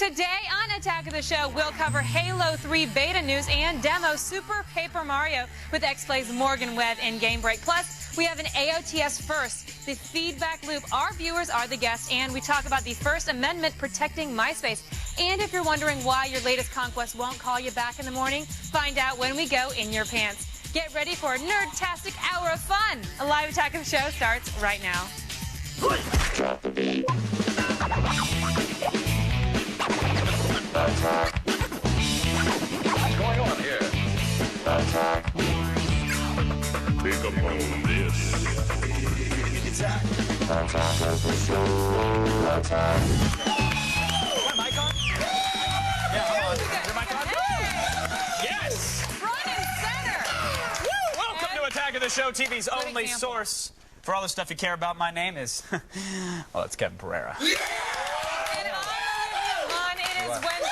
Today on Attack of the Show, we'll cover Halo 3 beta news and demo Super Paper Mario with X-Play's Morgan Webb in Game Break. Plus, we have an AOTS first, the feedback loop. Our viewers are the guests, and we talk about the First Amendment protecting MySpace. And if you're wondering why your latest conquest won't call you back in the morning, find out when we go in your pants. Get ready for a nerd-tastic hour of fun. A live Attack of the Show starts right now. Drop the beat. Attack. What's going on here? Attack. Think upon this. Attack. Attack of the Show. Attack. Is my mic on? Yeah, I'm on. Is your mic on? Yes! Front and center. Woo! Welcome to Attack of the Show, TV's Good only example. source for all the stuff you care about. My name is, well, it's Kevin Pereira. And on, it is Wednesday,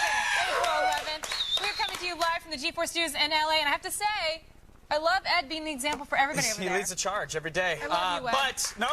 April 11th. We're coming to you live from the G4 Studios in LA, and I have to say, I love Ed being the example for everybody over He there. leads the charge every day. I love you, Ed. But, no.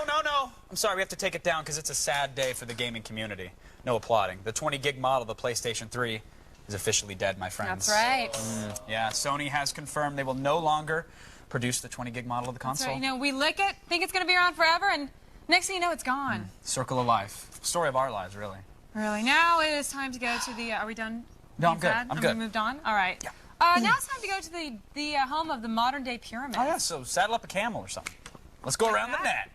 I'm sorry, we have to take it down because it's a sad day for the gaming community. No applauding. The 20-gig model of the PlayStation 3 is officially dead, my friends. That's right. Yeah, Sony has confirmed they will no longer produce the 20-gig model of the console. So, you know, we lick it, think it's going to be around forever, and next thing you know, it's gone. Circle of life. Story of our lives, really. Really. Now it is time to go to the, are we done? No, I'm You good. sad? I'm Are good. we moved on? All right. Yeah. Now it's time to go to the home of the modern-day pyramids. Oh, yeah, so saddle up a camel or something. Let's go around the net.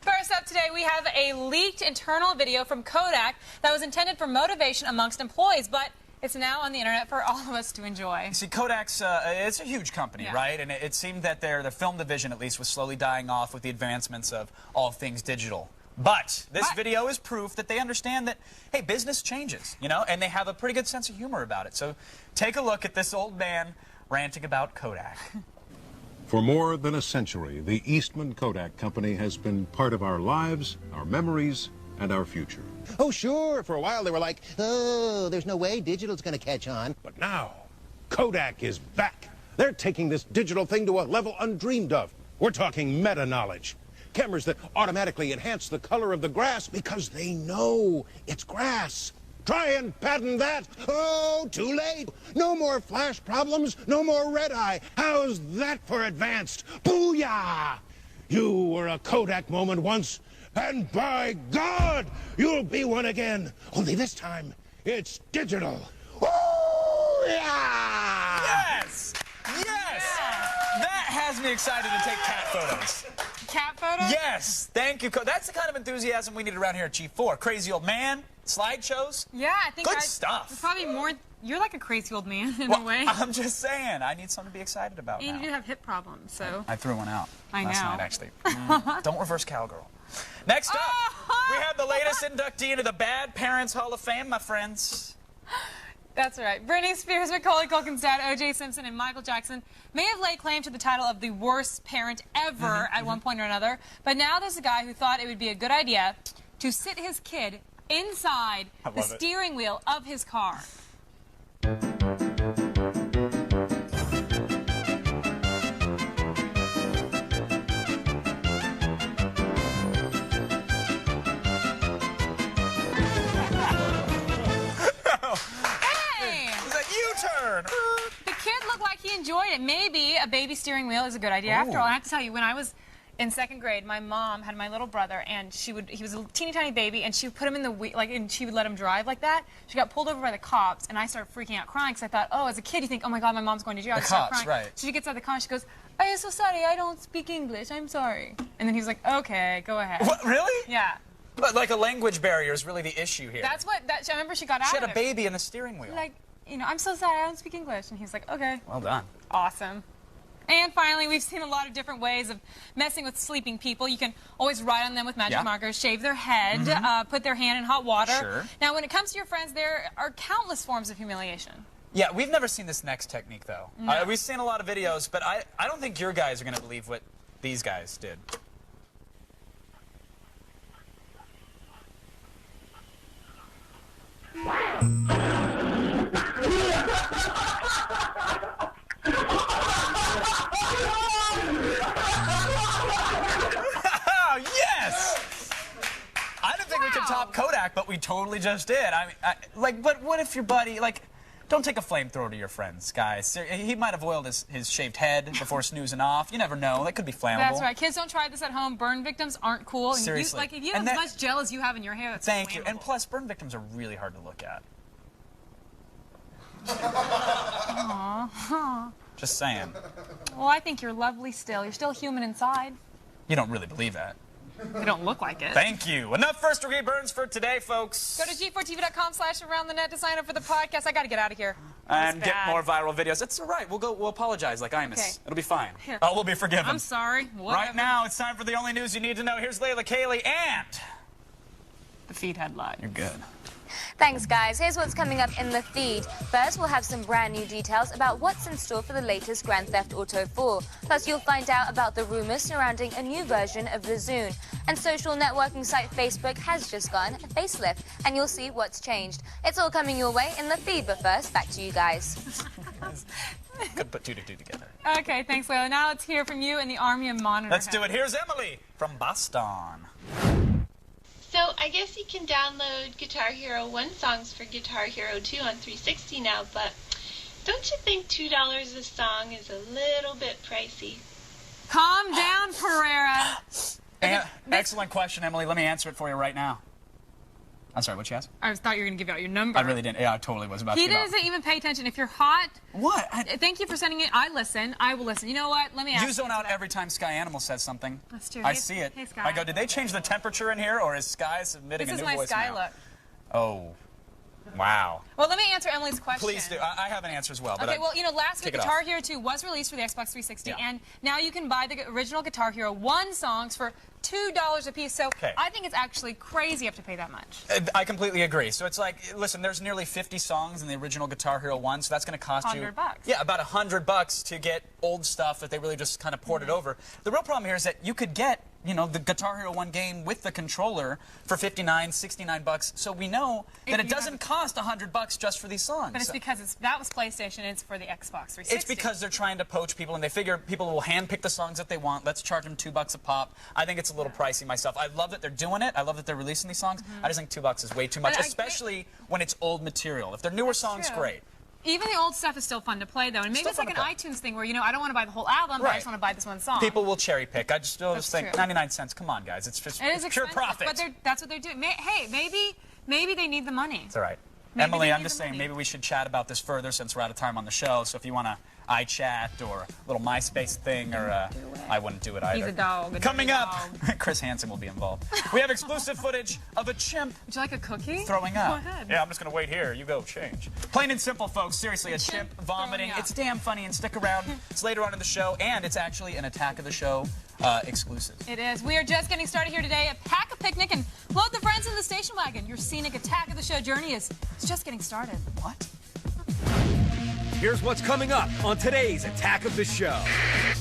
First up today, we have a leaked internal video from Kodak that was intended for motivation amongst employees, but it's now on the internet for all of us to enjoy. See, Kodak's, it's a huge company, Yeah. right? And it seemed that their film division, at least, was slowly dying off with the advancements of all things digital. But this video is proof that they understand that, hey, business changes, you know, and they have a pretty good sense of humor about it. So take a look at this old man ranting about Kodak. For more than a century, the Eastman Kodak Company has been part of our lives, our memories, and our future. Oh, sure. For a while, they were like, oh, there's no way digital's going to catch on. But now, Kodak is back. They're taking this digital thing to a level undreamed of. We're talking meta-knowledge. Cameras that automatically enhance the color of the grass because they know it's grass. Try and patent that. Oh, too late. No more flash problems, no more red eye. How's that for advanced? Booyah! You were a Kodak moment once, and by God, you'll be one again. Only this time, it's digital. Oh, yeah! Yes! Yes! That has me excited to take cat photos. Cat photos? Yes! Thank you. That's the kind of enthusiasm we need around here at G4. Crazy old man, slideshows. Yeah, I think Good stuff. It's probably more. You're like a crazy old man in Well, a way. I'm just saying, I need something to be excited about And now. you do have hip problems, so. I threw one out I last know. night, actually. Don't reverse cowgirl. Next up, we have the latest inductee into the Bad Parents Hall of Fame, my friends. That's right. Britney Spears, Macaulay Culkin's dad, O.J. Simpson, and Michael Jackson may have laid claim to the title of the worst parent ever at one point or another, but now there's a guy who thought it would be a good idea to sit his kid inside the love it. steering wheel of his car. Hey! It's a U-turn. The kid looked like he enjoyed it. Maybe a baby steering wheel is a good idea after all. I have to tell you, when I was in second grade, my mom had my little brother, and he was a teeny tiny baby, and she would put him in the wheel, and she would let him drive like that. She got pulled over by the cops, and I started freaking out crying because I thought, oh, as a kid, you think, oh my God, my mom's going to jail. I The just start cops, crying. right. So she gets out of the car, and she goes, I am so sorry, I don't speak English, I'm sorry. And then he was like, okay, go ahead. What, really? Yeah. But like a language barrier is really the issue here. That's what, I remember she got out She of had a it. baby in the steering wheel. Like, you know, I'm so sorry, I don't speak English. And he's like, okay. Well done. Awesome. And finally, we've seen a lot of different ways of messing with sleeping people. You can always write on them with magic Yeah. markers, shave their head, put their hand in hot water. Sure. Now, when it comes to your friends, there are countless forms of humiliation. Yeah, we've never seen this next technique, though. No. We've seen a lot of videos, but I don't think your guys are going to believe what these guys did. feedback, but we totally just did. I mean, but what if your buddy, don't take a flamethrower to your friends, guys. He might have oiled his shaved head before snoozing off. You never know. That could be flammable. That's right. Kids, don't try this at home. Burn victims aren't cool. And Seriously. if you have as much gel as you have in your hair, that's Thank you. flammable. And plus, burn victims are really hard to look at. Just saying. Well, I think you're lovely still. You're still human inside. You don't really believe that. They don't look like it. Thank you. Enough first-degree burns for today, folks. Go to g4tv.com/aroundthenet to sign up for the podcast. I got to get out of here. And That's get bad. more viral videos. It's all right. We'll apologize like Imus. Okay. It'll be fine. Here. Oh, we'll be forgiven. I'm sorry. Whatever. Right now, it's time for the only news you need to know. Here's Layla Kaylee and The feed headline. you're good. Thanks, guys. Here's what's coming up in the feed. First, we'll have some brand new details about what's in store for the latest Grand Theft Auto 4. Plus, you'll find out about the rumors surrounding a new version of the Zune. And social networking site Facebook has just gotten a facelift, and you'll see what's changed. It's all coming your way in the feed, but first, back to you guys. Could put two to two together. Okay, thanks, Layla. Now let's hear from you and the Army of Monitor. Let's do it. Here's Emily from Boston. So I guess you can download Guitar Hero 1 songs for Guitar Hero 2 on 360 now, but don't you think $2 a song is a little bit pricey? Calm down, Pereira. Excellent question, Emily. Let me answer it for you right now. I'm sorry, what'd you ask? I thought you were going to give out your number. I really didn't. Yeah, I totally was about to He give out. doesn't even pay attention. If you're hot, What? thank you for sending it. I listen. I will listen. You know what? Let me ask You zone out that. every time Sky Animal says something. That's true. I Hey, see it. hey, Sky. I go, did they change the temperature in here, or is Sky submitting This a is new my voice Sky now? look. Oh, wow. Well, let me answer Emily's question. Please do. I have an answer as well. But Okay, well, you know, last week Take it Guitar off. Hero 2 was released for the Xbox 360, Yeah. and now you can buy the original Guitar Hero 1 songs for $2 a piece. So Okay. I think it's actually crazy you have to pay that much. I completely agree. So it's like, listen, there's nearly 50 songs in the original Guitar Hero 1, so that's going to cost you $100. Yeah, about $100 to get old stuff that they really just kind of ported over. The real problem here is that you could get, you know, the Guitar Hero 1 game with the controller for $59, $69. So we know that it you doesn't cost $100 just for these songs. But it's So- because that was PlayStation, and it's for the Xbox 360. It's because they're trying to poach people, and they figure people will handpick the songs that they want. Let's charge them $2 a pop. I think it's a little pricey myself. I love that they're doing it. I love that they're releasing these songs. I just think $2 is way too much, But I- especially when it's old material. If they're newer songs, true. great. Even the old stuff is still fun to play, though. And maybe Still it's like an fun to iTunes thing where, you know, I don't want to buy the whole album, but I Right. just want to buy this one song. People will cherry pick. I just still That's think true. 99 cents. Come on, guys. It's just It is it's pure expensive, profit. but that's what they're doing. Hey, maybe they need the money. It's all right. Maybe Emily, they I'm need just the saying money. maybe we should chat about this further since we're out of time on the show. So if you want to iChat or a little MySpace thing, or I wouldn't do it either. He's a dog. Coming dirty up, dog. Chris Hansen will be involved. We have exclusive footage of a chimp Would you like a cookie? throwing up. Go ahead. Yeah, I'm just going to wait here. You go change. Plain and simple, folks. Seriously, a chimp chimp vomiting. throwing up. It's damn funny, and stick around. It's later on in the show, and it's actually an Attack of the Show exclusive. It is. We are just getting started here today. Pack a picnic and load the friends in the station wagon. Your scenic Attack of the Show journey is just getting started. What? Here's what's coming up on today's Attack of the Show.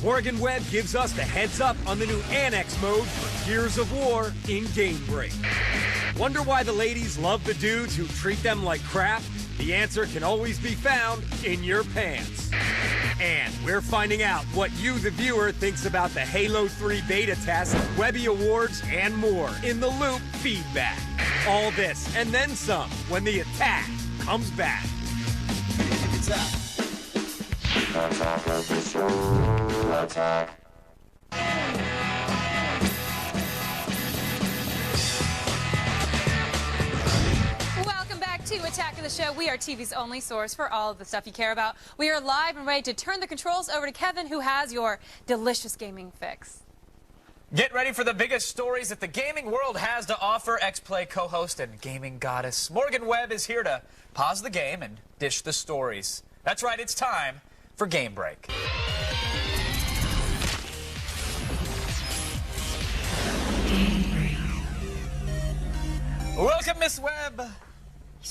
Morgan Webb gives us the heads up on the new Annex mode for Gears of War in Game Break. Wonder why the ladies love the dudes who treat them like crap? The answer can always be found in your pants. And we're finding out what you, the viewer, thinks about the Halo 3 beta test, Webby Awards, and more in the Loop feedback. All this and then some when the attack comes back. Attack of the show. Attack. Welcome back to Attack of the Show. We are TV's only source for all of the stuff you care about. We are live and ready to turn the controls over to Kevin, who has your delicious gaming fix. Get ready for the biggest stories that the gaming world has to offer. X-Play co-host and gaming goddess Morgan Webb is here to pause the game and dish the stories. That's right, it's time for Game Break. Welcome, Miss Webb.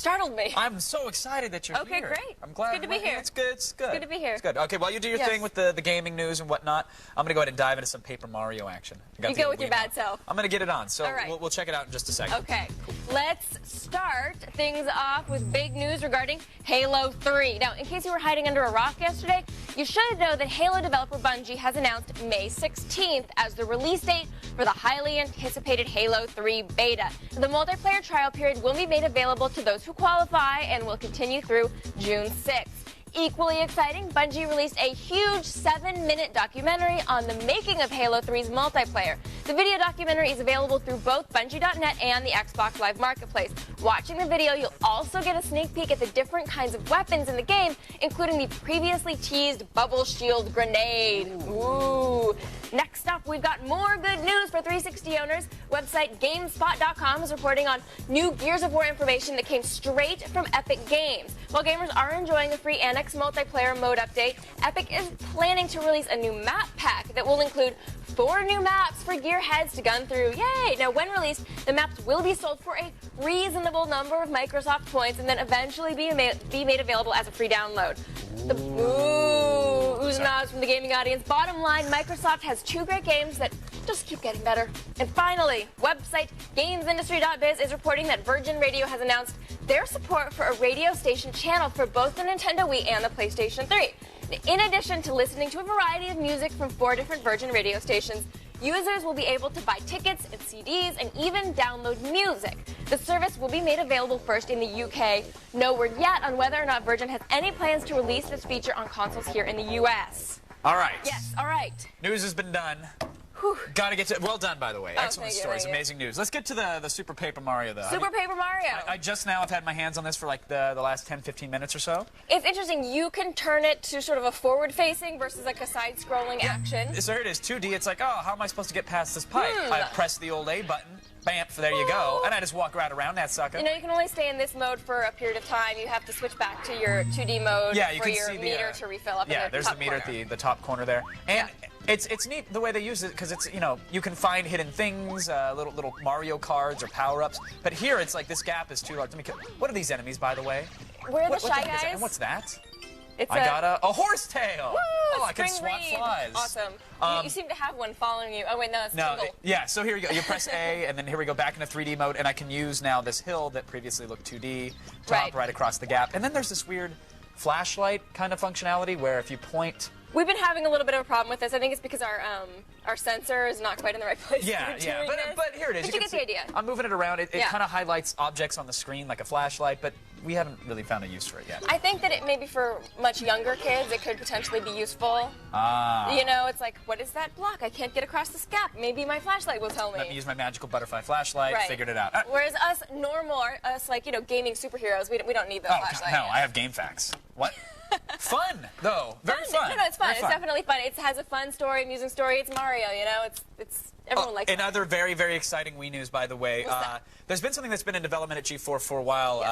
startled me. I'm so excited that you're here. Okay, great. I'm glad. It's good to be here. It's good. It's good. It's good to be here. It's good. Okay, while you do your Yes. thing with the gaming news and whatnot, I'm going to go ahead and dive into some Paper Mario action. I got You the go with your Wiimote. bad self. I'm going to get it on, so All right. we'll check it out in just a second. Okay, let's start things off with big news regarding Halo 3. Now, in case you were hiding under a rock yesterday, you should know that Halo developer Bungie has announced May 16th as the release date for the highly anticipated Halo 3 beta. The multiplayer trial period will be made available to those who qualify and will continue through June 6th. Equally exciting, Bungie released a huge 7-minute documentary on the making of Halo 3's multiplayer. The video documentary is available through both Bungie.net and the Xbox Live Marketplace. Watching the video, you'll also get a sneak peek at the different kinds of weapons in the game, including the previously teased Bubble Shield grenade. Ooh. Next up, we've got more good news for 360 owners. Website GameSpot.com is reporting on new Gears of War information that came straight from Epic Games. While gamers are enjoying the free Annex multiplayer mode update, Epic is planning to release a new map pack that will include 4 new maps for gearheads to gun through. Yay! Now, when released, the maps will be sold for a reasonable number of Microsoft points and then eventually be made available as a free download. The oohs and ahs from the gaming audience. Bottom line, Microsoft has 2 great games that just keep getting better. And finally, website GamesIndustry.biz is reporting that Virgin Radio has announced their support for a radio station channel for both the Nintendo Wii and the PlayStation 3. In addition to listening to a variety of music from 4 different Virgin radio stations, users will be able to buy tickets and CDs and even download music. The service will be made available first in the UK. No word yet on whether or not Virgin has any plans to release this feature on consoles here in the US. All right. Yes, all right. News has been done. Got to get to well done, by the way. Excellent thank you, stories, thank you. amazing news. Let's get to the Super Paper Mario, though. Super Paper Mario. I just now have had my hands on this for like the last 10-15 minutes or so. It's interesting. You can turn it to sort of a forward-facing versus like a side-scrolling action. So here it is, 2D. It's like, oh, how am I supposed to get past this pipe? I press the old A button, bam, there you go, and I just walk right around that sucker. You know, you can only stay in this mode for a period of time. You have to switch back to your 2D mode Yeah, you for can your see the meter to refill up. Yeah, in the there's top the meter corner. at the top corner there, and it's neat the way they use it because it's you can find hidden things, little Mario cards or power-ups. But here it's like this gap is too large. What are these enemies, by the way? We're the What Shy the heck is that? Guys. And what's that? It's I got a horsetail. Woo, Oh, I can Spring swat Reed. flies. Awesome. You seem to have one following you. Oh wait, no, that's No, Tingle. yeah, so here you go. You press A, and then here we go back into 3D mode, and I can use now this hill that previously looked 2D, top right across the gap. And then there's this weird flashlight kind of functionality where if you point... We've been having a little bit of a problem with this. I think it's because our sensor is not quite in the right place. Yeah, for yeah, doing this. but here it is. But you can get the see- idea. I'm moving it around. It Yeah. kind of highlights objects on the screen like a flashlight, but we haven't really found a use for it yet. I think that it maybe for much younger kids, it could potentially be useful. Ah. You know, it's like, what is that block? I can't get across this gap. Maybe my flashlight will tell me. Let me use my magical butterfly flashlight. Right. Figured it out. Whereas us like, gaming superheroes, we don't need the Oh, flashlight. no, I have game facts. What? Fun, though. Very fun. No, it's fun. Very It's definitely fun. It has a fun story, amusing story. It's Mario, you know? It's everyone likes it. And other very, very exciting Wii news, by the way. There's been something that's been in development at G4 for a while.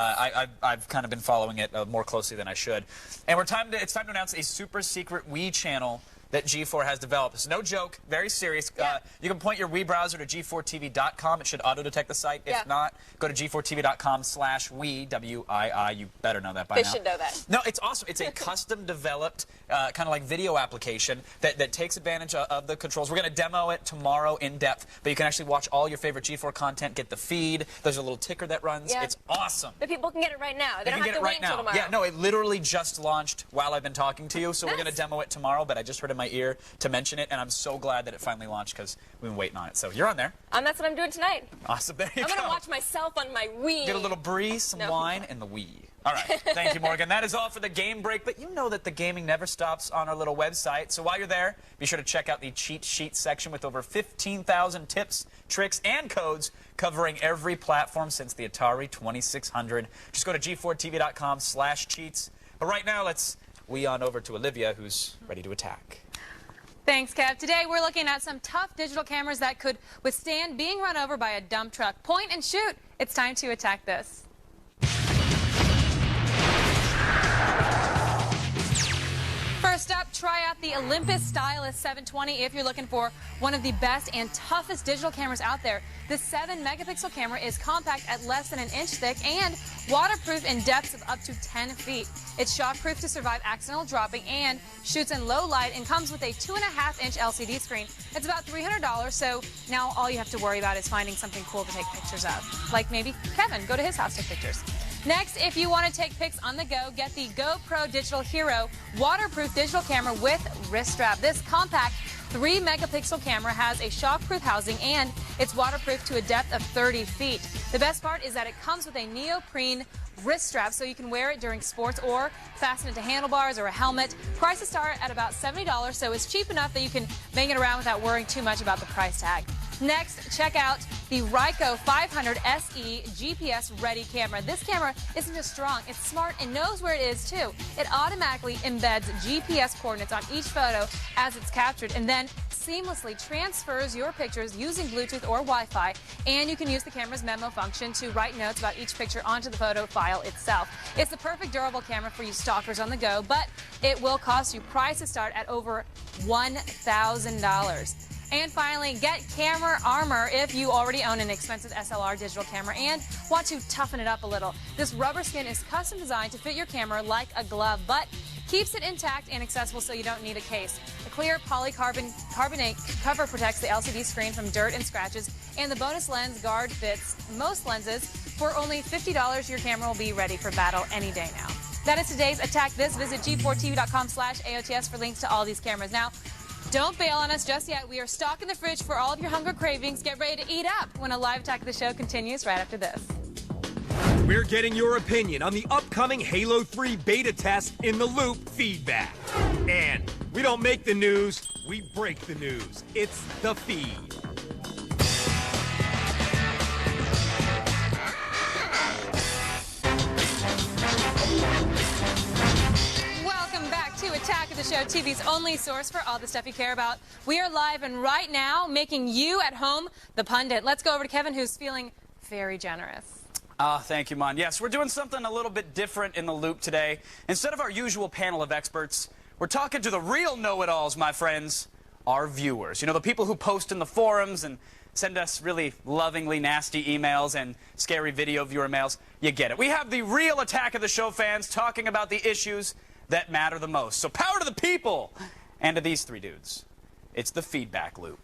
I've kind of been following it more closely than I should. And it's time to announce a super secret Wii channel that G4 has developed. It's no joke, very serious. You can point your Wii browser to g4tv.com. It should auto-detect the site. If not, go to g4tv.com/Wii, W-I-I. You better know that by now. They should know that. No, it's awesome. It's a custom-developed kind of like video application that takes advantage of the controls. We're going to demo it tomorrow in depth, but you can actually watch all your favorite G4 content, get the feed. There's a little ticker that runs. Yeah. It's awesome. But people can get it right now. They don't can have get to it wait right now. until tomorrow. Yeah, no, it literally just launched while I've been talking to you, so we're going to demo it tomorrow, but I just heard in my ear to mention it, and I'm so glad that it finally launched because we've been waiting on it. So you're on there. That's what I'm doing tonight. Awesome. There you I'm go. going to watch myself on my Wii. Get a little breeze, some wine, and the Wii. All right. Thank you, Morgan. That is all for the game break, but you know that the gaming never stops on our little website. So while you're there, be sure to check out the cheat sheet section with over 15,000 tips, tricks, and codes covering every platform since the Atari 2600. Just go to g4tv.com/cheats. But right now, let's Wii on over to Olivia, who's ready to attack. Thanks, Kev. Today we're looking at some tough digital cameras that could withstand being run over by a dump truck. Point and shoot. It's time to attack this. First First up, try out the Olympus Stylus 720 if you're looking for one of the best and toughest digital cameras out there. This 7-megapixel camera is compact at less than an inch thick and waterproof in depths of up to 10 feet. It's shockproof to survive accidental dropping and shoots in low light and comes with a 2.5-inch LCD screen. It's about $300, so now all you have to worry about is finding something cool to take pictures of. Like maybe Kevin, go to his house to take pictures. Next, if you want to take pics on the go, get the GoPro Digital Hero waterproof digital camera with wrist strap. This compact 3-megapixel camera has a shockproof housing and it's waterproof to a depth of 30 feet. The best part is that it comes with a neoprene wrist strap so you can wear it during sports or fasten it to handlebars or a helmet. Prices start at about $70, so it's cheap enough that you can bang it around without worrying too much about the price tag. Next, check out the Ryko 500 SE GPS-ready camera. This camera isn't just strong, it's smart and knows where it is too. It automatically embeds GPS coordinates on each photo as it's captured and then seamlessly transfers your pictures using Bluetooth or Wi-Fi, and you can use the camera's memo function to write notes about each picture onto the photo file itself. It's the perfect durable camera for you stalkers on the go, but it will cost you. Prices start at over $1,000. And finally, get Camera Armor if you already own an expensive SLR digital camera and want to toughen it up a little. This rubber skin is custom designed to fit your camera like a glove, but keeps it intact and accessible so you don't need a case. The clear polycarbonate cover protects the LCD screen from dirt and scratches, and the bonus lens guard fits most lenses. For only $50, your camera will be ready for battle any day now. That is today's Attack This. Visit g4tv.com/AOTS for links to all these cameras. Now, don't bail on us just yet. We are stocking the fridge for all of your hunger cravings. Get ready to eat up when a live Attack of the Show continues right after this. We're getting your opinion on the upcoming Halo 3 beta test in the Loop feedback. And we don't make the news, we break the news. It's the feed. Welcome back to Attack of the Show, TV's only source for all the stuff you care about. We are live and right now making you at home the pundit. Let's go over to Kevin, who's feeling very generous. Thank you, Mon. Yes, we're doing something a little bit different in the Loop today. Instead of our usual panel of experts, we're talking to the real know-it-alls, my friends, our viewers. You know, the people who post in the forums and send us really lovingly nasty emails and scary video viewer mails. You get it. We have the real Attack of the Show fans talking about the issues that matter the most. So power to the people and to these three dudes. It's the feedback loop.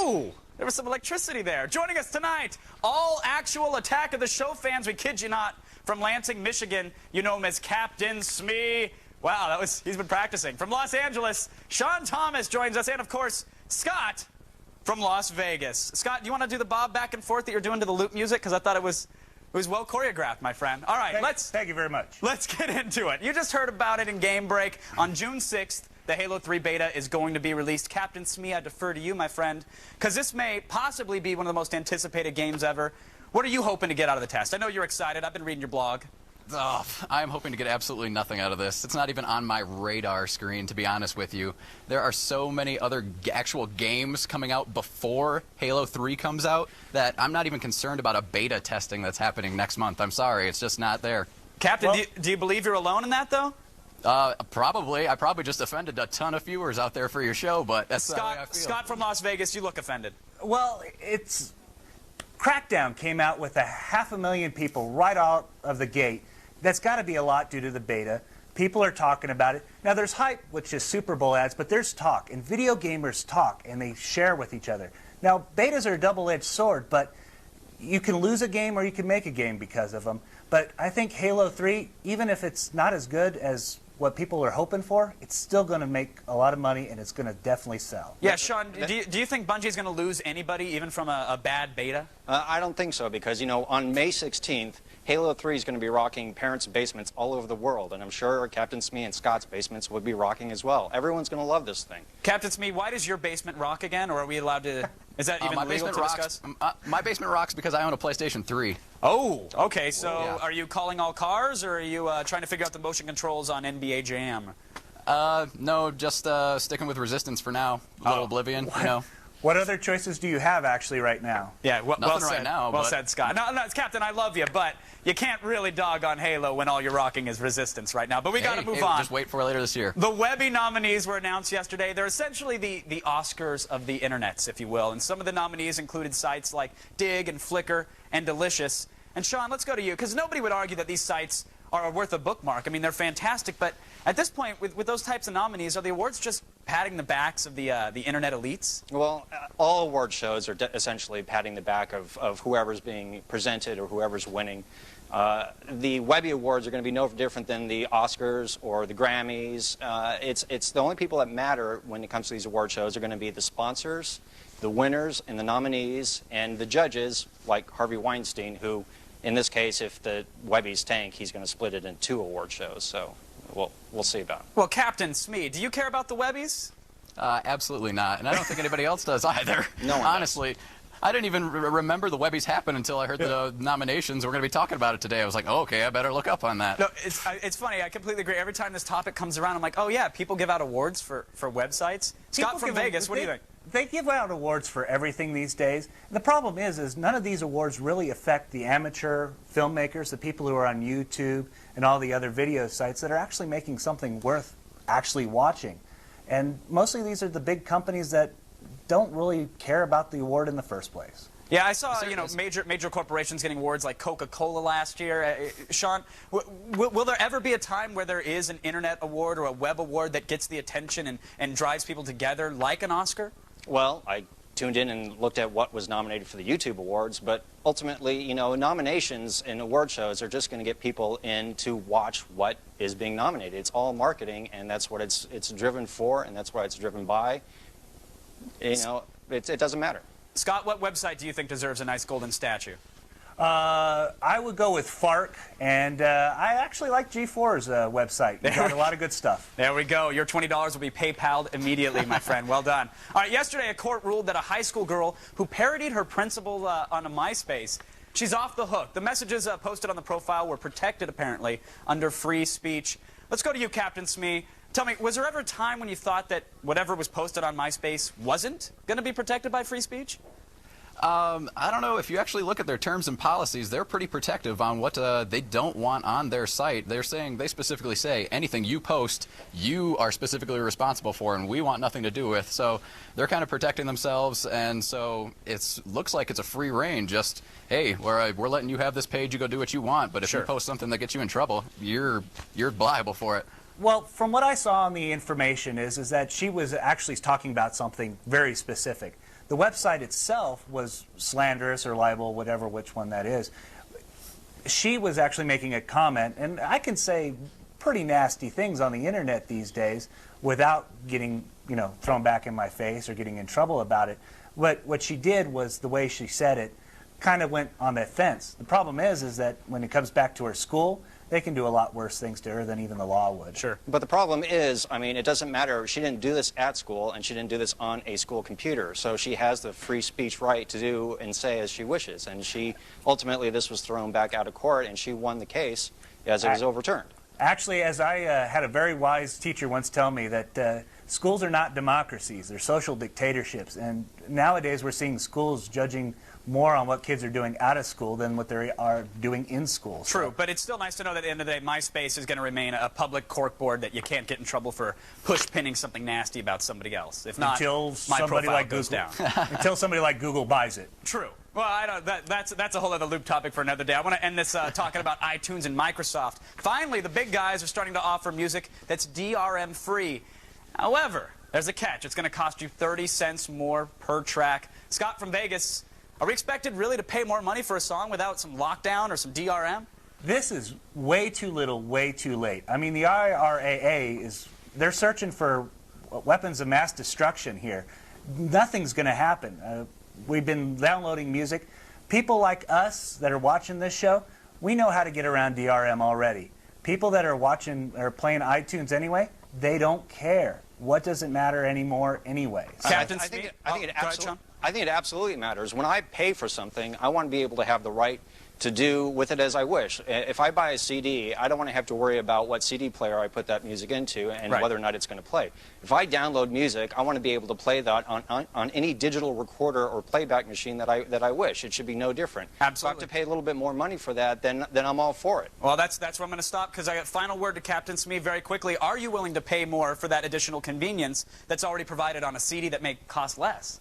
Oh, there was some electricity there. Joining us tonight, all actual Attack of the Show fans, we kid you not, from Lansing, Michigan. You know him as Captain Smee. Wow, he's been practicing. From Los Angeles, Sean Thomas joins us, and of course, Scott from Las Vegas. Scott, do you want to do the bob back and forth that you're doing to the Loop music? Because I thought it was well choreographed, my friend. All right, Thank you very much. Let's get into it. You just heard about it in Game Break. On June 6th, the Halo 3 beta is going to be released. Captain Smee, I defer to you, my friend, because this may possibly be one of the most anticipated games ever. What are you hoping to get out of the test? I know you're excited. I've been reading your blog. Oh, I'm hoping to get absolutely nothing out of this. It's not even on my radar screen, to be honest with you. There are so many other actual games coming out before Halo 3 comes out that I'm not even concerned about a beta testing that's happening next month. I'm sorry, it's just not there. Captain, well, do you believe you're alone in that, though? Probably. I probably just offended a ton of viewers out there for your show, but that's the way I feel. Scott from Las Vegas, you look offended. Well, Crackdown came out with 500,000 people right out of the gate. That's got to be a lot due to the beta. People are talking about it. Now, there's hype, which is Super Bowl ads, but there's talk, and video gamers talk, and they share with each other. Now, betas are a double-edged sword, but you can lose a game or you can make a game because of them. But I think Halo 3, even if it's not as good as what people are hoping for, it's still going to make a lot of money, and it's going to definitely sell. Yeah, Sean, do you think Bungie's going to lose anybody, even from a bad beta? I don't think so, because, you know, on May 16th, Halo 3 is going to be rocking parents' basements all over the world, and I'm sure Captain Smee and Scott's basements would be rocking as well. Everyone's going to love this thing. Captain Smee, why does your basement rock again, or are we allowed to... Is that even legal to discuss? My basement rocks because I own a PlayStation 3. Oh, okay. So yeah. Are you calling all cars, or are you trying to figure out the motion controls on NBA Jam? No, just sticking with Resistance for now. A little Oblivion, you know. What other choices do you have actually right now? Yeah, well Nothing said. right now, Well but- said, Scott. No, it's Captain, I love you, but you can't really dog on Halo when all you're rocking is Resistance right now. But we got to move on. Just wait for it later this year. The Webby nominees were announced yesterday. They're essentially the Oscars of the internets, if you will. And some of the nominees included sites like Dig and Flickr and Delicious. And Sean, let's go to you, because nobody would argue that these sites are worth a bookmark. I mean, they're fantastic, but at this point, with those types of nominees, are the awards just patting the backs of the internet elites? Well, all award shows are essentially patting the back of whoever's being presented or whoever's winning. The Webby Awards are going to be no different than the Oscars or the Grammys. It's the only people that matter when it comes to these award shows are going to be the sponsors, the winners, and the nominees, and the judges, like Harvey Weinstein, who, in this case, if the Webbies tank, he's going to split it in 2 award shows. So we'll see about it. Well, Captain Smee, do you care about the Webbies? Absolutely not, and I don't think anybody else does either. No one honestly. I didn't even remember the Webbies happened until I heard the nominations. We're going to be talking about it today. I was like, oh, okay, I better look up on that. No, it's funny. I completely agree. Every time this topic comes around, I'm like, oh, yeah, people give out awards for websites. Scott from Vegas, what do you think? They give out awards for everything these days. The problem is none of these awards really affect the amateur filmmakers, the people who are on YouTube and all the other video sites that are actually making something worth actually watching. And mostly these are the big companies that don't really care about the award in the first place. Yeah, I saw major corporations getting awards like Coca-Cola last year. Sean, will there ever be a time where there is an internet award or a web award that gets the attention and drives people together like an Oscar? Well, I tuned in and looked at what was nominated for the YouTube Awards, but ultimately, nominations in award shows are just going to get people in to watch what is being nominated. It's all marketing, and that's what it's driven for, and that's what it's driven by. It doesn't matter. Scott, what website do you think deserves a nice golden statue? I would go with FARC, and I actually like G4's website. They got a lot of good stuff. There we go. Your $20 will be PayPal'd immediately, my friend. Well done. All right, yesterday a court ruled that a high school girl who parodied her principal on a MySpace, she's off the hook. The messages posted on the profile were protected, apparently, under free speech. Let's go to you, Captain Smee. Tell me, was there ever a time when you thought that whatever was posted on MySpace wasn't going to be protected by free speech? I don't know. If you actually look at their terms and policies, they're pretty protective on what they don't want on their site. They specifically say anything you post, you are specifically responsible for, and we want nothing to do with. So they're kind of protecting themselves, and so it looks like it's a free reign. Just, hey, we're letting you have this page. You go do what you want. But if you post something that gets you in trouble, you're liable for it. Well, from what I saw on the information is that she was actually talking about something very specific. The website itself was slanderous or libel, which one that is. She was actually making a comment, and I can say pretty nasty things on the internet these days without getting, thrown back in my face or getting in trouble about it. What she did was the way she said it kind of went on the fence. The problem is that when it comes back to her school, they can do a lot worse things to her than even the law would. Sure. But the problem is, it doesn't matter. She didn't do this at school, and she didn't do this on a school computer. So she has the free speech right to do and say as she wishes. And ultimately, this was thrown back out of court, and she won the case as it was overturned. Actually, as I had a very wise teacher once tell me that schools are not democracies, they're social dictatorships. And nowadays, we're seeing schools judging more on what kids are doing out of school than what they are doing in school. True, but it's still nice to know that at the end of the day, MySpace is going to remain a public corkboard that you can't get in trouble for push-pinning something nasty about somebody else. If not, my profile goes down. Until somebody like Google buys it. True. Well, I don't. That's a whole other loop topic for another day. I want to end this talking about iTunes and Microsoft. Finally, the big guys are starting to offer music that's DRM free. However, there's a catch. It's going to cost you 30 cents more per track. Scott from Vegas, are we expected really to pay more money for a song without some lockdown or some DRM? This is way too little, way too late. The IRAA they're searching for weapons of mass destruction here. Nothing's going to happen. We've been downloading music. People like us that are watching this show, we know how to get around DRM already. People that are playing iTunes anyway, they don't care. What does it matter anymore anyway? I think it absolutely matters. When I pay for something, I want to be able to have the right to do with it as I wish. If I buy a CD, I don't want to have to worry about what CD player I put that music into and whether or not it's going to play. If I download music, I want to be able to play that on any digital recorder or playback machine that I wish. It should be no different. Absolutely. If I have to pay a little bit more money for that, then I'm all for it. Well, that's where I'm going to stop, because I got final word to Captain Smee very quickly. Are you willing to pay more for that additional convenience that's already provided on a CD that may cost less?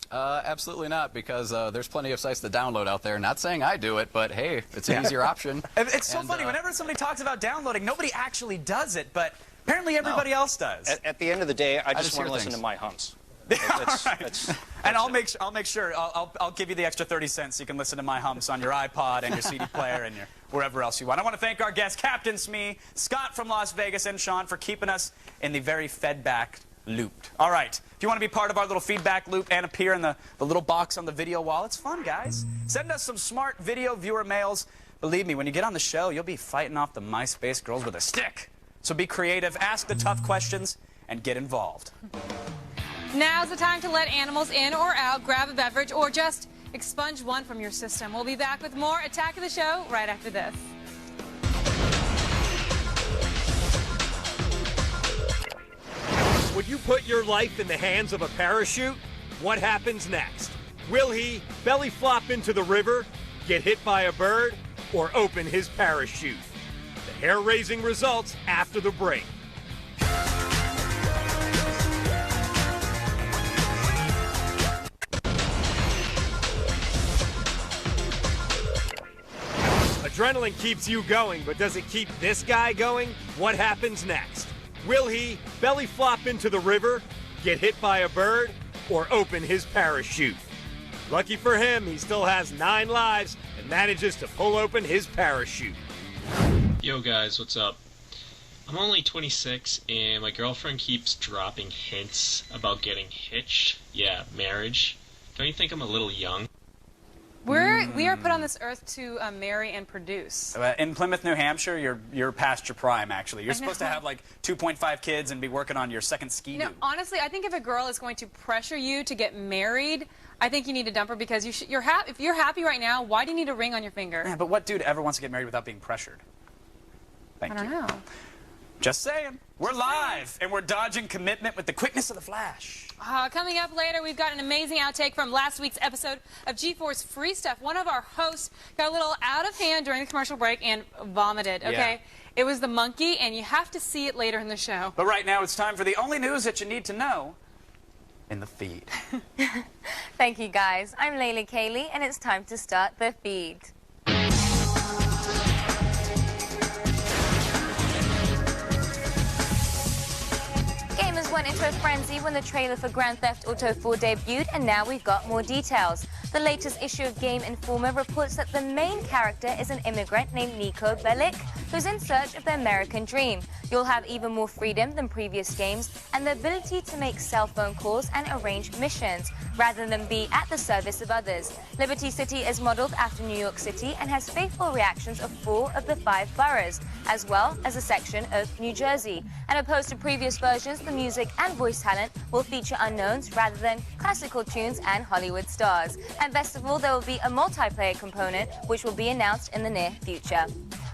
Absolutely not, because there's plenty of sites to download out there. Not saying I do it, but hey, it's an easier option. It's so funny. Whenever somebody talks about downloading, nobody actually does it, but apparently everybody else does. At the end of the day, I just want to listen to my hums. And I'll make sure I'll give you the extra 30 cents so you can listen to my hums on your iPod and your CD player and your wherever else you want. I want to thank our guests, Captain Smee, Scott from Las Vegas, and Sean for keeping us in the very fed-back looped. All right. If you want to be part of our little feedback loop and appear in the little box on the video wall, it's fun, guys. Send us some smart video viewer mails. Believe me, when you get on the show, you'll be fighting off the MySpace girls with a stick. So be creative, ask the tough questions, and get involved. Now's the time to let animals in or out, grab a beverage, or just expunge one from your system. We'll be back with more Attack of the Show right after this. Would you put your life in the hands of a parachute? What happens next? Will he belly flop into the river, get hit by a bird, or open his parachute? The hair-raising results after the break. Adrenaline keeps you going, but does it keep this guy going? What happens next? Will he belly flop into the river, get hit by a bird, or open his parachute? Lucky for him, he still has 9 lives and manages to pull open his parachute. Yo guys, what's up? I'm only 26 and my girlfriend keeps dropping hints about getting hitched. Yeah, marriage. Don't you think I'm a little young? We are put on this earth to marry and produce. In Plymouth, New Hampshire, you're past your prime, actually. You're supposed to have like 2.5 kids and be working on your second ski. No, honestly, I think if a girl is going to pressure you to get married, I think you need to dump her, because if you're happy right now, why do you need a ring on your finger? Yeah, but what dude ever wants to get married without being pressured? Thank you. I don't know. Just saying. We're live, and we're dodging commitment with the quickness of the flash. Coming up later, we've got an amazing outtake from last week's episode of GeForce Free Stuff. One of our hosts got a little out of hand during the commercial break and vomited, okay? Yeah. It was the monkey, and you have to see it later in the show. But right now, it's time for the only news that you need to know in the feed. Thank you, guys. I'm Layla Kaylee, and it's time to start the feed. Gamers went into a frenzy when the trailer for Grand Theft Auto 4 debuted, and now we've got more details. The latest issue of Game Informer reports that the main character is an immigrant named Niko Bellic, who's in search of the American dream. You'll have even more freedom than previous games, and the ability to make cell phone calls and arrange missions, rather than be at the service of others. Liberty City is modeled after New York City and has faithful reactions of 4 of the 5 boroughs, as well as a section of New Jersey. And opposed to previous versions, the music and voice talent will feature unknowns rather than classical tunes and Hollywood stars. And best of all, there will be a multiplayer component, which will be announced in the near future.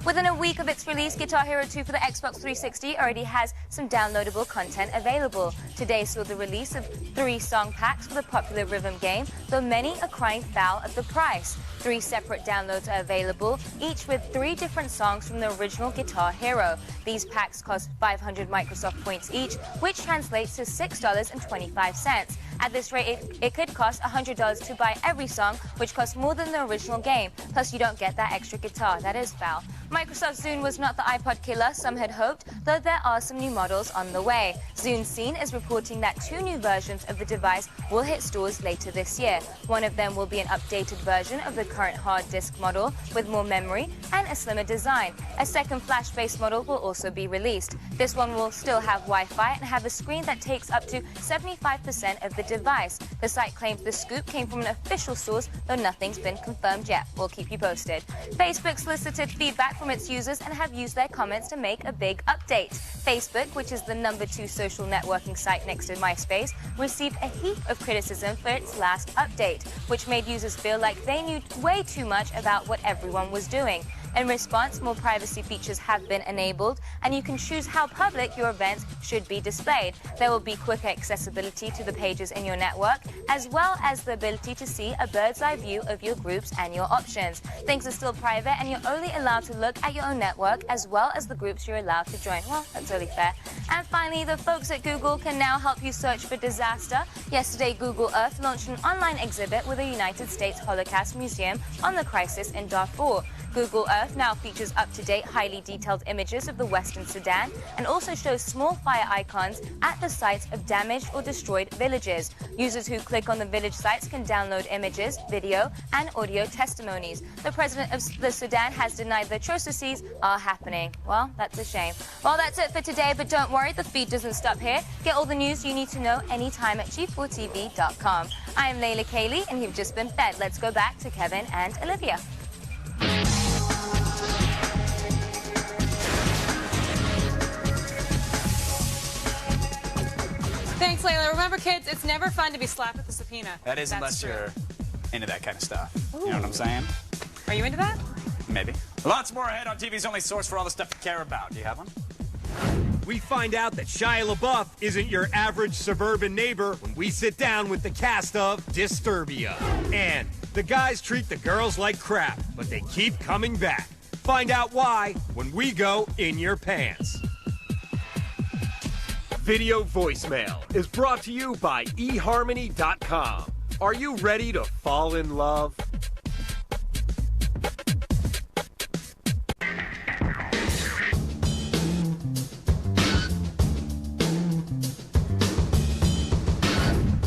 Within a week of its release, Guitar Hero 2 for the Xbox 360 already has some downloadable content available. Today saw the release of 3 song packs for the popular rhythm game, though many are crying foul of the price. 3 separate downloads are available, each with 3 different songs from the original Guitar Hero. These packs cost 500 Microsoft points each, which translates to $6.25. At this rate, it could cost $100 to buy every song, which costs more than the original game. Plus, you don't get that extra guitar. That is foul. Microsoft Zune was not the iPod killer some had hoped, though there are some new models on the way. Zune Scene is reporting that 2 new versions of the device will hit stores later this year. One of them will be an updated version of the current hard disk model with more memory and a slimmer design. A second flash-based model will also be released. This one will still have Wi-Fi and have a screen that takes up to 75% of the device. The site claims the scoop came from an official source, though nothing's been confirmed yet. We'll keep you posted. Facebook solicited feedback from its users and have used their comments to make a big update. Facebook, which is the #2 social networking site next to MySpace, received a heap of criticism for its last update, which made users feel like they way too much about what everyone was doing. In response, more privacy features have been enabled, and you can choose how public your events should be displayed. There will be quicker accessibility to the pages in your network, as well as the ability to see a bird's-eye view of your groups and your options. Things are still private, and you're only allowed to look at your own network, as well as the groups you're allowed to join. Well, that's totally fair. And finally, the folks at Google can now help you search for disaster. Yesterday, Google Earth launched an online exhibit with the United States Holocaust Museum on the crisis in Darfur. Google Earth now features up-to-date, highly detailed images of the Western Sudan and also shows small fire icons at the sites of damaged or destroyed villages. Users who click on the village sites can download images, video, and audio testimonies. The president of the Sudan has denied the atrocities are happening. Well, that's a shame. Well, that's it for today, but don't worry, the feed doesn't stop here. Get all the news you need to know anytime at G4TV.com. I am Layla Cayley, and you've just been fed. Let's go back to Kevin and Olivia. Thanks, Layla. Remember, kids, it's never fun to be slapped with a subpoena. That is, That's unless true. you're into that kind of stuff. Ooh. You know what I'm saying? Are you into that? Maybe. Lots more ahead on TV's only source for all the stuff you care about. Do you have one? We find out that Shia LaBeouf isn't your average suburban neighbor when we sit down with the cast of Disturbia. And the guys treat the girls like crap, but they keep coming back. Find out why when we go In Your Pants. Video voicemail is brought to you by eHarmony.com. Are you ready to fall in love?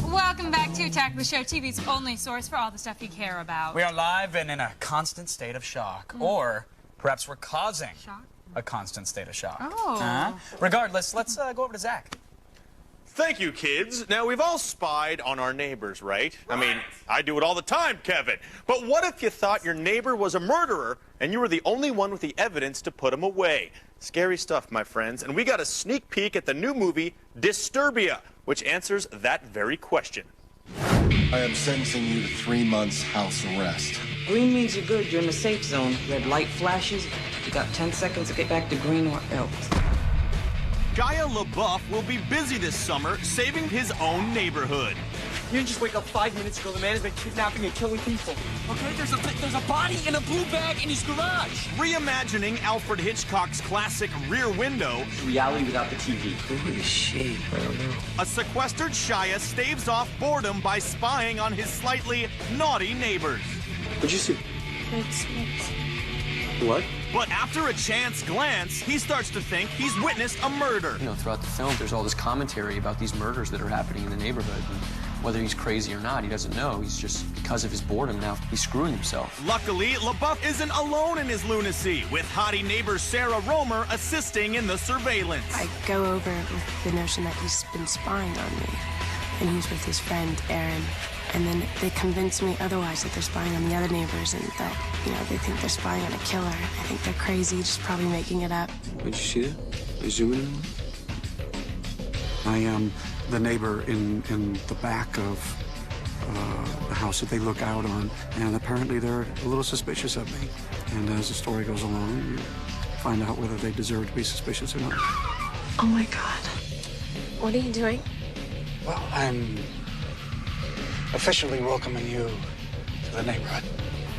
Welcome back to Attack the Show, TV's only source for all the stuff you care about. We are live and in a constant state of shock. Or perhaps we're causing a constant state of shock. Oh. Regardless, let's go over to Zach. Thank you, kids. Now, we've all spied on our neighbors, right? I mean, I do it all the time, Kevin. But what if you thought your neighbor was a murderer and you were the only one with the evidence to put him away? Scary stuff, my friends. And we got a sneak peek at the new movie, Disturbia, which answers that very question. I am sentencing you to 3 months house arrest. Green means you're good. You're in the safe zone. Red light flashes. You got 10 seconds to get back to green or else. Shia LaBeouf will be busy this summer saving his own neighborhood. You didn't just wake up 5 minutes ago. The man has been kidnapping and killing people. Okay, there's a body in a blue bag in his garage. Reimagining Alfred Hitchcock's classic Rear Window. Reality without the TV. Holy shit, I don't know. A sequestered Shia staves off boredom by spying on his slightly naughty neighbors. What'd you see? What? But after a chance glance, he starts to think he's witnessed a murder. You know, throughout the film, there's all this commentary about these murders that are happening in the neighborhood. And whether he's crazy or not, he doesn't know. He's just, because of his boredom now, he's screwing himself. Luckily, LaBeouf isn't alone in his lunacy, with hottie neighbor Sarah Romer assisting in the surveillance. I go over with the notion that he's been spying on me, and he's with his friend, Aaron. And then they convince me otherwise, that they're spying on the other neighbors and that, you know, they think they're spying on a killer. I think they're crazy, just probably making it up. Did you see that? Are you zooming in? I am the neighbor in the back of the house that they look out on, and apparently they're a little suspicious of me. And as the story goes along, you find out whether they deserve to be suspicious or not. Oh my God. What are you doing? Well, I'm officially welcoming you to the neighborhood.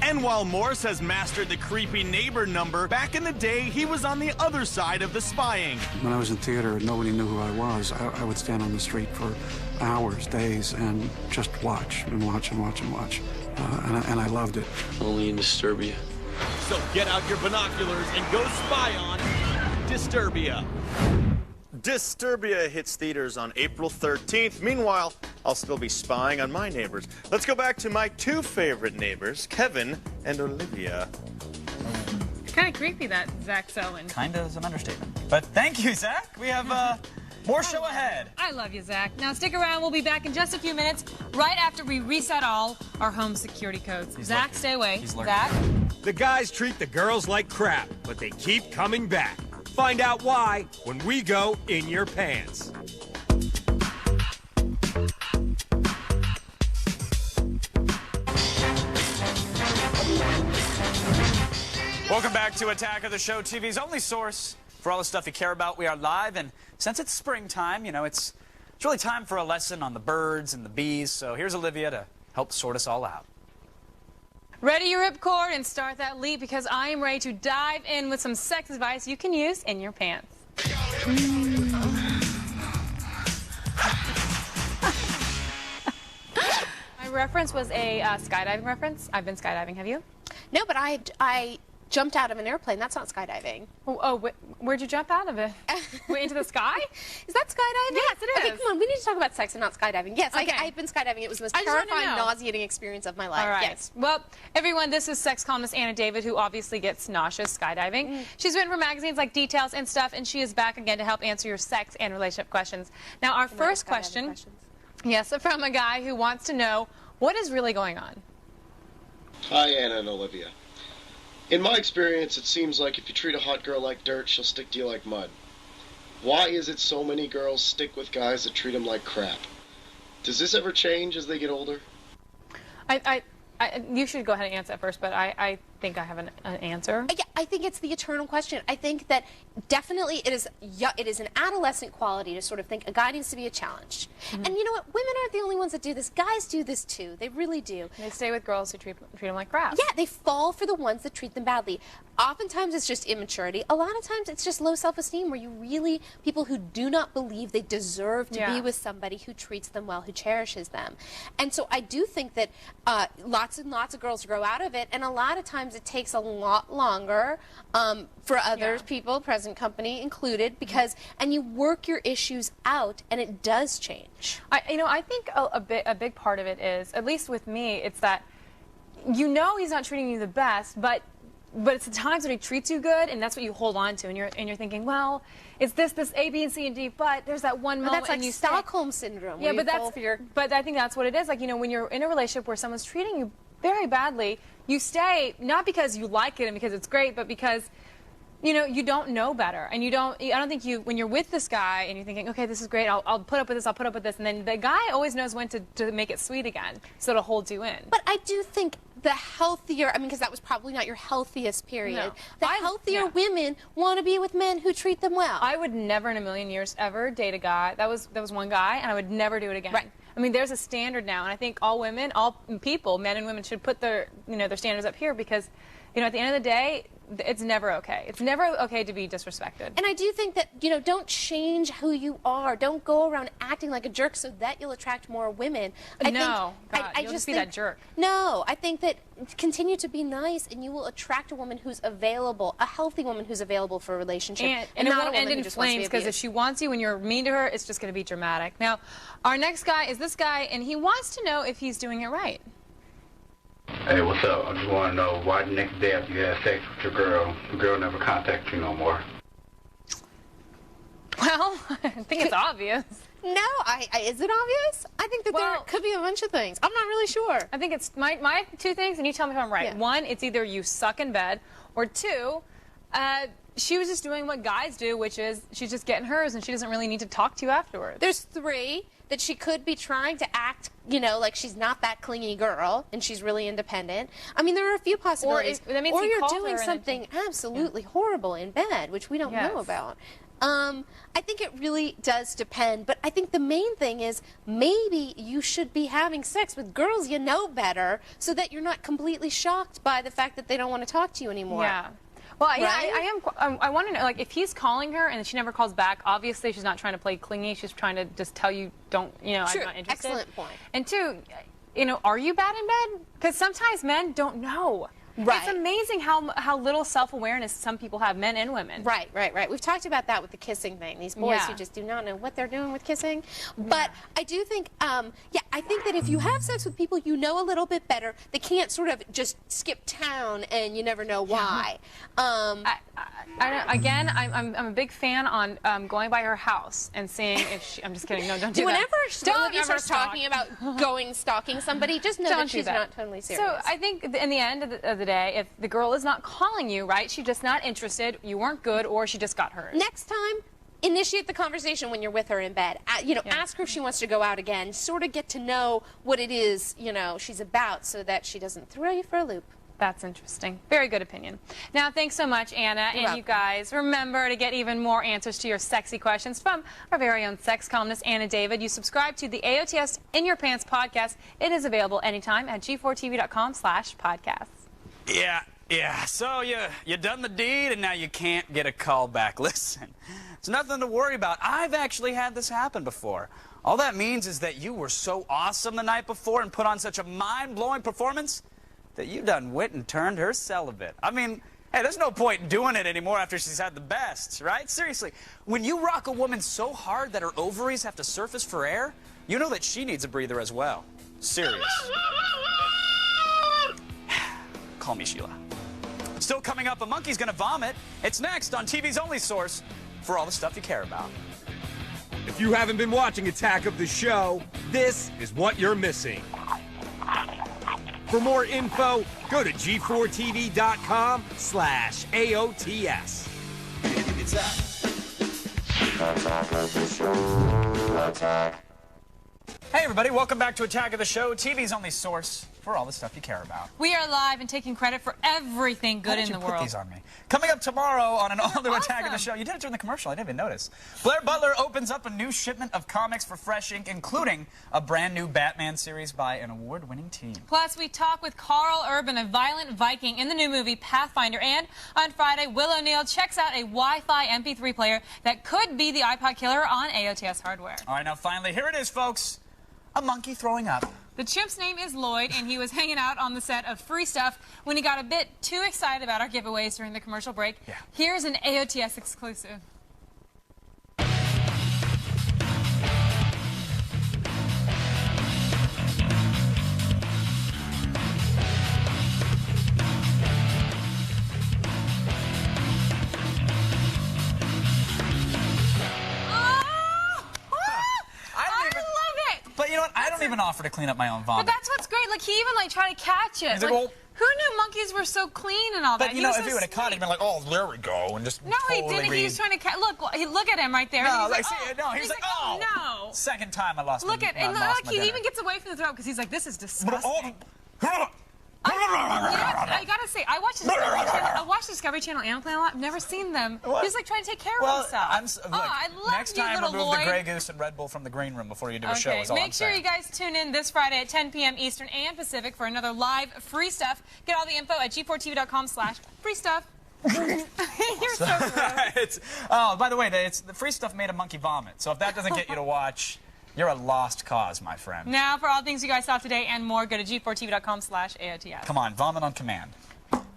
And while Morse has mastered the creepy neighbor number, back in the day, he was on the other side of the spying. When I was in theater and nobody knew who I was, I would stand on the street for hours, days, and just watch and watch and watch and watch. And I loved it. Only in Disturbia. So get out your binoculars and go spy on Disturbia. Disturbia hits theaters on April 13th. Meanwhile, I'll still be spying on my neighbors. Let's go back to my two favorite neighbors, Kevin and Olivia. It's kind of creepy, that Zach Selwyn. Kind of is an understatement. But thank you, Zach. We have more show ahead. I love you, Zach. Now stick around. We'll be back in just a few minutes, right after we reset all our home security codes. Zach, stay away. Zach? The guys treat the girls like crap, but they keep coming back. Find out why when we go In Your Pants. back to Attack of the Show, TV's only source for all the stuff you care about. We are live, and since it's springtime, you know, it's really time for a lesson on the birds and the bees. So here's Olivia to help sort us all out. Ready your ripcord and start that leap, because I am ready to dive in with some sex advice you can use in your pants. My reference was a skydiving reference. I've been skydiving. Have you? No, but I jumped out of an airplane. That's not skydiving. Where'd you jump out of it? Into the sky? Is that skydiving? Yes, it is. Okay, come on. We need to talk about sex and not skydiving. Yes, Okay. I've been skydiving. It was the most I just wanna terrifying, know. nauseating experience of my life. All right. Yes. Well, everyone, this is sex columnist Anna David, who obviously gets nauseous skydiving. She's written for magazines like Details and stuff, and she is back again to help answer your sex and relationship questions. Now, our first question, yes, from a guy who wants to know what is really going on. Hi, Anna and Olivia. In my experience, it seems like if you treat a hot girl like dirt, she'll stick to you like mud. Why is it so many girls stick with guys that treat them like crap? Does this ever change as they get older? You should go ahead and answer that first, but I think I have an answer. Yeah, I think it's the eternal question. I think that definitely it is an adolescent quality to sort of think a guy needs to be a challenge. And you know what? Women aren't the only ones that do this. Guys do this too. They really do. They stay with girls who treat them like crap. Yeah, they fall for the ones that treat them badly. Oftentimes it's just immaturity. A lot of times it's just low self-esteem, where people who do not believe they deserve to be with somebody who treats them well, who cherishes them. And so I do think that lots and lots of girls grow out of it, and a lot of times it takes a lot longer for other people, present company included, and you work your issues out, and it does change. I think a big part of it is, at least with me, it's that you know he's not treating you the best, but it's the times when he treats you good, and that's what you hold on to, and you're thinking, well, it's this A, B, and C, and D, but there's that one moment. That's like you Stockholm syndrome. Yeah, where but I think that's what it is. Like, you know, when you're in a relationship where someone's treating you very badly, you stay not because you like it and because it's great, but because you know you don't know better, and I don't think when you're with this guy and you're thinking, okay, this is great, I'll put up with this, I'll put up with this, and then the guy always knows when to make it sweet again, so it'll hold you in. But I do think the healthier, because that was probably not your healthiest period. No. The healthier women want to be with men who treat them well. I would never in a million years ever date a guy. That was one guy, and I would never do it again. Right. I mean, there's a standard now, and I think all women, all people, men and women, should put their standards up here, because, you know, at the end of the day, it's never okay. It's never okay to be disrespected. And I do think that, you know, don't change who you are. Don't go around acting like a jerk so that you'll attract more women. You'll just be that jerk. No, I think that continue to be nice, and you will attract a woman who's available, a healthy woman who's available for a relationship, and it not won't a end woman who in just wants to be flames, because if abused. she wants you and you're mean to her, it's just going to be dramatic. Now, our next guy is this guy, and he wants to know if he's doing it right. Hey, what's up? I just want to know why the next day after you had sex with your girl, the girl never contacted you no more. Well, I think it's obvious. No, is it obvious? I think that there could be a bunch of things. I'm not really sure. I think it's my two things, and you tell me if I'm right. Yeah. One, it's either you suck in bed, or two, she was just doing what guys do, which is she's just getting hers, and she doesn't really need to talk to you afterwards. There's three, that she could be trying to act, you know, like she's not that clingy girl and she's really independent. I mean, there are a few possibilities. That means or he you're called doing her and something absolutely horrible in bed, which we don't know about. I think it really does depend, but I think the main thing is maybe you should be having sex with girls you know better, so that you're not completely shocked by the fact that they don't want to talk to you anymore. Yeah. Well, Right? yeah, I want to know, like, if he's calling her and she never calls back, obviously she's not trying to play clingy. She's trying to just tell you, I'm not interested. Excellent point. And two, you know, are you bad in bed? Because sometimes men don't know. Right. It's amazing how little self-awareness some people have, men and women. Right. We've talked about that with the kissing thing. These boys Yeah. who just do not know what they're doing with kissing. But I do think, I think that if you have sex with people you know a little bit better, they can't sort of just skip town and you never know why. Again, I'm a big fan on going by her house and seeing if she... I'm just kidding. No, don't do that. Whenever Olivia ever starts talking about stalking somebody, just know that she's not totally serious. So I think in the end of the day, if the girl is not calling you, right, she's just not interested, you weren't good, or she just got hers. Next time, initiate the conversation when you're with her in bed. Ask her if she wants to go out again. Sort of get to know what it is, she's about, so that she doesn't throw you for a loop. That's interesting. Very good opinion. Now, thanks so much, Anna. And you guys, remember to get even more answers to your sexy questions from our very own sex columnist, Anna David. You subscribe to the AOTS In Your Pants podcast. It is available anytime at g4tv.com/podcasts. Yeah. So you done the deed, and now you can't get a call back. Listen, it's nothing to worry about. I've actually had this happen before. All that means is that you were so awesome the night before and put on such a mind-blowing performance that you done went and turned her celibate. I mean, hey, there's no point in doing it anymore after she's had the best, right? Seriously, when you rock a woman so hard that her ovaries have to surface for air, you know that she needs a breather as well. Serious. Call me Sheila. Still coming up, a monkey's gonna vomit. It's next on TV's only source for all the stuff you care about. If you haven't been watching Attack of the Show, this is what you're missing. For more info, go to g4tv.com/AOTS. Hey everybody, welcome back to Attack of the Show, TV's only source for all the stuff you care about. We are live and taking credit for everything good in the world. Put these on me? Coming up tomorrow on an all-new Attack of the Show. You did it during the commercial, I didn't even notice. Blair Butler opens up a new shipment of comics for Fresh Ink, including a brand new Batman series by an award-winning team. Plus, we talk with Carl Urban, a violent Viking in the new movie Pathfinder. And on Friday, Will O'Neill checks out a Wi-Fi MP3 player that could be the iPod killer on AOTS hardware. All right, now finally, here it is, folks. A monkey throwing up. The chimp's name is Lloyd, and he was hanging out on the set of Free Stuff when he got a bit too excited about our giveaways during the commercial break. Yeah. Here's an AOTS exclusive. But you know what? I don't even offer to clean up my own vomit. But that's what's great. Like, he even, like, tried to catch it. Like, who knew monkeys were so clean and all that? But, you know, if he would have caught it, he'd been like, oh, there we go, and just No, he didn't. He was trying to catch. Look at him right there. No, he's he's like, oh, no. Second time I lost my Look at, and look, he even gets away from the throat because he's like, this is disgusting. I gotta say, I watch Discovery Channel Animal Planet a lot. I've never seen them. He's like trying to take care of himself. I love next you, time little remove Lloyd. the Grey Goose and Red Bull from the green room before you do a show. Is all Make I'm sure saying. you guys tune in this Friday at 10 p.m. Eastern and Pacific for another live Free Stuff. Get all the info at g4tv.com/freestuff. You're so gross. By the way, the Free Stuff made a monkey vomit. So if that doesn't get you to watch, you're a lost cause, my friend. Now, for all things you guys saw today and more, go to g4tv.com/AOTS. Come on, vomit on command.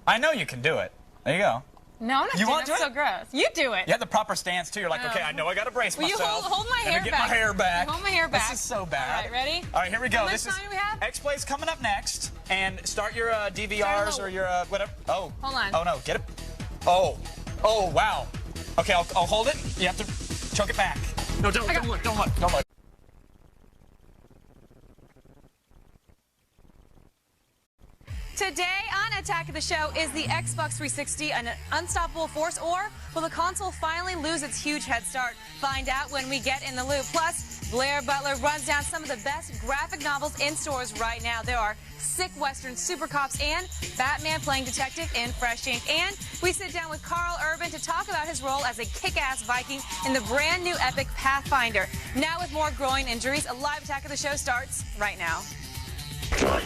I know you can do it. There you go. No, I'm not doing it. That's so gross. You do it. You have the proper stance, too. You're like, okay, I know I got to brace myself. Will you hold my hair get back? my hair back. Hold my hair back. This is so bad. All right, ready? All right, here we go. How much time do we have? X-Play's coming up next. And start your DVRs or your whatever. Oh. Hold on. Oh, no. Get it. Oh. Oh, wow. Okay, I'll hold it. You have to choke it back. No, don't look. Don't look. Don't look. Today on Attack of the Show, is the Xbox 360 an unstoppable force, or will the console finally lose its huge head start? Find out when we get in the loop. Plus, Blair Butler runs down some of the best graphic novels in stores right now. There are sick Western super cops and Batman playing detective in Fresh Ink. And we sit down with Carl Urban to talk about his role as a kick-ass Viking in the brand new epic Pathfinder. Now with more groin injuries, a live Attack of the Show starts right now. What's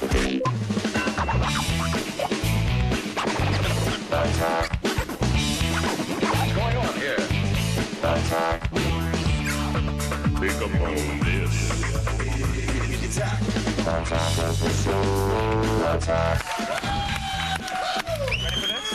going on here? Think about this. Ready for this?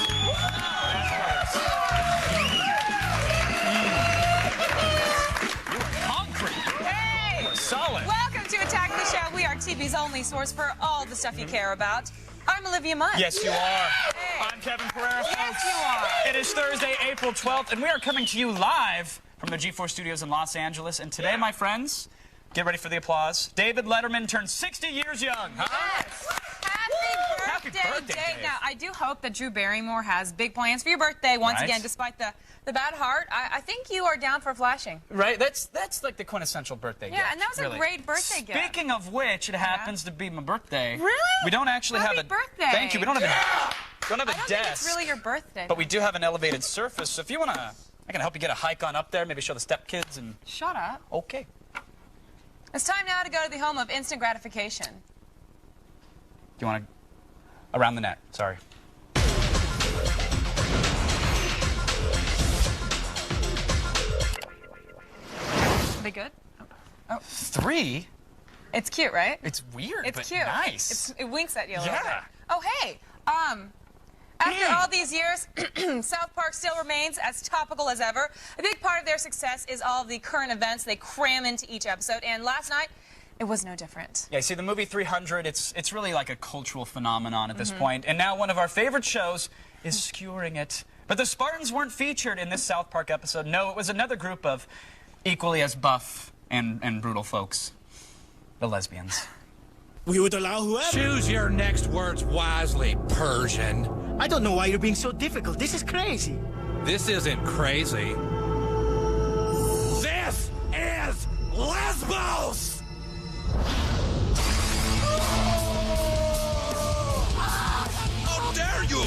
Concrete. Hey! Solid. Welcome to Attack the Show. We are TV's only source for all the stuff you care about. I'm Olivia Munn. Yes, you are. Hey. I'm Kevin Pereira, folks. Yes, you are. It is Thursday, April 12th, and we are coming to you live from the G4 studios in Los Angeles. And today, my friends, get ready for the applause. David Letterman turned 60 years young. Huh? Yes. Happy birthday date. Now, I do hope that Drew Barrymore has big plans for your birthday once again, despite the bad heart. I think you are down for flashing. Right? That's like the quintessential birthday gift. Yeah, and that was really. a great birthday gift. Speaking of which, it happens to be my birthday. Really? We don't actually have a birthday. Thank you. We don't have a I don't desk. think it's really your birthday. But we do have an elevated surface. So if you want to, I can help you get a hike on up there, maybe show the stepkids and Shut up. Okay. It's time now to go to the home of instant gratification. Do you want to around the net? Sorry. Are they good? Oh. 3? It's cute, right? It's weird, it's but cute. nice. It winks at you a little bit. Yeah. Oh, hey. After all these years, South Park still remains as topical as ever. A big part of their success is all of the current events they cram into each episode, and last night, it was no different. Yeah, see, the movie 300, it's really like a cultural phenomenon at this point, and now one of our favorite shows is skewering it. But the Spartans weren't featured in this South Park episode. No, it was another group of equally as buff and brutal folks. The lesbians. We would allow whoever. Choose your next words wisely, Persian. I don't know why you're being so difficult. This is crazy. This isn't crazy. This is Lesbos! How dare you!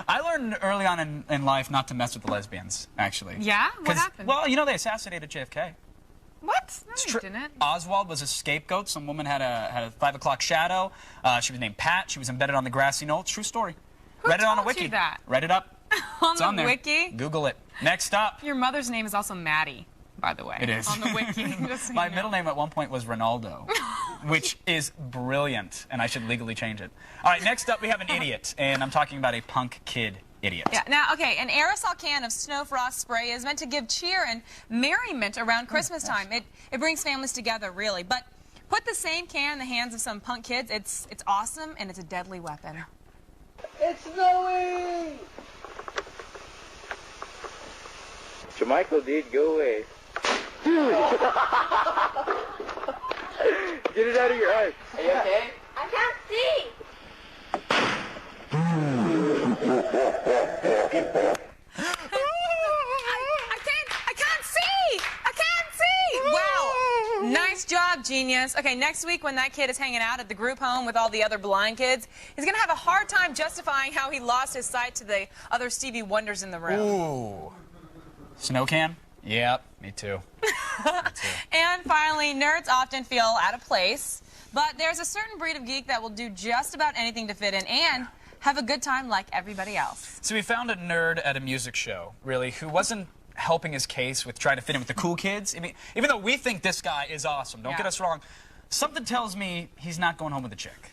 I learned early on in life not to mess with the lesbians, actually. Yeah? What happened? Well, you know, they assassinated JFK. What? No, you didn't. Oswald was a scapegoat. Some woman had a 5 o'clock shadow. She was named Pat. She was embedded on the grassy knoll. True story. Who Read it on a told wiki. you that? Read it up. On It's the on there. wiki? Google it. Next up. Your mother's name is also Maddie, by the way. It is. On the wiki. Just so My you know. middle name at one point was Ronaldo, which is brilliant, and I should legally change it. All right, next up we have an idiot, and I'm talking about a punk kid idiot. Yeah, now, okay, an aerosol can of Snow Frost spray is meant to give cheer and merriment around Christmas time. It brings families together, really. But put the same can in the hands of some punk kids, it's awesome, and it's a deadly weapon. It's snowing! Jermichael, dude, go away. Dude! Get it out of your eyes. Are you okay? I can't see! I can't see! I can't see! Wow. Nice job, genius. Okay, next week when that kid is hanging out at the group home with all the other blind kids, he's going to have a hard time justifying how he lost his sight to the other Stevie Wonders in the room. Ooh. Snow can? Yep, me too. And finally, nerds often feel out of place, but there's a certain breed of geek that will do just about anything to fit in and have a good time like everybody else. So we found a nerd at a music show, really, who wasn't helping his case with trying to fit in with the cool kids. I mean, even though we think this guy is awesome, don't get us wrong, something tells me he's not going home with a chick.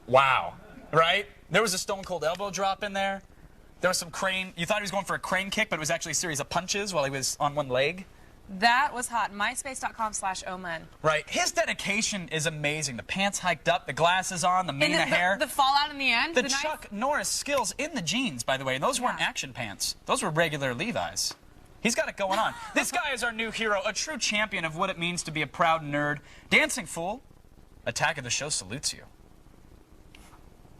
Wow. Right? There was a Stone Cold elbow drop in there. There was some crane. You thought he was going for a crane kick, but it was actually a series of punches while he was on one leg. That was hot. MySpace.com/Omen. Right. His dedication is amazing. The pants hiked up, the glasses on, the mane of hair. The fallout in the end. The Chuck Norris skills in the jeans, by the way. And those weren't action pants. Those were regular Levi's. He's got it going on. This guy is our new hero, a true champion of what it means to be a proud nerd. Dancing Fool, Attack of the Show salutes you.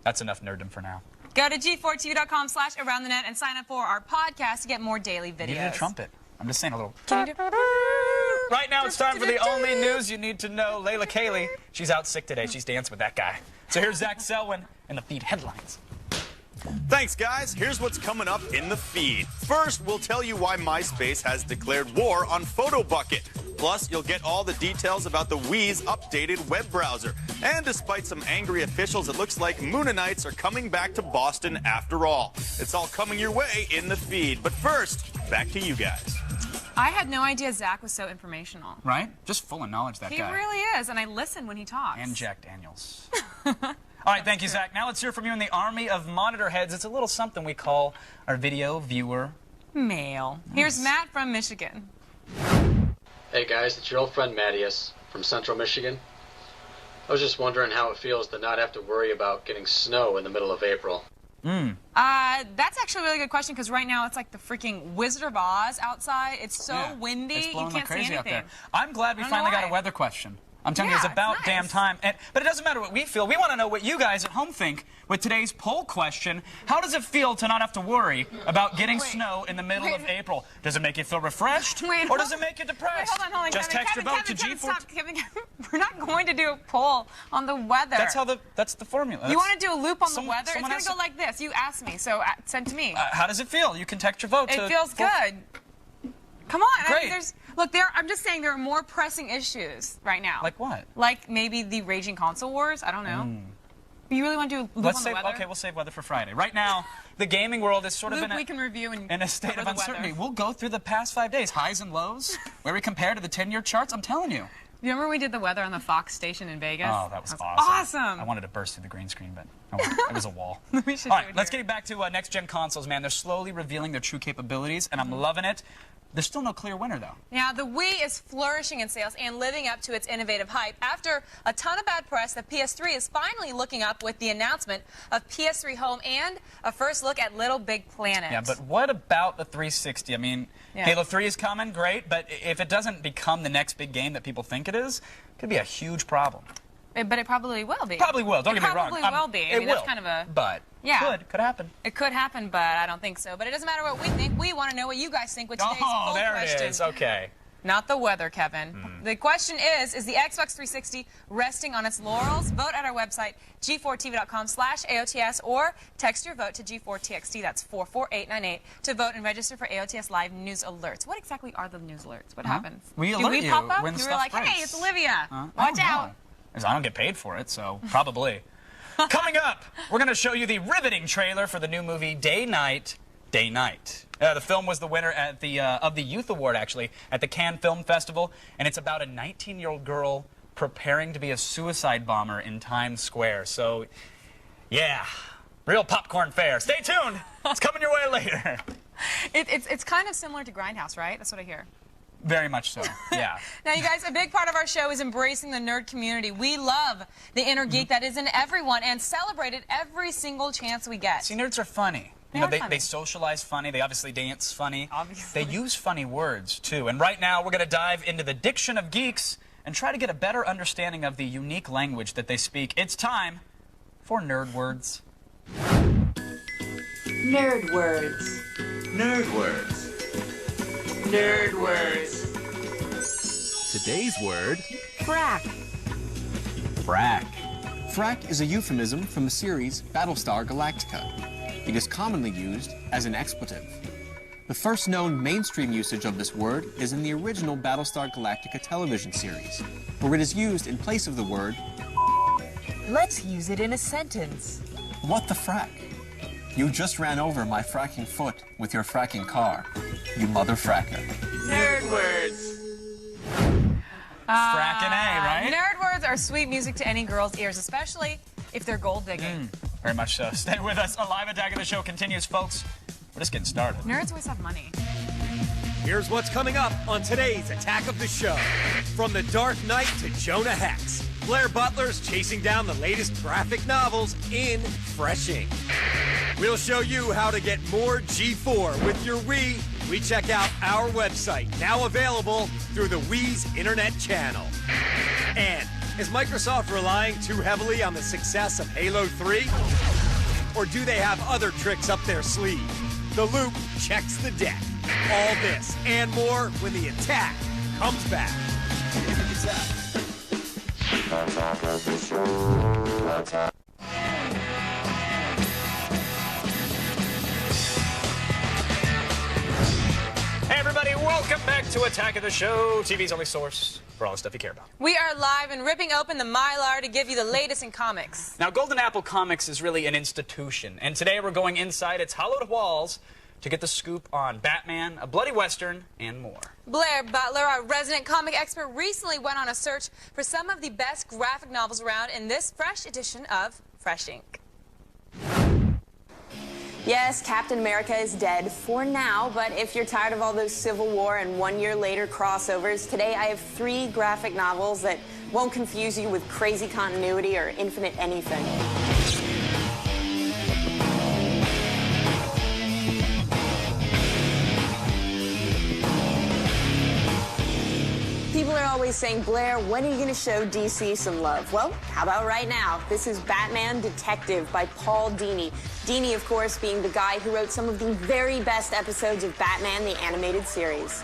That's enough nerddom for now. Go to g4tv.com/aroundthenet and sign up for our podcast to get more daily videos. You need a trumpet. I'm just saying a little. Can you do? Right now, it's time for the only news you need to know. Layla Kaylee, she's out sick today. She's dancing with that guy. So here's Zach Selwyn and the feed headlines. Thanks, guys. Here's what's coming up in the feed. First, we'll tell you why MySpace has declared war on PhotoBucket. Plus, you'll get all the details about the Wii's updated web browser. And despite some angry officials, it looks like Moonanites are coming back to Boston after all. It's all coming your way in the feed. But first, back to you guys. I had no idea Zach was so informational. Right? Just full of knowledge, that He guy. really is, and I listen when he talks. And Jack Daniels. All right, thank you, Zach. Now let's hear from you in the army of monitor heads. It's a little something we call our video viewer mail. Nice. Here's Matt from Michigan. Hey guys, it's your old friend Mattias from Central Michigan. I was just wondering how it feels to not have to worry about getting snow in the middle of April. That's actually a really good question because right now it's like the freaking Wizard of Oz outside. It's so windy, it's blowing you can't like crazy see out anything. there. I'm glad we finally got a weather question. I'm telling you, it's about damn time. But it doesn't matter what we feel. We want to know what you guys at home think with today's poll question. How does it feel to not have to worry about getting snow in the middle of April? Does it make you feel refreshed? Or does it make you depressed? Hold on. Just Kevin, text your vote to Kevin, G4. stop. Kevin, we're not going to do a poll on the weather. That's the formula. You want to do a loop on the weather? It's someone going to go like this. You asked me, so send to me. How does it feel? You can text your vote to... It feels good. Come on. Great. I mean, I'm just saying there are more pressing issues right now. Like what? Like maybe the raging console wars. I don't know. You really want to do a loop on the weather? Okay, we'll save weather for Friday. Right now, the gaming world is sort of we can review and in a state of uncertainty. Weather. We'll go through the past 5 days, highs and lows, where we compare to the 10-year charts. I'm telling you. You remember we did the weather on the Fox station in Vegas? Oh, that was awesome. I wanted to burst through the green screen, but it was a wall. We should All right, let's get back to next-gen consoles, man. They're slowly revealing their true capabilities, and I'm loving it. There's still no clear winner, though. Now, the Wii is flourishing in sales and living up to its innovative hype. After a ton of bad press, the PS3 is finally looking up with the announcement of PS3 Home and a first look at Little Big Planet. Yeah, but what about the 360? I mean, Halo 3 is coming, great, but if it doesn't become the next big game that people think it is, it could be a huge problem. But it probably will be. Probably will. Don't get me wrong. It probably will be. I mean, that's kind of a... But could happen. It could happen, but I don't think so. But it doesn't matter what we think. We want to know what you guys think with today's poll question. There it is. Okay. Not the weather, Kevin. The question is the Xbox 360 resting on its laurels? Vote at our website, g4tv.com/AOTS, or text your vote to G4TXT, that's 44898, to vote and register for AOTS Live news alerts. What exactly are the news alerts? What happens? We alert Do we you pop up? when You were stuff like, breaks. hey, it's Olivia. Watch out. I don't get paid for it, so probably. Coming up, we're going to show you the riveting trailer for the new movie Day Night, Day Night. The film was the winner at of the Youth Award, actually, at the Cannes Film Festival, and it's about a 19-year-old girl preparing to be a suicide bomber in Times Square. So, yeah, real popcorn fare. Stay tuned. It's coming your way later. It's kind of similar to Grindhouse, right? That's what I hear. Very much so, yeah. Now, you guys, a big part of our show is embracing the nerd community. We love the inner geek that is in everyone and celebrate it every single chance we get. See, nerds are funny. They socialize funny. They obviously dance funny. They use funny words, too. And right now, we're going to dive into the diction of geeks and try to get a better understanding of the unique language that they speak. It's time for Nerd Words. Nerd Words. Nerd Words. Nerd Words. Today's word, Frack. Frack. Frack is a euphemism from the series Battlestar Galactica. It is commonly used as an expletive. The first known mainstream usage of this word is in the original Battlestar Galactica television series, where it is used in place of the word. Let's use it in a sentence. What the frack? You just ran over my fracking foot with your fracking car, you mother fracker. Nerd Words. Frackin' A, right? Nerd words are sweet music to any girl's ears, especially if they're gold digging. Very much so. Stay with us. A live attack of the show continues, folks. We're just getting started. Nerds always have money. Here's what's coming up on today's Attack of the Show. From The Dark Knight to Jonah Hex, Blair Butler's chasing down the latest graphic novels in fresh ink. We'll show you how to get more G4 with your Wii. We check out our website, now available through the Wii's internet channel. And is Microsoft relying too heavily on the success of Halo 3? Or do they have other tricks up their sleeve? The Loop checks the deck. All this and more when the attack comes back. Attack of the show. Attack. Hey, everybody, welcome back to Attack of the Show, TV's only source for all the stuff you care about. We are live and ripping open the Mylar to give you the latest in comics. Now, Golden Apple Comics is really an institution, and today we're going inside its hallowed walls to get the scoop on Batman, A Bloody Western, and more. Blair Butler, our resident comic expert, recently went on a search for some of the best graphic novels around in this fresh edition of Fresh Ink. Yes, Captain America is dead for now, but if you're tired of all those Civil War and 1 year later crossovers, today I have 3 graphic novels that won't confuse you with crazy continuity or infinite anything. People are always saying, Blair, when are you going to show DC some love? Well, how about right now? This is Batman Detective by Paul Dini. Dini, of course, being the guy who wrote some of the very best episodes of Batman, the animated series.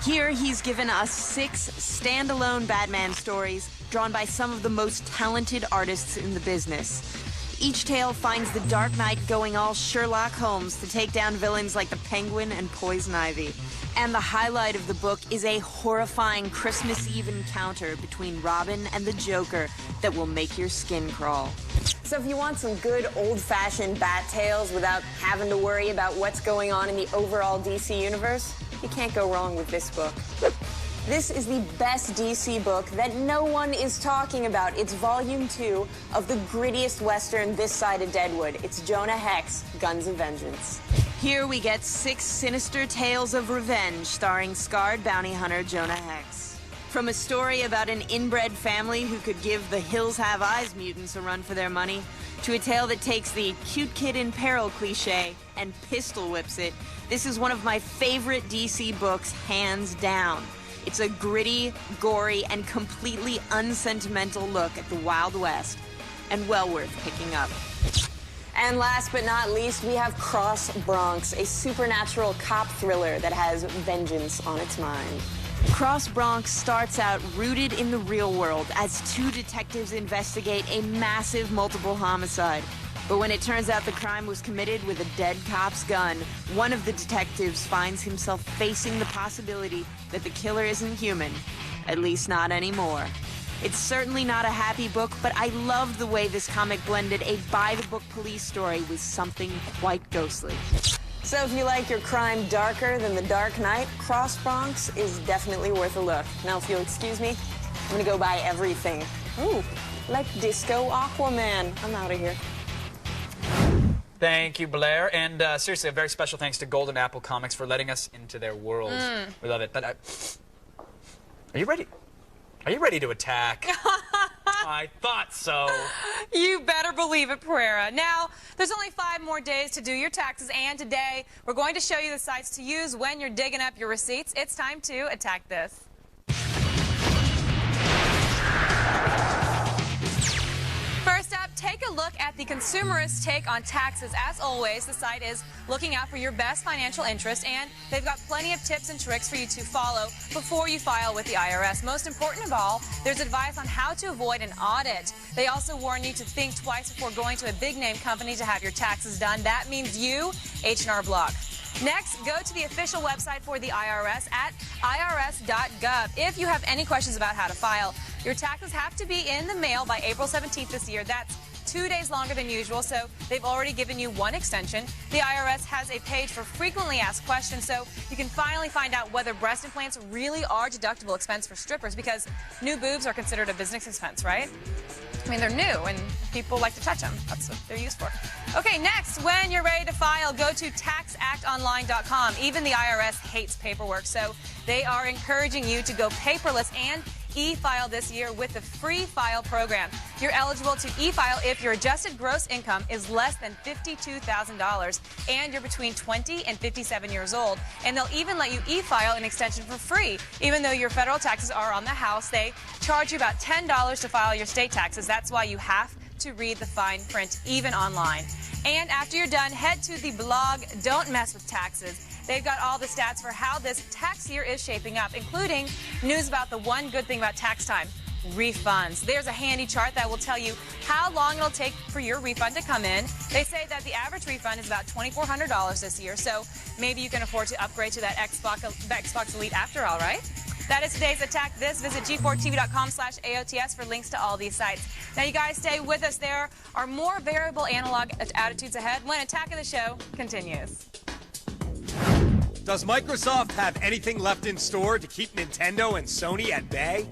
Here, he's given us 6 standalone Batman stories drawn by some of the most talented artists in the business. Each tale finds the Dark Knight going all Sherlock Holmes to take down villains like the Penguin and Poison Ivy. And the highlight of the book is a horrifying Christmas Eve encounter between Robin and the Joker that will make your skin crawl. So if you want some good old-fashioned bat tales without having to worry about what's going on in the overall DC universe, you can't go wrong with this book. This is the best DC book that no one is talking about. It's volume 2 of the grittiest Western this side of Deadwood. It's Jonah Hex, Guns of Vengeance. Here we get 6 sinister tales of revenge starring scarred bounty hunter Jonah Hex. From a story about an inbred family who could give the Hills Have Eyes mutants a run for their money, to a tale that takes the cute kid in peril cliche and pistol whips it, this is one of my favorite DC books, hands down. It's a gritty, gory, and completely unsentimental look at the Wild West, and well worth picking up. And last but not least, we have Cross Bronx, a supernatural cop thriller that has vengeance on its mind. Cross Bronx starts out rooted in the real world as 2 detectives investigate a massive multiple homicide. But when it turns out the crime was committed with a dead cop's gun, one of the detectives finds himself facing the possibility that the killer isn't human, at least not anymore. It's certainly not a happy book, but I love the way this comic blended a by-the-book police story with something quite ghostly. So if you like your crime darker than The Dark Knight, Cross Bronx is definitely worth a look. Now, if you'll excuse me, I'm gonna go buy everything. Ooh, like Disco Aquaman. I'm out of here. Thank you, Blair. And seriously, a very special thanks to Golden Apple Comics for letting us into their world. We love it. But are you ready? Are you ready to attack? I thought so. You better believe it, Pereira. Now, there's only 5 more days to do your taxes, and today we're going to show you the sites to use when you're digging up your receipts. It's time to attack this. First up, take a look at the consumerist take on taxes. As always, the site is looking out for your best financial interest, and they've got plenty of tips and tricks for you to follow before you file with the IRS. Most important of all, there's advice on how to avoid an audit. They also warn you to think twice before going to a big-name company to have your taxes done. That means you, H&R Block. Next, go to the official website for the IRS at irs.gov. If you have any questions about how to file, your taxes have to be in the mail by April 17th this year. That's 2 days longer than usual, so they've already given you 1 extension. The IRS has a page for frequently asked questions, so you can finally find out whether breast implants really are deductible expense for strippers, because new boobs are considered a business expense, right? I mean, they're new, and people like to touch them. That's what they're used for. Okay, next, when you're ready to file, go to taxactonline.com. Even the IRS hates paperwork, so they are encouraging you to go paperless and e-file this year with the Free File program. You're eligible to e-file if your adjusted gross income is less than $52,000 and you're between 20 and 57 years old. And they'll even let you e-file an extension for free. Even though your federal taxes are on the house, they charge you about $10 to file your state taxes. That's why you have to read the fine print, even online. And after you're done, head to the blog Don't Mess with Taxes. They've got all the stats for how this tax year is shaping up, including news about the one good thing about tax time, refunds. There's a handy chart that will tell you how long it'll take for your refund to come in. They say that the average refund is about $2,400 this year, so maybe you can afford to upgrade to that Xbox Elite after all, right? That is today's Attack This. Visit g4tv.com/AOTS for links to all these sites. Now, you guys stay with us. There are more variable analog attitudes ahead when Attack of the Show continues. Does Microsoft have anything left in store to keep Nintendo and Sony at bay?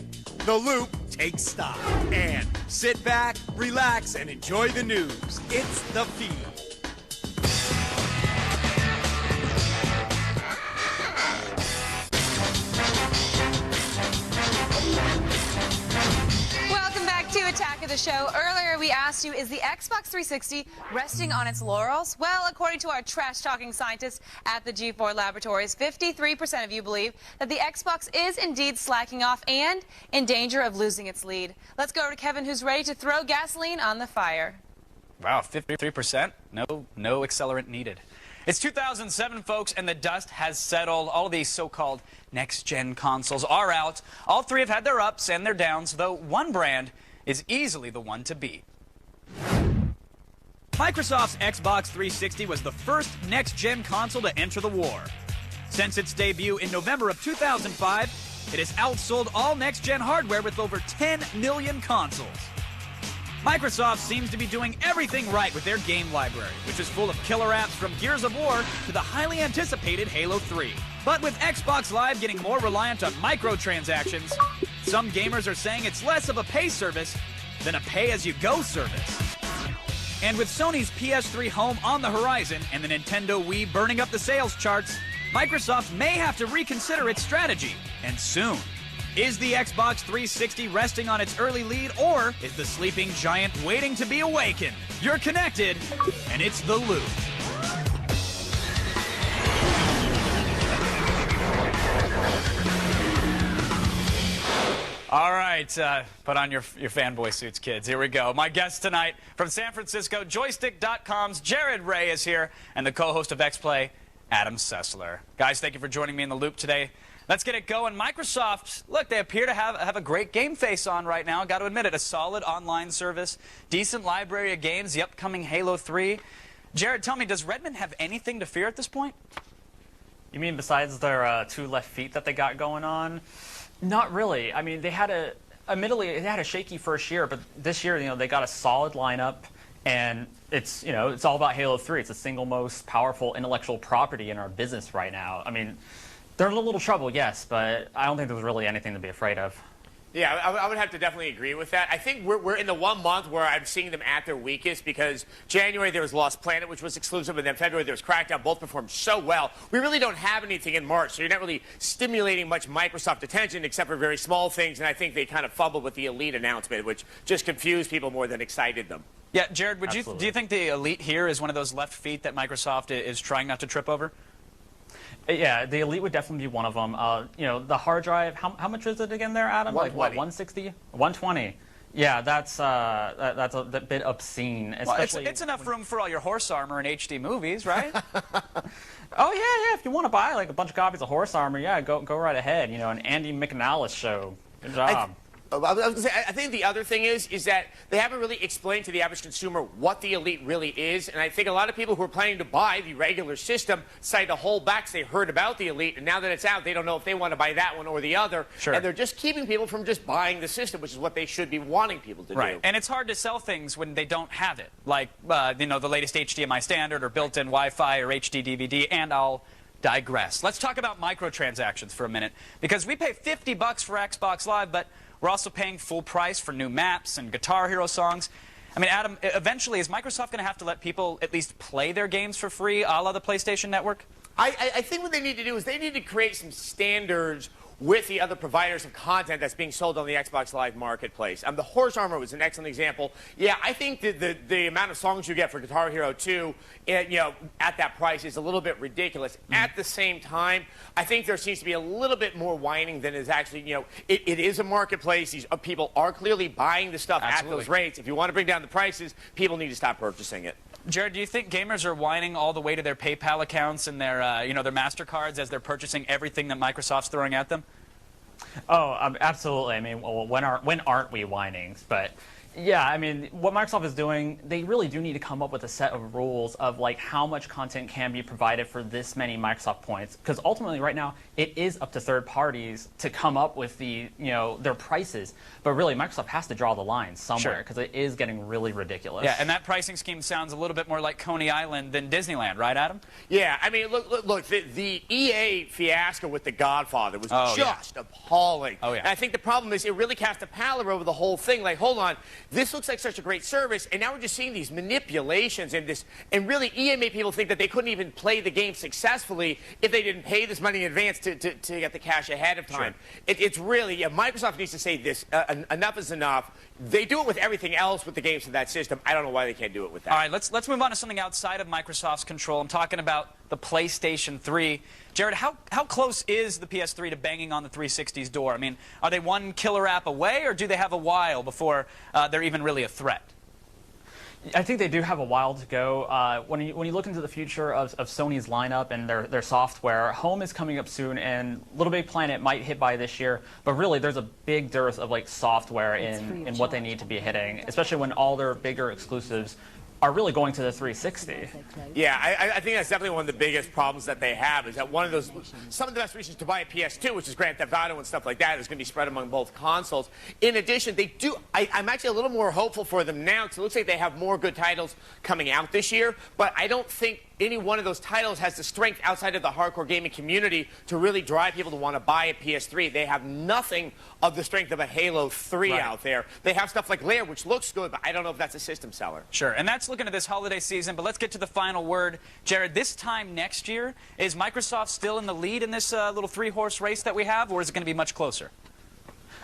The Loop takes stock. And sit back, relax, and enjoy the news. It's The Feed. Welcome back to Attack of the Show. Earlier we asked you, is the Xbox 360 resting on its laurels? Well, according to our trash-talking scientists at the G4 Laboratories, 53% of you believe that the Xbox is indeed slacking off and in danger of losing its lead. Let's go to Kevin, who's ready to throw gasoline on the fire. Wow, 53%? No accelerant needed. It's 2007, folks, and the dust has settled. All these so-called next-gen consoles are out. All three have had their ups and their downs, though one brand is easily the one to beat. Microsoft's Xbox 360 was the first next-gen console to enter the war. Since its debut in November of 2005, it has outsold all next-gen hardware with over 10 million consoles. Microsoft seems to be doing everything right with their game library, which is full of killer apps from Gears of War to the highly anticipated Halo 3. But with Xbox Live getting more reliant on microtransactions, some gamers are saying it's less of a pay service than a pay-as-you-go service. And with Sony's PS3 Home on the horizon and the Nintendo Wii burning up the sales charts, Microsoft may have to reconsider its strategy, and soon. Is the Xbox 360 resting on its early lead, or is the sleeping giant waiting to be awakened? You're connected, and it's The Loop. All right, put on your fanboy suits, kids. Here we go. My guest tonight from San Francisco, Joystick.com's Jared Ray is here, and the co-host of X-Play, Adam Sessler. Guys, thank you for joining me in The Loop today. Let's get it going. Microsoft, look, they appear to have a great game face on right now. Got to admit it, a solid online service, decent library of games, the upcoming Halo 3. Jared, tell me, does Redmond have anything to fear at this point? You mean besides their two left feet that they got going on? Not really. I mean, admittedly, they had a shaky first year, but this year, they got a solid lineup, and it's all about Halo 3. It's the single most powerful intellectual property in our business right now. I mean, they're in a little trouble, yes, but I don't think there's really anything to be afraid of. Yeah, I would have to definitely agree with that. I think we're in the 1 month where I'm seeing them at their weakest, because January there was Lost Planet, which was exclusive, and then February there was Crackdown. Both performed so well. We really don't have anything in March, so you're not really stimulating much Microsoft attention except for very small things, and I think they kind of fumbled with the Elite announcement, which just confused people more than excited them. Yeah, Jared, do you think the Elite here is one of those left feet that Microsoft is trying not to trip over? Yeah, the Elite would definitely be one of them. The hard drive, how much is it again there, Adam? Like what, 160? 120. Yeah, that's a bit obscene. Especially well, it's enough room for all your horse armor and HD movies, right? Oh yeah. If you want to buy like a bunch of copies of Horse Armor, yeah, go right ahead. An Andy McNallis show. Good job. I think the other thing is that they haven't really explained to the average consumer what the Elite really is, and I think a lot of people who are planning to buy the regular system decided to hold back because they heard about the Elite, and now that it's out, they don't know if they want to buy that one or the other, and they're just keeping people from just buying the system, which is what they should be wanting people to do. And it's hard to sell things when they don't have it, like the latest HDMI standard or built-in Wi-Fi or HD DVD, and I'll digress. Let's talk about microtransactions for a minute, because we pay $50 for Xbox Live, but we're also paying full price for new maps and Guitar Hero songs. I mean, Adam, eventually, is Microsoft going to have to let people at least play their games for free, a la the PlayStation Network? I think what they need to do is they need to create some standards with the other providers of content that's being sold on the Xbox Live marketplace. The Horse Armor was an excellent example. Yeah, I think that the amount of songs you get for Guitar Hero 2, at that price is a little bit ridiculous. At the same time, I think there seems to be a little bit more whining than is actually, it is a marketplace. These people are clearly buying the stuff at those rates. If you want to bring down the prices, people need to stop purchasing it. Jared, do you think gamers are whining all the way to their PayPal accounts and their, their MasterCards as they're purchasing everything that Microsoft's throwing at them? Oh, absolutely. I mean, well, when aren't we whining? But Yeah, I mean, what Microsoft is doing, they really do need to come up with a set of rules of like how much content can be provided for this many Microsoft points. Because ultimately, right now, it is up to third parties to come up with the, their prices. But really, Microsoft has to draw the line somewhere because it is getting really ridiculous. Yeah, and that pricing scheme sounds a little bit more like Coney Island than Disneyland, right, Adam? Yeah, I mean, look, the EA fiasco with The Godfather was just appalling. Oh, yeah. And I think the problem is it really cast a pallor over the whole thing. Like, hold on, this looks like such a great service, and now we're just seeing these manipulations and really EA made people think that they couldn't even play the game successfully if they didn't pay this money in advance to get the cash ahead of time. Sure. It's really, Microsoft needs to say this, enough is enough. They do it with everything else with the games in that system. I don't know why they can't do it with that. All right, let's move on to something outside of Microsoft's control. I'm talking about the PlayStation 3. Jared, how close is the PS3 to banging on the 360's door? I mean, are they one killer app away, or do they have a while before they're even really a threat? I think they do have a while to go. When you look into the future of Sony's lineup and their software, Home is coming up soon, and Little Big Planet might hit by this year. But really, there's a big dearth of like software in what they need to be hitting, especially when all their bigger exclusives are really going to the 360. Yeah, I think that's definitely one of the biggest problems that they have is that some of the best reasons to buy a PS2, which is Grand Theft Auto and stuff like that, is going to be spread among both consoles. In addition, I'm actually a little more hopeful for them now because it looks like they have more good titles coming out this year, but I don't think any one of those titles has the strength outside of the hardcore gaming community to really drive people to want to buy a PS3. They have nothing of the strength of a Halo 3 out there. They have stuff like Lair, which looks good, but I don't know if that's a system seller. Sure, and that's looking at this holiday season, but let's get to the final word. Jared, this time next year, is Microsoft still in the lead in this little three-horse race that we have, or is it going to be much closer?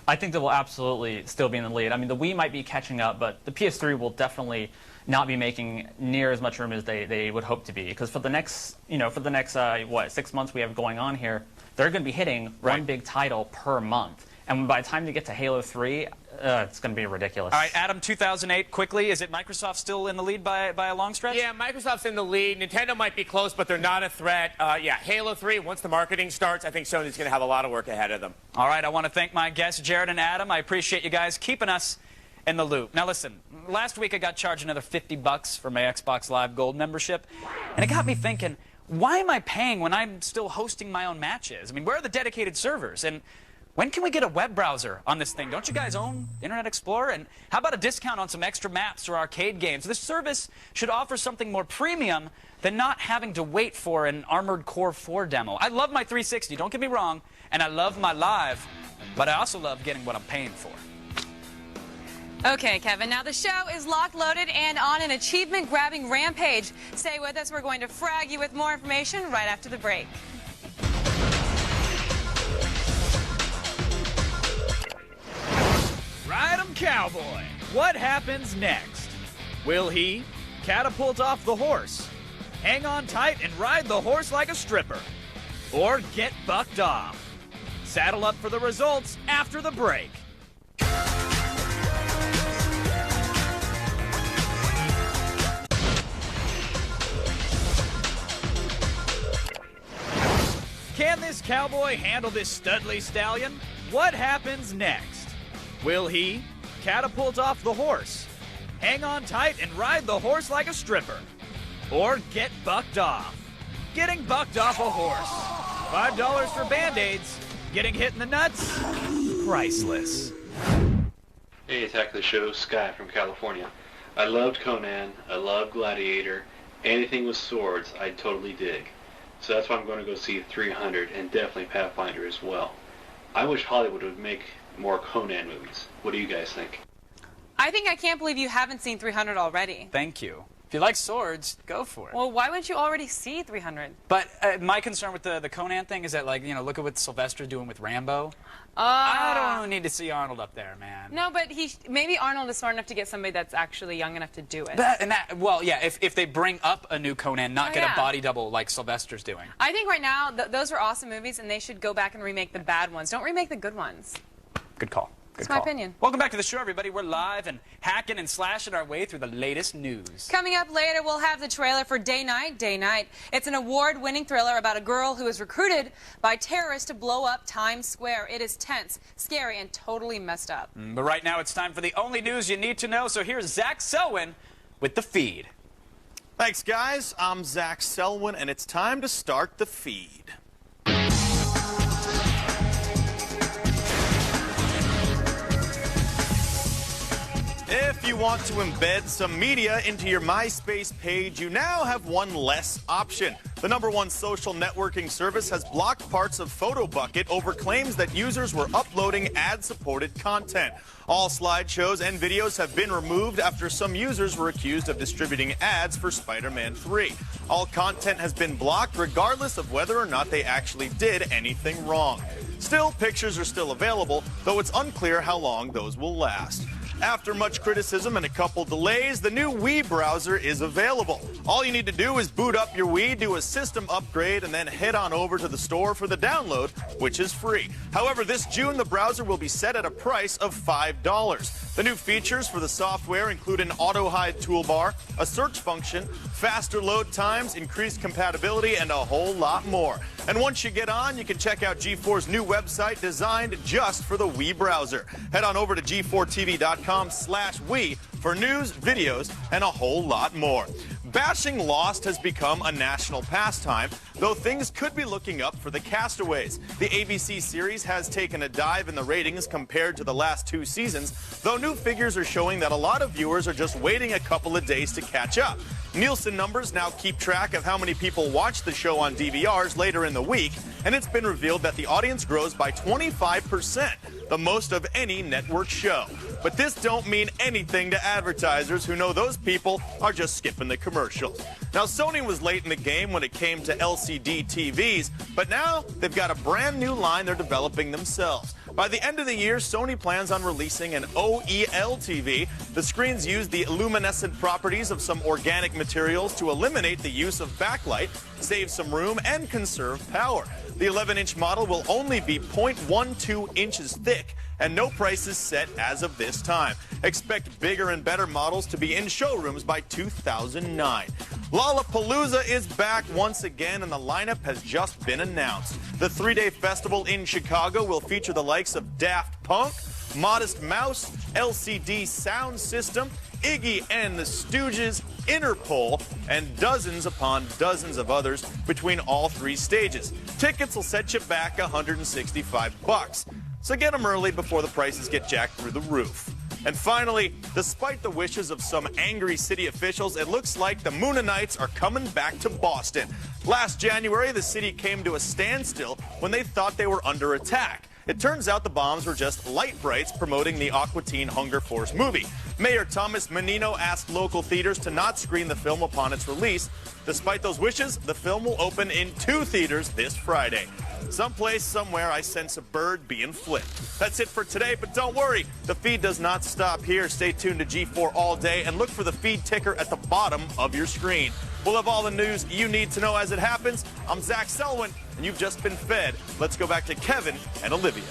I think they will absolutely still be in the lead. I mean, the Wii might be catching up, but the PS3 will definitely not be making near as much room as they would hope to be. Because for the next, 6 months we have going on here, they're going to be hitting one big title per month. And by the time they get to Halo 3, it's going to be ridiculous. All right, Adam, 2008, quickly, is it Microsoft still in the lead by a long stretch? Yeah, Microsoft's in the lead. Nintendo might be close, but they're not a threat. Yeah, Halo 3, once the marketing starts, I think Sony's going to have a lot of work ahead of them. All right, I want to thank my guests, Jared and Adam. I appreciate you guys keeping us in the loop. Now listen, last week I got charged another $50 for my Xbox Live Gold membership, and it got me thinking, why am I paying when I'm still hosting my own matches? I mean, where are the dedicated servers? And when can we get a web browser on this thing? Don't you guys own Internet Explorer? And how about a discount on some extra maps or arcade games? This service should offer something more premium than not having to wait for an Armored Core 4 demo. I love my 360, don't get me wrong, and I love my Live, but I also love getting what I'm paying for. Okay, Kevin, now the show is locked, loaded, and on an achievement-grabbing rampage. Stay with us. We're going to frag you with more information right after the break. Ride 'em Cowboy. What happens next? Will he catapult off the horse, hang on tight and ride the horse like a stripper, or get bucked off? Saddle up for the results after the break. Can this cowboy handle this studly stallion? What happens next? Will he catapult off the horse, hang on tight and ride the horse like a stripper, or get bucked off? Getting bucked off a horse. $5 for Band-Aids. Getting hit in the nuts? Priceless. Hey, Attack of the Show, Sky from California. I loved Conan, I loved Gladiator. Anything with swords, I totally dig. So that's why I'm going to go see 300 and definitely Pathfinder as well. I wish Hollywood would make more Conan movies. What do you guys think? I can't believe you haven't seen 300 already. Thank you. If you like swords, go for it. Well, why wouldn't you already see 300? But my concern with the Conan thing is that, like, look at what Sylvester doing with Rambo. I don't need to see Arnold up there, man. No, but maybe Arnold is smart enough to get somebody that's actually young enough to do it. Well, yeah, if they bring up a new Conan, not get a body double like Sylvester's doing. I think right now, those are awesome movies, and they should go back and remake the bad ones. Don't remake the good ones. Good call. That's my opinion. Welcome back to the show, everybody. We're live and hacking and slashing our way through the latest news. Coming up later, we'll have the trailer for Day Night, Day Night. It's an award-winning thriller about a girl who is recruited by terrorists to blow up Times Square. It is tense, scary, and totally messed up. But right now, it's time for the only news you need to know. So here's Zach Selwyn with The Feed. Thanks, guys. I'm Zach Selwyn, and it's time to start The Feed. If you want to embed some media into your MySpace page, you now have one less option. The #1 social networking service has blocked parts of PhotoBucket over claims that users were uploading ad-supported content. All slideshows and videos have been removed after some users were accused of distributing ads for Spider-Man 3. All content has been blocked regardless of whether or not they actually did anything wrong. Still, pictures are still available, though it's unclear how long those will last. After much criticism and a couple delays, the new Wii browser is available. All you need to do is boot up your Wii, do a system upgrade, and then head on over to the store for the download, which is free. However, this June, the browser will be set at a price of $5. The new features for the software include an auto-hide toolbar, a search function, faster load times, increased compatibility, and a whole lot more. And once you get on, you can check out G4's new website designed just for the Wii browser. Head on over to g4tv.com/Wii for news, videos, and a whole lot more. Bashing Lost has become a national pastime, though things could be looking up for the castaways. The ABC series has taken a dive in the ratings compared to the last 2 seasons, though new figures are showing that a lot of viewers are just waiting a couple of days to catch up. Nielsen numbers now keep track of how many people watch the show on DVRs later in the week, and it's been revealed that the audience grows by 25%, the most of any network show. But this don't mean anything to advertisers who know those people are just skipping the commercials. Now, Sony was late in the game when it came to LCD TVs, but now they've got a brand new line they're developing themselves. By the end of the year, Sony plans on releasing an OEL TV. The screens use the luminescent properties of some organic materials to eliminate the use of backlight, save some room, and conserve power. The 11-inch model will only be 0.12 inches thick, and no price is set as of this time. Expect bigger and better models to be in showrooms by 2009. Lollapalooza is back once again, and the lineup has just been announced. The 3-day festival in Chicago will feature the likes of Daft Punk, Modest Mouse, LCD Sound System, Iggy and the Stooges, Interpol, and dozens upon dozens of others between all 3 stages. Tickets will set you back $165. So get them early before the prices get jacked through the roof. And finally, despite the wishes of some angry city officials, it looks like the Moonanites are coming back to Boston. Last January, the city came to a standstill when they thought they were under attack. It turns out the bombs were just light brights promoting the Aqua Teen Hunger Force movie. Mayor Thomas Menino asked local theaters to not screen the film upon its release. Despite those wishes, the film will open in 2 theaters this Friday. Someplace, somewhere, I sense a bird being flipped. That's it for today, but don't worry. The feed does not stop here. Stay tuned to G4 all day and look for the feed ticker at the bottom of your screen. We'll have all the news you need to know as it happens. I'm Zach Selwyn, and you've just been fed. Let's go back to Kevin and Olivia.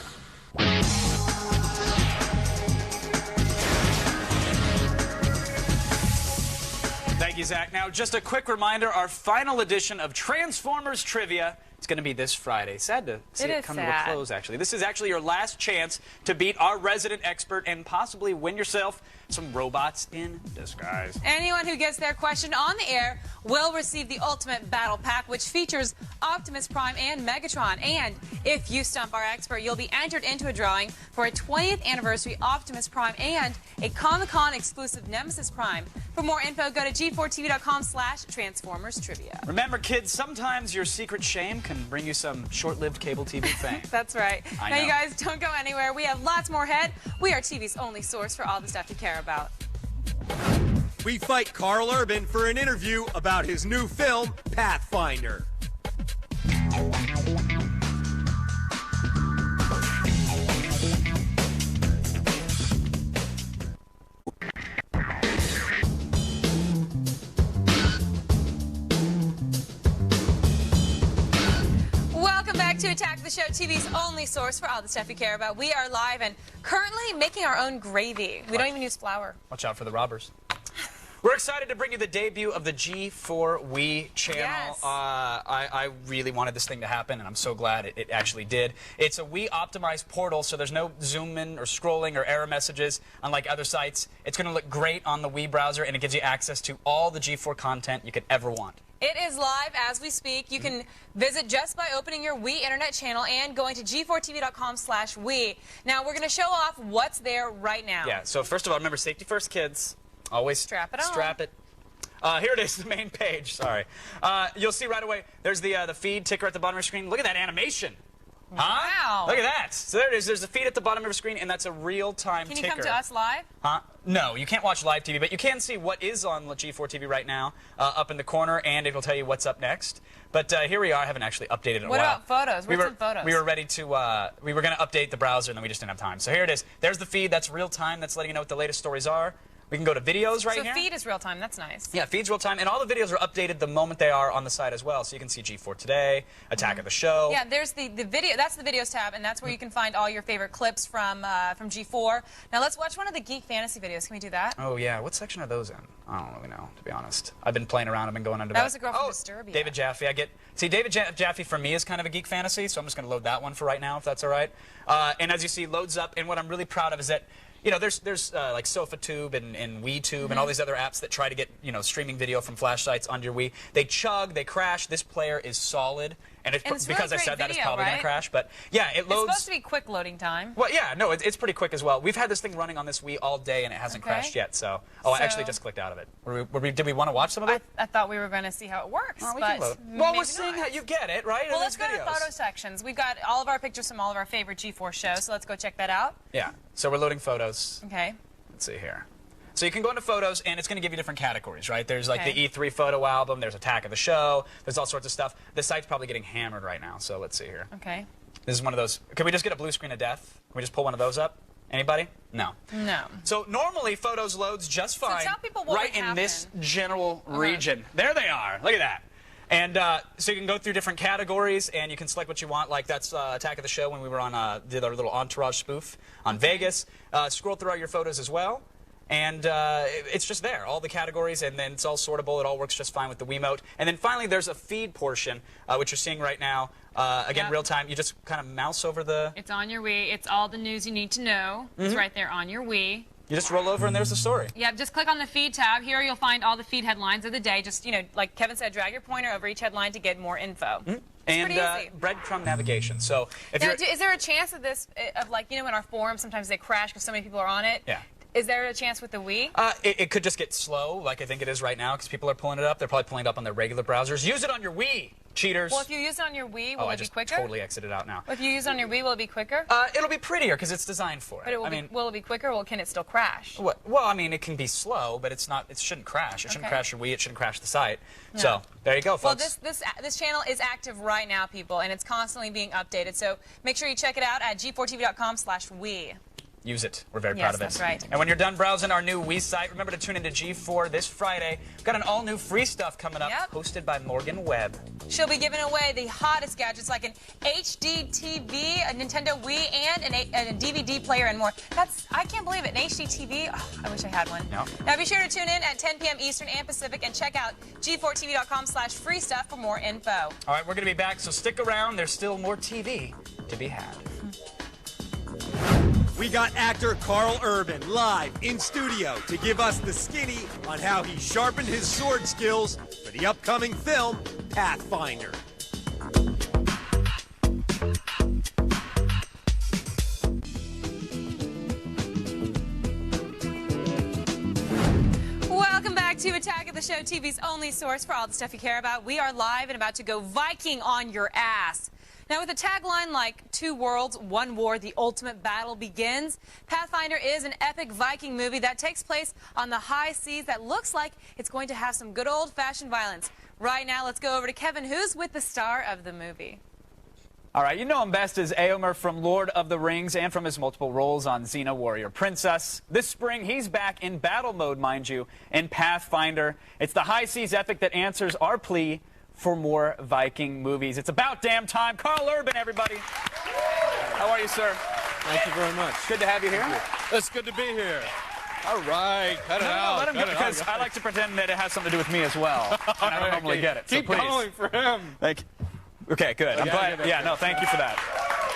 Thank you, Zach. Now, just a quick reminder, our final edition of Transformers Trivia is going to be this Friday. Sad to see it come to a close, actually. This is actually your last chance to beat our resident expert and possibly win yourself some robots in disguise. Anyone who gets their question on the air will receive the Ultimate Battle Pack, which features Optimus Prime and Megatron. And if you stump our expert, you'll be entered into a drawing for a 20th anniversary Optimus Prime and a Comic-Con exclusive Nemesis Prime. For more info, go to g4tv.com/Transformers Trivia. Remember, kids, sometimes your secret shame can bring you some short-lived cable TV fame. That's right. I now, know. you guys, don't go anywhere. We have lots more ahead. We are TV's only source for all the stuff you care about. We fight Carl Urban for an interview about his new film, Pathfinder. Welcome back to Attack the Show, TV's only source for all the stuff you care about. We are live and currently making our own gravy. We don't even use flour. Watch out for the robbers. We're excited to bring you the debut of the G4 Wii channel. Yes. I really wanted this thing to happen, and I'm so glad it actually did. It's a Wii optimized portal, so there's no zoom in or scrolling or error messages, unlike other sites. It's going to look great on the Wii browser, and it gives you access to all the G4 content you could ever want. It is live as we speak. You can visit just by opening your Wii internet channel and going to g4tv.com/Wii. Now, we're going to show off what's there right now. Yeah, so first of all, remember, safety first, kids. Always strap it on. Strap it. Here it is, the main page. Sorry. You'll see right away, there's the feed ticker at the bottom of your screen. Look at that animation. Huh? Wow. Look at that. So there it is. There's a feed at the bottom of your screen, and that's a real-time ticker. Can you come to us live? Huh? No, you can't watch live TV, but you can see what is on G4 TV right now up in the corner, and it will tell you what's up next. But here we are. I haven't actually updated in a while. What about photos? What's in photos? We were ready to, we were going to update the browser, and then we just didn't have time. So here it is. There's the feed. That's real-time. That's letting you know what the latest stories are. We can go to videos right here. So feed is real time. That's nice. Yeah, feed's real time, and all the videos are updated the moment they are on the site as well. So you can see G4 Today, Attack of the Show. Yeah, there's the video. That's the videos tab, and that's where you can find all your favorite clips from G4. Now let's watch one of the Geek Fantasy videos. Can we do that? Oh yeah, what section are those in? I don't really know, to be honest. I've been playing around. I've been going under that. That was a girl from Disturbia. David Jaffe. David Jaffe for me is kind of a Geek Fantasy, so I'm just going to load that one for right now, if that's all right. And as you see, loads up. And what I'm really proud of is that, you know, there's like SofaTube and WiiTube and all these other apps that try to get, you know, streaming video from flash sites onto your Wii. They chug, they crash. This player is solid. And it's because really I said video, that, it's probably going right? to crash. But yeah, it loads. It's supposed to be quick loading time. Well, yeah, no, it's pretty quick as well. We've had this thing running on this Wii all day, and it hasn't crashed yet. So, I actually just clicked out of it. Did we want to watch some of it? I thought we were going to see how it works. Oh, we but can load. Well, we're seeing how you get it, right? Well, let's go to the photo sections. We've got all of our pictures from all of our favorite G4 shows, so let's go check that out. Yeah, so we're loading photos. Okay. Let's see here. So you can go into photos, and it's going to give you different categories, right? There's like the E3 photo album, there's Attack of the Show, there's all sorts of stuff. The site's probably getting hammered right now, so let's see here. Okay. This is one of those. Can we just get a blue screen of death? Can we just pull one of those up? Anybody? No. No. So normally photos loads just fine. So tell people what right would in this general region. There they are. Look at that. And so you can go through different categories, and you can select what you want. Like that's Attack of the Show when we were on did our little Entourage spoof on Vegas. Scroll through all your photos as well. And it's just there, all the categories, and then it's all sortable. It all works just fine with the Wiimote. And then finally, there's a feed portion, which you're seeing right now. Again, real time. You just kind of mouse over the... It's on your Wii. It's all the news you need to know. It's right there on your Wii. You just roll over, and there's the story. Yeah, just click on the feed tab. Here you'll find all the feed headlines of the day. Just, you know, like Kevin said, drag your pointer over each headline to get more info. And breadcrumb navigation. So if now, is there a chance of this, of like, you know, in our forums, sometimes they crash because so many people are on it? Yeah. Is there a chance with the Wii? It could just get slow, like I think it is right now, because people are pulling it up. They're probably pulling it up on their regular browsers. Use it on your Wii, cheaters. Well, if you use it on your Wii, will it be quicker? I just totally exited out now. If you use it on your Wii, will it be quicker? It'll be prettier, because it's designed for it. But will it be quicker, or can it still crash? Well, I mean, it can be slow, but it's not. It shouldn't crash. It shouldn't crash your Wii. It shouldn't crash the site. No. So there you go, folks. Well, this channel is active right now, people, and it's constantly being updated. So make sure you check it out at g4tv.com/Wii. Use it. We're very proud of it. That's right. And when you're done browsing our new Wii site, remember to tune into G4 this Friday. We've got an all-new free stuff coming up, hosted by Morgan Webb. She'll be giving away the hottest gadgets like an HD TV, a Nintendo Wii, and a DVD player and more. I can't believe it, an HD TV. Oh, I wish I had one. No. Now be sure to tune in at 10 p.m. Eastern and Pacific and check out g4tv.com/free stuff for more info. All right, we're going to be back, so stick around. There's still more TV to be had. We got actor Carl Urban live in studio to give us the skinny on how he sharpened his sword skills for the upcoming film, Pathfinder. Welcome back to Attack of the Show, TV's only source for all the stuff you care about. We are live and about to go Viking on your ass. Now, with a tagline like 2 worlds, 1 war, the ultimate battle begins, Pathfinder is an epic Viking movie that takes place on the high seas that looks like it's going to have some good old-fashioned violence. Right now, let's go over to Kevin, who's with the star of the movie. All right, you know him best as Éomer from Lord of the Rings and from his multiple roles on Xena Warrior Princess. This spring, he's back in battle mode, mind you, in Pathfinder. It's the high seas epic that answers our plea for more Viking movies. It's about damn time. Carl Urban, everybody. How are you, sir? Thank you very much. Good to have you here. It's good to be here. All right, cut it out. Let him go, because I like to pretend that it has something to do with me as well. And I don't normally get it. Keep going for him. Thank you. Okay, good. I'm glad. Yeah, no, thank you for that.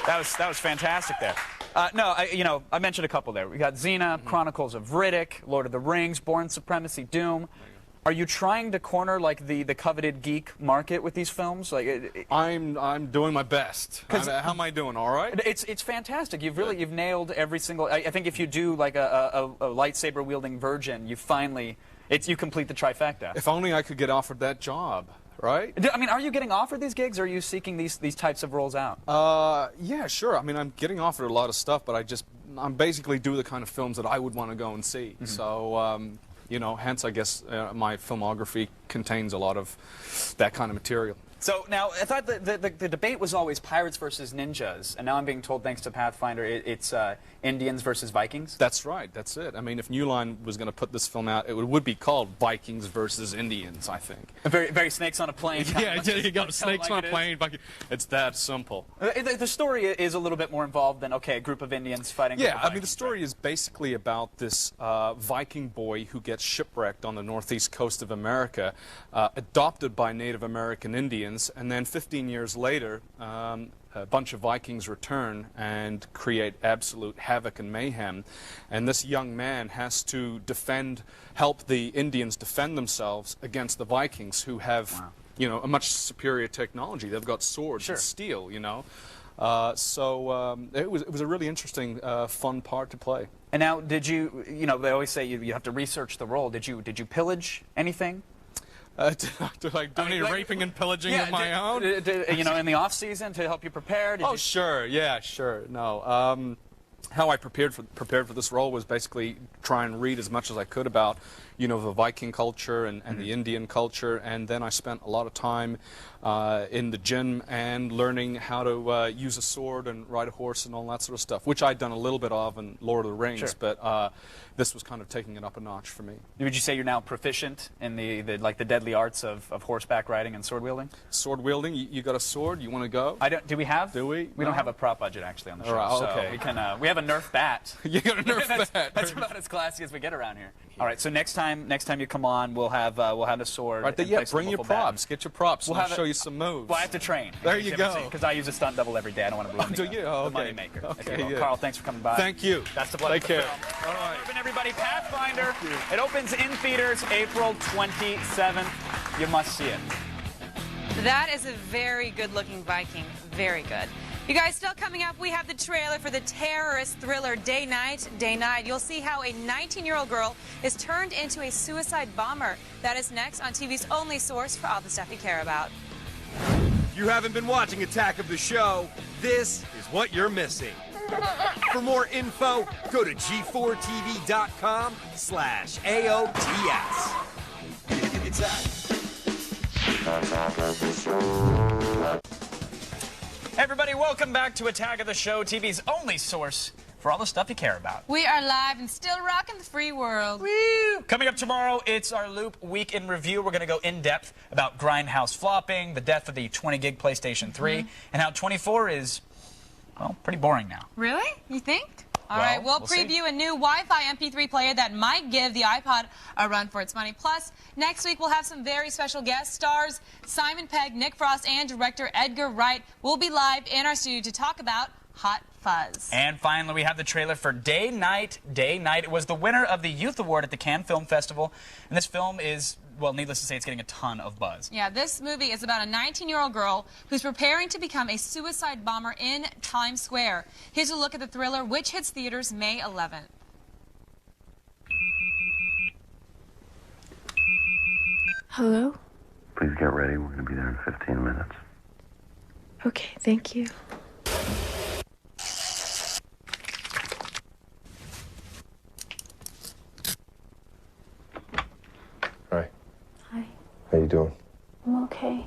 That was fantastic there. I mentioned a couple there. We got Xena, Chronicles of Riddick, Lord of the Rings, Bourne Supremacy, Doom. Are you trying to corner like the coveted geek market with these films? Like, I'm doing my best. How am I doing? All right. It's fantastic. You've nailed every single. I think if you do like a lightsaber wielding virgin, you complete the trifecta. If only I could get offered that job. Right? I mean, are you getting offered these gigs, or are you seeking these types of roles out? Yeah, sure. I mean, I'm getting offered a lot of stuff, but I'm basically do the kind of films that I would want to go and see. Mm-hmm. So, hence, I guess, my filmography contains a lot of that kind of material. So now, I thought the debate was always pirates versus ninjas, and now I'm being told, thanks to Pathfinder, it's Indians versus Vikings? That's right, that's it. I mean, if New Line was going to put this film out, it would be called Vikings versus Indians, I think. Very, very Snakes on a Plane. Yeah, you got Snakes on a Plane. It's that simple. The story is a little bit more involved than, okay, a group of Indians fighting. Yeah, I mean, the story is basically about this Viking boy who gets shipwrecked on the northeast coast of America, adopted by Native American Indians, and then 15 years later, a bunch of Vikings return and create absolute havoc and mayhem. And this young man has to help the Indians defend themselves against the Vikings, who have, a much superior technology. They've got swords and steel, So it was a really interesting, fun part to play. And now, did you, they always say you have to research the role. Did you pillage anything? Do any raping and pillaging of my own? In the off season to help you prepare? Sure. Yeah, sure. No. How I prepared for this role was basically try and read as much as I could about, the Viking culture and the Indian culture, and then I spent a lot of time in the gym and learning how to use a sword and ride a horse and all that sort of stuff, which I'd done a little bit of in Lord of the Rings, but this was kind of taking it up a notch for me. Would you say you're now proficient in the deadly arts of horseback riding and sword wielding? Sword wielding? You got a sword? You want to go? Do we have? Do we? We don't have a prop budget actually on the show. Right, okay. So we can. We have a Nerf bat. You got a Nerf bat. That's about as classy as we get around here. All right. So next time you come on, we'll have a sword. Right. Yeah. Bring your props. Get your props. We'll show you some moves. Well, I have to train. There you go. Because I use a stunt double every day. I don't want to lose do you? Oh, the okay. moneymaker. Okay. Yeah. Carl, thanks for coming by. Thank you. That's the blood. Take care. All right. Everybody, Pathfinder. It opens in theaters April 27th. You must see it. That is a very good-looking Viking. Very good. You guys, still coming up, we have the trailer for the terrorist thriller Day Night, Day Night. You'll see how a 19-year-old girl is turned into a suicide bomber. That is next on TV's only source for all the stuff you care about. If you haven't been watching Attack of the Show, this is what you're missing. For more info, go to g4tv.com/AOTS. It's Everybody, welcome back to Attack of the Show, TV's only source for all the stuff you care about. We are live and still rocking the free world. Woo! Coming up tomorrow, it's our Loop Week in Review. We're going to go in-depth about Grindhouse flopping, the death of the 20-gig PlayStation 3, and how 24 is, well, pretty boring now. Really? You think? All right, we'll preview a new Wi-Fi MP3 player that might give the iPod a run for its money. Plus, next week we'll have some very special guest stars. Simon Pegg, Nick Frost, and director Edgar Wright will be live in our studio to talk about Hot Fuzz. And finally, we have the trailer for Day Night, Day Night. It was the winner of the Youth Award at the Cannes Film Festival. And this film is, well, needless to say, it's getting a ton of buzz. Yeah, this movie is about a 19-year-old girl who's preparing to become a suicide bomber in Times Square. Here's a look at the thriller, which hits theaters May 11th. Hello? Please get ready. We're going to be there in 15 minutes. Okay, thank you. Hi. Hi. How you doing? I'm okay.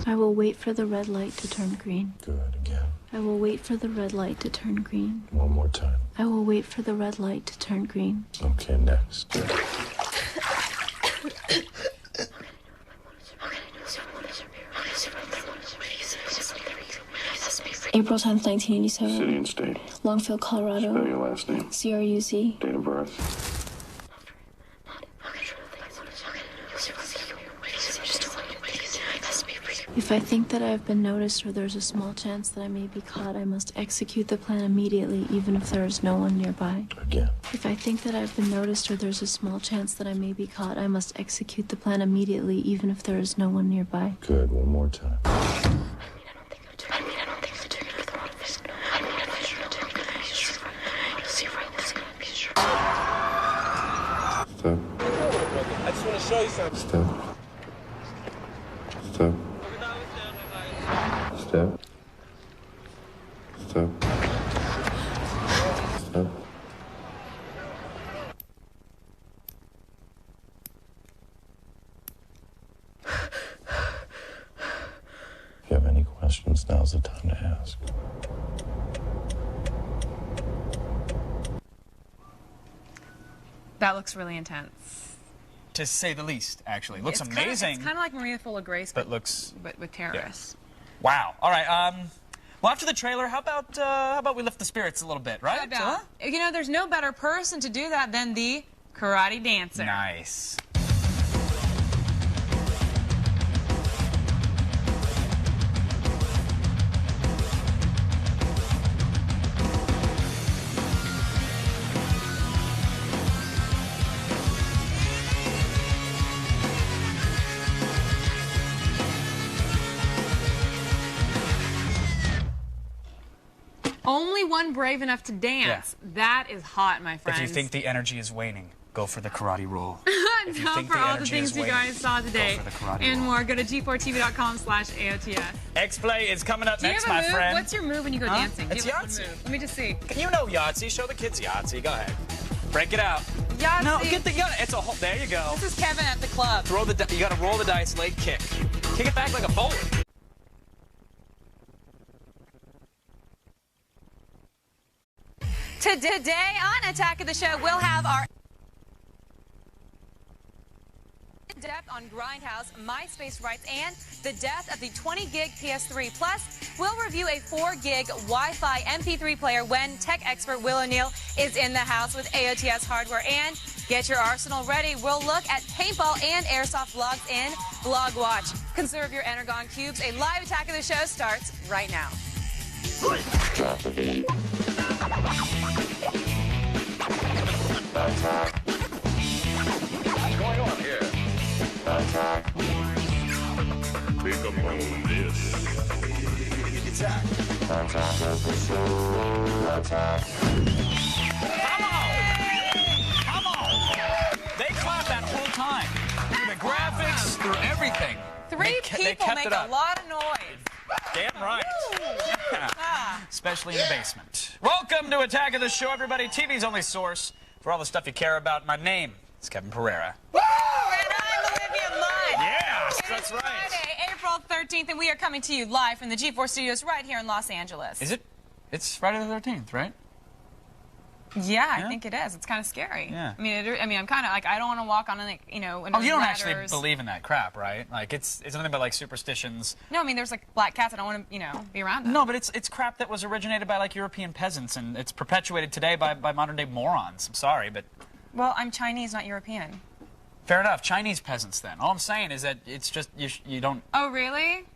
I will wait for the red light to turn green. Good, again. I will wait for the red light to turn green. One more time. I will wait for the red light to turn green. Okay, next. April 10th, 1987. City and state. Longfield, Colorado. Spell your last name. CRUC. Date of birth. If I think that I have been noticed or there's a small chance that I may be caught, I must execute the plan immediately, even if there is no one nearby. Again. If I think that I've been noticed or there's a small chance that I may be caught, I must execute the plan immediately, even if there is no one nearby. Good. One more time. Step. I just want to show you something. Step. Step. Step. Step. Step. If you have any questions, now's the time to ask. That looks really intense. To say the least, actually. Looks It's amazing. It's kind of like Maria Full of Grace, but looks... but with terrorists. Wow. All right. Well, after the trailer, how about we lift the spirits a little bit, right? How about, you know, there's no better person to do that than the karate dancer. Nice. Only one brave enough to dance. Yeah. That is hot, my friends. If you think the energy is waning, go for the karate roll. If you Now think for the all the energy things is you waning, guys saw today go for the karate and roll. more, go to g4tv.com/AOTS. X-Play is coming up Do you next, have a my move? friend. What's your move when you go dancing? It's Give us a Yahtzee. move. Let me just see. You know Yahtzee. Show the kids Yahtzee. Go ahead. Break it out. Yahtzee. No, get the gun. It's a whole. There you go. This is Kevin at the club. Throw the. You got to roll the dice, leg kick. Kick it back like a bowler. Today on Attack of the Show, we'll have our in-depth on Grindhouse, MySpace rights, and the death of the 20-gig PS3. Plus, we'll review a 4-gig Wi-Fi MP3 player when tech expert Will O'Neill is in the house with AOTS hardware. And get your arsenal ready. We'll look at paintball and airsoft vlogs in Vlog Watch. Conserve your Energon cubes. A live Attack of the Show starts right now. What's going on here? Pick up on this. Attack. Attack of the show. Attack. Come on! They clapped that whole time. Through the graphics, through everything. Three they people kept make it a up. lot of noise. Damn right. Yeah. Ah. Especially in the basement. Welcome to Attack of the Show, everybody. TV's only source for all the stuff you care about. My name is Kevin Pereira. Woo! And I'm Olivia Munn. Yes, It that's is right. Friday, April 13th, and we are coming to you live from the G4 studios right here in Los Angeles. Is it? It's Friday the 13th, right? Yeah, I think it is. It's kind of scary. Yeah. I mean, I'm kind of like, I don't want to walk on, like, you know, Oh, you don't ladders. actually believe in that crap, right? Like, it's nothing but, like, superstitions. No, I mean, there's, like, black cats. I don't want to, you know, be around them. No, but it's crap that was originated by, like, European peasants, and it's perpetuated today by modern-day morons. I'm sorry, but... Well, I'm Chinese, not European. Fair enough. Chinese peasants, then. All I'm saying is that it's just, you don't... Oh, really?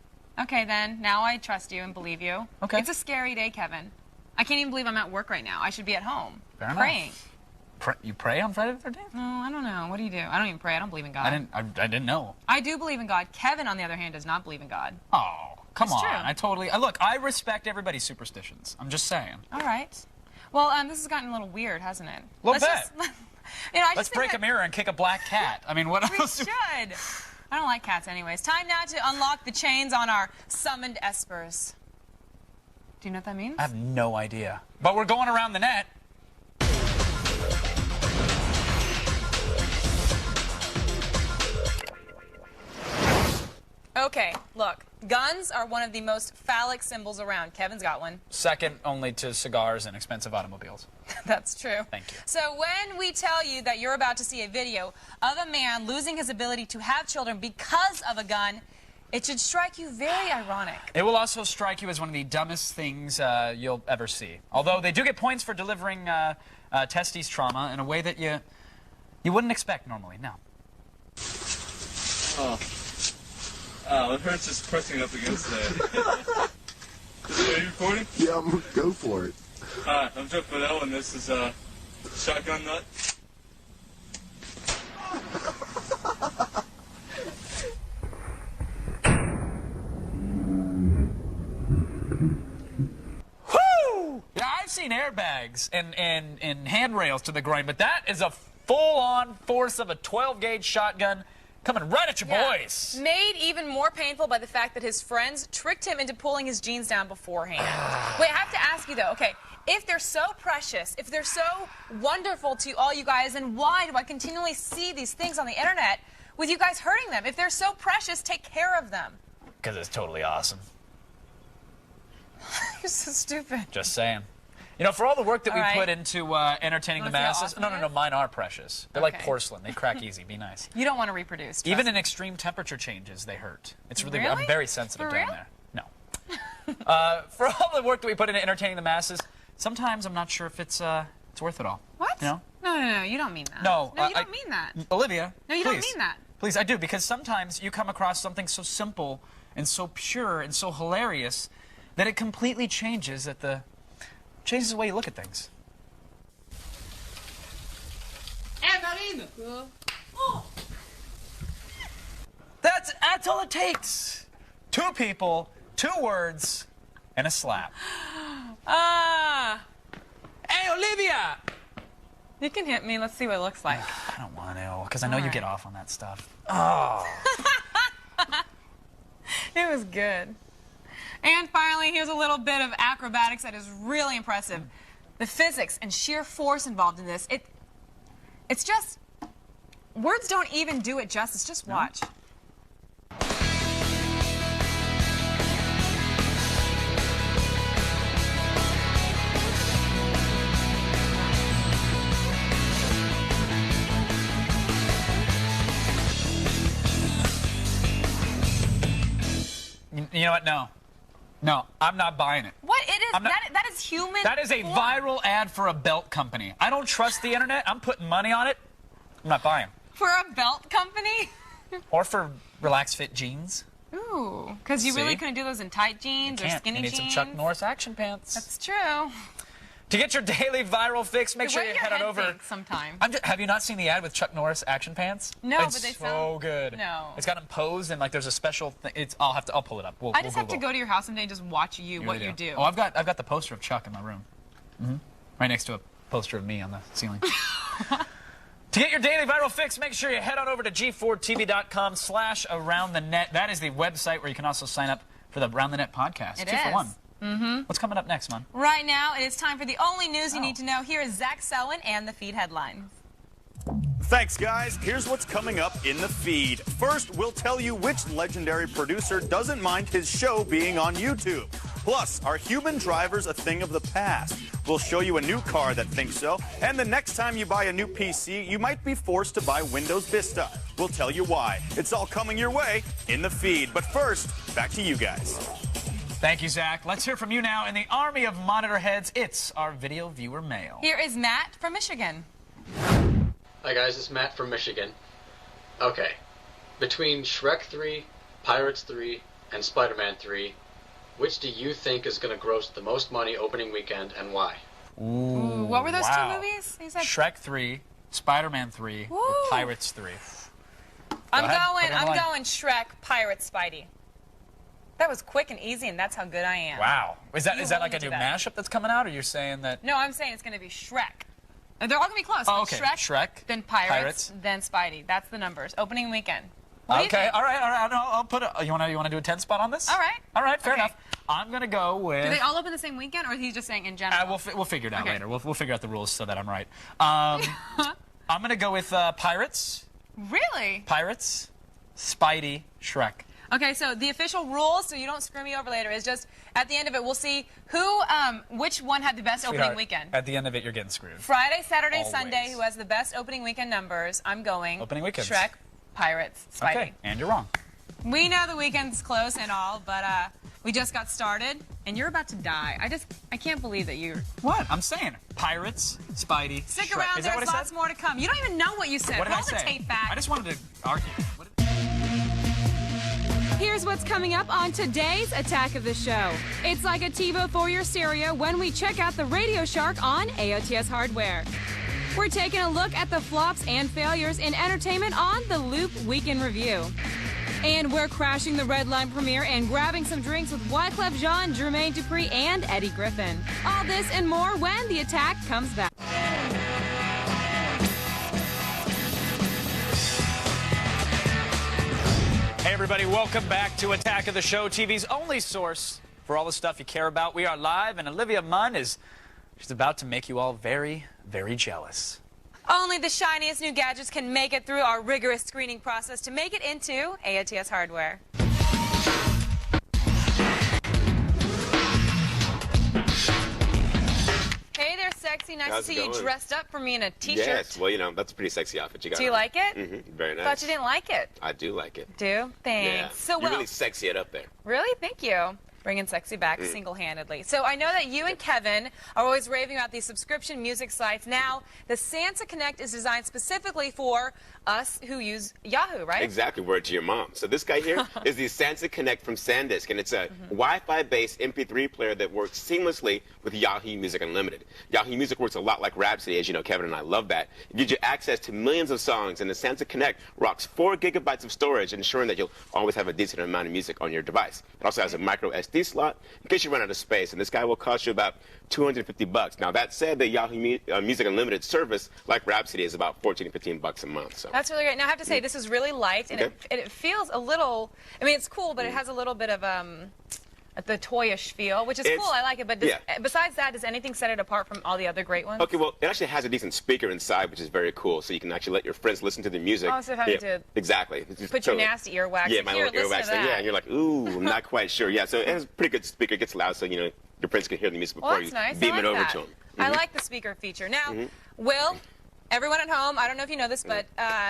Okay, then. Now I trust you and believe you. Okay. It's a scary day, Kevin. I can't even believe I'm at work right now. I should be at home. Fair enough. Praying. You pray on Friday the 13th? No, I don't know. What do you do? I don't even pray. I don't believe in God. I didn't know. I do believe in God. Kevin, on the other hand, does not believe in God. Oh, come It's on. true. I totally... look, I respect everybody's superstitions. I'm just saying. All right. Well, this has gotten a little weird, hasn't it? Little bit. You know, I Let's just think break that a mirror and kick a black cat. I mean, what we else? should. I don't like cats anyways. Time now to unlock the chains on our summoned espers. Do you know what that means? I have no idea. But we're going around the net. Okay, look. Guns are one of the most phallic symbols around. Kevin's got one. Second only to cigars and expensive automobiles. That's true. Thank you. So when we tell you that you're about to see a video of a man losing his ability to have children because of a gun, it should strike you very ironic. It will also strike you as one of the dumbest things you'll ever see. Although they do get points for delivering testes trauma in a way that you wouldn't expect normally. No. Oh, it hurts just pressing up against that. Are you recording? Yeah, go for it. Alright, I'm Jeff Fidel, and this is Shotgun Nut. Woo! Yeah, I've seen airbags and handrails to the groin, but that is a full-on force of a 12-gauge shotgun coming right at your boys. Made even more painful by the fact that his friends tricked him into pulling his jeans down beforehand. Wait, I have to ask you, though, okay, if they're so precious, if they're so wonderful to all you guys, then why do I continually see these things on the internet with you guys hurting them? If they're so precious, take care of them. Because it's totally awesome. You're so stupid. Just saying. You know, for all the work that All we right. put into entertaining the Wanna see how masses, awesome no, it no, no, is? mine are precious. They're like Okay. porcelain. They crack easy. Be nice. You don't want to reproduce. trust Even me. in extreme temperature changes, they hurt. It's really, Really? I'm very sensitive For down real? there. No. For all the work that we put into entertaining the masses, sometimes I'm not sure if it's worth it all. What? You know? No, you don't mean that. No, you don't mean that. Olivia, No, you don't please. mean that. Please, I do, because sometimes you come across something so simple and so pure and so hilarious that it completely changes the way you look at things. That's all it takes. 2 people, 2 words, and a slap. Hey, Olivia! You can hit me. Let's see what it looks like. I don't want to, because I know All you right. get off on that stuff. Oh. It was good. And finally, here's a little bit of acrobatics that is really impressive. The physics and sheer force involved in this. It's just, words don't even do it justice. Just watch. You know what? No, I'm not buying it. What? It is, I'm not- that is human That is a form. viral ad for a belt company. I don't trust the internet. I'm putting money on it. I'm not buying. For a belt company? Or for relaxed fit jeans. Ooh, because you really See? couldn't do those in tight jeans or Can't. skinny You need jeans. some Chuck Norris action pants. That's true. To get your daily viral fix, make Hey, sure wear you your head on head over. fake sometime. Have you not seen the ad with Chuck Norris action pants? No, it's but they so sound- good. No. It's got them posed and like there's a special thing. I'll pull it up. I just have to go to your house someday and just watch you, what really you do. Oh, I've got the poster of Chuck in my room. Right next to a poster of me on the ceiling. To get your daily viral fix, make sure you head on over to g4tv.com/AroundTheNet. That is the website where you can also sign up for the Around the Net podcast. It 2 for is. 1. What's coming up next, man? Right now, it is time for the only news you need to know. Here is Zach Selwyn and the feed headlines. Thanks, guys. Here's what's coming up in the feed. First, we'll tell you which legendary producer doesn't mind his show being on YouTube. Plus, are human drivers a thing of the past? We'll show you a new car that thinks so. And the next time you buy a new PC, you might be forced to buy Windows Vista. We'll tell you why. It's all coming your way in the feed. But first, back to you guys. Thank you, Zach. Let's hear from you now in the army of monitor heads. It's our video viewer mail. Here is Matt from Michigan. Hi guys, it's Matt from Michigan. Okay, between Shrek 3, Pirates 3, and Spider-Man 3, which do you think is going to gross the most money opening weekend and why? Ooh, what were those wow. 2 movies? You said Shrek 3, Spider-Man 3, or Pirates 3. I'm ahead, put it on the line. going Shrek, Pirates, Spidey. That was quick and easy, and that's how good I am. Wow. Is that You like a only new do that. mashup that's coming out, or you're saying that... No, I'm saying it's going to be Shrek. They're all going to be close. Oh, but okay. Shrek, then Pirates, Pirates. then Spidey. That's the numbers. Opening weekend. What do you Okay, think? all right. I'll put it... You want to do a 10 spot on this? All right. All right, fair Okay. enough. I'm going to go with... Do they all open the same weekend, or is he just saying in general? We'll figure it out Okay. later. We'll figure out the rules so that I'm right. I'm going to go with Pirates. Really? Pirates, Spidey, Shrek. Okay, so the official rules, so you don't screw me over later, is just at the end of it, we'll see which one had the best opening weekend. At the end of it, you're getting screwed. Friday, Saturday, Always. Sunday, who has the best opening weekend numbers? I'm going Opening weekends. Shrek, Pirates, Spidey. Okay, and you're wrong. We know the weekend's close and all, but we just got started, and you're about to die. I can't believe that you're... What? I'm saying Pirates, Spidey, Stick Shrek. around, Is that there's what I lots said? more to come. You don't even know what you said. What did Roll I the say? tape back. I just wanted to argue. Here's what's coming up on today's Attack of the Show. It's like a TiVo for your stereo when we check out the Radio Shark on AOTS hardware. We're taking a look at the flops and failures in entertainment on the Loop Weekend Review. And we're crashing the Red Line premiere and grabbing some drinks with Wyclef Jean, Jermaine Dupri, and Eddie Griffin. All this and more when the Attack comes back. Hey everybody, welcome back to Attack of the Show, TV's only source for all the stuff you care about. We are live, and Olivia Munn she's about to make you all very, very jealous. Only the shiniest new gadgets can make it through our rigorous screening process to make it into AOTS hardware. Hey there, sexy. Nice How's to it see you going? dressed up for me in a t-shirt. Yes, well, you know, that's a pretty sexy outfit you got. Do you on. like it? Mm-hmm. Very nice. Thought you didn't like it. I do like it. Do? Thanks. Yeah. So You're really sexy it up there. Really? Thank you. Bringing sexy back single-handedly. So I know that you and Kevin are always raving about these subscription music sites. Now, the Sansa Connect is designed specifically for us who use Yahoo, right? Exactly, word to your mom. So this guy here is the Sansa Connect from SanDisk, and it's a Wi-Fi-based MP3 player that works seamlessly with Yahoo Music Unlimited. Yahoo Music works a lot like Rhapsody, as you know, Kevin and I love that. It gives you access to millions of songs, and the Sansa Connect rocks 4 gigabytes of storage, ensuring that you'll always have a decent amount of music on your device. It also has a micro SD slot in case you run out of space, and this guy will cost you about $250. Now that said, the Yahoo Music Unlimited service, like Rhapsody, is about $14 to $15 a month. So that's really great. Now I have to say this is really light, and it feels a little. I mean, it's cool, but it has a little bit of the toyish feel, which is cool. I like it. But besides that, does anything set it apart from all the other great ones? Okay, well, it actually has a decent speaker inside, which is very cool. So you can actually let your friends listen to the music. Oh, so having to exactly put your nasty earwax. Yeah, my little earwax. Yeah, and you're like, ooh, I'm not quite sure. Yeah, so it has a pretty good speaker. It gets loud, so you know your friends can hear the music before you beam it over to them. I like the speaker feature. Now, Will, everyone at home, I don't know if you know this, but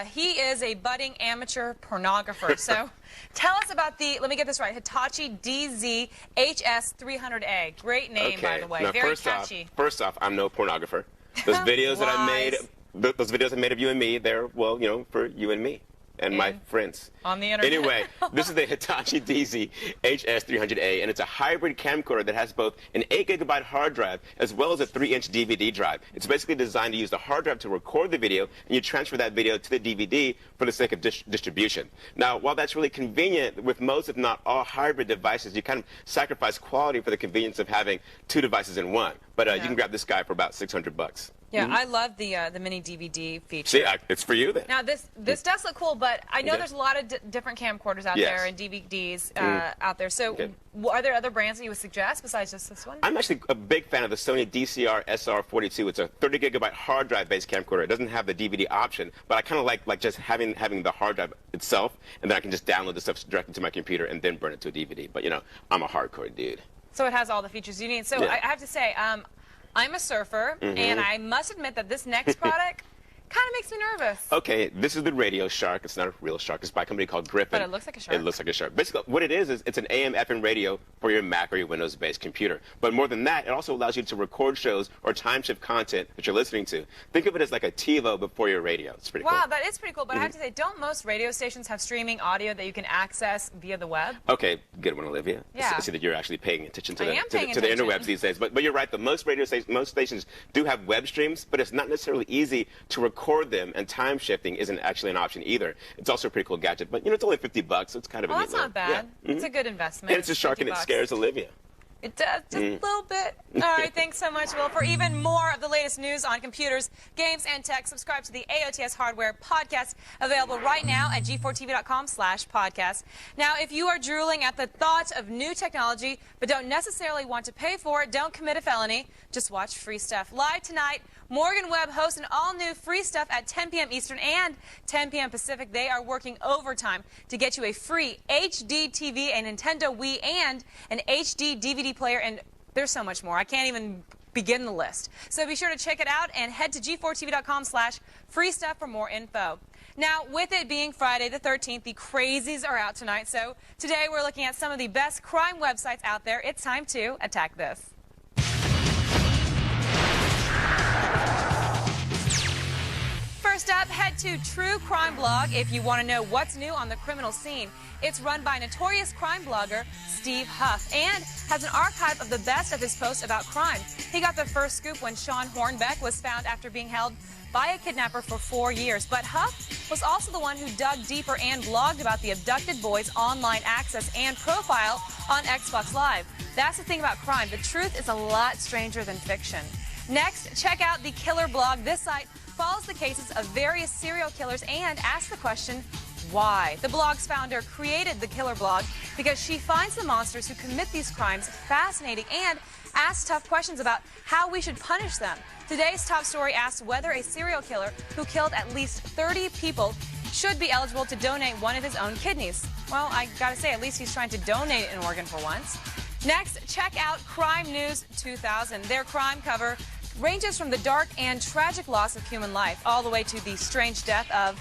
he is a budding amateur pornographer. So tell us about the, let me get this right, Hitachi DZ HS300A. Great name, by the way. Now, very catchy. First off, I'm no pornographer. Those videos that I made, those videos I made of you and me, they're, well, you know, for you and me. And my friends. On the internet. Anyway, this is the Hitachi DZ HS300A, and it's a hybrid camcorder that has both an 8 gigabyte hard drive as well as a 3-inch DVD drive. It's basically designed to use the hard drive to record the video, and you transfer that video to the DVD for the sake of distribution. Now, while that's really convenient, with most, if not all, hybrid devices, you kind of sacrifice quality for the convenience of having 2 devices in one. But you can grab this guy for about $600. Yeah, I love the mini DVD feature. See, it's for you then. Now this does look cool, but I know there's a lot of different camcorders out there and DVDs out there. So are there other brands that you would suggest besides just this one? I'm actually a big fan of the Sony DCR SR42. It's a 30 gigabyte hard drive based camcorder. It doesn't have the DVD option, but I kind of like just having the hard drive itself, and then I can just download the stuff directly to my computer and then burn it to a DVD. But you know, I'm a hardcore dude. So it has all the features you need. So I have to say, I'm a surfer, and I must admit that this next product kind of makes me nervous. Okay, this is the Radio Shark. It's not a real shark. It's by a company called Griffin. But it looks like a shark. It looks like a shark. Basically, what it is it's an AM/FM radio for your Mac or your Windows-based computer. But more than that, it also allows you to record shows or time-shift content that you're listening to. Think of it as like a TiVo before your radio. It's pretty cool. Wow, that is pretty cool. But I have to say, don't most radio stations have streaming audio that you can access via the web? Okay, good one, Olivia. Yeah. I see that you're actually paying attention to I am paying the interwebs these days. But you're right. Most stations do have web streams, but it's not necessarily easy to record them, and time shifting isn't actually an option either. It's also a pretty cool gadget, but you know, it's only $50, so it's kind of a neat that's not bad. Yeah. It's a good investment. And it's a shark and it scares Olivia. It does, just a little bit. All right, thanks so much, Will. For even more of the latest news on computers, games, and tech, subscribe to the AOTS Hardware podcast, available right now at g4tv.com/podcast. Now, if you are drooling at the thought of new technology but don't necessarily want to pay for it, don't commit a felony. Just watch Free Stuff. Live tonight, Morgan Webb hosts an all-new Free Stuff at 10 p.m. Eastern and 10 p.m. Pacific. They are working overtime to get you a free HD TV, a Nintendo Wii, and an HD DVD player, and there's so much more. I can't even begin the list. So be sure to check it out and head to g4tv.com/free stuff for more info. Now, with it being Friday the 13th, the crazies are out tonight. So today we're looking at some of the best crime websites out there. It's time to attack this. First up, head to True Crime Blog if you want to know what's new on the criminal scene. It's run by notorious crime blogger Steve Huff and has an archive of the best of his posts about crime. He got the first scoop when Sean Hornbeck was found after being held by a kidnapper for 4 years. But Huff was also the one who dug deeper and blogged about the abducted boy's online access and profile on Xbox Live. That's the thing about crime. The truth is a lot stranger than fiction. Next, check out the Killer Blog. This site follows the cases of various serial killers and asks the question, why? The blog's founder created the Killer Blog because she finds the monsters who commit these crimes fascinating and asks tough questions about how we should punish them. Today's top story asks whether a serial killer who killed at least 30 people should be eligible to donate one of his own kidneys. Well, I gotta say, at least he's trying to donate an organ for once. Next, check out Crime News 2000. Their crime cover ranges from the dark and tragic loss of human life all the way to the strange death of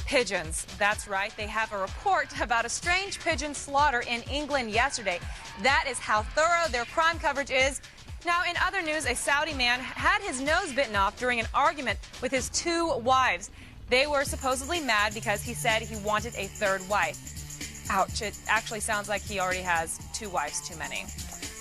pigeons. That's right, they have a report about a strange pigeon slaughter in England yesterday. That is how thorough their crime coverage is. Now, in other news, a Saudi man had his nose bitten off during an argument with his 2 wives. They were supposedly mad because he said he wanted a 3rd wife. Ouch, it actually sounds like he already has 2 wives too many.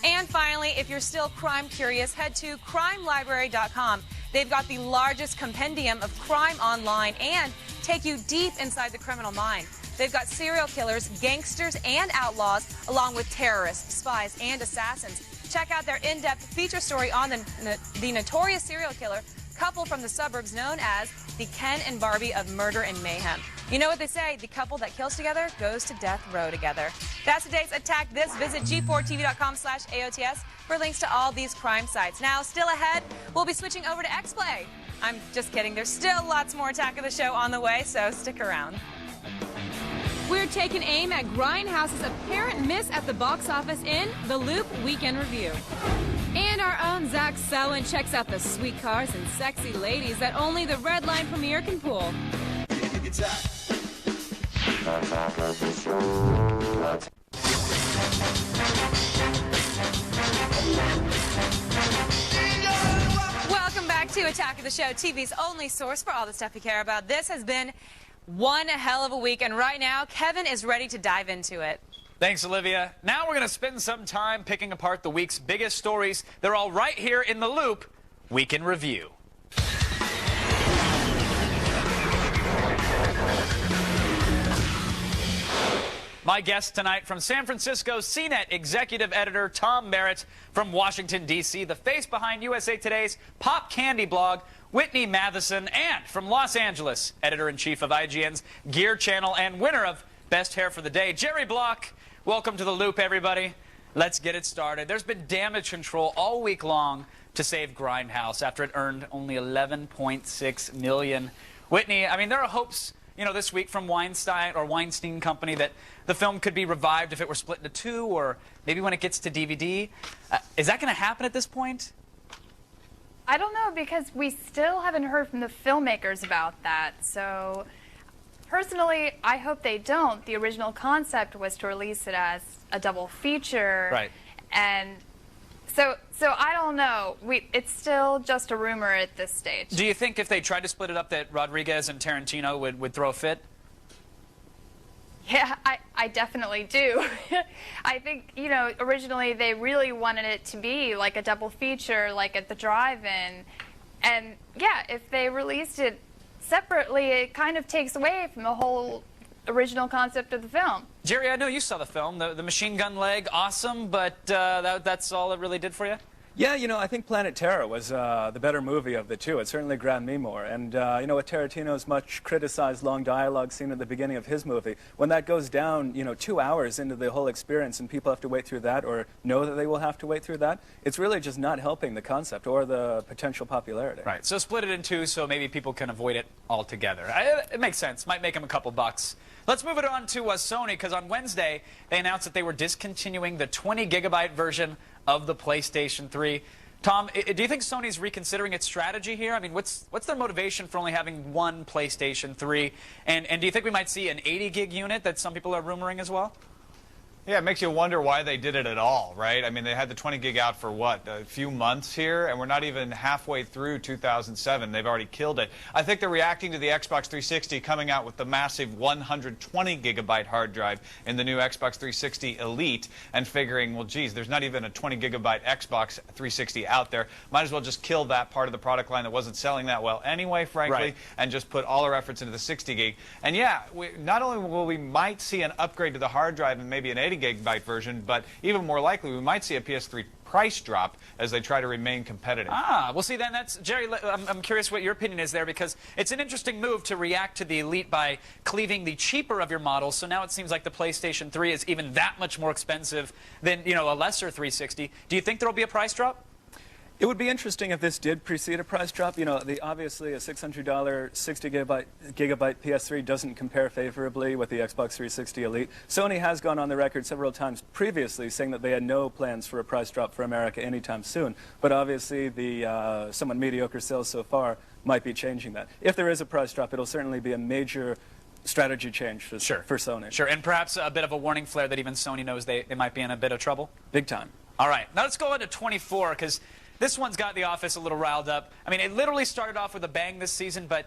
And finally, if you're still crime curious, head to crimelibrary.com. They've got the largest compendium of crime online and take you deep inside the criminal mind. They've got serial killers, gangsters, and outlaws, along with terrorists, spies, and assassins. Check out their in-depth feature story on the notorious serial killer couple from the suburbs known as the Ken and Barbie of murder and mayhem. You know what they say, the couple that kills together goes to death row together. That's today's Attack This. Visit g4tv.com/AOTS for links to all these crime sites. Now, still ahead, we'll be switching over to X-Play. I'm just kidding. There's still lots more Attack of the Show on the way, so stick around. We're taking aim at Grindhouse's apparent miss at the box office in The Loop Weekend Review. And our own Zach Selwyn checks out the sweet cars and sexy ladies that only the Red Line premiere can pull. Welcome back to Attack of the Show, TV's only source for all the stuff you care about. This has been one hell of a week, and right now, Kevin is ready to dive into it. Thanks, Olivia. Now we're going to spend some time picking apart the week's biggest stories. They're all right here in The Loop Week in Review. My guest tonight from San Francisco, CNET executive editor Tom Merritt, from Washington, D.C., the face behind USA Today's Pop Candy blog, Whitney Matheson, and from Los Angeles, editor-in-chief of IGN's Gear Channel and winner of Best Hair for the Day, Jerry Block. Welcome to The Loop, everybody. Let's get it started. There's been damage control all week long to save Grindhouse after it earned only $11.6 million. Whitney, I mean, there are hopes, you know, this week from Weinstein Company that the film could be revived if it were split into 2 or maybe when it gets to DVD. Is that going to happen at this point? I don't know, because we still haven't heard from the filmmakers about that. So personally, I hope they don't. The original concept was to release it as a double feature. Right. And so I don't know. It's still just a rumor at this stage. Do you think if they tried to split it up that Rodriguez and Tarantino would throw a fit? Yeah, I definitely do. I think, you know, originally they really wanted it to be like a double feature, like at the drive-in. And yeah, if they released it separately, it kind of takes away from the whole original concept of the film. Jerry, I know you saw the film. The machine gun leg, awesome, but that's all it really did for you? Yeah, you know, I think Planet Terror was the better movie of the two. It certainly grabbed me more. And, you know, with Tarantino's much criticized long dialogue scene at the beginning of his movie, when that goes down, you know, 2 hours into the whole experience and people have to wait through that or know that they will have to wait through that, it's really just not helping the concept or the potential popularity. Right, so split it in two so maybe people can avoid it altogether. It makes sense. Might make them a couple bucks. Let's move it on to Sony, because on Wednesday, they announced that they were discontinuing the 20-gigabyte version of the PlayStation 3. Tom, do you think Sony's reconsidering its strategy here? I mean, what's their motivation for only having one PlayStation 3? And do you think we might see an 80-gig unit that some people are rumoring as well? Yeah, it makes you wonder why they did it at all, right? I mean, they had the 20 gig out for, what, a few months here, and we're not even halfway through 2007. They've already killed it. I think they're reacting to the Xbox 360 coming out with the massive 120 gigabyte hard drive in the new Xbox 360 Elite and figuring, well, geez, there's not even a 20 gigabyte Xbox 360 out there. Might as well just kill that part of the product line that wasn't selling that well anyway, frankly, right, and just put all our efforts into the 60 gig. And yeah, not only will we might see an upgrade to the hard drive and maybe an 80 gigabyte version, but even more likely we might see a PS3 price drop as they try to remain competitive. Well, see, then that's, Jerry, I'm curious what your opinion is there, because it's an interesting move to react to the Elite by cleaving the cheaper of your models, so now it seems like the PlayStation 3 is even that much more expensive than, you know, a lesser 360. Do you think there will be a price drop? It would be interesting if this did precede a price drop. You know, obviously a $600 60 gigabyte PS3 doesn't compare favorably with the Xbox 360 Elite. Sony has gone on the record several times previously saying that they had no plans for a price drop for America anytime soon. But obviously the somewhat mediocre sales so far might be changing that. If there is a price drop, it'll certainly be a major strategy change for Sony. Sure, and perhaps a bit of a warning flare that even Sony knows they might be in a bit of trouble? Big time. All right, now let's go on to 24, because this one's got the office a little riled up. I mean, it literally started off with a bang this season, but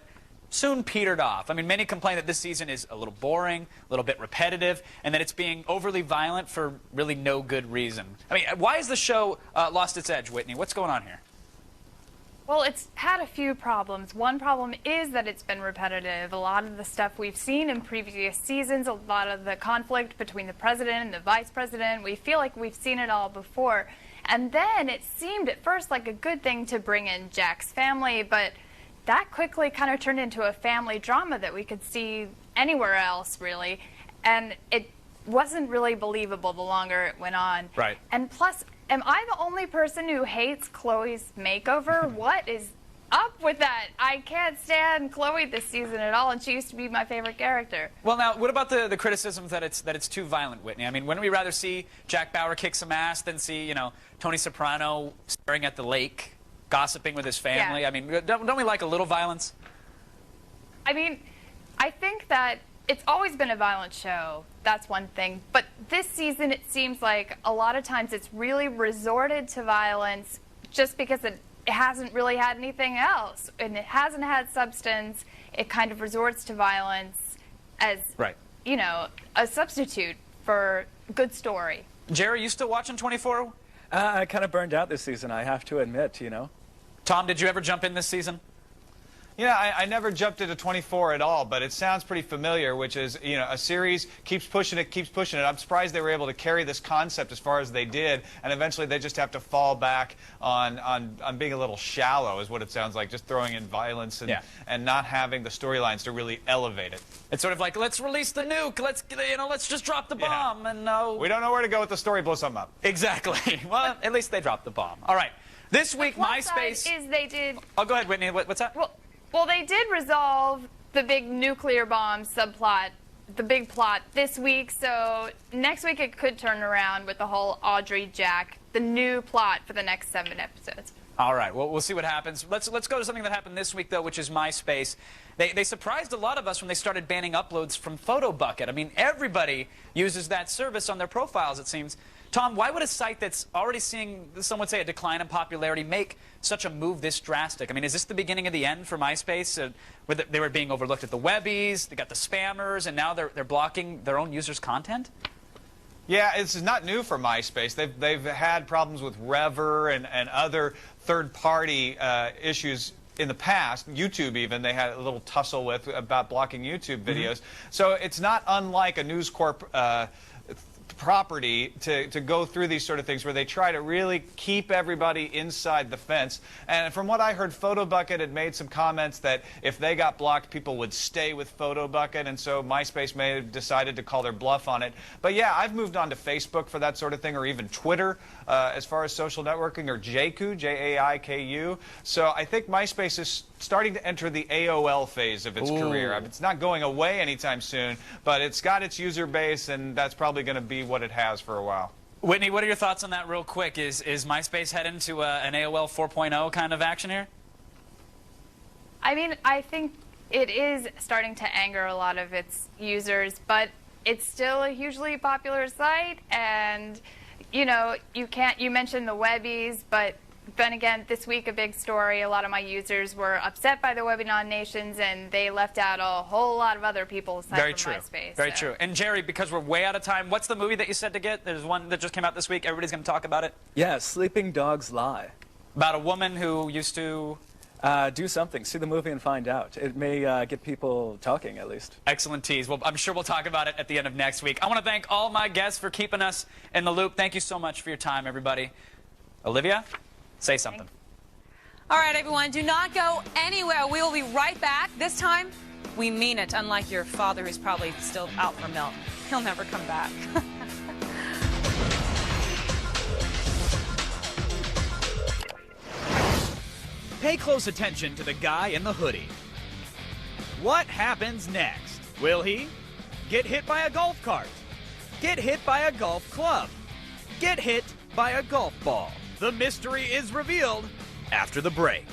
soon petered off. I mean, many complain that this season is a little boring, a little bit repetitive, and that it's being overly violent for really no good reason. I mean, why has the show lost its edge, Whitney? What's going on here? Well, it's had a few problems. One problem is that it's been repetitive. A lot of the stuff we've seen in previous seasons, a lot of the conflict between the president and the vice president, we feel like we've seen it all before. And then it seemed at first like a good thing to bring in Jack's family, but that quickly kind of turned into a family drama that we could see anywhere else, really. And it wasn't really believable the longer it went on. Right. And plus, am I the only person who hates Chloe's makeover? What is up with that? I can't stand Chloe this season at all, and she used to be my favorite character. Well, now, what about the criticisms that it's too violent, Whitney? I mean, wouldn't we rather see Jack Bauer kick some ass than see, you know, Tony Soprano staring at the lake, gossiping with his family? Yeah. I mean, don't we like a little violence? I mean, I think that it's always been a violent show. That's one thing. But this season, it seems like a lot of times it's really resorted to violence just because it hasn't really had anything else. And it hasn't had substance. It kind of resorts to violence as, you know, a substitute for a good story. Jerry, you still watching 24? I kind of burned out this season, I have to admit, you know. Tom, did you ever jump in this season? Yeah, I never jumped into 24 at all, but it sounds pretty familiar, which is, you know, a series keeps pushing it, keeps pushing it. I'm surprised they were able to carry this concept as far as they did, and eventually they just have to fall back on being a little shallow, is what it sounds like, just throwing in violence and not having the storylines to really elevate it. It's sort of like, let's release the nuke, let's just drop the bomb, and no. We don't know where to go with the story, blow something up. Exactly. Well, at least they dropped the bomb. All right. This week, MySpace is they did. Oh, go ahead, Whitney. What's that? Well, they did resolve the big nuclear bomb subplot, the big plot this week, so next week it could turn around with the whole Audrey Jack, the new plot for the next 7 episodes. All right, well, we'll see what happens. Let's go to something that happened this week, though, which is MySpace. They surprised a lot of us when they started banning uploads from PhotoBucket. I mean, everybody uses that service on their profiles, it seems. Tom, why would a site that's already seeing, some would say, a decline in popularity make such a move this drastic? I mean, is this the beginning of the end for MySpace? They were being overlooked at the Webbies, they got the spammers, and now they're blocking their own users' content? Yeah, this is not new for MySpace. They've had problems with Rever and other third-party issues in the past, YouTube even, they had a little tussle with about blocking YouTube videos. So it's not unlike a News Corp property to go through these sort of things where they try to really keep everybody inside the fence. And from what I heard, PhotoBucket had made some comments that if they got blocked, people would stay with PhotoBucket, and so MySpace may have decided to call their bluff on it. But yeah, I've moved on to Facebook for that sort of thing, or even Twitter as far as social networking, or Jaiku, J-A-I-K-U. So I think MySpace is starting to enter the AOL phase of its career. It's not going away anytime soon, but it's got its user base, and that's probably going to be what it has for a while. Whitney, what are your thoughts on that real quick? Is MySpace heading to an AOL 4.0 kind of action here? I mean, I think it is starting to anger a lot of its users, but it's still a hugely popular site, and, you know, you mentioned the Webbies, but then again, this week, a big story, a lot of my users were upset by the Webby nominations, and they left out a whole lot of other people aside from MySpace. Very true. And Jerry, because we're way out of time, what's the movie that you said to get? There's one that just came out this week. Everybody's going to talk about it. Yeah, Sleeping Dogs Lie. About a woman who used to... do something. See the movie and find out. It may get people talking, at least. Excellent tease. Well, I'm sure we'll talk about it at the end of next week. I want to thank all my guests for keeping us in the loop. Thank you so much for your time, everybody. Olivia? Say something. All right, everyone, do not go anywhere. We will be right back. This time, we mean it, unlike your father who's probably still out for milk. He'll never come back. Pay close attention to the guy in the hoodie. What happens next? Will he get hit by a golf cart? Get hit by a golf club? Get hit by a golf ball? The mystery is revealed after the break.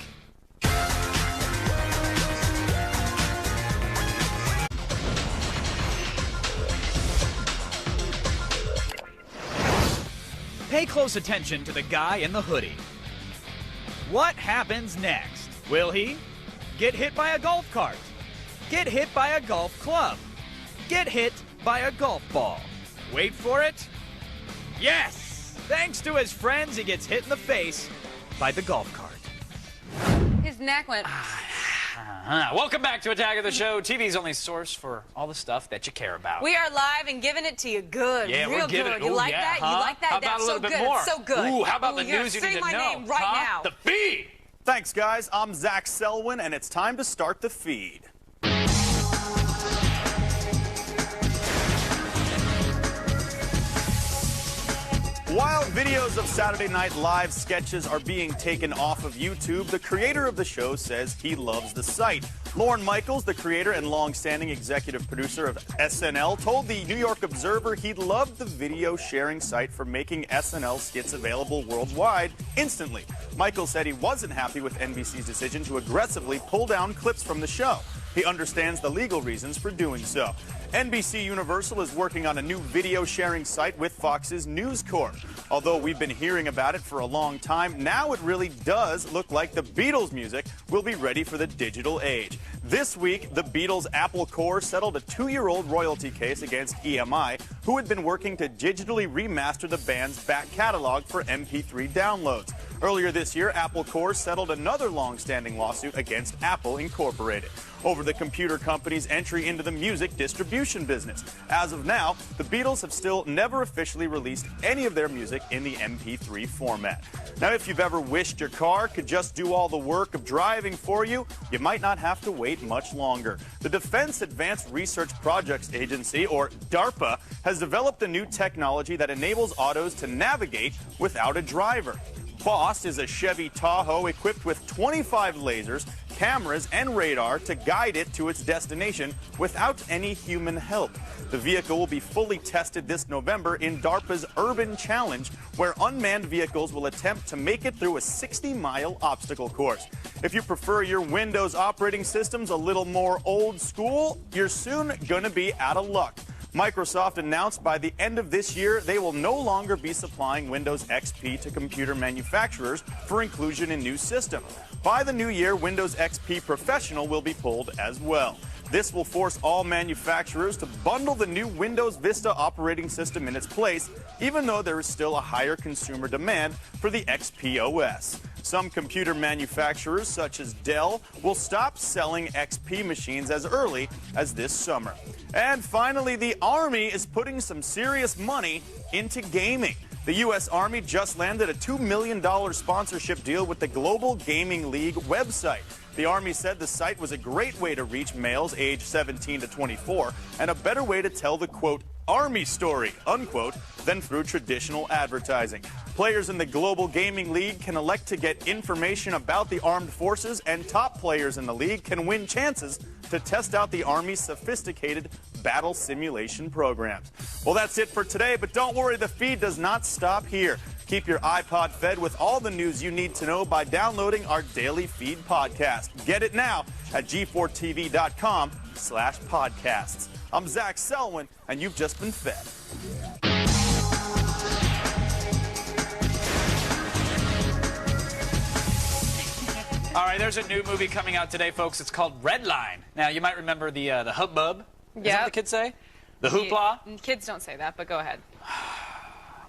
Pay close attention to the guy in the hoodie. What happens next? Will he get hit by a golf cart? Get hit by a golf club? Get hit by a golf ball? Wait for it. Yes! Thanks to his friends, he gets hit in the face by the golf cart. His neck went... Welcome back to Attack of the Show, TV's only source for all the stuff that you care about. We are live and giving it to you good. Yeah, real we're giving good. it. You like that? Huh? You like that? How about That's a little so bit good. more? It's so good. Ooh, how about the you're news you gonna need to say know? my name right now. The feed! Thanks, guys. I'm Zach Selwyn, and it's time to start the feed. While videos of Saturday Night Live sketches are being taken off of YouTube, the creator of the show says he loves the site. Lorne Michaels, the creator and long-standing executive producer of SNL, told the New York Observer he loved the video sharing site for making SNL skits available worldwide instantly. Michaels said he wasn't happy with NBC's decision to aggressively pull down clips from the show. He understands the legal reasons for doing so. NBC Universal is working on a new video sharing site with Fox's News Corp. Although we've been hearing about it for a long time, now it really does look like the Beatles' music will be ready for the digital age. This week, the Beatles' Apple Corps settled a 2-year-old royalty case against EMI, who had been working to digitally remaster the band's back catalog for MP3 downloads. Earlier this year, Apple Corps settled another long-standing lawsuit against Apple Incorporated over the computer company's entry into the music distribution business. As of now, the Beatles have still never officially released any of their music in the MP3 format. Now, if you've ever wished your car could just do all the work of driving for you, you might not have to wait much longer. The Defense Advanced Research Projects Agency, or DARPA, has developed a new technology that enables autos to navigate without a driver. Boss is a Chevy Tahoe equipped with 25 lasers, cameras, and radar to guide it to its destination without any human help. The vehicle will be fully tested this November in DARPA's Urban Challenge, where unmanned vehicles will attempt to make it through a 60-mile obstacle course. If you prefer your Windows operating systems a little more old school, you're soon gonna be out of luck. Microsoft announced by the end of this year they will no longer be supplying Windows XP to computer manufacturers for inclusion in new systems. By the new year, Windows XP Professional will be pulled as well. This will force all manufacturers to bundle the new Windows Vista operating system in its place, even though there is still a higher consumer demand for the XP OS. Some computer manufacturers, such as Dell, will stop selling XP machines as early as this summer. And finally, the Army is putting some serious money into gaming. The U.S. Army just landed a $2 million sponsorship deal with the Global Gaming League website. The Army said the site was a great way to reach males aged 17 to 24 and a better way to tell the, quote, Army story, unquote, than through traditional advertising. Players in the Global Gaming League can elect to get information about the armed forces, and top players in the league can win chances to test out the Army's sophisticated battle simulation programs. Well, that's it for today, but don't worry, the feed does not stop here. Keep your iPod fed with all the news you need to know by downloading our Daily Feed podcast. Get it now at g4tv.com/podcasts. I'm Zach Selwyn, and you've just been fed. All right, there's a new movie coming out today, folks. It's called Redline. Now, you might remember the hubbub. Is that what the kids say? The hoopla? Kids don't say that, but go ahead.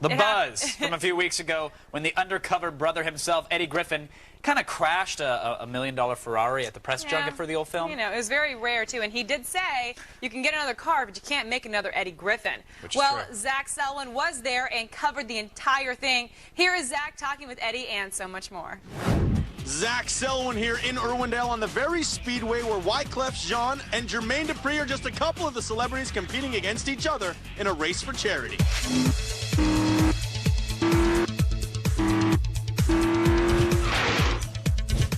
The buzz from a few weeks ago when the undercover brother himself, Eddie Griffin, kind of crashed a $1 million Ferrari at the press junket for the old film. You know, it was very rare, too. And he did say you can get another car, but you can't make another Eddie Griffin. Well, Zach Selwyn was there and covered the entire thing. Here is Zach talking with Eddie and so much more. Zach Selwyn here in Irwindale on the very speedway where Wyclef Jean and Jermaine Dupri are just a couple of the celebrities competing against each other in a race for charity.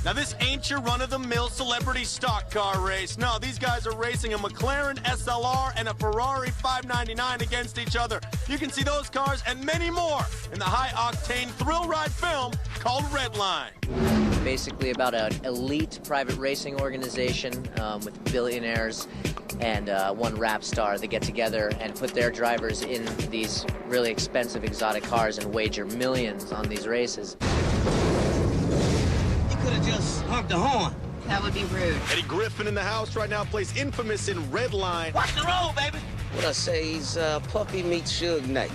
Now, this ain't your run-of-the-mill celebrity stock car race. No, these guys are racing a McLaren SLR and a Ferrari 599 against each other. You can see those cars and many more in the high-octane thrill ride film called Redline. Basically about an elite private racing organization with billionaires and one rap star that get together and put their drivers in these really expensive exotic cars and wager millions on these races. Could have just honked the horn. That would be rude. Eddie Griffin in the house right now plays infamous in Redline. Watch the road, baby. What I say, he's Puffy meets Suge Knight.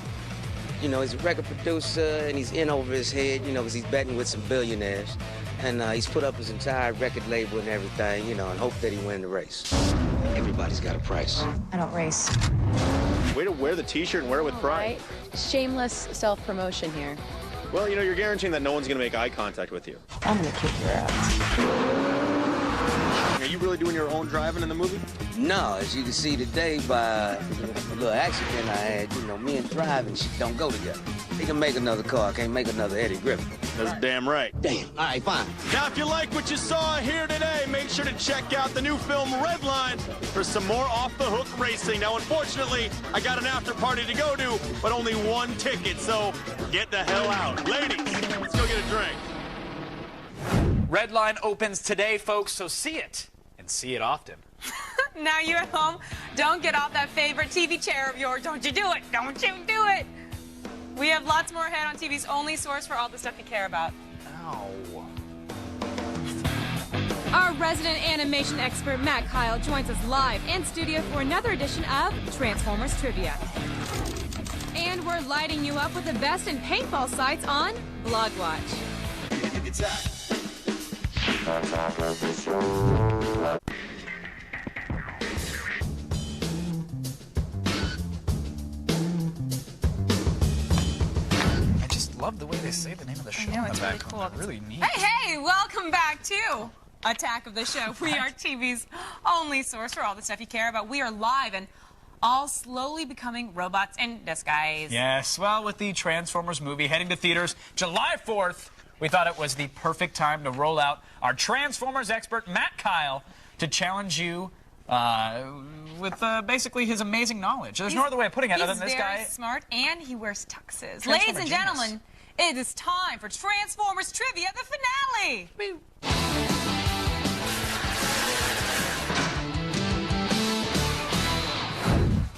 You know, he's a record producer and he's in over his head, you know, because he's betting with some billionaires. And he's put up his entire record label and everything, you know, and hope that he win the race. Everybody's got a price. I don't race. Way to wear the t-shirt and wear it with pride. Right? Shameless self-promotion here. Well, you know, you're guaranteeing that no one's going to make eye contact with you. I'm going to kick your ass. Are you really doing your own driving in the movie? No, as you can see today by a little accident I had, you know, me and driving shit don't go together. He can make another car, can't make another Eddie Griffin. That's damn right. Damn. All right, fine. Now, if you like what you saw here today, make sure to check out the new film Redline for some more off-the-hook racing. Now, unfortunately, I got an after party to go to, but only one ticket, so get the hell out. Ladies, let's go get a drink. Redline opens today, folks, so see it, and see it often. Now you at home, don't get off that favorite TV chair of yours. Don't you do it. Don't you do it. We have lots more ahead on TV's only source for all the stuff you care about. Ow. Our resident animation expert, Matt Kyle, joins us live in studio for another edition of Transformers Trivia. And we're lighting you up with the best in paintball sites on Blogwatch. It's that. I just love the way they say the name of the show. I know, in it's the really back. cool. Really neat. Hey, welcome back to Attack of the Show. We are TV's only source for all the stuff you care about. We are live and all slowly becoming robots in disguise. Yes, well, with the Transformers movie heading to theaters July 4th, we thought it was the perfect time to roll out our Transformers expert, Matt Kyle, to challenge you with basically his amazing knowledge. There's no other way of putting it other than this guy. He's very smart, and he wears tuxes. Ladies and gentlemen, it is time for Transformers Trivia, the finale. Woo.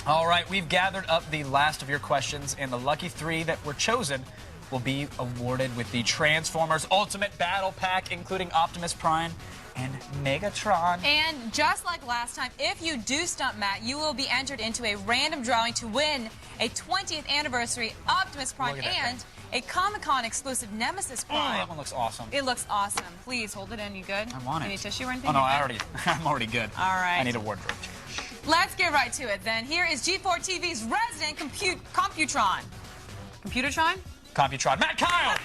All right, we've gathered up the last of your questions, and the lucky three that were chosen will be awarded with the Transformers Ultimate Battle Pack, including Optimus Prime and Megatron. And just like last time, if you do stump Matt, you will be entered into a random drawing to win a 20th anniversary Optimus Prime and a Comic-Con exclusive Nemesis Prime. That one looks awesome. It looks awesome. Please hold it in. You good? I want it. You need tissue or anything? Oh, no, You good? I'm already good. All right. I need a wardrobe change. Let's get right to it then. Here is G4 TV's resident Computron. Computron. Matt Kyle!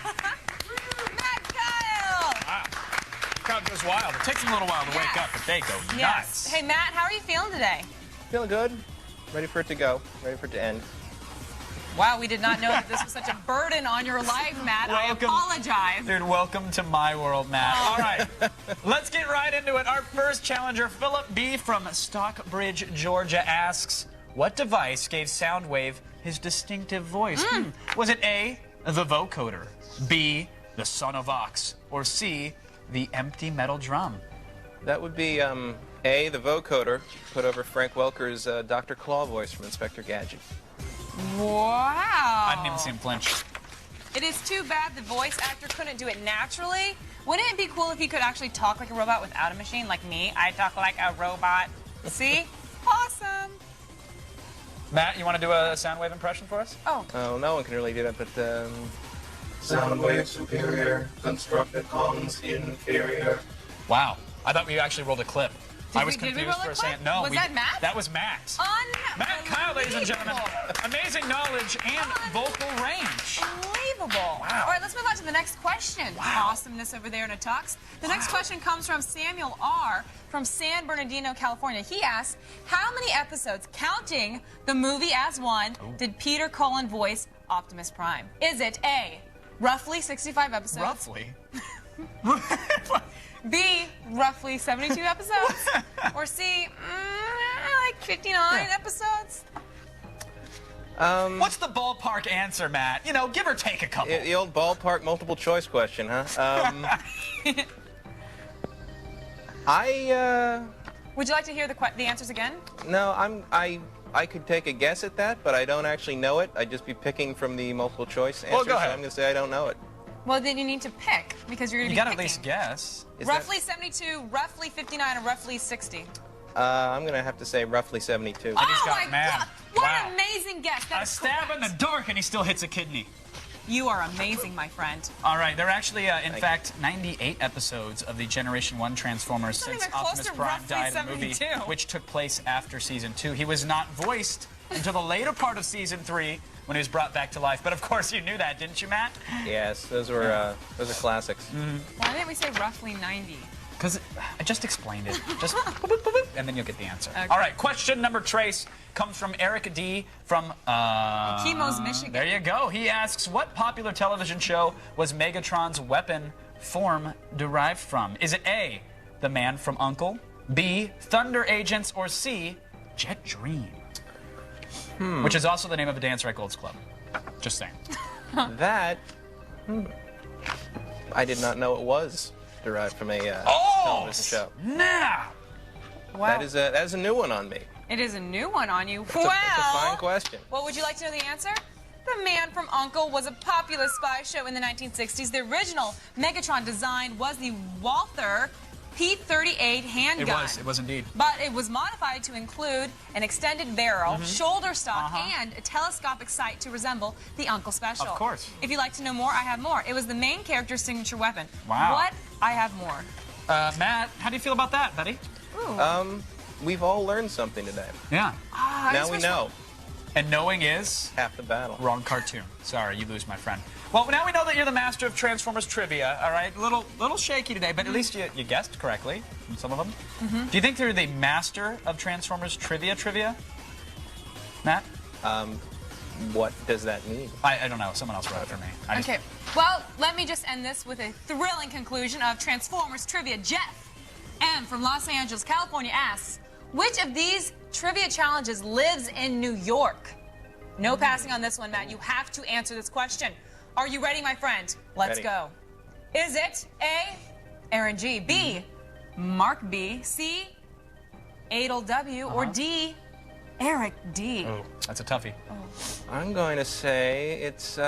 Matt Kyle! Wow. Crowd goes wild. It takes them a little while to wake up, but they go nuts. Yes. Hey, Matt, how are you feeling today? Feeling good. Ready for it to go. Ready for it to end. Wow, we did not know that this was such a burden on your life, Matt. I apologize. Dude, welcome to my world, Matt. All right, let's get right into it. Our first challenger, Philip B. from Stockbridge, Georgia, asks, what device gave Soundwave his distinctive voice? Was it A, the vocoder, B, the Sonovox, or C, the empty metal drum? That would be A, the vocoder, put over Frank Welker's Dr. Claw voice from Inspector Gadget. Wow. I didn't even see him flinch. It is too bad the voice actor couldn't do it naturally. Wouldn't it be cool if he could actually talk like a robot without a machine? Like me, I talk like a robot. See? Awesome. Matt, you want to do a Soundwave impression for us? Oh. Oh, no one can really do that, but Soundwave superior, Constructicons inferior. Wow. I thought we actually rolled a clip. I was did we confused roll a for a clip? second. No, Was that Matt? That was Matt. Matt Kyle, ladies and gentlemen. Amazing knowledge and vocal range. Unbelievable. Wow. All right, let's move on to the next question. Wow. Awesomeness over there in a tux. The next question comes from Samuel R. from San Bernardino, California. He asks, how many episodes, counting the movie as one, did Peter Cullen voice Optimus Prime? Is it A, roughly 65 episodes? Roughly? B, roughly 72 episodes? Or C, like 59 episodes? What's the ballpark answer, Matt? You know, give or take a couple. The old ballpark multiple choice question, huh? Would you like to hear the answers again? No, I could take a guess at that, but I don't actually know it. I'd just be picking from the multiple choice answer, Well, go ahead. so I'm going to say I don't know it. Well, then you need to pick, because you're going to be You got to picking. at least guess. Roughly 72, roughly 59, or roughly 60. I'm going to have to say roughly 72. Oh my God! What Wow. an amazing guess! That A is stab in the dark, and he still hits a kidney. You are amazing, my friend. All right, there are actually, in fact, 98 episodes of the Generation 1 Transformers That's not since even close Optimus to Prime roughly died in the movie, 72. which took place after Season 2. He was not voiced until the later part of Season 3 when he was brought back to life. But, of course, you knew that, didn't you, Matt? Yes, those are classics. Why didn't we say roughly 90? Because I just explained it. Just boop, boop, boop, boop, and then you'll get the answer. Okay. All right, question number trace comes from Eric D. from... Chemos, Michigan. There you go. He asks, what popular television show was Megatron's weapon form derived from? Is it A, The Man from U.N.C.L.E., B, Thunder Agents, or C, Jet Dream? Which is also the name of a Dance Right Golds club. Just saying. That, I did not know it was derived from a television show. Nah! Wow. That is a new one on me. It is a new one on you. It's a fine question. What would you like to know the answer? The Man from U.N.C.L.E. was a popular spy show in the 1960s. The original Megatron design was the Walther P-38 handgun. It was indeed. But it was modified to include an extended barrel, shoulder stock, and a telescopic sight to resemble the U.N.C.L.E. Special. Of course. If you'd like to know more, I have more. It was the main character's signature weapon. Wow. What? I have more. Matt, how do you feel about that, buddy? We've all learned something today. Yeah. Now we know. And knowing is... half the battle. Wrong cartoon. Sorry, you lose, my friend. Well, now we know that you're the master of Transformers trivia, all right? Little shaky today, but at least you guessed correctly from some of them. Do you think they're the master of Transformers trivia? Matt? What does that mean? I don't know. Someone else wrote it for me. Okay. Well, let me just end this with a thrilling conclusion of Transformers trivia. Jeff M. from Los Angeles, California asks, which of these trivia challenges lives in New York? No passing on this one, Matt. You have to answer this question. Are you ready, my friend? Let's Ready. go. Is it A, Aaron G, B, Mark B, C, Adel W, or D, Eric D? Oh, that's a toughie. I'm going to say it's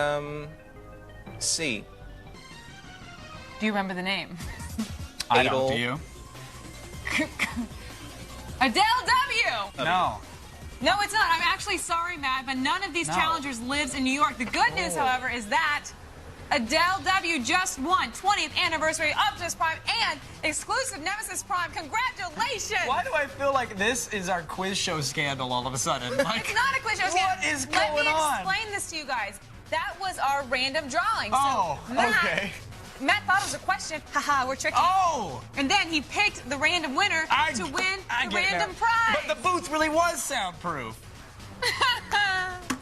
C. Do you remember the name? I don't. Do you? Adele W! No. No, it's not. I'm actually sorry, Matt, but none of these challengers lives in New York. The good news, however, is that Adele W just won 20th anniversary Optimus Prime and exclusive Nemesis Prime. Congratulations! Why do I feel like this is our quiz show scandal all of a sudden? Like, it's not a quiz show scandal. What is going on? Let me explain this to you guys. That was our random drawing. Oh, so Matt, okay. Matt thought it was a question. Haha, we're tricky. Oh! And then he picked the random winner to win the random it. prize. But the booth really was soundproof.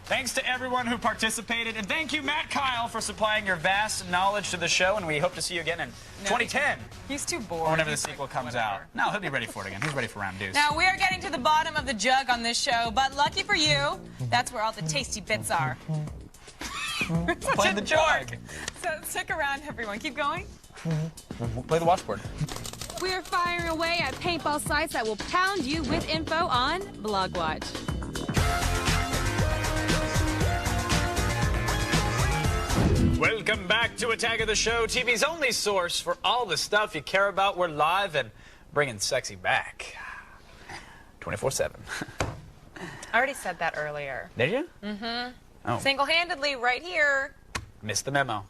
Thanks to everyone who participated, and thank you, Matt Kyle, for supplying your vast knowledge to the show, and we hope to see you again in 2010. He's too bored. Or whenever the sequel comes out. No, he'll be ready for it again. He's ready for round deuce. Now, we are getting to the bottom of the jug on this show, but lucky for you, that's where all the tasty bits are. Play the jug. So stick around, everyone. Keep going. Play the washboard. We are firing away at paintball sites that will pound you with info on BlogWatch. Welcome back to Attack of the Show, TV's only source for all the stuff you care about. We're live and bringing sexy back 24/7. I already said that earlier. Did you? Mm-hmm. Oh. Single-handedly, right here. Missed the memo.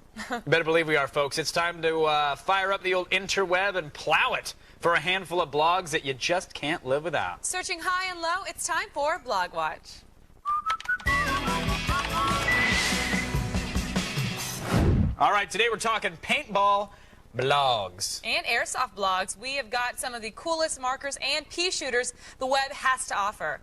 Better believe we are, folks. It's time to fire up the old interweb and plow it for a handful of blogs that you just can't live without. Searching high and low, it's time for BlogWatch. All right, today we're talking paintball blogs. And airsoft blogs. We have got some of the coolest markers and pea shooters the web has to offer.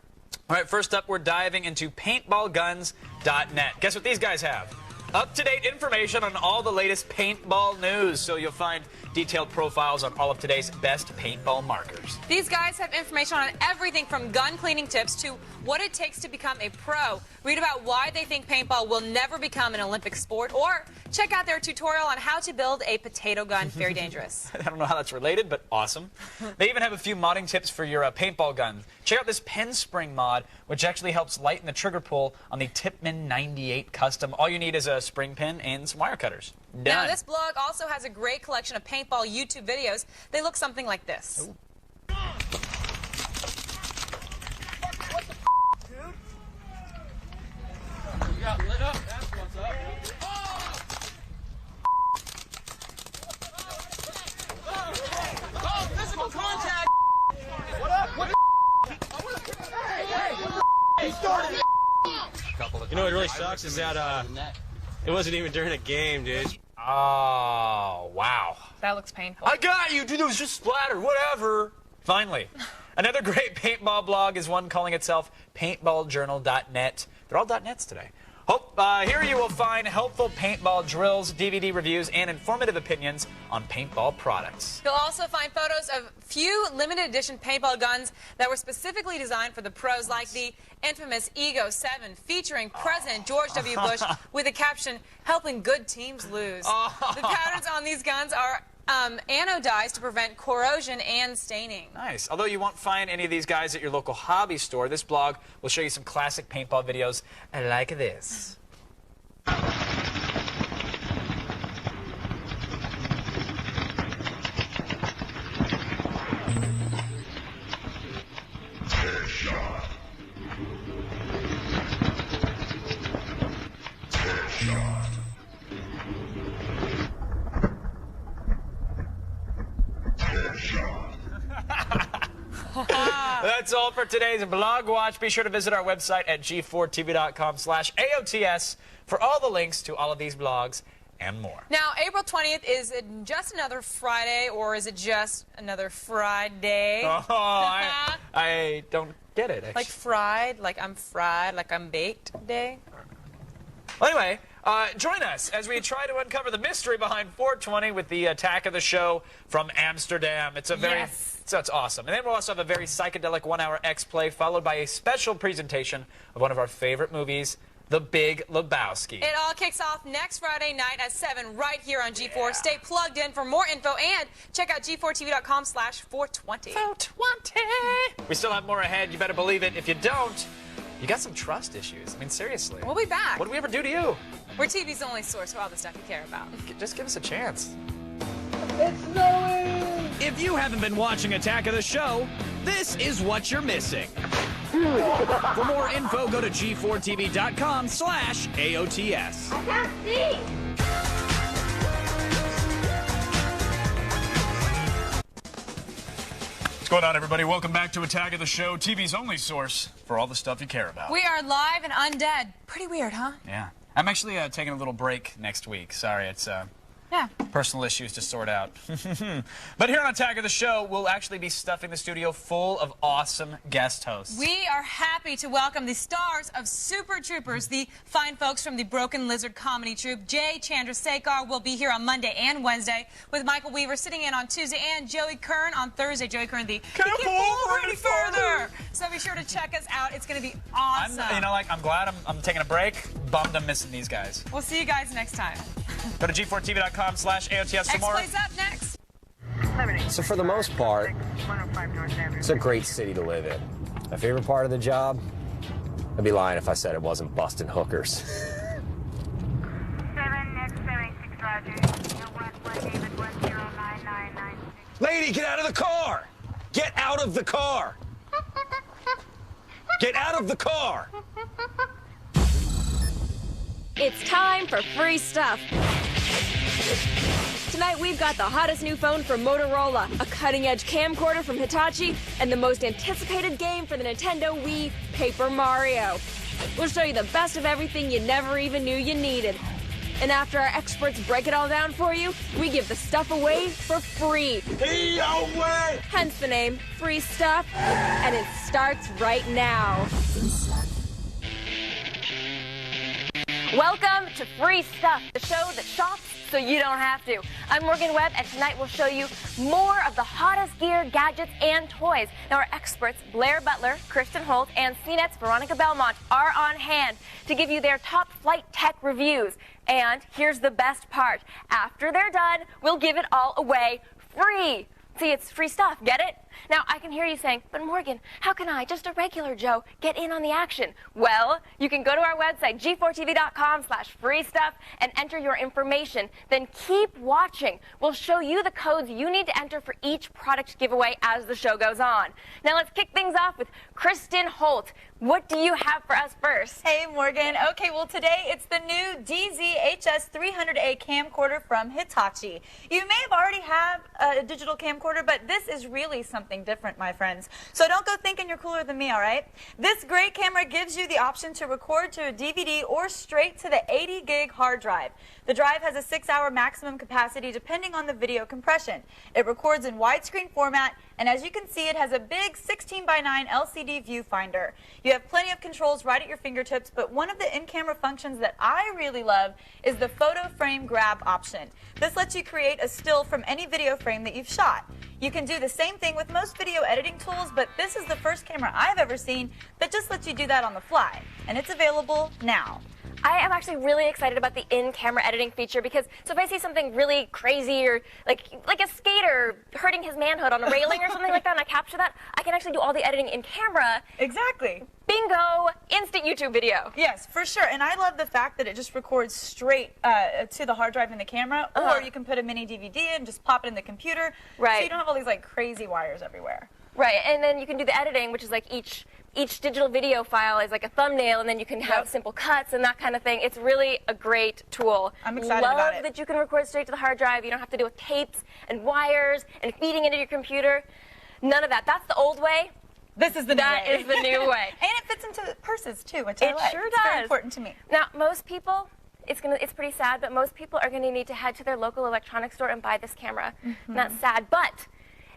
All right, first up, we're diving into paintballguns.net. Guess what these guys have? Up-to-date information on all the latest paintball news, so you'll find detailed profiles on all of today's best paintball markers. These guys have information on everything from gun cleaning tips to what it takes to become a pro. Read about why they think paintball will never become an Olympic sport, or check out their tutorial on how to build a potato gun. Very dangerous. I don't know how that's related, but awesome. They even have a few modding tips for your paintball gun. Check out this pen spring mod, which actually helps lighten the trigger pull on the Tipman 98 Custom. All you need is a spring pin and some wire cutters. Done. Now, this blog also has a great collection of paintball YouTube videos. They look something like this. Ooh. You got lit up, that's what's up. Oh, physical contact! What up? What the Hey, he started it! You know what really sucks is that it wasn't even during a game, dude. Oh, wow. That looks painful. I got you, dude. It was just splatter, whatever. Finally. Another great paintball blog is one calling itself paintballjournal.net. They're all .nets today. Here you will find helpful paintball drills, DVD reviews, and informative opinions on paintball products. You'll also find photos of few limited edition paintball guns that were specifically designed for the pros, like the infamous Ego 7 featuring President George W. Bush with the caption, "Helping good teams lose." The patterns on these guns are anodized to prevent corrosion and staining. Nice. Although you won't find any of these guys at your local hobby store, this blog will show you some classic paintball videos like this. Headshot. Headshot. That's all for today's Blog Watch. Be sure to visit our website at g4tv.com/AOTS for all the links to all of these blogs and more. Now, April 20th is just another Friday, or is it just another Friday? Oh, I don't get it, actually. Like fried, like I'm fried, like I'm baked day? Well, anyway, join us as we try to uncover the mystery behind 420 with the Attack of the Show from Amsterdam. It's a very... Yes. So it's awesome. And then we'll also have a very psychedelic one-hour X-Play, followed by a special presentation of one of our favorite movies, The Big Lebowski. It all kicks off next Friday night at 7 right here on G4. Yeah. Stay plugged in for more info and check out g4tv.com/420. 420! We still have more ahead. You better believe it. If you don't, you got some trust issues. I mean, seriously. We'll be back. What did we ever do to you? We're TV's only source for all the stuff you care about. Just give us a chance. It's snowing! If you haven't been watching Attack of the Show, this is what you're missing. For more info, go to g4tv.com/AOTS. I can't see! going on, everybody? Welcome back to Attack of the Show, TV's only source for all the stuff you care about. We are live and undead. Pretty weird, huh? Yeah. I'm actually taking a little break next week. Sorry, it's personal issues to sort out. But here on Attack of the Show, we'll actually be stuffing the studio full of awesome guest hosts. We are happy to welcome the stars of Super Troopers, the fine folks from the Broken Lizard comedy troupe. Jay Chandrasekhar will be here on Monday and Wednesday, with Michael Weaver sitting in on Tuesday, and Joey Kern on Thursday. Joey Kern, the Can't Pull Any Further. So be sure to check us out. It's going to be awesome. I'm glad I'm taking a break. Bummed I'm missing these guys. We'll see you guys next time. Go to g4tv.com/AOTS for more. X-Play's up next. So for the most part, it's a great city to live in. My favorite part of the job? I'd be lying if I said it wasn't busting hookers. Lady, get out of the car! Get out of the car! Get out of the car! It's time for free stuff. Tonight we've got the hottest new phone from Motorola, a cutting-edge camcorder from Hitachi, and the most anticipated game for the Nintendo Wii, Paper Mario. We'll show you the best of everything you never even knew you needed. And after our experts break it all down for you, we give the stuff away for free. Hence the name, Free Stuff, and it starts right now. Welcome to Free Stuff, the show that shops so you don't have to. I'm Morgan Webb, and tonight we'll show you more of the hottest gear, gadgets, and toys. Now, our experts, Blair Butler, Kristen Holt, and CNET's Veronica Belmont, are on hand to give you their top flight tech reviews. And here's the best part. After they're done, we'll give it all away free. See, it's free stuff, get it? Now, I can hear you saying, but Morgan, how can I, just a regular Joe, get in on the action? Well, you can go to our website, g4tv.com/freestuff, and enter your information. Then keep watching. We'll show you the codes you need to enter for each product giveaway as the show goes on. Now, let's kick things off with Kristen Holt. What do you have for us first? Hey, Morgan. Okay, well, today it's the new DZ-HS300A camcorder from Hitachi. You may have already have a digital camcorder, but this is really something different, my friends. So don't go thinking you're cooler than me, all right? This great camera gives you the option to record to a DVD or straight to the 80 gig hard drive. The drive has a 6-hour maximum capacity depending on the video compression. It records in widescreen format, and as you can see, it has a big 16:9 LCD viewfinder. You have plenty of controls right at your fingertips, but one of the in-camera functions that I really love is the photo frame grab option. This lets you create a still from any video frame that you've shot. You can do the same thing with most video editing tools, but this is the first camera I've ever seen that just lets you do that on the fly, and it's available now. I am actually really excited about the in-camera editing feature because so if I see something really crazy or like a skater hurting his manhood on a railing or something like that and I capture that, I can actually do all the editing in camera. Exactly. Bingo! Instant YouTube video. Yes, for sure. And I love the fact that it just records straight to the hard drive in the camera, or you can put a mini DVD in and just pop it in the computer. Right. So you don't have all these like crazy wires everywhere. Right, and then you can do the editing, which is like each digital video file is like a thumbnail, and then you can have simple cuts and that kind of thing. It's really a great tool. I'm excited about it. Love that you can record straight to the hard drive. You don't have to deal with tapes and wires and feeding into your computer. None of that. That's the old way. This is the new way. That is the new way. And it fits into purses too, which I like. It sure does. It's very important to me. Now, most people, it's pretty sad, but most people are going to need to head to their local electronics store and buy this camera. And that's sad, but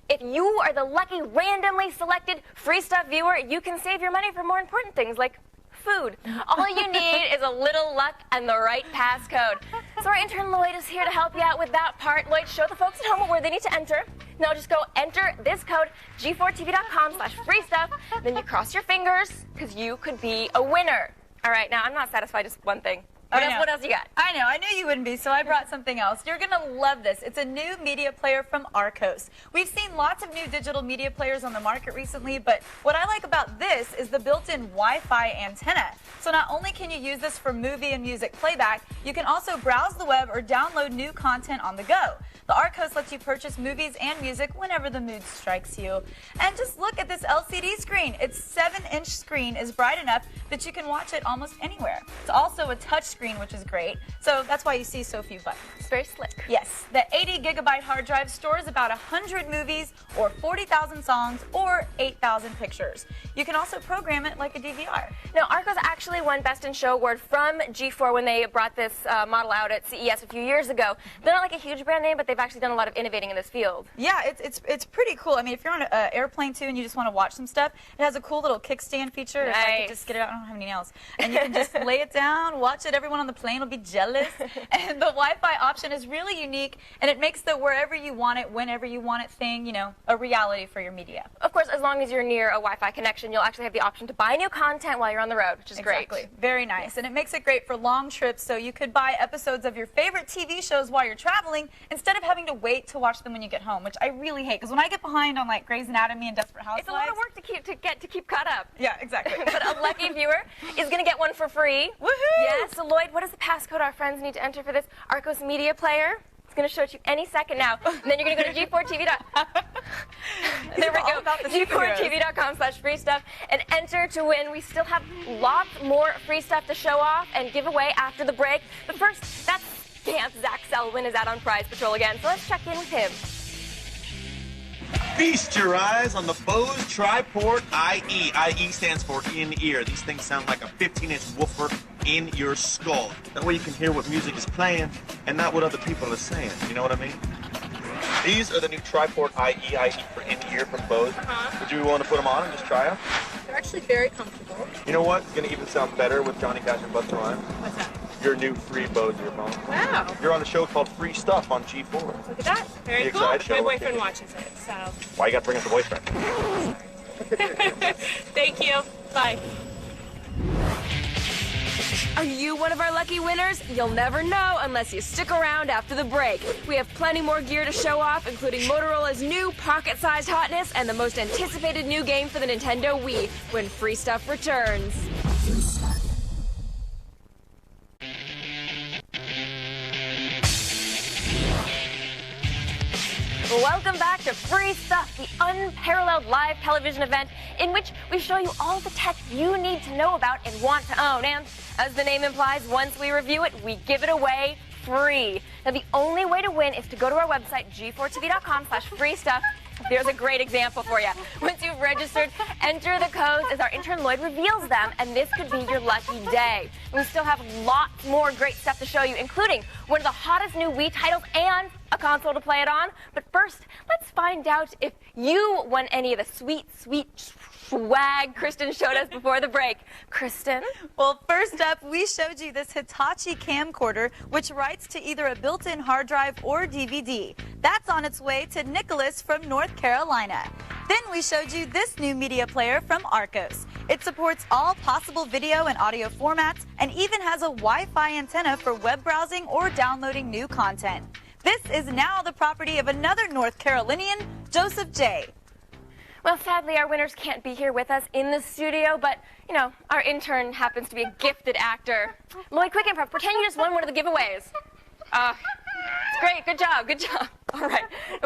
if you are the lucky, randomly selected free stuff viewer, you can save your money for more important things like food. All you need is a little luck and the right passcode. So our intern Lloyd is here to help you out with that part. Lloyd, show the folks at home where they need to enter. Now just go enter this code, g4tv.com/freestuff. Then you cross your fingers because you could be a winner. All right, now I'm not satisfied just one thing. What else you got? I know. I knew you wouldn't be, so I brought something else. You're going to love this. It's a new media player from Arcos. We've seen lots of new digital media players on the market recently, but what I like about this is the built-in Wi-Fi antenna. So not only can you use this for movie and music playback, you can also browse the web or download new content on the go. The Arcos lets you purchase movies and music whenever the mood strikes you. And just look at this LCD screen. Its 7-inch screen is bright enough that you can watch it almost anywhere. It's also a touch screen screen, which is great. So that's why you see so few buttons. It's very slick. Yes. The 80-gigabyte hard drive stores about 100 movies or 40,000 songs or 8,000 pictures. You can also program it like a DVR. Now, Arcos actually won Best in Show award from G4 when they brought this model out at CES a few years ago. They're not like a huge brand name, but they've actually done a lot of innovating in this field. Yeah, it's pretty cool. I mean, if you're on an airplane too and you just want to watch some stuff, it has a cool little kickstand feature. If I could just get it out, I don't have any nails. And you can just lay it down, watch it. Everyone on the plane will be jealous. And the Wi-Fi option is really unique, and it makes the wherever you want it, whenever you want it thing, you know, a reality for your media. Of course, as long as you're near a Wi-Fi connection, you'll actually have the option to buy new content while you're on the road, which is great. Exactly. Very nice. And it makes it great for long trips, so you could buy episodes of your favorite TV shows while you're traveling instead of having to wait to watch them when you get home, which I really hate, because when I get behind on like Grey's Anatomy and Desperate Housewives, it's a lot of work to keep caught up. Yeah, exactly. But a lucky viewer is going to get one for free. Woohoo! Yes, so Lloyd, what is the passcode our friends need to enter for this Arcos Media Player? It's going to show it to you any second now. And then you're going to go to G4TV.com. There we go. G4TV.com/free stuff and enter to win. We still have lots more free stuff to show off and give away after the break. But first, that's Dance. Zach Selwyn is out on Prize Patrol again, so let's check in with him. Feast your eyes on the Bose Triport IE. IE stands for in-ear. These things sound like a 15-inch woofer in your skull. That way you can hear what music is playing and not what other people are saying. You know what I mean? These are the new Triport IE for in-ear from Bose. Would you want to put them on and just try them? They're actually very comfortable. You know what? It's going to even sound better with Johnny Cash and Busta Rhymes. What's that? Your new free Bose earphone. Wow. You're on a show called Free Stuff on G4. Look at that. Very You cool. excited? My Show boyfriend it. watches it, so. Why you got to bring up the boyfriend? Thank you. Bye. Are you one of our lucky winners? You'll never know unless you stick around after the break. We have plenty more gear to show off, including Motorola's new pocket-sized hotness and the most anticipated new game for the Nintendo Wii when Free Stuff returns. Welcome back to Free Stuff, the unparalleled live television event in which we show you all the tech you need to know about and want to own. And as the name implies, once we review it, we give it away free. Now, the only way to win is to go to our website, g4tv.com/free stuff. There's a great example for you. Once you've registered, enter the codes as our intern Lloyd reveals them, and this could be your lucky day. We still have lots more great stuff to show you, including one of the hottest new Wii titles and a console to play it on. But first, let's find out if you won any of the sweet, sweet swag Kristen showed us before the break. Kristen? Well, first up, we showed you this Hitachi camcorder, which writes to either a built-in hard drive or DVD. That's on its way to Nicholas from North Carolina. Then we showed you this new media player from Arcos. It supports all possible video and audio formats and even has a Wi-Fi antenna for web browsing or downloading new content. This is now the property of another North Carolinian, Joseph J. Well, sadly, our winners can't be here with us in the studio, but, you know, our intern happens to be a gifted actor. Lloyd, quick improv, pretend you just won one of the giveaways. Great, good job, good job. All right,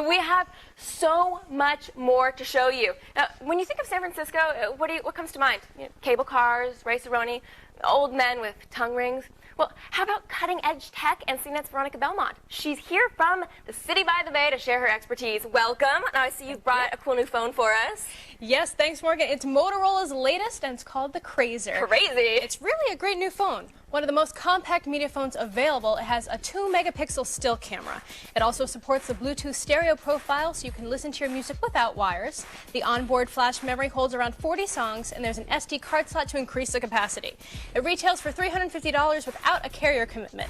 we have so much more to show you. Now, when you think of San Francisco, what comes to mind? You know, cable cars, Race-A-Roni, old men with tongue rings. Well, how about cutting-edge tech and CNET's Veronica Belmont? She's here from the city by the bay to share her expertise. Welcome. Now, I see you brought a cool new phone for us. Yes, thanks, Morgan. It's Motorola's latest, and it's called the Crazer. Crazy. It's really a great new phone. One of the most compact media phones available. It has a 2-megapixel still camera. It also supports the Bluetooth stereo profile, so you can listen to your music without wires. The onboard flash memory holds around 40 songs, and there's an SD card slot to increase the capacity. It retails for $350 without a carrier commitment.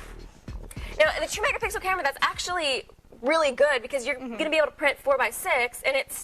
Now, the 2-megapixel camera, that's actually really good because you're going to be able to print 4x6, and it's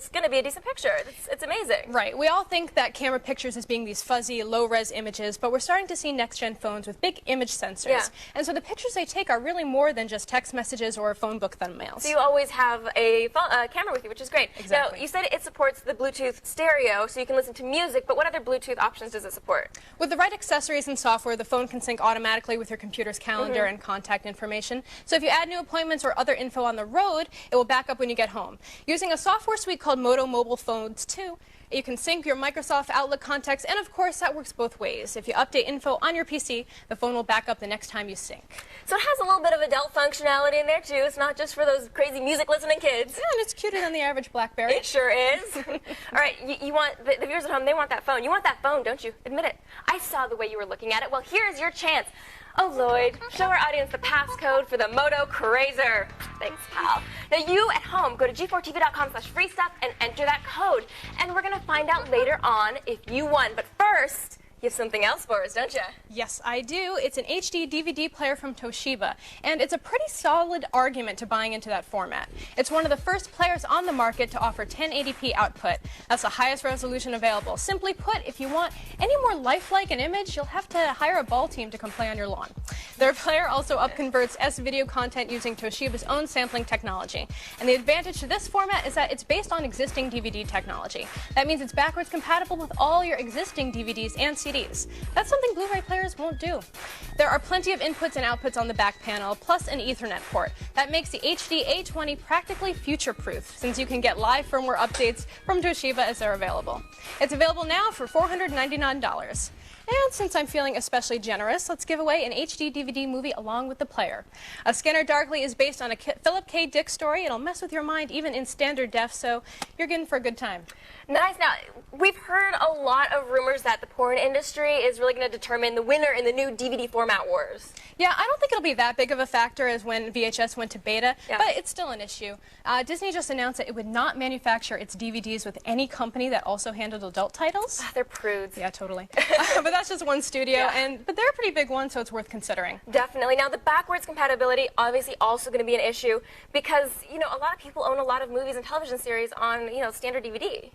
going to be a decent picture. It's amazing. Right. We all think that camera pictures as being these fuzzy, low-res images, but we're starting to see next-gen phones with big image sensors. Yeah. And so the pictures they take are really more than just text messages or phone book thumbnails. So you always have a camera with you, which is great. Exactly. Now, you said it supports the Bluetooth stereo, so you can listen to music, but what other Bluetooth options does it support? With the right accessories and software, the phone can sync automatically with your computer's calendar and contact information. So if you add new appointments or other info on the road, it will back up when you get home. Using a software suite called Moto Mobile Phones 2, You can sync your Microsoft Outlook contacts, and of course, that works both ways. If you update info on your PC, the phone will back up the next time you sync. So it has a little bit of adult functionality in there, too. It's not just for those crazy music-listening kids. Yeah, and it's cuter than the average BlackBerry. It sure is. All right, you want, the viewers at home, they want that phone. You want that phone, don't you? Admit it. I saw the way you were looking at it. Well, here's your chance. Oh, Lloyd, show our audience the passcode for the Moto Crazer. Thanks, pal. Now, you at home, go to g4tv.com/freestuff and enter that code. And we're going to find out later on if you won. But first, you have something else for us, don't you? Yes, I do. It's an HD DVD player from Toshiba, and it's a pretty solid argument to buying into that format. It's one of the first players on the market to offer 1080p output. That's the highest resolution available. Simply put, if you want any more lifelike an image, you'll have to hire a ball team to come play on your lawn. Their player also upconverts S-video content using Toshiba's own sampling technology. And the advantage to this format is that it's based on existing DVD technology. That means it's backwards compatible with all your existing DVDs and CDs. That's something Blu-ray players won't do. There are plenty of inputs and outputs on the back panel, plus an Ethernet port. That makes the HD A20 practically future-proof, since you can get live firmware updates from Toshiba as they're available. It's available now for $499. And since I'm feeling especially generous, let's give away an HD DVD movie along with the player. Scanner Darkly is based on a Philip K. Dick story. It'll mess with your mind even in standard def, so you're getting for a good time. Nice. Now, we've heard a lot of rumors that the porn industry is really going to determine the winner in the new DVD format wars. Yeah, I don't think it'll be that big of a factor as when VHS went to beta, but it's still an issue. Disney just announced that it would not manufacture its DVDs with any company that also handled adult titles. They're prudes. Yeah, totally. But that's just one studio, but they're a pretty big one, so it's worth considering. Definitely. Now, the backwards compatibility obviously also going to be an issue because, you know, a lot of people own a lot of movies and television series on, you know, standard DVD.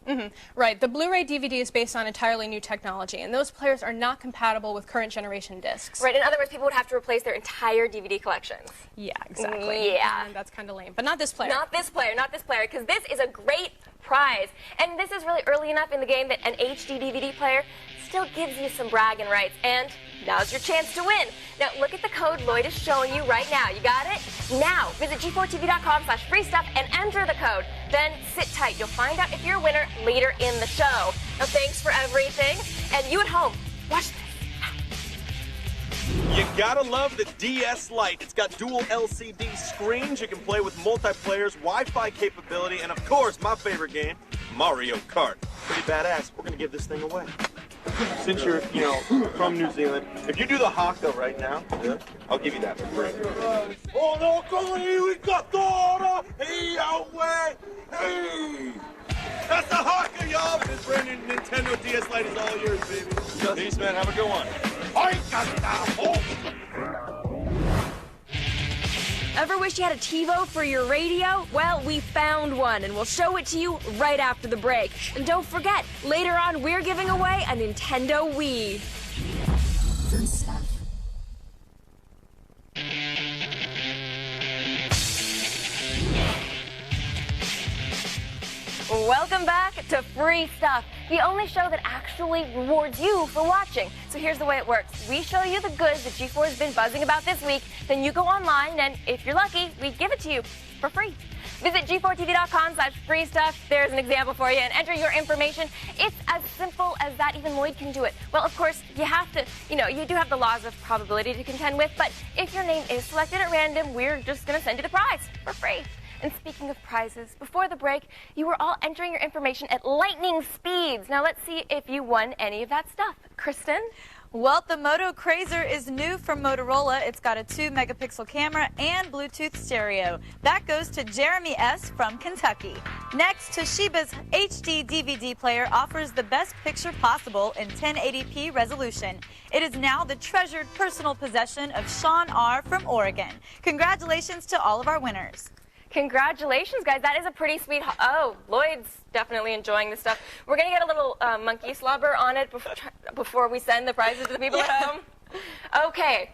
Right. The Blu-ray DVD is based on entirely new technology, and those players are not compatible with current generation discs. Right. In other words, people would have to replace their entire DVD collections. Yeah, exactly. Yeah. And that's kind of lame. But not this player. Not this player, because this is a great prize. And this is really early enough in the game that an HD DVD player still gives you some bragging rights. And now's your chance to win. Now, look at the code Lloyd is showing you right now. You got it? Now, visit g4tv.com/freestuff and enter the code. Then sit tight. You'll find out if you're a winner later in the show. Now, thanks for everything. And you at home, watch this. You gotta love the DS Lite. It's got dual LCD screens. You can play with multiplayers, Wi-Fi capability, and of course, my favorite game, Mario Kart. Pretty badass. We're gonna give this thing away. Since you're, you know, from New Zealand, if you do the haka right now, I'll give you that for free. Oh no, hey! That's the haka, y'all! This brand new Nintendo DS Lite is all yours, baby. Peace, man. Have a good one. Ever wish you had a TiVo for your radio? Well, we found one, and we'll show it to you right after the break. And don't forget, later on, we're giving away a Nintendo Wii. Welcome back to Free Stuff, the only show that actually rewards you for watching. So here's the way it works. We show you the goods that G4 has been buzzing about this week. Then you go online, and if you're lucky, we give it to you for free. Visit g4tv.com/freestuff. There's an example for you, and enter your information. It's as simple as that. Even Lloyd can do it. Well, of course, you have to, you do have the laws of probability to contend with, but if your name is selected at random, we're just going to send you the prize for free. And speaking of prizes, before the break, you were all entering your information at lightning speeds. Now let's see if you won any of that stuff. Kristen? Well, the Moto Crazer is new from Motorola. It's got a 2-megapixel camera and Bluetooth stereo. That goes to Jeremy S. from Kentucky. Next, Toshiba's HD DVD player offers the best picture possible in 1080p resolution. It is now the treasured personal possession of Sean R. from Oregon. Congratulations to all of our winners. Congratulations, guys. That is a pretty sweet... Oh, Lloyd's definitely enjoying this stuff. We're going to get a little monkey slobber on it before we send the prizes to the people at home. Okay.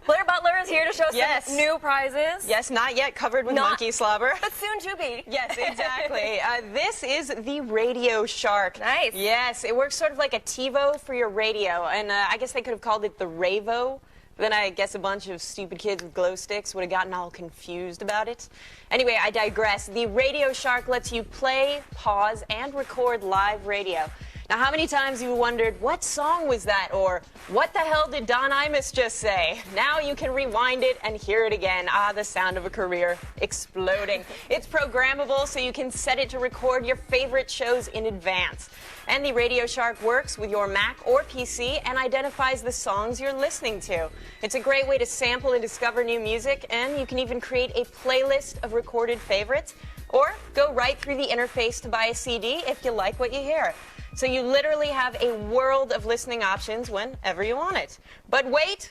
Blair Butler is here to show some new prizes. Yes, not yet covered with monkey slobber. But soon to be. Yes, exactly. This is the Radio Shark. Nice. Yes, it works sort of like a TiVo for your radio, and I guess they could have called it the Ravo Then I guess a bunch of stupid kids with glow sticks would have gotten all confused about it. Anyway, I digress. The Radio Shark lets you play, pause, and record live radio. Now, how many times have you wondered, what song was that? Or, what the hell did Don Imus just say? Now you can rewind it and hear it again. Ah, the sound of a career exploding. It's programmable, so you can set it to record your favorite shows in advance. And the Radio Shark works with your Mac or PC and identifies the songs you're listening to. It's a great way to sample and discover new music, and you can even create a playlist of recorded favorites, or go right through the interface to buy a CD if you like what you hear. So you literally have a world of listening options whenever you want it. But wait,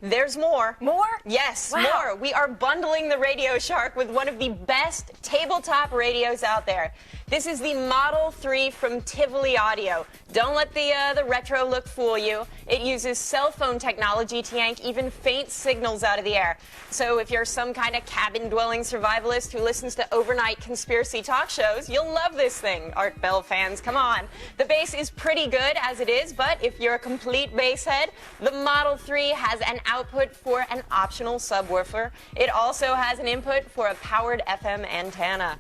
there's more. More? Yes, Wow. more. We are bundling the Radio Shark with one of the best tabletop radios out there. This is the Model 3 from Tivoli Audio. Don't let the retro look fool you. It uses cell phone technology to yank even faint signals out of the air. So if you're some kind of cabin-dwelling survivalist who listens to overnight conspiracy talk shows, you'll love this thing. Art Bell fans, come on. The bass is pretty good as it is, but if you're a complete bass head, the Model 3 has an output for an optional subwoofer. It also has an input for a powered FM antenna.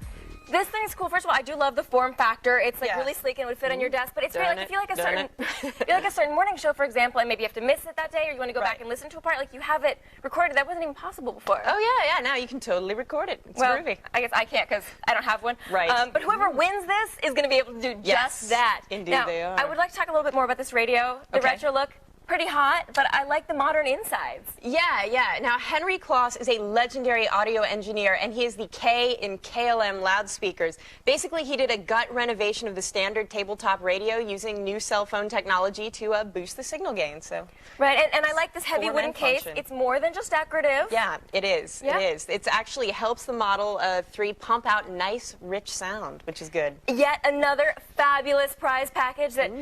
This thing's cool. First of all, I do love the form factor. It's like really sleek and would fit on your desk. But it's very, like, if you like a certain morning show, for example, and maybe you have to miss it that day, or you want to go back and listen to a part, like you have it recorded. That wasn't even possible before. Oh yeah. Now you can totally record it. It's well, groovy. I guess I can't because I don't have one. Right. But whoever wins this is going to be able to do just that. Indeed, now, they are. I would like to talk a little bit more about this radio. The retro look. Pretty hot, but I like the modern insides. Yeah. Now, Henry Kloss is a legendary audio engineer, and he is the K in KLM loudspeakers. Basically, he did a gut renovation of the standard tabletop radio using new cell phone technology to boost the signal gain. So, right, and I like this heavy wooden case. Function. It's more than just decorative. Yeah, it is. Yeah. It is. It actually helps the Model 3 pump out nice, rich sound, which is good. Yet another fabulous prize package that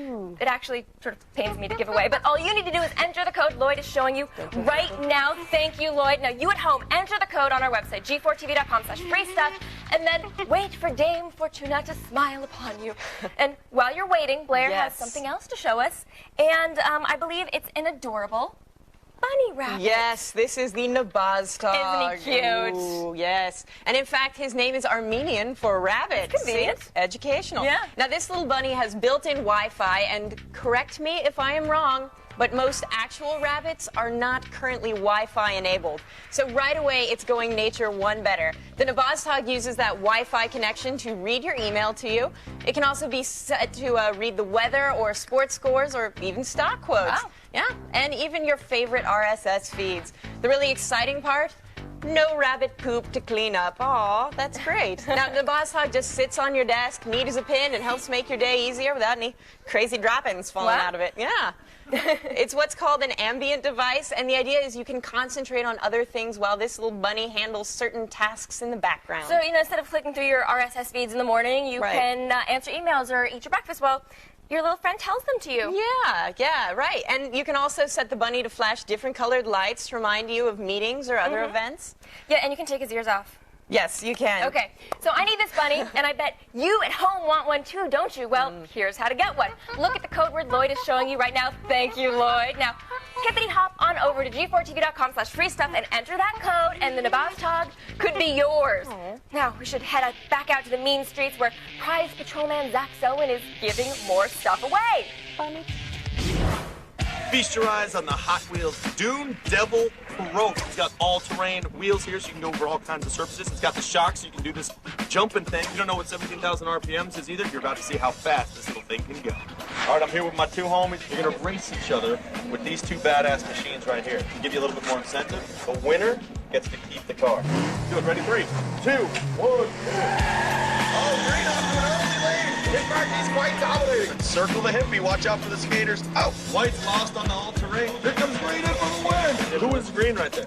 it actually sort of pains me to give away. But all you need to do is enter the code Lloyd is showing you right now. Thank you, Lloyd. Now, you at home, enter the code on our website, g4tv.com/free stuff, and then wait for Dame Fortuna to smile upon you. And while you're waiting, Blair has something else to show us, and I believe it's an adorable bunny rabbit. Yes, this is the Nabaztag. Isn't he cute? Ooh, yes. And in fact, his name is Armenian for rabbit. That's convenient. See? Educational. Yeah. Now, this little bunny has built-in Wi-Fi, and correct me if I am wrong, but most actual rabbits are not currently Wi-Fi enabled. So right away, it's going nature one better. The Nabaztag uses that Wi-Fi connection to read your email to you. It can also be set to read the weather or sports scores or even stock quotes. Wow. Yeah, and even your favorite RSS feeds. The really exciting part? No rabbit poop to clean up. Aw, that's great. Now, the Nabaztag just sits on your desk, neat as a pin, and helps make your day easier without any crazy droppings falling out of it. Yeah. It's what's called an ambient device, and the idea is you can concentrate on other things while this little bunny handles certain tasks in the background. So, instead of flicking through your RSS feeds in the morning, you can answer emails or eat your breakfast while your little friend tells them to you. Yeah, right. And you can also set the bunny to flash different colored lights to remind you of meetings or other events. Yeah, and you can take his ears off. Yes, you can. Okay, so I need this bunny, and I bet you at home want one too, don't you? Well, here's how to get one. Look at the code word Lloyd is showing you right now. Thank you, Lloyd. Now, skippity hop on over to g4tv.com/free stuff and enter that code, and the Nabaztag could be yours. Now, we should head back out to the mean streets where prize patrolman Zach Owen is giving more stuff away. Feast your eyes on the Hot Wheels Dune Devil Probe. It's got all-terrain wheels here, so you can go over all kinds of surfaces. It's got the shocks, so you can do this jumping thing. You don't know what 17,000 RPMs is either. You're about to see how fast this little thing can go. All right, I'm here with my two homies. You're going to race each other with these two badass machines right here. To give you a little bit more incentive, the winner gets to keep the car. Do it. Ready? 3, 2, 1. Oh, green off to an early lead. Hit Marky's quite dominating. Circle the hippie. Watch out for the skaters. Oh, white's lost on the all-terrain. Here comes green in for the win. Who is green right there?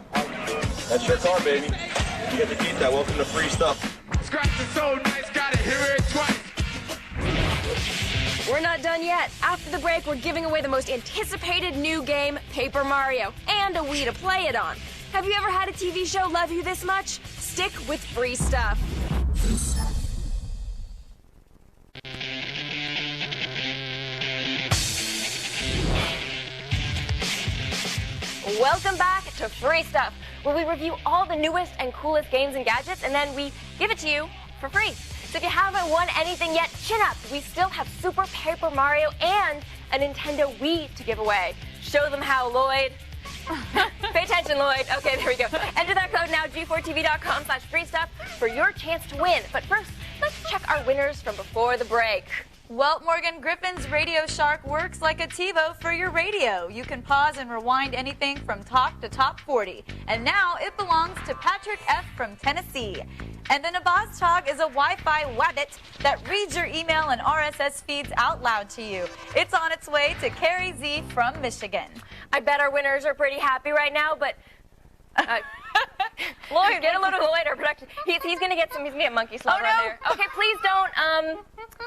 That's your car, baby. You get to keep that. Welcome to free stuff. Scratch is so nice, gotta hear it twice. We're not done yet. After the break, we're giving away the most anticipated new game, Paper Mario, and a Wii to play it on. Have you ever had a TV show love you this much? Stick with free stuff. Welcome back to Free Stuff, where we review all the newest and coolest games and gadgets, and then we give it to you for free. So if you haven't won anything yet, chin up. We still have Super Paper Mario and a Nintendo Wii to give away. Show them how, Lloyd. Pay attention, Lloyd. Okay, there we go. Enter that code now, g4tv.com/freestuff for your chance to win. But first, let's check our winners from before the break. Well, Morgan, Griffin's Radio Shark works like a TiVo for your radio. You can pause and rewind anything from talk to top 40. And now it belongs to Patrick F. from Tennessee. And then a Nabaztog is a Wi-Fi wabbit that reads your email and RSS feeds out loud to you. It's on its way to Carrie Z from Michigan. I bet our winners are pretty happy right now, but... Lloyd, get a little Lloyd, our production. He's gonna get monkey slobber on there. Okay, please don't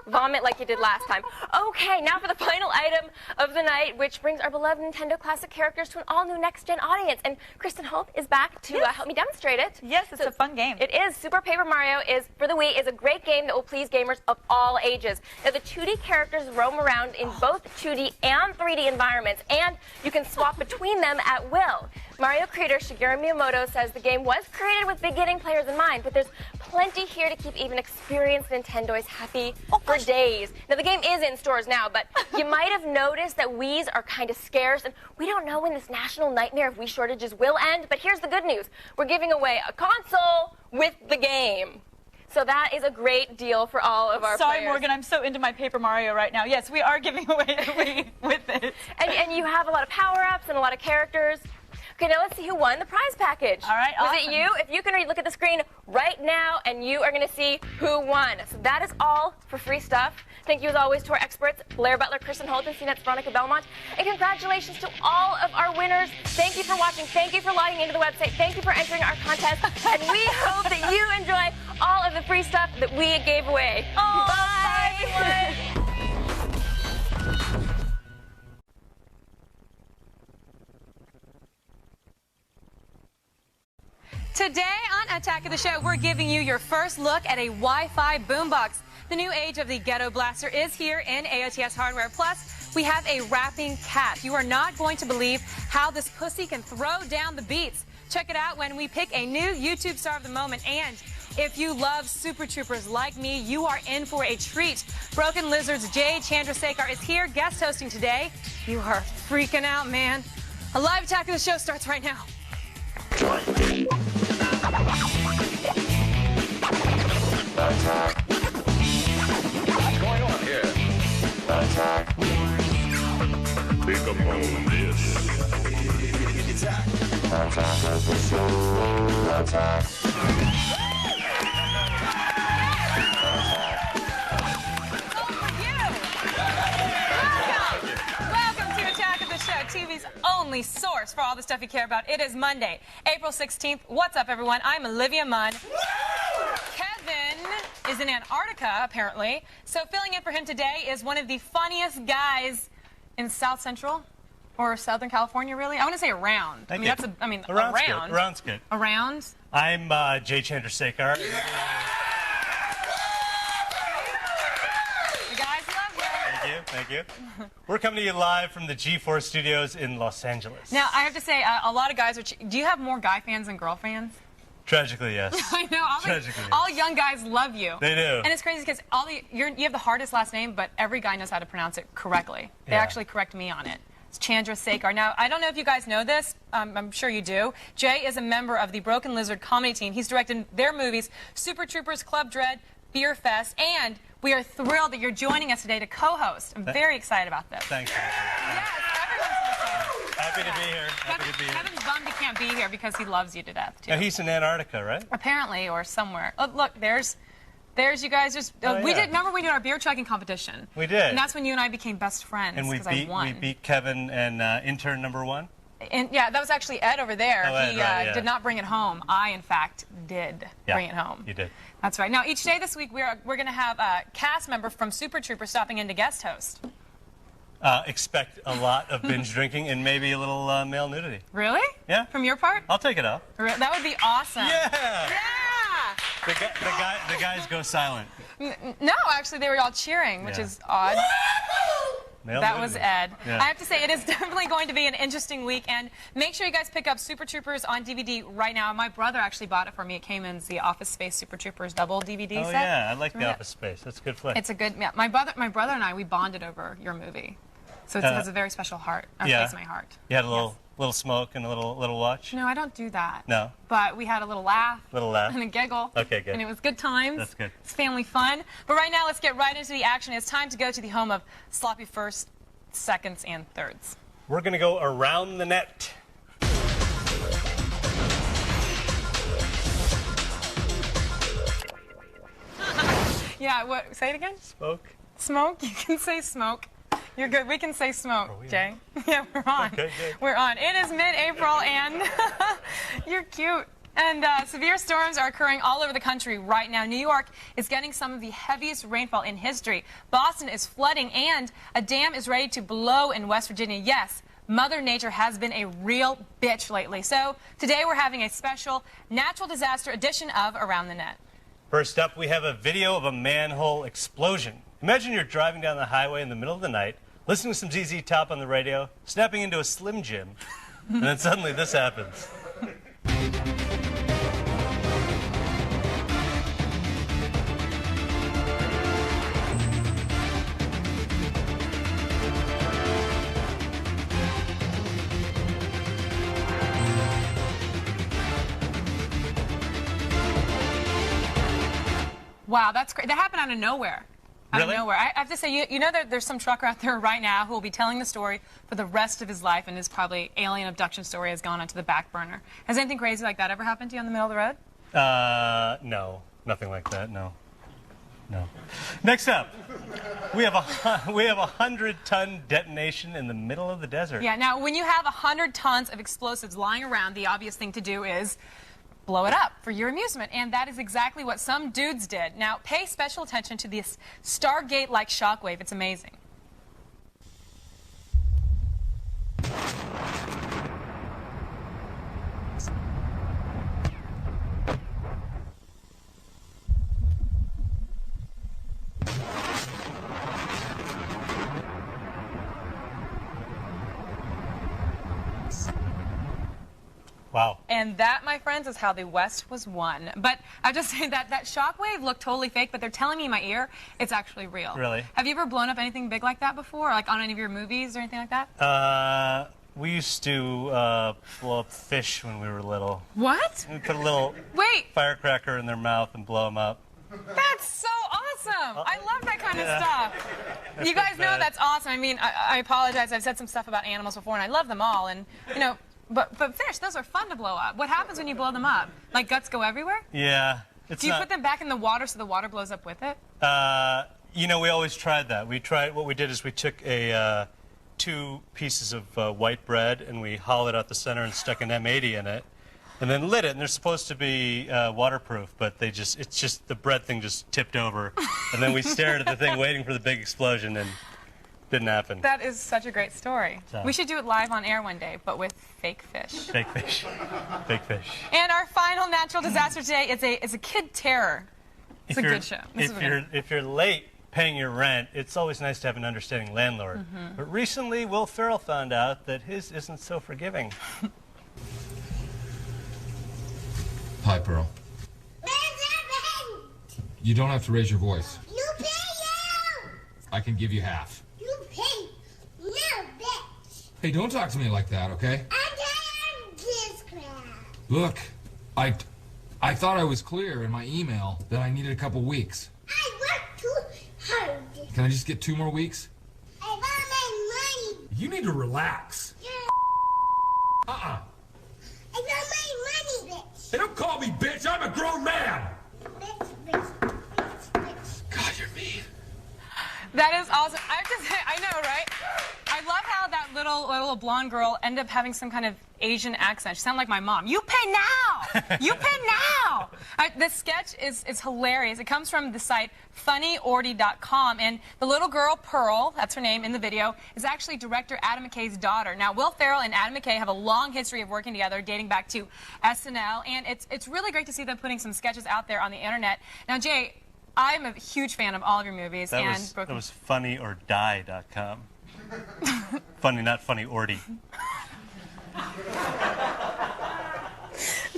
vomit like you did last time. Okay, now for the final item of the night, which brings our beloved Nintendo Classic characters to an all-new next-gen audience. And Kristen Holt is back to help me demonstrate it. Yes, it's a fun game. It is. Super Paper Mario for the Wii is a great game that will please gamers of all ages. Now, the 2D characters roam around in both 2D and 3D environments, and you can swap between them at will. Mario creator Shigeru Miyamoto says the game was created with beginning players in mind, but there's plenty here to keep even experienced Nintendoids happy for days. Now, the game is in stores now, but you might have noticed that Wiis are kind of scarce, and we don't know when this national nightmare of Wii shortages will end, but here's the good news. We're giving away a console with the game. So that is a great deal for all of our players. Sorry, Morgan, I'm so into my Paper Mario right now. Yes, we are giving away the Wii with it. And you have a lot of power-ups and a lot of characters. Okay, now let's see who won the prize package. All right, awesome. Was it you? If you can look at the screen right now, and you are going to see who won. So that is all for Free Stuff. Thank you, as always, to our experts, Blair Butler, Kristen Holt, and CNET's Veronica Belmont. And congratulations to all of our winners. Thank you for watching. Thank you for logging into the website. Thank you for entering our contest. And we hope that you enjoy all of the free stuff that we gave away. Oh, bye. Today on Attack of the Show, we're giving you your first look at a Wi-Fi boombox. The new age of the Ghetto Blaster is here in AOTS Hardware. Plus, we have a rapping cat. You are not going to believe how this pussy can throw down the beats. Check it out when we pick a new YouTube star of the moment. And if you love Super Troopers like me, you are in for a treat. Broken Lizard's Jay Chandrasekhar is here guest hosting today. You are freaking out, man. A live Attack of the Show starts right now. Attack. What's going on here? Attack. Think upon this. Attack of the Show. Attack. Welcome to Attack of the Show, TV's only source for all the stuff you care about. It is Monday, April 16th. What's up, everyone? I'm Olivia Munn. Kevin is in Antarctica, apparently. So filling in for him today is one of the funniest guys in South Central or Southern California, really. I want to say around. Thank you. That's around. Good. Around's good. Around. I'm Jay Chandrasekhar. Thank you. We're coming to you live from the G4 studios in Los Angeles. Now, I have to say, a lot of guys are... Do you have more guy fans than girl fans? Tragically, yes. I know. All young guys love you. They do. And it's crazy because you have the hardest last name, but every guy knows how to pronounce it correctly. They actually correct me on it. It's Chandrasekhar. Now, I don't know if you guys know this. I'm sure you do. Jay is a member of the Broken Lizard comedy team. He's directed their movies, Super Troopers, Club Dread, Beer Fest, and we are thrilled that you're joining us today to co-host. I'm very excited about this. Thanks. Yes, everyone's Happy to be here. Kevin's bummed he can't be here because he loves you to death, too. Now, he's in Antarctica, right? Apparently, or somewhere. Oh, look, there's you guys just... Remember we did our beer chugging competition? We did. And that's when you and I became best friends, because I won. We beat Kevin and intern number one. And yeah, that was actually Ed over there. Oh, Ed, he did not bring it home. I, in fact, did bring it home. You did. That's right. Now, each day this week, we're going to have a cast member from Super Troopers stopping in to guest host. Expect a lot of binge drinking and maybe a little male nudity. Really? Yeah. From your part? I'll take it off. That would be awesome. Yeah. Yeah. The guys go silent. No, actually, they were all cheering, which is odd. Mail That movie. was Ed. Yeah. I have to say, it is definitely going to be an interesting week, and make sure you guys pick up Super Troopers on DVD right now. My brother actually bought it for me. It came in the Office Space Super Troopers double DVD Oh set. yeah, I like The Remember Office Space. That's a good flick. that? It's a good. Yeah, my brother and I, we bonded over your movie, so it has a very special place in my heart. You had a little smoke and a little watch. No, I don't do that. No. But we had a little laugh. And a giggle. Okay, good. And it was good times. That's good. It's family fun. But right now, let's get right into the action. It's time to go to the home of sloppy firsts, seconds, and thirds. We're going to go around the net. Yeah, what? Say it again? Smoke. Smoke? You can say smoke. You're good. We can say smoke, Jay. Yeah, we're on. Okay, good. We're on. It is mid-April, and you're cute. And severe storms are occurring all over the country right now. New York is getting some of the heaviest rainfall in history. Boston is flooding, and a dam is ready to blow in West Virginia. Yes, Mother Nature has been a real bitch lately. So today we're having a special natural disaster edition of Around the Net. First up, we have a video of a manhole explosion. Imagine you're driving down the highway in the middle of the night, listening to some ZZ Top on the radio, snapping into a Slim Jim, and then suddenly this happens. Wow, that's great. That happened out of nowhere. Out Really? of nowhere. I have to say, you know there's some trucker out there right now who will be telling the story for the rest of his life, and his probably alien abduction story has gone onto the back burner. Has anything crazy like that ever happened to you in the middle of the road? No, nothing like that. No. Next up, we have a 100-ton detonation in the middle of the desert. Yeah, now when you have 100 tons of explosives lying around, the obvious thing to do is blow it up for your amusement, and that is exactly what some dudes did. Now, pay special attention to this Stargate-like shockwave. It's amazing. Wow. And that, my friends, is how the West was won. But I just say that shockwave looked totally fake, but they're telling me in my ear it's actually real. Really? Have you ever blown up anything big like that before, like on any of your movies or anything like that? We used to blow up fish when we were little. What? We put a little firecracker in their mouth and blow them up. That's so awesome. I love that kind of stuff. That's You guys not know bad. that's awesome. I mean, I apologize. I've said some stuff about animals before, and I love them all. And, you know, but fish, those are fun to blow up. What happens when you blow them up? Like, guts go everywhere? Yeah. Do you put them back in the water so the water blows up with it? You know, we always tried that. What we did is we took two pieces of white bread and we hollowed out the center and stuck an M80 in it, and then lit it. And they're supposed to be waterproof, but it's just the bread thing just tipped over, and then we stared at the thing waiting for the big explosion, and didn't happen. That is such a great story. So. We should do it live on air one day, but with fake fish. Fake fish. Fake fish. And our final natural disaster today is a kid terror. It's a good show. If you're late paying your rent, it's always nice to have an understanding landlord. Mhm. But recently, Will Ferrell found out that his isn't so forgiving. Hi, Pearl. You don't have to raise your voice. You pay you! I can give you half. You pay no, bitch! Hey, don't talk to me like that, okay? I'm tired of this crap. Look, I thought I was clear in my email that I needed a couple weeks. I work too hard. Can I just get 2 more weeks? I want my money. You need to relax. You're Uh-uh. I want my money, bitch. Hey, don't call me bitch. I'm a grown man. God, you're mean. That is awesome. I have to say, I know, right? I love how that little blonde girl ended up having some kind of Asian accent. She sounded like my mom. You pay now! You pay now! This sketch is hilarious. It comes from the site funnyordy.com, and the little girl, Pearl, that's her name in the video, is actually director Adam McKay's daughter. Now, Will Ferrell and Adam McKay have a long history of working together, dating back to SNL, and it's really great to see them putting some sketches out there on the internet. Now, Jay, I'm a huge fan of all of your movies. That and was funnyordie.com. Funny, not funny, Ordy.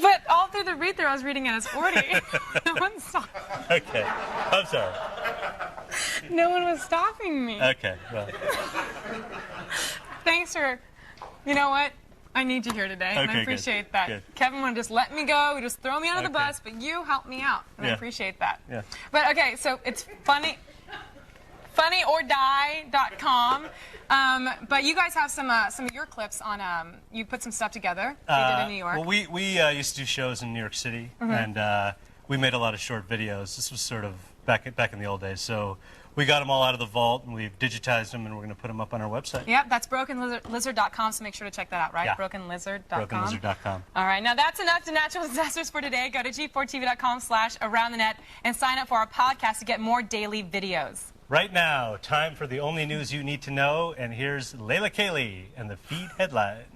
But all through the read-through, I was reading it as Ordy. No one stopped. Okay, I'm sorry. No one was stopping me. Okay, well. Thanks for, you know what? I need you here today, and Okay, I appreciate good, that. good. Kevin would just let me go, just throw me under the Okay. bus, but you helped me out, and I Yeah. appreciate that. Yeah. But okay, so it's funnyordie.com. But you guys have some of your clips on. You put some stuff together. You did in New York. Well, we used to do shows in New York City, Mhm. and we made a lot of short videos. This was sort of back in the old days. So we got them all out of the vault, and we've digitized them, and we're going to put them up on our website. Yep, that's brokenlizard.com, so make sure to check that out, right? Yeah. Brokenlizard.com. Brokenlizard.com. All right, now that's enough to natural disasters for today. Go to g4tv.com/aroundthenet and sign up for our podcast to get more daily videos. Right now, time for the only news you need to know, and here's Layla Cayley and the feed headlines.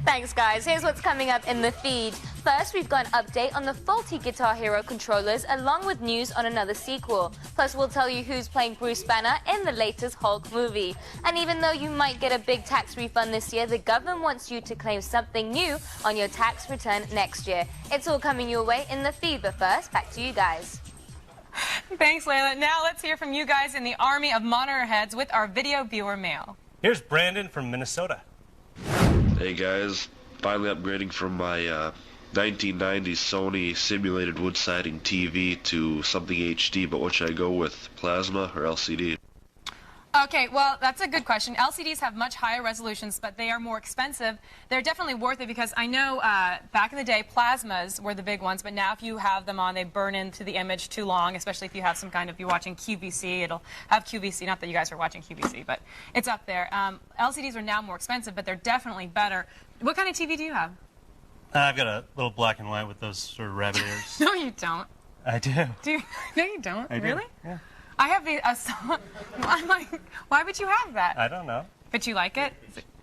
Thanks, guys. Here's what's coming up in the feed. First, we've got an update on the faulty Guitar Hero controllers, along with news on another sequel. Plus, we'll tell you who's playing Bruce Banner in the latest Hulk movie. And even though you might get a big tax refund this year, the government wants you to claim something new on your tax return next year. It's all coming your way in the feed, but first, back to you guys. Thanks, Layla. Now let's hear from you guys in the army of monitor heads with our video viewer mail. Here's Brandon from Minnesota. Hey guys, finally upgrading from my 1990s Sony simulated wood siding TV to something HD, but what should I go with, plasma or LCD? Okay, well, that's a good question. LCDs have much higher resolutions, but they are more expensive. They're definitely worth it because I know back in the day, plasmas were the big ones, but now if you have them on, they burn into the image too long, especially if you have some kind of, you're watching QVC, it'll have QVC, not that you guys are watching QVC, but it's up there. LCDs are now more expensive, but they're definitely better. What kind of TV do you have? I've got a little black and white with those sort of rabbit ears. No, you don't. I do. Do you? No, you don't. I do. Really? Yeah. I have the. I'm like, why would you have that? I don't know. But you like it?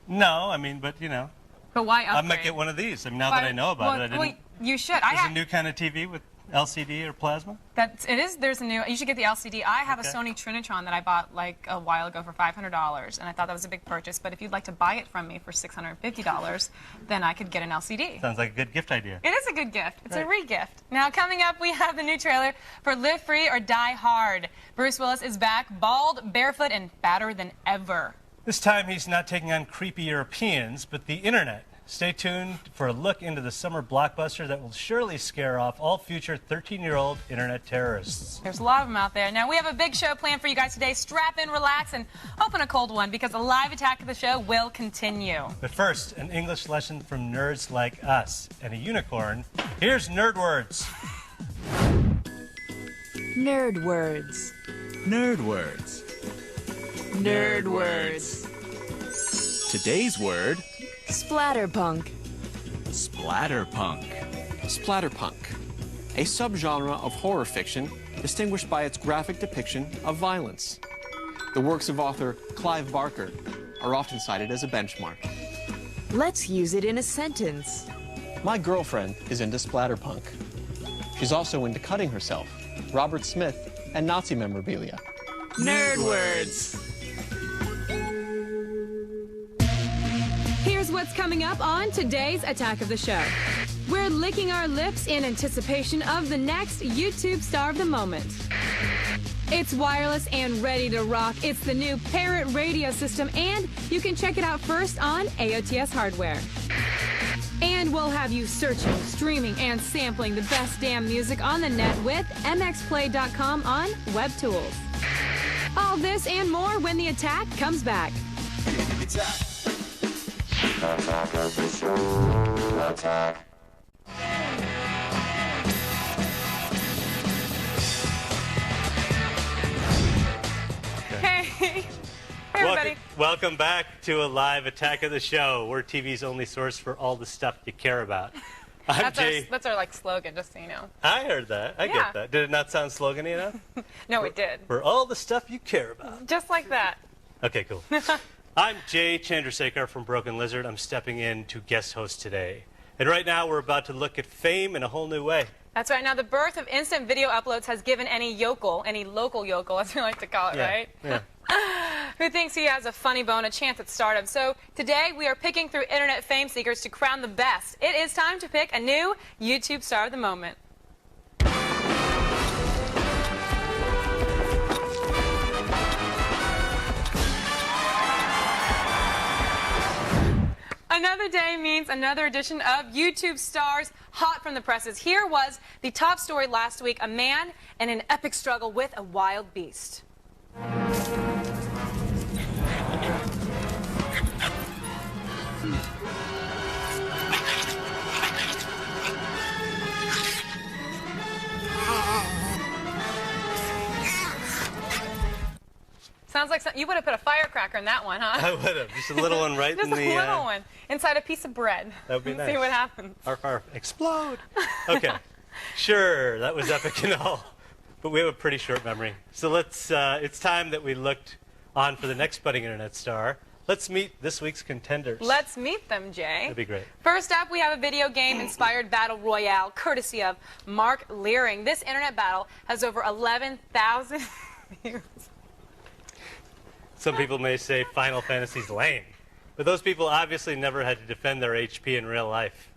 No, I mean, but you know. But why upgrade? I might get one of these. I mean, now that I know about it, I didn't. Well, you should. There's a new kind of TV with LCD or plasma? It is. There's a new. You should get the LCD. I have Okay. a Sony Trinitron that I bought like a while ago for $500, and I thought that was a big purchase. But if you'd like to buy it from me for $650, then I could get an LCD. Sounds like a good gift idea. It is a good gift. It's a Right. re-gift. Now, coming up, we have the new trailer for Live Free or Die Hard. Bruce Willis is back, bald, barefoot, and fatter than ever. This time he's not taking on creepy Europeans, but the internet. Stay tuned for a look into the summer blockbuster that will surely scare off all future 13-year-old internet terrorists. There's a lot of them out there. Now, we have a big show planned for you guys today. Strap in, relax, and open a cold one because the live attack of the show will continue. But first, an English lesson from nerds like us and a unicorn. Here's Nerd Words. Nerd words. Nerd words. Nerd words. Today's word, Splatterpunk. splatterpunk. Splatterpunk, a subgenre of horror fiction distinguished by its graphic depiction of violence. The works of author Clive Barker are often cited as a benchmark. Let's use it in a sentence. My girlfriend is into splatterpunk. She's also into cutting herself, Robert Smith, and Nazi memorabilia. Nerd words. Here's what's coming up on today's Attack of the Show. We're licking our lips in anticipation of the next YouTube star of the moment. It's wireless and ready to rock. It's the new Parrot radio system, and you can check it out first on AOTS hardware. And we'll have you searching, streaming, and sampling the best damn music on the net with mxplay.com on Web Tools. All this and more when the attack comes back. Attack of the show. Attack. Hey, everybody. Welcome back to a live Attack of the Show. We're TV's only source for all the stuff you care about. I'm Jay. That's our slogan, just so you know. I heard that. I Yeah. get that. Did it not sound slogan-y enough? No, it did. For all the stuff you care about. Just like that. Okay, cool. I'm Jay Chandrasekhar from Broken Lizard. I'm stepping in to guest host today. And right now we're about to look at fame in a whole new way. That's right. Now, the birth of instant video uploads has given any local yokel, as we like to call it, right? Yeah. Who thinks he has a funny bone, a chance at stardom. So today we are picking through internet fame seekers to crown the best. It is time to pick a new YouTube star of the moment. Another day means another edition of YouTube Stars Hot from the Presses. Here was the top story last week, a man in an epic struggle with a wild beast. Sounds like you would have put a firecracker in that one, huh? I would have. Just a little one right Just in the... Just a little one inside a piece of bread. That would be nice. See what happens. Arf, arf. Explode. Okay. Sure, that was epic and all. But we have a pretty short memory. So let's, it's time that we looked on for the next budding internet star. Let's meet this week's contenders. Let's meet them, Jay. That'd be great. First up, we have a video game-inspired battle royale, courtesy of Mark Leering. This internet battle has over 11,000 views. Some people may say Final Fantasy's lame, but those people obviously never had to defend their HP in real life.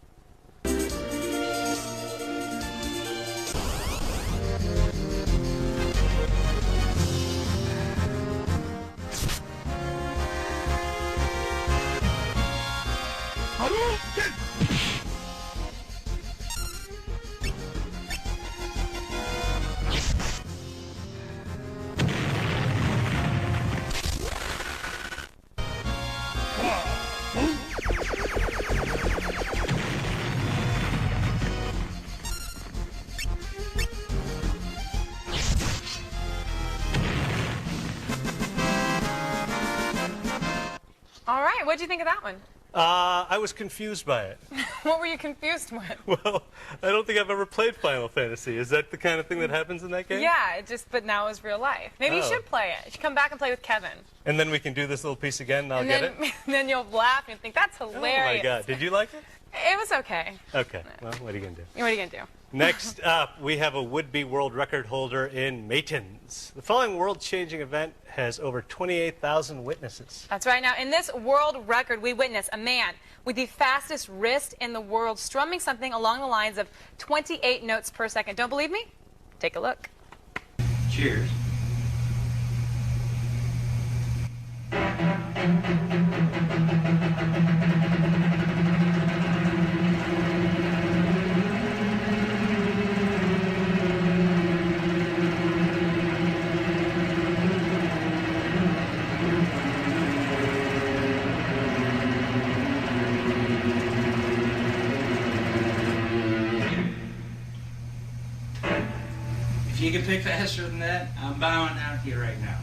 All right, what did you think of that one? I was confused by it. What were you confused with? Well, I don't think I've ever played Final Fantasy. Is that the kind of thing that happens in that game? Yeah, but now it's real life. Maybe you should play it. You should come back and play with Kevin. And then we can do this little piece again and I'll get it? Then you'll laugh and think, that's hilarious. Oh my God, did you like it? It was okay. Okay, well, what are you going to do? What are you going to do? Next up, we have a would-be world record holder in Matins. The following world-changing event has over 28,000 witnesses. That's right. Now, in this world record, we witness a man with the fastest wrist in the world strumming something along the lines of 28 notes per second. Don't believe me? Take a look. Cheers. If you can pick faster than that, I'm bowing out here right now.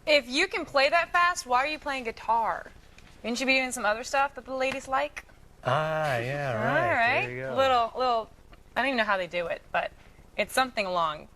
If you can play that fast, why are you playing guitar? Shouldn't you be doing some other stuff that the ladies like? Ah, yeah, right. All right. There you go. Little, I don't even know how they do it, but it's something along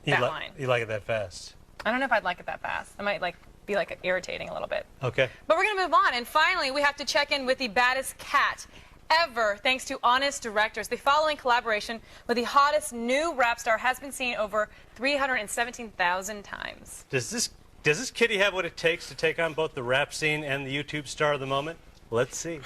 that line. You like it that fast? I don't know if I'd like it that fast. I might be irritating a little bit. Okay. But we're going to move on. And finally, we have to check in with the baddest cat ever, thanks to Honest Directors. The following collaboration with the hottest new rap star has been seen over 317,000 times. Does this kitty have what it takes to take on both the rap scene and the YouTube star of the moment? Let's see.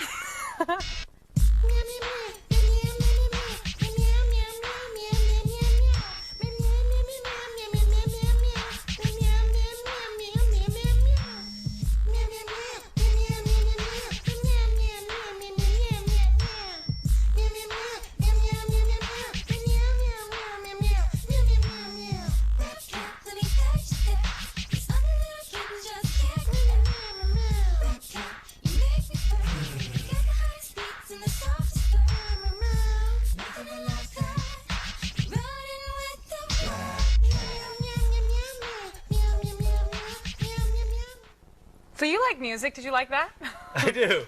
So you like music? Did you like that? I do.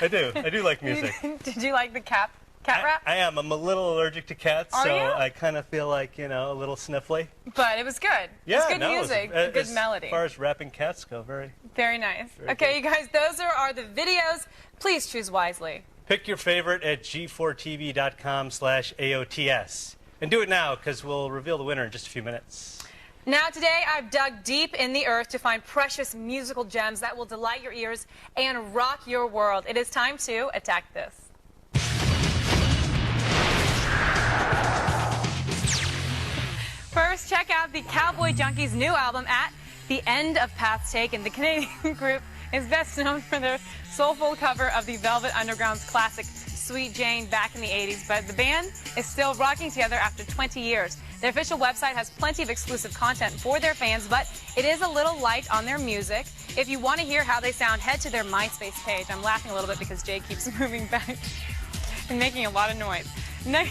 I do like music. Did you like the cat rap? I am. I'm a little allergic to cats, so I kind of feel like, a little sniffly. But it was good. Yeah, it was good music, good melody. As far as rapping cats go, very nice. Very okay, good. You guys, those are the videos. Please choose wisely. Pick your favorite at g4tv.com/AOTS. And do it now, because we'll reveal the winner in just a few minutes. Now today, I've dug deep in the earth to find precious musical gems that will delight your ears and rock your world. It is time to attack this. First, check out the Cowboy Junkies' new album, At the End of Paths Taken. The Canadian group is best known for their soulful cover of the Velvet Underground's classic Sweet Jane back in the 80s, but the band is still rocking together after 20 years. Their official website has plenty of exclusive content for their fans, but it is a little light on their music. If you want to hear how they sound, head to their MySpace page. I'm laughing a little bit because Jay keeps moving back and making a lot of noise. No,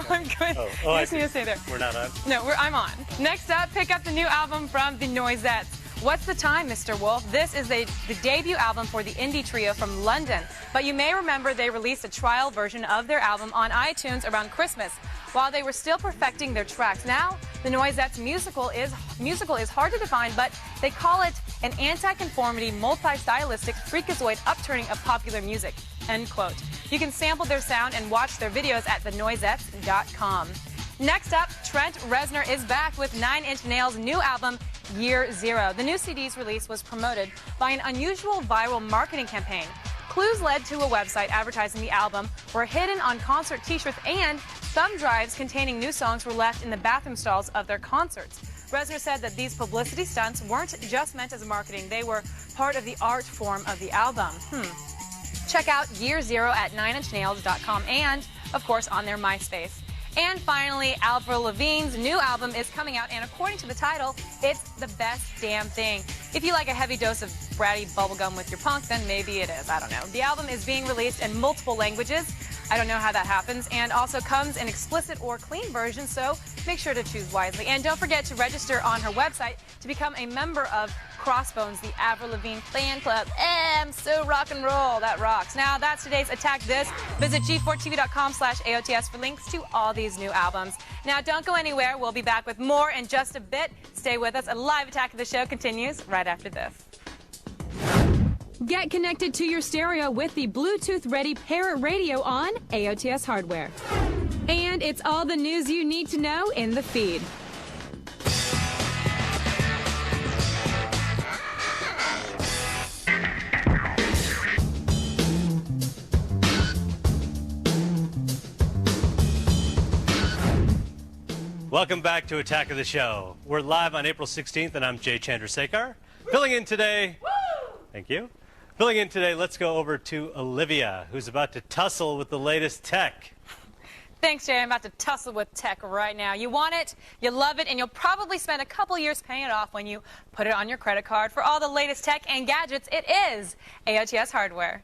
I'm good. Oh, you I just need to stay there. We're not on? No, I'm on. Next up, pick up the new album from the Noisettes. What's the Time, Mr. Wolf? This is the debut album for the indie trio from London. But you may remember they released a trial version of their album on iTunes around Christmas, while they were still perfecting their tracks. Now, the Noisettes musical is hard to define, but they call it an anti-conformity, multi-stylistic, freakazoid upturning of popular music, end quote. You can sample their sound and watch their videos at thenoisettes.com. Next up, Trent Reznor is back with 9 Inch Nails' new album, Year Zero. The new CD's release was promoted by an unusual viral marketing campaign. Clues led to a website advertising the album were hidden on concert t-shirts, and thumb drives containing new songs were left in the bathroom stalls of their concerts. Reznor said that these publicity stunts weren't just meant as marketing, they were part of the art form of the album. Check out Year Zero at 9inchnails.com and, of course, on their MySpace. And finally, Avril Lavigne's new album is coming out, and according to the title, it's the best damn thing. If you like a heavy dose of bratty bubblegum with your punk, then maybe it is. I don't know. The album is being released in multiple languages. I don't know how that happens, and also comes in explicit or clean versions, so make sure to choose wisely. And don't forget to register on her website to become a member of Crossbones, the Avril Lavigne fan club. I'm so rock and roll. That rocks. Now, that's today's Attack This. Visit g4tv.com/AOTS for links to all these new albums. Now, don't go anywhere. We'll be back with more in just a bit. Stay with us. A live Attack of the Show continues right after this. Get connected to your stereo with the Bluetooth-ready Parrot Radio on AOTS hardware. And it's all the news you need to know in the feed. Welcome back to Attack of the Show. We're live on April 16th, and I'm Jay Chandrasekhar. Filling in today, thank you. Filling in today, let's go over to Olivia, who's about to tussle with the latest tech. Thanks, Jay. I'm about to tussle with tech right now. You want it, you love it, and you'll probably spend a couple years paying it off when you put it on your credit card. For all the latest tech and gadgets, it is AOTS Hardware.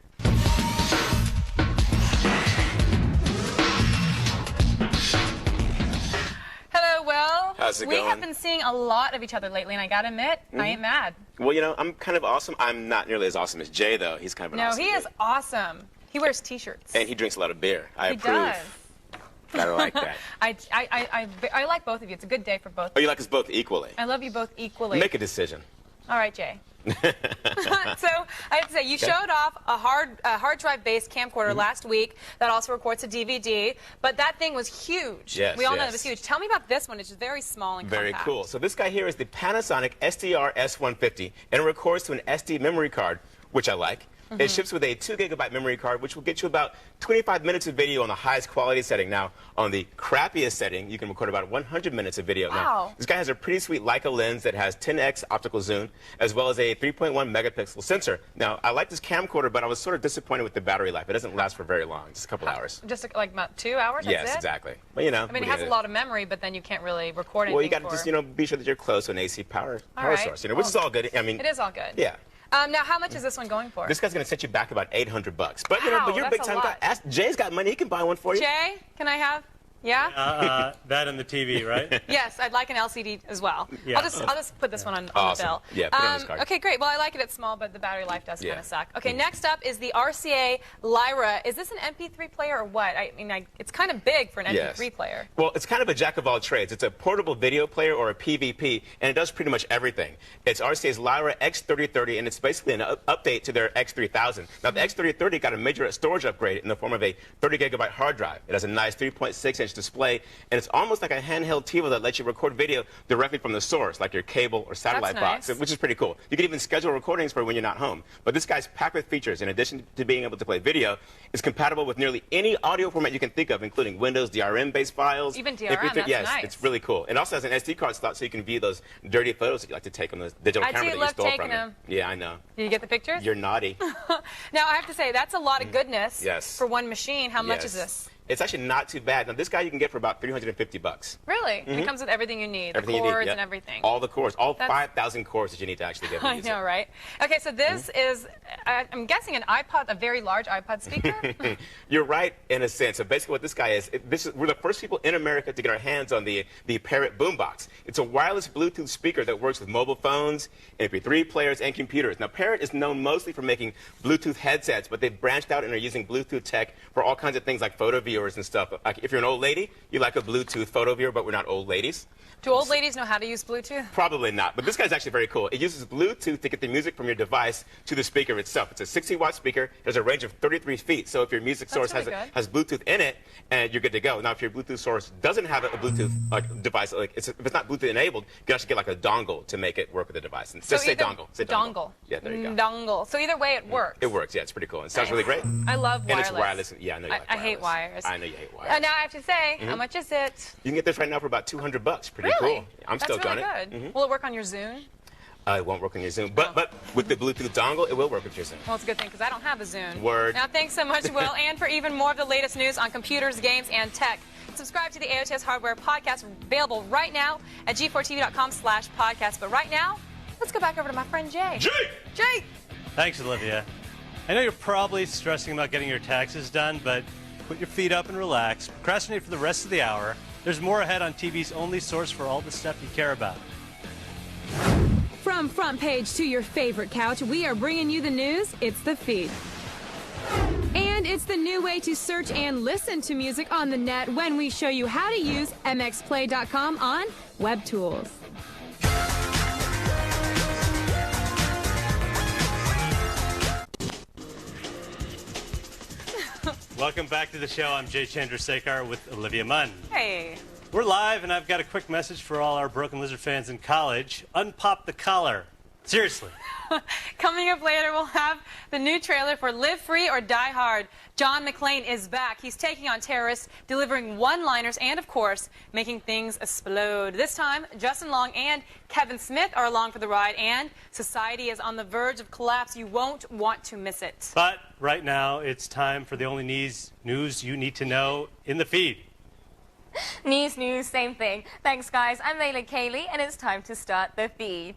Hello, Will. How's it we going? have been seeing a lot of each other lately, and I gotta admit, I ain't mad. Well, you know, I'm kind of awesome. I'm not nearly as awesome as Jay, though. He's kind of an No, awesome he dude. is awesome. He wears T-shirts. And he drinks a lot of beer. I He approve. does. I like that. I like both of you. It's a good day for both. Oh, you like us both equally? I love you both equally. Make a decision. All right, Jay. So I have to say, you Okay. showed off a hard drive-based camcorder last week that also records a DVD, but that thing was huge. Yes, we all know yes. it was huge. Tell me about this one. It's just very small and Very compact. cool. So this guy here is the Panasonic SDR S150, and it records to an SD memory card, which I like. It ships with a 2 GB memory card, which will get you about 25 minutes of video on the highest quality setting. Now, on the crappiest setting, you can record about 100 minutes of video. Wow. Now, this guy has a pretty sweet Leica lens that has 10x optical zoom, as well as a 3.1 megapixel sensor. Now, I like this camcorder, but I was sort of disappointed with the battery life. It doesn't last for very long, just a couple hours. Just like about 2 hours? That's Yes, it? exactly. But, you know. I mean, it has a lot of memory, but then you can't really record anything Well, you got to for- just, you know, be sure that you're close to an AC power All right. source, you know, which is all good. I mean, It is all good. Yeah. Now, how much is this one going for? This guy's going to set you back about $800. But, you know, Wow, but you're a that's big a time guy. lot. Ask, Jay's got money. He can buy one for you. Jay, can I have? Yeah? That and the TV, right? Yes, I'd like an LCD as well. Yeah. I'll just put this one on Awesome. the bill. Yeah, put it on this card. Okay, great. Well, I like it. It's small, but the battery life does Yeah. kind of suck. Okay, next up is the RCA Lyra. Is this an MP3 player or what? I mean, it's kind of big for an MP3 Yes. player. Well, it's kind of a jack of all trades. It's a portable video player or a PVP, and it does pretty much everything. It's RCA's Lyra X3030, and it's basically an update to their X3000. Now, the X3030 got a major storage upgrade in the form of a 30 GB hard drive. It has a nice 3.6-inch 20-inch display, and it's almost like a handheld TV that lets you record video directly from the source, like your cable or satellite box, which is pretty cool. You can even schedule recordings for when you're not home. But this guy's packed with features. In addition to being able to play video, it's compatible with nearly any audio format you can think of, including Windows DRM-based files. Even DRM, that's yes, nice. It's really cool. It also has an SD card slot so you can view those dirty photos that you like to take on the digital camera that you stole from them. Yeah, I know. Did you get the pictures? You're naughty. Now, I have to say, that's a lot of goodness Yes. for one machine. How much is this? It's actually not too bad. Now, this guy you can get for about $350. Really? And it comes with everything you need, the cords and everything. All the cords, all 5,000 cords that you need to actually get. I know, right? Okay, so this is, I'm guessing, an iPod, a very large iPod speaker? You're right in a sense. So basically what this guy is, we're the first people in America to get our hands on the Parrot Boombox. It's a wireless Bluetooth speaker that works with mobile phones, MP3 players, and computers. Now, Parrot is known mostly for making Bluetooth headsets, but they've branched out and are using Bluetooth tech for all kinds of things like photo viewers and stuff. Like if you're an old lady, you like a Bluetooth photo viewer, but we're not old ladies. Do old ladies know how to use Bluetooth? Probably not, but this guy's actually very cool. It uses Bluetooth to get the music from your device to the speaker itself. It's a 60-watt speaker. There's a range of 33 feet, so if your music source has Bluetooth in it, and you're good to go. Now, if your Bluetooth source doesn't have a Bluetooth device, if it's not Bluetooth enabled, you can actually get like a dongle to make it work with the device. And just say dongle. Say dongle. Yeah, there you go. Dongle. So either way, it works. It works. Yeah, it's pretty cool. It sounds really great. I love wireless. And it's wireless. Yeah, I know you like wireless. I hate wires. I know you hate wires. Now I have to say, how much is it? You can get this right now for about $200. Pretty cool. I'm That's stoked really on it. good. Will it work on your Zune? It won't work on your Zune, but with the Bluetooth dongle, it will work with your Zune. Well, it's a good thing because I don't have a Zune. Word. Now, thanks so much, Will. And for even more of the latest news on computers, games, and tech, subscribe to the AOTS Hardware Podcast, available right now at g4tv.com/podcast. But right now, let's go back over to my friend Jay. Jay! Thanks, Olivia. I know you're probably stressing about getting your taxes done, but put your feet up and relax. Procrastinate for the rest of the hour. There's more ahead on TV's only source for all the stuff you care about. From front page to your favorite couch, we are bringing you the news. It's the feed. And it's the new way to search and listen to music on the net when we show you how to use mxplay.com on WebTools. Welcome back to the show. I'm Jay Chandrasekhar with Olivia Munn. Hey. We're live, and I've got a quick message for all our Broken Lizard fans in college. Unpop the collar. Seriously. Coming up later, we'll have the new trailer for Live Free or Die Hard. John McClane is back. He's taking on terrorists, delivering one-liners, and, of course, making things explode. This time, Justin Long and Kevin Smith are along for the ride, and society is on the verge of collapse. You won't want to miss it. But right now, it's time for the only news you need to know in the feed. News, same thing. Thanks, guys. I'm Layla Kaylee, and it's time to start the feed.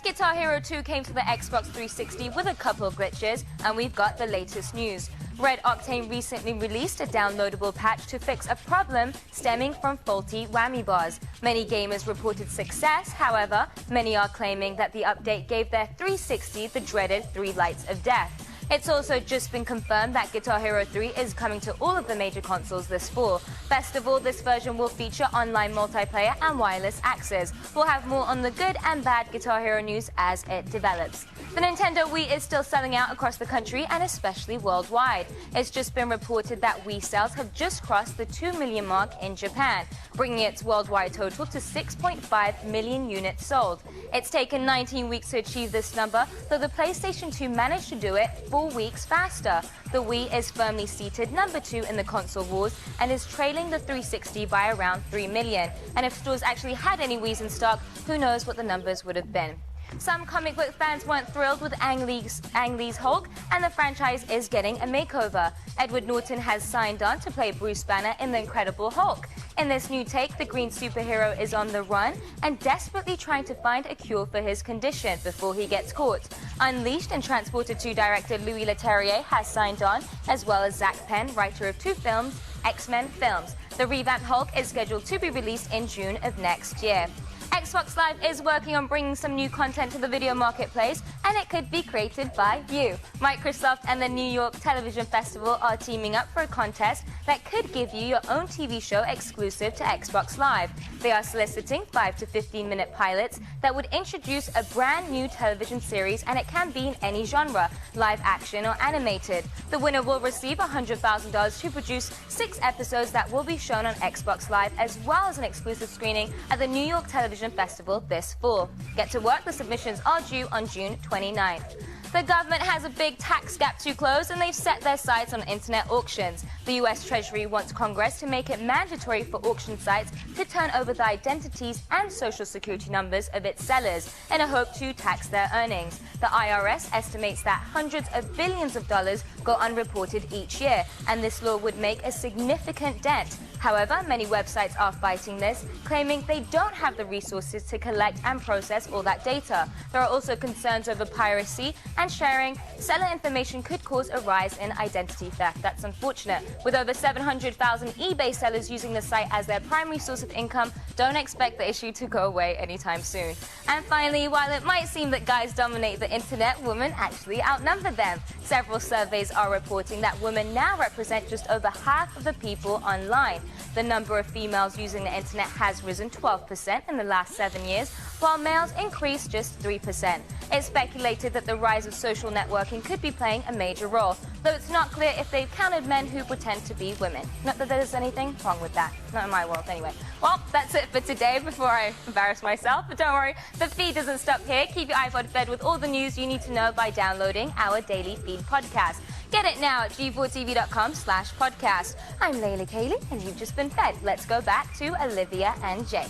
Guitar Hero 2 came to the Xbox 360 with a couple of glitches, and we've got the latest news. Red Octane recently released a downloadable patch to fix a problem stemming from faulty whammy bars. Many gamers reported success, however, many are claiming that the update gave their 360 the dreaded 3 lights of death. It's also just been confirmed that Guitar Hero 3 is coming to all of the major consoles this fall. Best of all, this version will feature online multiplayer and wireless access. We'll have more on the good and bad Guitar Hero news as it develops. The Nintendo Wii is still selling out across the country and especially worldwide. It's just been reported that Wii sales have just crossed the 2 million mark in Japan, bringing its worldwide total to 6.5 million units sold. It's taken 19 weeks to achieve this number, though the PlayStation 2 managed to do it 4 weeks faster. The Wii is firmly seated number 2 in the console wars and is trailing the 360 by around 3 million. And if stores actually had any Wiis in stock, who knows what the numbers would have been. Some comic book fans weren't thrilled with Ang Lee's Hulk, and the franchise is getting a makeover. Edward Norton has signed on to play Bruce Banner in The Incredible Hulk. In this new take, the green superhero is on the run and desperately trying to find a cure for his condition before he gets caught. Unleashed and Transported 2 director Louis Leterrier has signed on, as well as Zach Penn, writer of 2 films, X-Men films. The revamped Hulk is scheduled to be released in June of next year. Xbox Live is working on bringing some new content to the video marketplace, and it could be created by you. Microsoft and the New York Television Festival are teaming up for a contest that could give you your own TV show exclusive to Xbox Live. They are soliciting 5 to 15-minute pilots that would introduce a brand new television series, and it can be in any genre, live action or animated. The winner will receive $100,000 to produce 6 episodes that will be shown on Xbox Live, as well as an exclusive screening at the New York Television Festival this fall. Get to work, the submissions are due on June 29th. The government has a big tax gap to close, and they've set their sights on internet auctions. The U.S. Treasury wants Congress to make it mandatory for auction sites to turn over the identities and social security numbers of its sellers in a hope to tax their earnings. The IRS estimates that hundreds of billions of dollars go unreported each year, and this law would make a significant dent. However, many websites are fighting this, claiming they don't have the resources to collect and process all that data. There are also concerns over piracy and sharing. Seller information could cause a rise in identity theft. That's unfortunate. With over 700,000 eBay sellers using the site as their primary source of income, don't expect the issue to go away anytime soon. And finally, while it might seem that guys dominate the internet, women actually outnumber them. Several surveys are reporting that women now represent just over half of the people online. The number of females using the internet has risen 12% in the last 7 years, while males increased just 3%. It's speculated that the rise of social networking could be playing a major role, though it's not clear if they've counted men who pretend to be women. Not that there's anything wrong with that. Not in my world, anyway. Well, that's it for today before I embarrass myself. But don't worry, the feed doesn't stop here. Keep your iPod fed with all the news you need to know by downloading our Daily Feed podcast. Get it now at g4tv.com/podcast. I'm Layla Cayley, and you've just been fed. Let's go back to Olivia and Jay.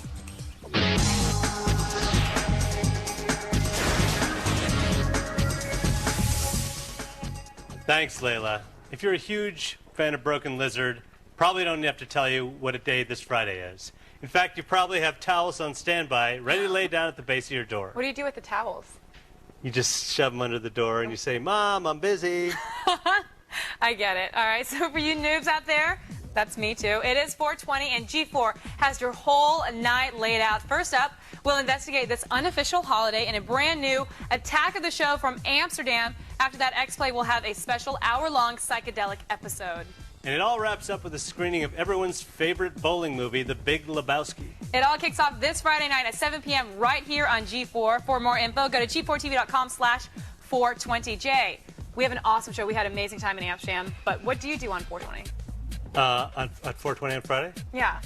Thanks, Layla. If you're a huge fan of Broken Lizard, probably don't have to tell you what a day this Friday is. In fact, you probably have towels on standby, ready to lay down at the base of your door. What do you do with the towels? You just shove them under the door and you say, Mom, I'm busy. I get it. All right, so for you noobs out there, that's me too. It is 4:20, and G4 has your whole night laid out. First up, we'll investigate this unofficial holiday in a brand new Attack of the Show from Amsterdam. After that, X-Play will have a special hour-long psychedelic episode. And it all wraps up with a screening of everyone's favorite bowling movie, The Big Lebowski. It all kicks off this Friday night at 7 p.m. right here on G4. For more info, go to g4tv.com/420. We have an awesome show. We had an amazing time in Amsterdam. But what do you do on 420? On 420 on Friday? Yeah.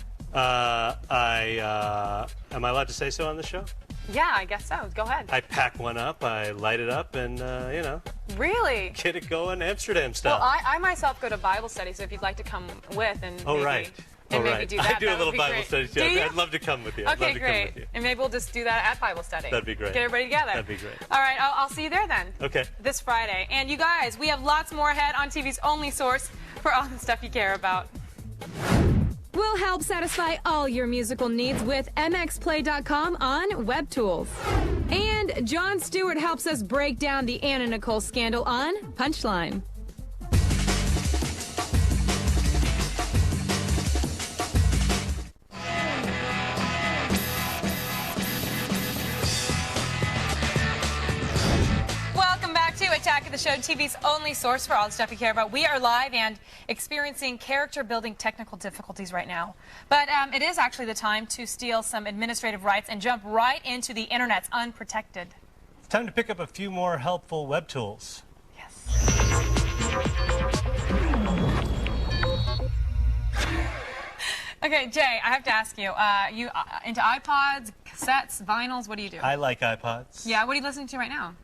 Am I allowed to say so on the show? Yeah, I guess so. Go ahead. I pack one up, I light it up, and, you know. Really? Get it going Amsterdam style. Well, I myself go to Bible study, so if you'd like to come with and maybe, right. And maybe do that, I do that a little would be Bible great. study, too. I'd love to come with you. Okay, great. And maybe we'll just do that at Bible study. That'd be great. Get everybody together. That'd be great. All right, I'll see you there then. Okay. This Friday. And you guys, we have lots more ahead on TV's only source for all the stuff you care about. We'll help satisfy all your musical needs with mxplay.com on WebTools. And Jon Stewart helps us break down the Anna Nicole scandal on Punchline. Welcome back to Attack of the Show, TV's only source for all the stuff you care about. We are live and experiencing character-building technical difficulties right now. But it is actually the time to steal some administrative rights and jump right into the internet's unprotected. It's time to pick up a few more helpful web tools. Yes. Okay, Jay, I have to ask you, you into iPods, cassettes, vinyls, what do you do? I like iPods. Yeah, what are you listening to right now?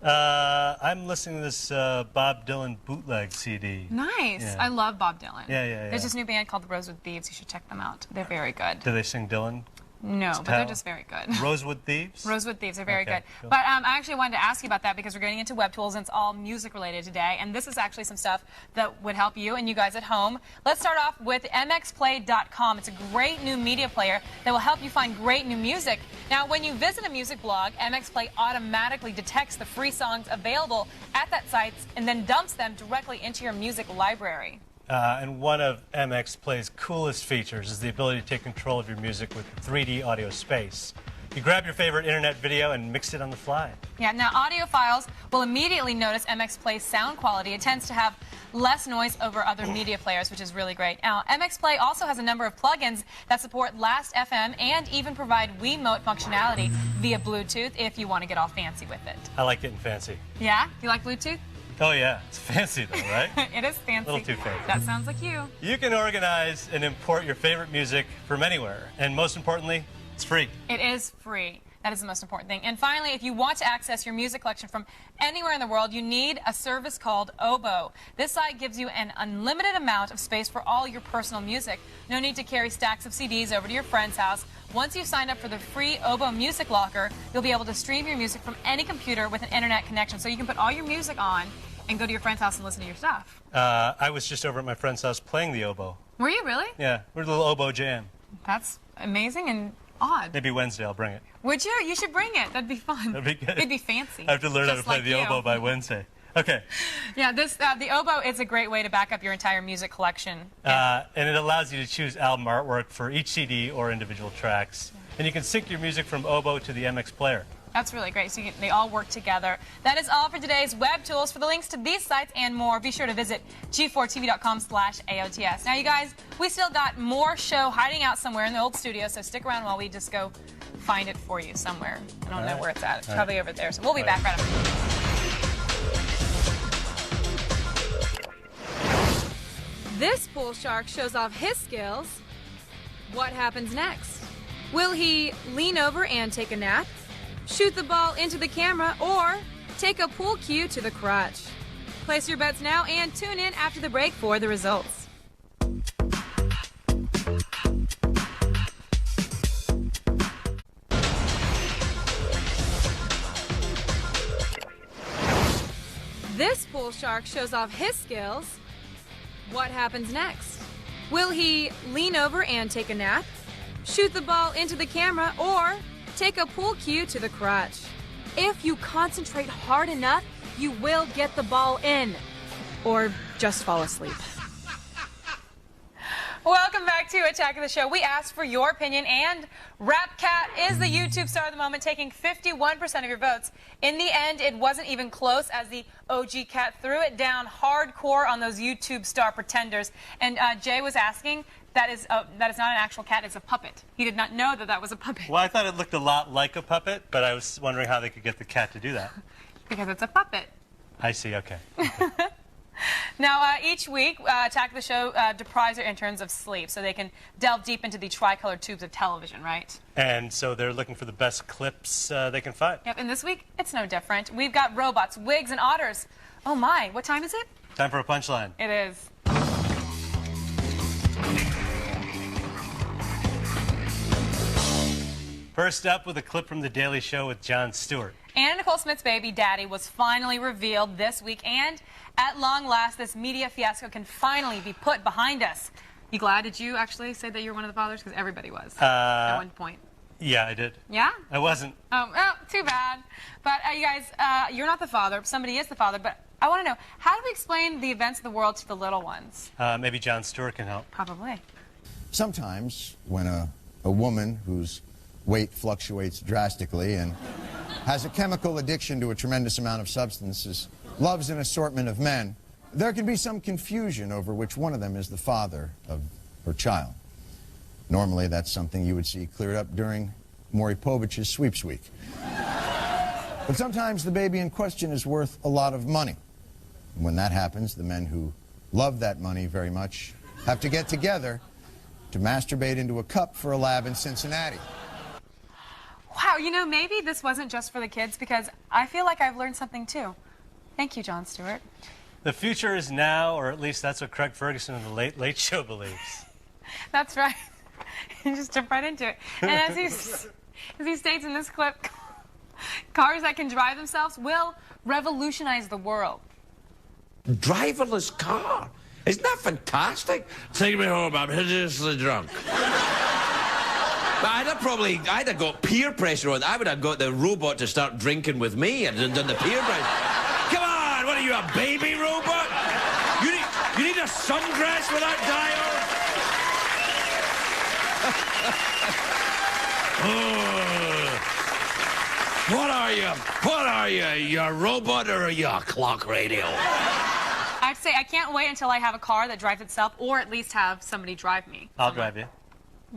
I'm listening to this Bob Dylan bootleg CD. Nice. Yeah. I love Bob Dylan. Yeah. There's this new band called the Rosewood Thieves. You should check them out. They're very good. Do they sing Dylan? No, but they're just very good. Rosewood Thieves? Rosewood Thieves are very Okay, good. cool. But I actually wanted to ask you about that because we're getting into web tools and it's all music related today. And this is actually some stuff that would help you and you guys at home. Let's start off with mxplay.com. It's a great new media player that will help you find great new music. Now, when you visit a music blog, MXPlay automatically detects the free songs available at that site and then dumps them directly into your music library. And one of MXPlay's coolest features is the ability to take control of your music with 3D audio space. You grab your favorite internet video and mix it on the fly. Yeah, now audiophiles will immediately notice MX Play's sound quality. It tends to have less noise over other media players, which is really great. Now, MX Play also has a number of plugins that support Last.fm and even provide Wiimote functionality via Bluetooth if you want to get all fancy with it. I like getting fancy. Yeah? You like Bluetooth? Oh, yeah. It's fancy, though, right? It is fancy. A little too fancy. That sounds like you. You can organize and import your favorite music from anywhere. And most importantly, it's free. It is free. That is the most important thing. And finally, if you want to access your music collection from anywhere in the world, you need a service called Oboe. This site gives you an unlimited amount of space for all your personal music. No need to carry stacks of CDs over to your friend's house. Once you've signed up for the free Oboe Music Locker, you'll be able to stream your music from any computer with an internet connection. So you can put all your music on and go to your friend's house and listen to your stuff. I was just over at my friend's house playing the oboe. Were you really? Yeah, we're a little oboe jam. That's amazing and odd. Maybe Wednesday I'll bring it. Would you? You should bring it. That'd be fun. That'd be good. It'd be fancy. I have to learn how to Just play like the you. oboe by Wednesday. Okay. Yeah, the oboe is a great way to back up your entire music collection. And it allows you to choose album artwork for each CD or individual tracks. And you can sync your music from oboe to the MX player. That's really great. So they all work together. That is all for today's web tools. For the links to these sites and more, be sure to visit g4tv.com/AOTS. Now, you guys, we still got more show hiding out somewhere in the old studio, so stick around while we just go find it for you somewhere. I don't know where it's at. It's probably over there. So we'll be back right after. This bull shark shows off his skills. What happens next? Will he lean over and take a nap, shoot the ball into the camera, or take a pool cue to the crotch? Place your bets now and tune in after the break for the results. This bull shark shows off his skills. What happens next? Will he lean over and take a nap, shoot the ball into the camera, or take a pool cue to the crotch? If you concentrate hard enough, you will get the ball in. Or just fall asleep. Welcome back to Attack of the Show. We asked for your opinion, and Rap Cat is the YouTube star of the moment, taking 51% of your votes. In the end, it wasn't even close, as the OG Cat threw it down hardcore on those YouTube star pretenders. And Jay was asking, that is not an actual cat, it's a puppet. He did not know that that was a puppet. Well, I thought it looked a lot like a puppet, but I was wondering how they could get the cat to do that. Because it's a puppet. I see, okay. Now, each week, Attack of the Show deprives their interns of sleep so they can delve deep into the tricolored tubes of television, right? And so they're looking for the best clips they can find. Yep, and this week, it's no different. We've got robots, wigs, and otters. Oh my, what time is it? Time for a punchline. It is. First up with a clip from The Daily Show with Jon Stewart. Anna Nicole Smith's baby daddy was finally revealed this week, and at long last, this media fiasco can finally be put behind us. You glad? Did you actually say that you were one of the fathers? Because everybody was at one point. Yeah, I did. Yeah? I wasn't. Oh, well, too bad. But you guys, you're not the father. Somebody is the father. But I want to know, how do we explain the events of the world to the little ones? Maybe Jon Stewart can help. Probably. Sometimes when a woman whose weight fluctuates drastically and has a chemical addiction to a tremendous amount of substances, loves an assortment of men, there can be some confusion over which one of them is the father of her child. Normally, that's something you would see cleared up during Maury Povich's sweeps week. But sometimes the baby in question is worth a lot of money. And when that happens, the men who love that money very much have to get together to masturbate into a cup for a lab in Cincinnati. Wow, you know, maybe this wasn't just for the kids, because I feel like I've learned something too. Thank you, Jon Stewart. The future is now, or at least that's what Craig Ferguson of The Late Late Show believes. That's right. He just jumped right into it. And as he states in this clip, cars that can drive themselves will revolutionize the world. Driverless car? Isn't that fantastic? Take me home, I'm hideously drunk. But I'd have got peer pressure on. I would have got the robot to start drinking with me and done the peer pressure. Come on, what are you, a baby robot? You need a sundress with that dial? Oh. What are you? What are you? You a robot or are you a clock radio? I have to say, I can't wait until I have a car that drives itself, or at least have somebody drive me. I'll drive you.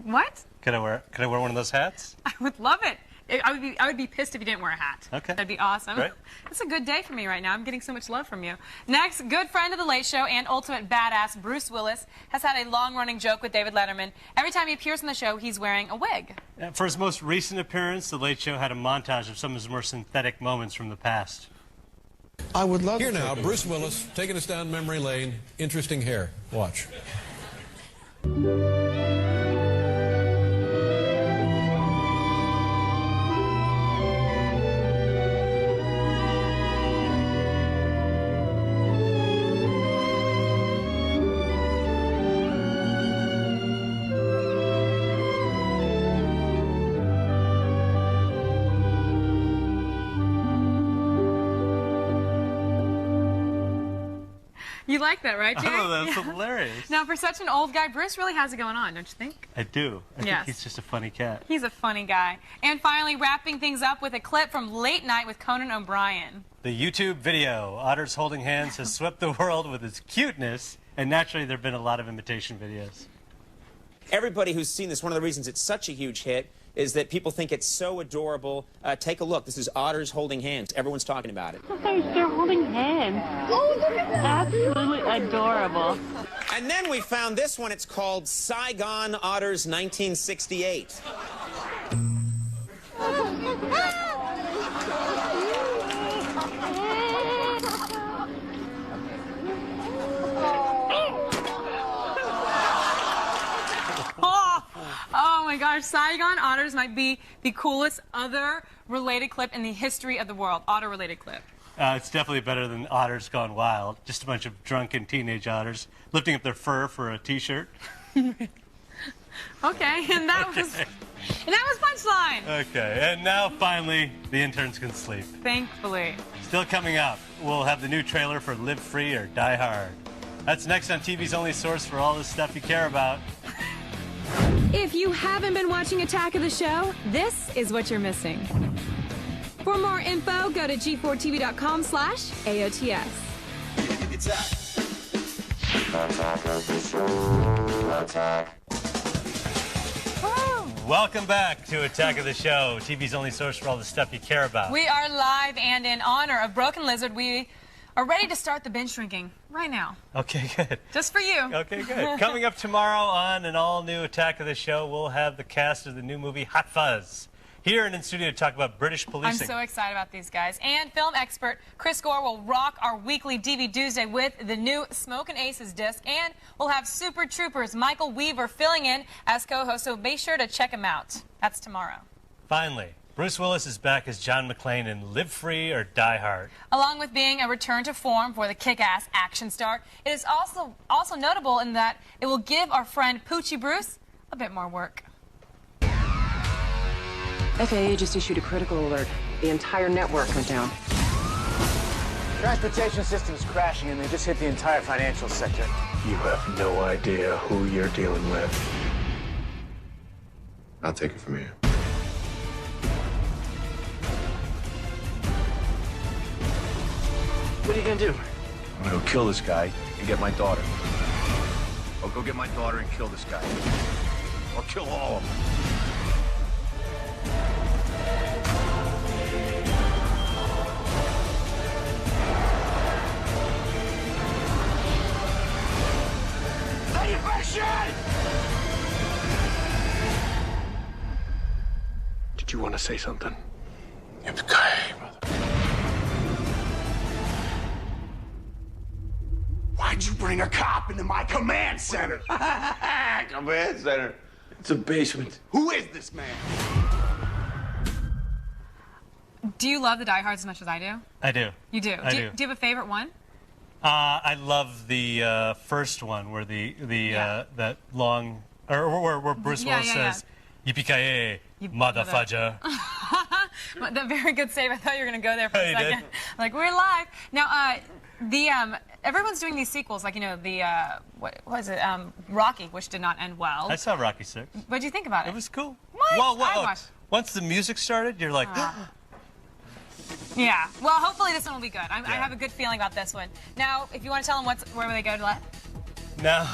What? Could I wear one of those hats? I would love it. I would be pissed if you didn't wear a hat. Okay. That'd be awesome. Great. It's a good day for me right now. I'm getting so much love from you. Next, good friend of The Late Show and ultimate badass Bruce Willis has had a long-running joke with David Letterman. Every time he appears on the show, he's wearing a wig. For his most recent appearance, The Late Show had a montage of some of his more synthetic moments from the past. I would love Here now, Bruce Willis taking us down memory lane. Interesting hair. Watch. You like that, right, Jay? Oh, that's hilarious. Now, for such an old guy, Bruce really has it going on, don't you think? I do. I Yes. think he's just a funny cat. He's a funny guy. And finally, wrapping things up with a clip from Late Night with Conan O'Brien. The YouTube video, Otters Holding Hands, has swept the world with its cuteness, and naturally there have been a lot of imitation videos. Everybody who's seen this, one of the reasons it's such a huge hit is that people think it's so adorable. Take a look. This is Otters Holding Hands. Everyone's talking about it. They're holding hands. Oh, look at that. Absolutely adorable. And then we found this one. It's called Saigon Otters 1968. Oh my gosh, Saigon Otters might be the coolest other related clip in the history of the world. Otter-related clip. It's definitely better than Otters Gone Wild. Just a bunch of drunken teenage otters lifting up their fur for a T-shirt. Okay, and that was Punchline. Okay, and now finally, the interns can sleep. Thankfully. Still coming up, we'll have the new trailer for Live Free or Die Hard. That's next on TV's only source for all the stuff you care about. If you haven't been watching Attack of the Show, this is what you're missing. For more info, go to g4tv.com/AOTS. Attack of the Show. Attack. Welcome back to Attack of the Show, TV's only source for all the stuff you care about. We are live, and in honor of Broken Lizard, we are ready to start the binge drinking right now. Okay, good. Just for you. Okay, good. Coming up tomorrow on an all-new Attack of the Show, we'll have the cast of the new movie Hot Fuzz here and in studio to talk about British policing. I'm so excited about these guys. And film expert Chris Gore will rock our weekly DVD Tuesday with the new Smokin' Aces disc. And we'll have Super Troopers Michael Weaver filling in as co-host, so be sure to check him out. That's tomorrow. Finally, Bruce Willis is back as John McClane in Live Free or Die Hard. Along with being a return to form for the kick-ass action star, it is also notable in that it will give our friend Poochie Bruce a bit more work. FAA just issued a critical alert. The entire network went down. Transportation system's crashing and they just hit the entire financial sector. You have no idea who you're dealing with. I'll take it from here. What are you gonna do? I'm gonna go kill this guy and get my daughter. Or go get my daughter and kill this guy. Or kill all of them. Did you want to say something? Yippee-ki-yay, brother. Why'd you bring a cop into my command center? Command center. It's a basement. Who is this man? Do you love the Die Hard as much as I do? I do. You do? I do. Do you have a favorite one? I love the first one where that long, or where Bruce Willis says, "Yippee-ki-yay, motherfudger." The very good save. I thought you were going to go there for a You second. did? Like, we're live. Now, everyone's doing these sequels, like, what was it? Rocky, which did not end well. I saw Rocky 6. What did you think about it? It was cool. What? Well, I watched. once the music started, you're like, Yeah. Well, hopefully this one will be good. I have a good feeling about this one. Now, if you want to tell them where they go to let. Now,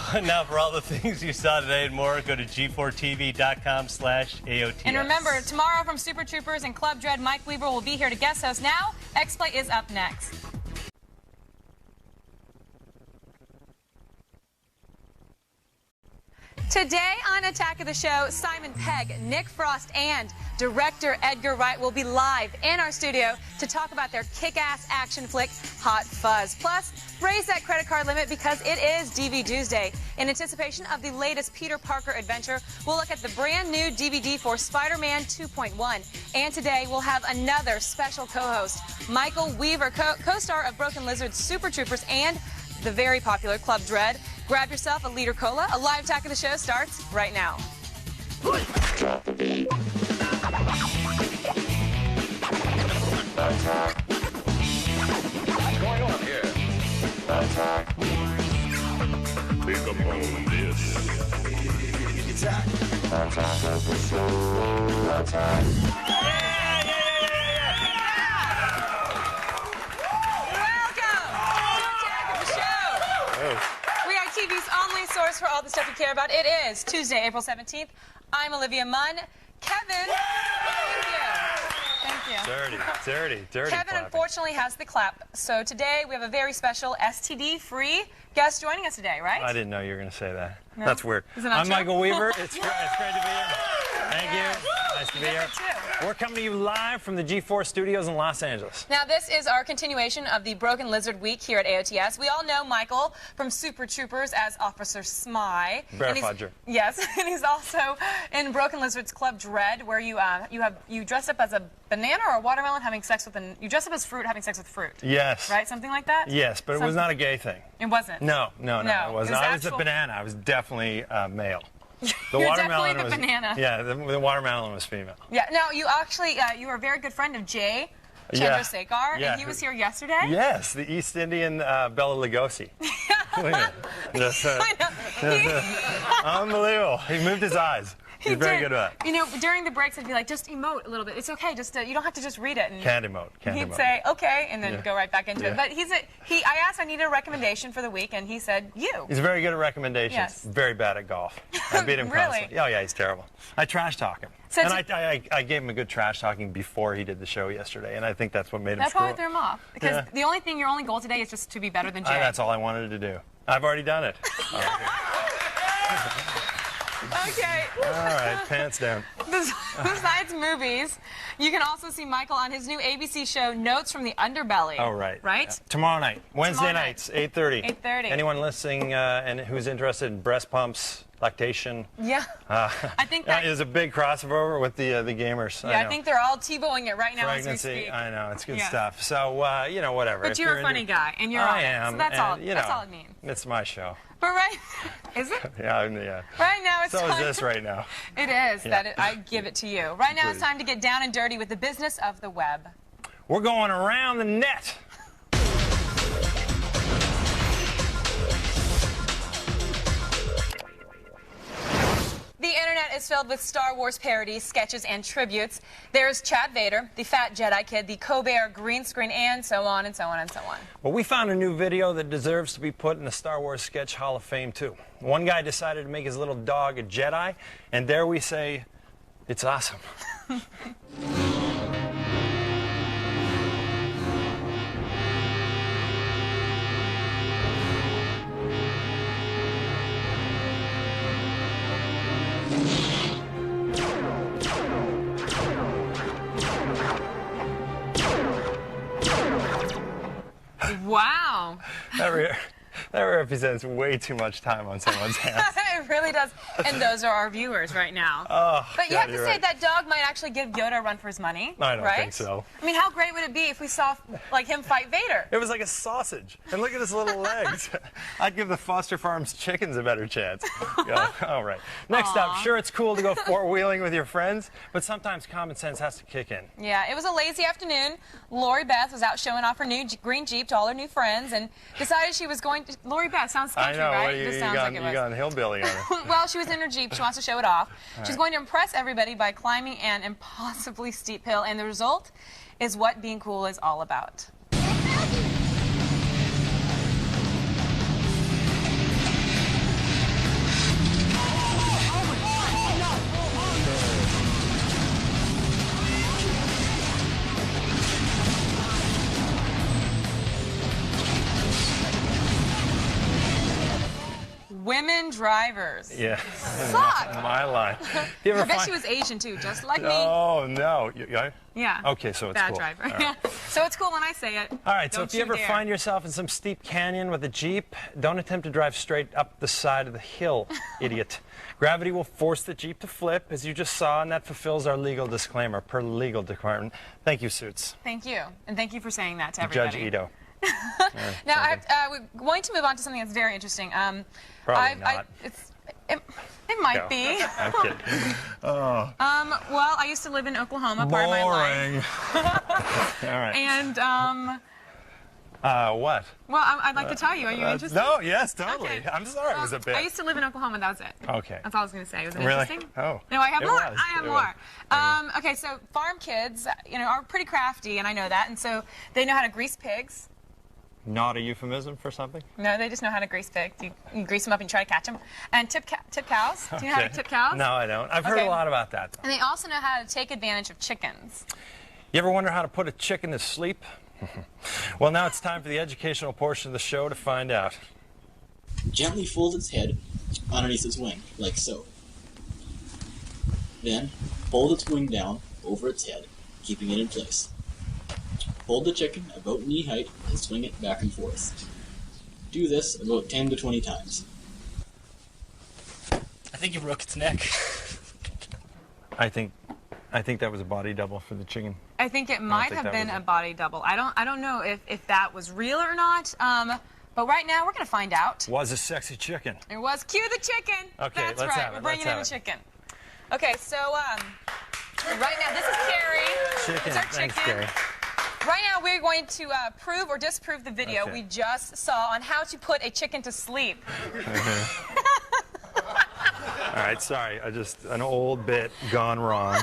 for all the things you saw today and more, go to g4tv.com/AOTS. And remember, tomorrow from Super Troopers and Club Dread, Mike Weaver will be here to guest host. Now, X-Play is up next. Today on Attack of the Show, Simon Pegg, Nick Frost, and director Edgar Wright will be live in our studio to talk about their kick-ass action flick, Hot Fuzz. Plus, raise that credit card limit because it is DV Tuesday. In anticipation of the latest Peter Parker adventure, we'll look at the brand new DVD for Spider-Man 2.1. And today, we'll have another special co-host, Michael Weaver, co-star of Broken Lizard's Super Troopers and the very popular Club Dread. Grab yourself a liter cola. A live Attack of the Show starts right now. Drop the beat. Attack. What's going on here? Attack. Pick up on this. Attack. Attack of the Show. Attack. TV's only source for all the stuff you care about. It is Tuesday, April 17th. I'm Olivia Munn. Kevin, thank you. Dirty. Kevin clapping. unfortunately has the clap. So today we have a very special STD-free guest joining us today, right? I didn't know you were going to say that. No? That's weird. Is it not I'm true? Michael Weaver. It's great to be here. Thank you. Nice to be here. We're coming to you live from the G4 studios in Los Angeles. Now, this is our continuation of the Broken Lizard Week here at AOTS. We all know Michael from Super Troopers as Officer Smy. Bear Fudger. Yes, and he's also in Broken Lizard's Club Dread, where you dressed up as a banana or a watermelon having sex with you dressed up as fruit having sex with fruit. Yes. Right, something like that. Yes, but it was not a gay thing. It wasn't. No, it wasn't. I was a banana. I was definitely male. The You're watermelon definitely the banana. Yeah, the watermelon was female. Yeah. Now, you actually you were a very good friend of Jay Chandrasekhar, and he was here yesterday. Yes, the East Indian Bela Lugosi. Unbelievable. He moved his eyes. He's very good at that. You know, during the breaks, I'd be like, just emote a little bit. It's okay. Just you don't have to just read it. And can't emote. He'd say, okay, and then go right back into it. But I asked, I needed a recommendation for the week, and he said, you. He's very good at recommendations. Yes. Very bad at golf. I beat him constantly. Oh, yeah, he's terrible. I trash talk him. So and I gave him a good trash talking before he did the show yesterday, and I think that's what made him That screw probably up. threw him off. Because your only goal today is just to be better than Jay. That's all I wanted to do. I've already done it. Okay. All right, pants down. Besides movies, you can also see Michael on his new ABC show, Notes from the Underbelly. Oh, right. Right? Yeah. Tomorrow night. Wednesday nights, 8:30. 8:30. Anyone listening and who's interested in breast pumps, lactation. Yeah. I think that is a big crossover with the gamers. Yeah, I think they're all T-bowing it right now as we speak. I know, it's good stuff. So, whatever. But you're a funny guy, and you're I on am. it. So that's all. That's all it means. It's my show. But is it? Yeah. Right now it's so time. is this right now. It is. Yeah. I give it to you. Right now it's time to get down and dirty with the business of the web. We're going around the net. The internet is filled with Star Wars parodies, sketches, and tributes. There's Chad Vader, the fat Jedi kid, the Colbert green screen, and so on and so on and so on. Well, we found a new video that deserves to be put in the Star Wars Sketch Hall of Fame, too. One guy decided to make his little dog a Jedi, and there we say, it's awesome. Wow. That represents way too much time on someone's hands. It really does. And those are our viewers right now. Oh, but you God, have to you're say right. that dog might actually give Yoda a run for his money. I don't right? think so. I mean, how great would it be if we saw him fight Vader? It was like a sausage. And look at his little legs. I'd give the Foster Farms chickens a better chance. All right. Next up, sure, it's cool to go four-wheeling with your friends, but sometimes common sense has to kick in. Yeah, it was a lazy afternoon. Lori Beth was out showing off her new green Jeep to all her new friends and decided she was going Lori Beth sounds sketchy, I know. right? What, It just you sounds like it was. got hillbilly on it. Well, she was in her Jeep. She wants to show it off. All She's right. going to impress everybody by climbing an impossibly steep hill, and the result is what being cool is all about. Women drivers. Yeah. Suck. My line. You ever I bet find- she was Asian too, just like me. Oh, no. Yeah. Okay, so it's Bad cool. driver. All right. So it's cool when I say it. All right, so Don't if you ever dare. find yourself in some steep canyon with a Jeep, don't attempt to drive straight up the side of the hill, idiot. Gravity will force the Jeep to flip, as you just saw, and that fulfills our legal disclaimer per legal department. Thank you, Suits. Thank you, and thank you for saying that to everybody. Judge Ito. Now, we're going to move on to something that's very interesting. Probably not. It might No, be. I'm kidding. Oh. Well, I used to live in Oklahoma part of my life. All right. And, what? well, I'd like to tell you. Are you interested? No, yes, totally. Okay. I'm sorry it was a bit. I used to live in Oklahoma. That was it. Okay. That's all I was going to say. Was it Really? interesting? Oh. No, I have It more. was. I have It more. was. Okay, so farm kids, are pretty crafty, and I know that, and so they know how to grease pigs. Not a euphemism for something? No, they just know how to grease pigs. You grease them up and you try to catch them. And tip cows. Do you know how to tip cows? No, I don't. I've heard Okay. a lot about that. And they also know how to take advantage of chickens. You ever wonder how to put a chicken to sleep? Well, now it's time for the educational portion of the show to find out. Gently fold its head underneath its wing, like so. Then, fold its wing down over its head, keeping it in place. Hold the chicken about knee height and swing it back and forth. Do this about 10 to 20 times. I think you broke its neck. I think that was a body double for the chicken. I think it might think have that been was a body double. I don't know if that was real or not. But right now we're going to find out. Was a sexy chicken. It was cue the chicken. Okay, That's let's right. have it, We're bringing in let's the have chicken. Okay, so right now this is Carrie. Chicken. It's our Thanks, chicken. Gary. Right now we're going to prove or disprove the video Okay. we just saw on how to put a chicken to sleep. All right, sorry. An old bit gone wrong.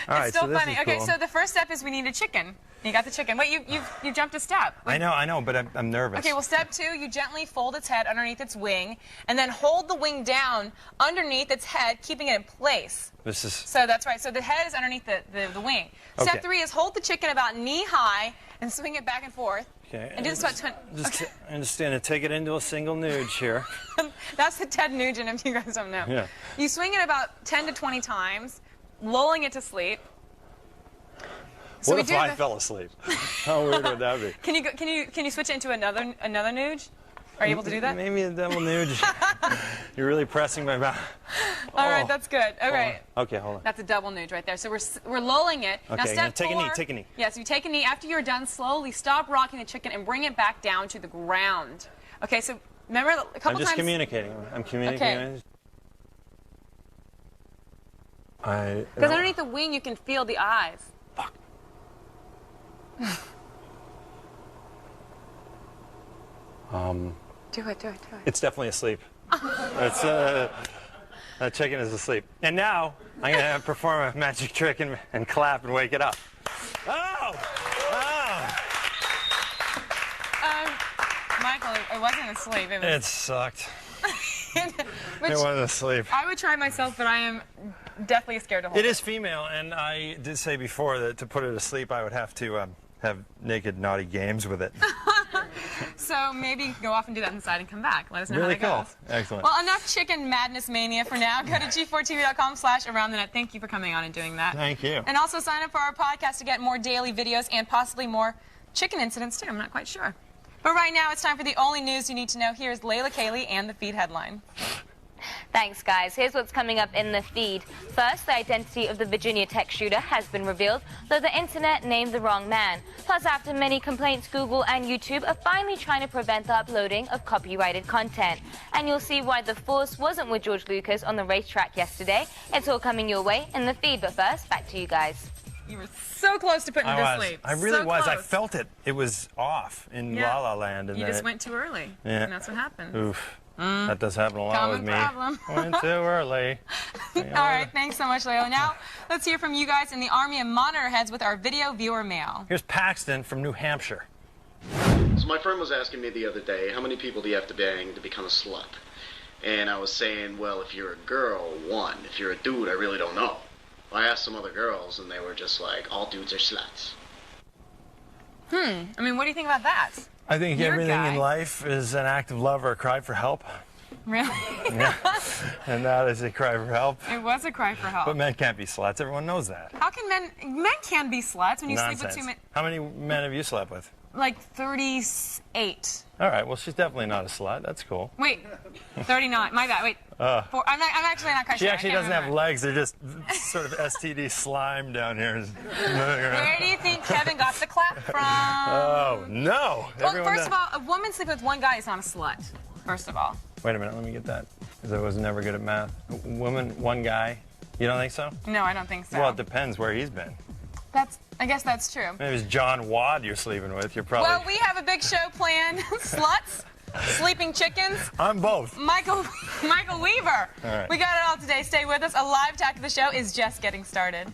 All right, It's still so this funny. is Okay, cool. so the first step is we need a chicken. You got the chicken. Wait, you jumped a step. I know, but I'm nervous. Okay, well, step 2, you gently fold its head underneath its wing, and then hold the wing down underneath its head, keeping it in place. This is So that's right. So the head is underneath the wing. Okay. Step 3 is hold the chicken about knee high and swing it back and forth. okay. And do this about 20. Just understand it. Take it into a single nudge here. That's the Ted Nugent, if you guys don't know. Yeah. You swing it about 10 to 20 times, lulling it to sleep. So What we if do I the- fell asleep? How weird would that be? Can you switch it into another nudge? Are you able to do that? Maybe a double nudge. You're really pressing my mouth. All right, that's good. Okay. Okay, hold on. That's a double nudge right there. So we're lulling it. Okay, now step take a 4, knee, take a knee. Yes, you take a knee. After you're done, slowly stop rocking the chicken and bring it back down to the ground. Okay, so remember a couple I'm just times. communicating. I'm communicating. Okay. Because underneath the wing, you can feel the eyes. Do it. It's definitely asleep. It's that chicken is asleep. And now I'm gonna perform a magic trick and clap and wake it up. Oh! Michael, it wasn't asleep. It sucked. Which It wasn't asleep. I would try myself, but I am deathly scared to hold It is female, and I did say before that to put it to sleep, I would have to have naked, naughty games with it. So maybe you can go off and do that inside and come back. Let us know Really how cool. that goes. Excellent. Well, enough chicken madness mania for now. Go to g4tv.com/aroundthenet. Thank you for coming on and doing that. Thank you. And also sign up for our podcast to get more daily videos and possibly more chicken incidents too. I'm not quite sure. But right now it's time for the only news you need to know. Here's Layla Cayley and the feed headline. Thanks, guys. Here's what's coming up in the feed. First, the identity of the Virginia Tech shooter has been revealed, though the internet named the wrong man. Plus, after many complaints, Google and YouTube are finally trying to prevent the uploading of copyrighted content. And you'll see why the Force wasn't with George Lucas on the racetrack yesterday. It's all coming your way in the feed, but first, back to you guys. You were so close to putting her to sleep. I really so was. Close. I felt it. It was off in La La Land. And you then just went too early. Yeah. And that's what happened. Oof. That does happen a lot Common with me. problem. Went too early. All right, thanks so much, Leo. Now, let's hear from you guys in the Army of Monitor Heads with our video viewer mail. Here's Paxton from New Hampshire. So my friend was asking me the other day, how many people do you have to bang to become a slut? And I was saying, well, if you're a girl, 1. If you're a dude, I really don't know. I asked some other girls, and they were just like, all dudes are sluts. I mean, what do you think about that? I think You're a everything guy. in life is an act of love or a cry for help. Really? Yeah. And that is a cry for help. It was a cry for help. But men can't be sluts. Everyone knows that. How can men can be sluts when you Nonsense. sleep with 2 men? How many men have you slept with? Like 38. All right, well, she's definitely not a slut. That's cool. Wait, 39. My bad. Wait. 4. I'm actually not quite She sure. actually doesn't have legs. They're just sort of STD slime down here. Where do you think Kevin got the clap from? Oh, no. Well, Everyone first of all, a woman sleeping with one guy is not a slut. First of all. Wait a minute, let me get that. Because I was never good at math. Woman, one guy. You don't think so? No, I don't think so. Well, it depends where he's been. I guess that's true. Maybe it's John Wad you're sleeping with. You're probably... Well, we have a big show planned. Sluts, sleeping chickens. I'm both. Michael Weaver. All right. We got it all today. Stay with us. A live attack of the show is just getting started.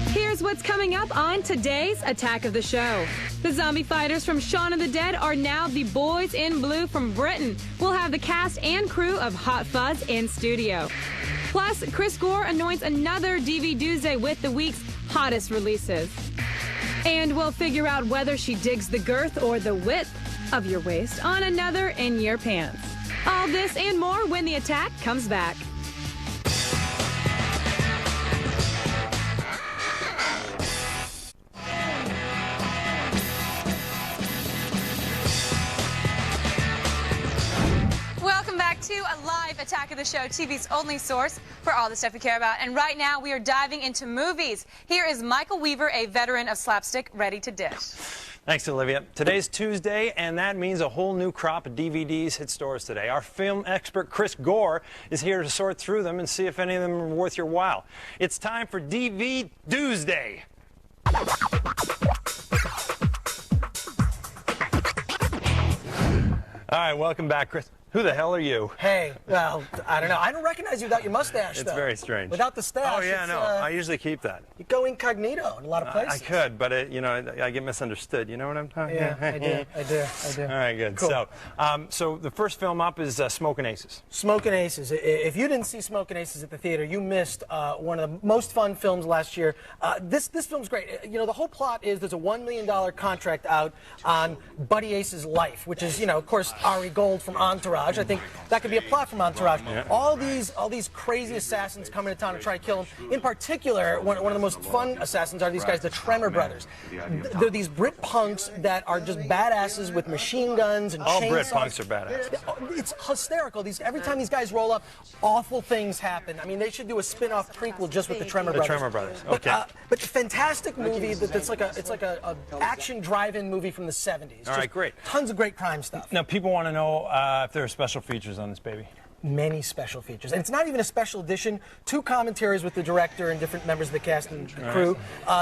Here's what's coming up on today's Attack of the Show. The zombie fighters from Shaun of the Dead are now the Boys in Blue from Britain. We'll have the cast and crew of Hot Fuzz in studio. Plus, Chris Gore anoints another DVD with the week's hottest releases. And we'll figure out whether she digs the girth or the width of your waist on another In Your Pants. All this and more when the attack comes back. Welcome back to a live Attack of the Show, TV's only source for all the stuff you care about. And right now, we are diving into movies. Here is Michael Weaver, a veteran of slapstick, ready to dish. Thanks, Olivia. Today's Tuesday, and that means a whole new crop of DVDs hit stores today. Our film expert, Chris Gore, is here to sort through them and see if any of them are worth your while. It's time for DV Tuesday. All right, welcome back, Chris. Who the hell are you? Hey, well, I don't know. I don't recognize you without your mustache, It's though. very strange. Without the stash. Oh, yeah, no. I usually keep that. You go incognito in a lot of places. I could, but I get misunderstood. You know what I'm talking about? Yeah, I do. All right, good. Cool. So the first film up is Smokin' Aces. Smokin' Aces. If you didn't see Smokin' Aces at the theater, you missed one of the most fun films last year. This film's great. You know, the whole plot is there's a $1 million contract out on Buddy Ace's life, which is, of course, Ari Gold from Entourage. I think that could be a plot from Entourage. Yeah. All these crazy assassins come into town and try to kill him. In particular, one of the most fun assassins are these guys, the Tremor brothers. They're these Brit punks that are just badasses with machine guns and All chainsaws. Brit punks are badasses. It's hysterical. Every time these guys roll up, awful things happen. I mean, they should do a spin-off prequel just with the Tremor brothers. The Tremor brothers. Okay. But fantastic movie. It's like a action drive-in movie from the 70s. All right, great. Tons of great crime stuff. Now, people want to know if there are special features on this baby. Many special features. And it's not even a special edition. 2 commentaries with the director and different members of the cast and the crew.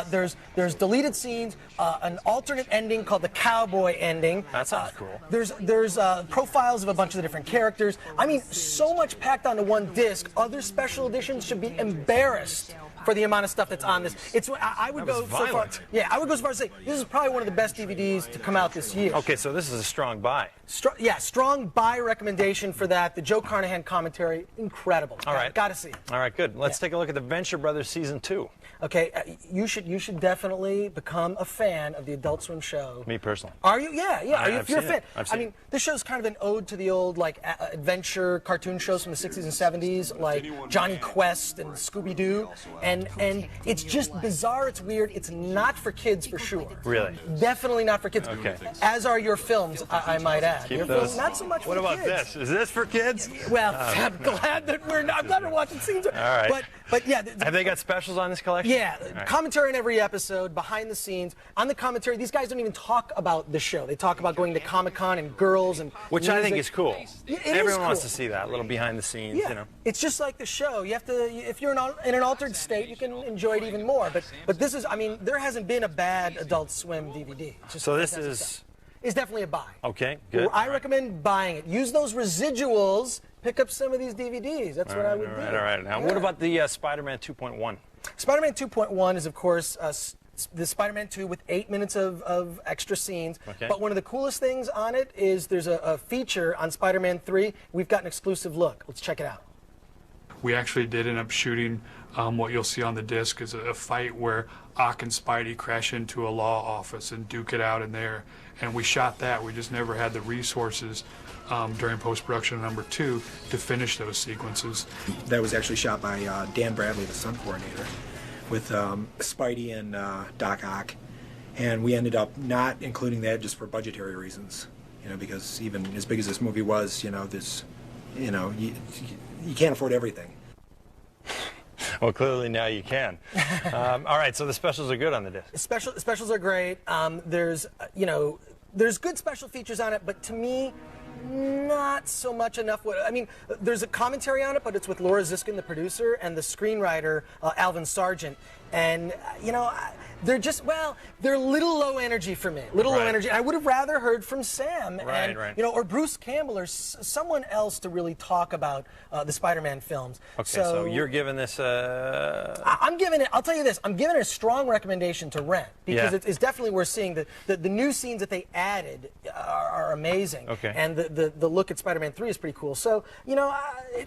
There's deleted scenes, an alternate ending called the cowboy ending. That sounds cool. There's profiles of a bunch of the different characters. I mean, so much packed onto one disc. Other special editions should be embarrassed for the amount of stuff that's on this. I would go so far. Yeah, I would go so far as to say this is probably one of the best DVDs to come out this year. Okay, so this is a strong buy. Strong buy recommendation for that. The Joe Carnahan commentary, incredible. All right. Got to see. All right, good. Let's take a look at the Venture Brothers Season 2. Okay, you should definitely become a fan of the Adult Swim show. Me personally. Are you? Yeah. If you're a fan. I mean, this show's kind of an ode to the old adventure cartoon shows from the 60s and 70s, like Johnny Quest and Scooby-Doo, and it's just bizarre. It's weird. It's not for kids for sure. Really? Definitely not for kids. Okay. As are your films, I might add. Keep Your those. films, not so much What for about kids. this? Is this for kids? Well, I'm glad that I'm glad we're watching scenes. All right. But yeah. Have they got specials on this collection? Yeah, right. Commentary in every episode, behind the scenes. On the commentary, these guys don't even talk about the show. They talk about going to Comic-Con and girls and Which music. I think is cool. Everyone wants to see that, a little behind the scenes, Yeah, it's just like the show. You have to, if you're in an altered state, you can enjoy it even more. But this is, I mean, there hasn't been a bad Adult Swim DVD. So this is... It's definitely a buy. Okay, good. I recommend buying it. Use those residuals. Pick up some of these DVDs. That's what I would do. All right. Now, what about the Spider-Man 2.1? Spider-Man 2.1 is, of course, the Spider-Man 2 with 8 minutes of extra scenes. Okay. But one of the coolest things on it is there's a feature on Spider-Man 3. We've got an exclusive look. Let's check it out. We actually did end up shooting what you'll see on the disc is a fight where Ock and Spidey crash into a law office and duke it out in there. And we shot that. We just never had the resources during post-production number 2 to finish those sequences. That was actually shot by Dan Bradley, the stunt coordinator, with Spidey and Doc Ock. And we ended up not including that just for budgetary reasons. You know, because even as big as this movie was, you know, you can't afford everything. Well, clearly now you can. All right, so the specials are good on the disc. Specials are great. There's good special features on it, but to me, not so much enough. I mean, there's a commentary on it, but it's with Laura Ziskin, the producer, and the screenwriter, Alvin Sargent. And, you know, they're just, well, they're a little low energy for me. Low energy. I would have rather heard from Sam and, you know, or Bruce Campbell or someone else to really talk about the Spider-Man films. Okay, so you're giving this I'm giving it, I'll tell you this, I'm giving it a strong recommendation to rent because it's definitely worth seeing. The new scenes that they added are amazing. Okay. And the look at Spider-Man 3 is pretty cool. So, you know,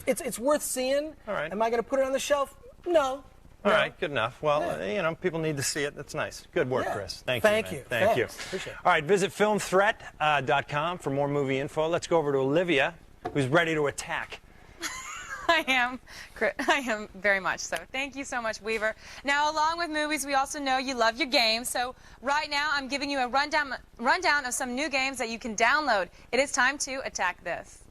it's worth seeing. All right. Am I going to put it on the shelf? No. All right, good enough. Well, you know, people need to see it. That's nice. Good work, Chris. Thank you. Thank you. Thank you. Appreciate it. All right, visit filmthreat.com for more movie info. Let's go over to Olivia, who's ready to attack. I am very much so. Thank you so much, Weaver. Now, along with movies, we also know you love your games. So right now, I'm giving you a rundown of some new games that you can download. It is time to attack this.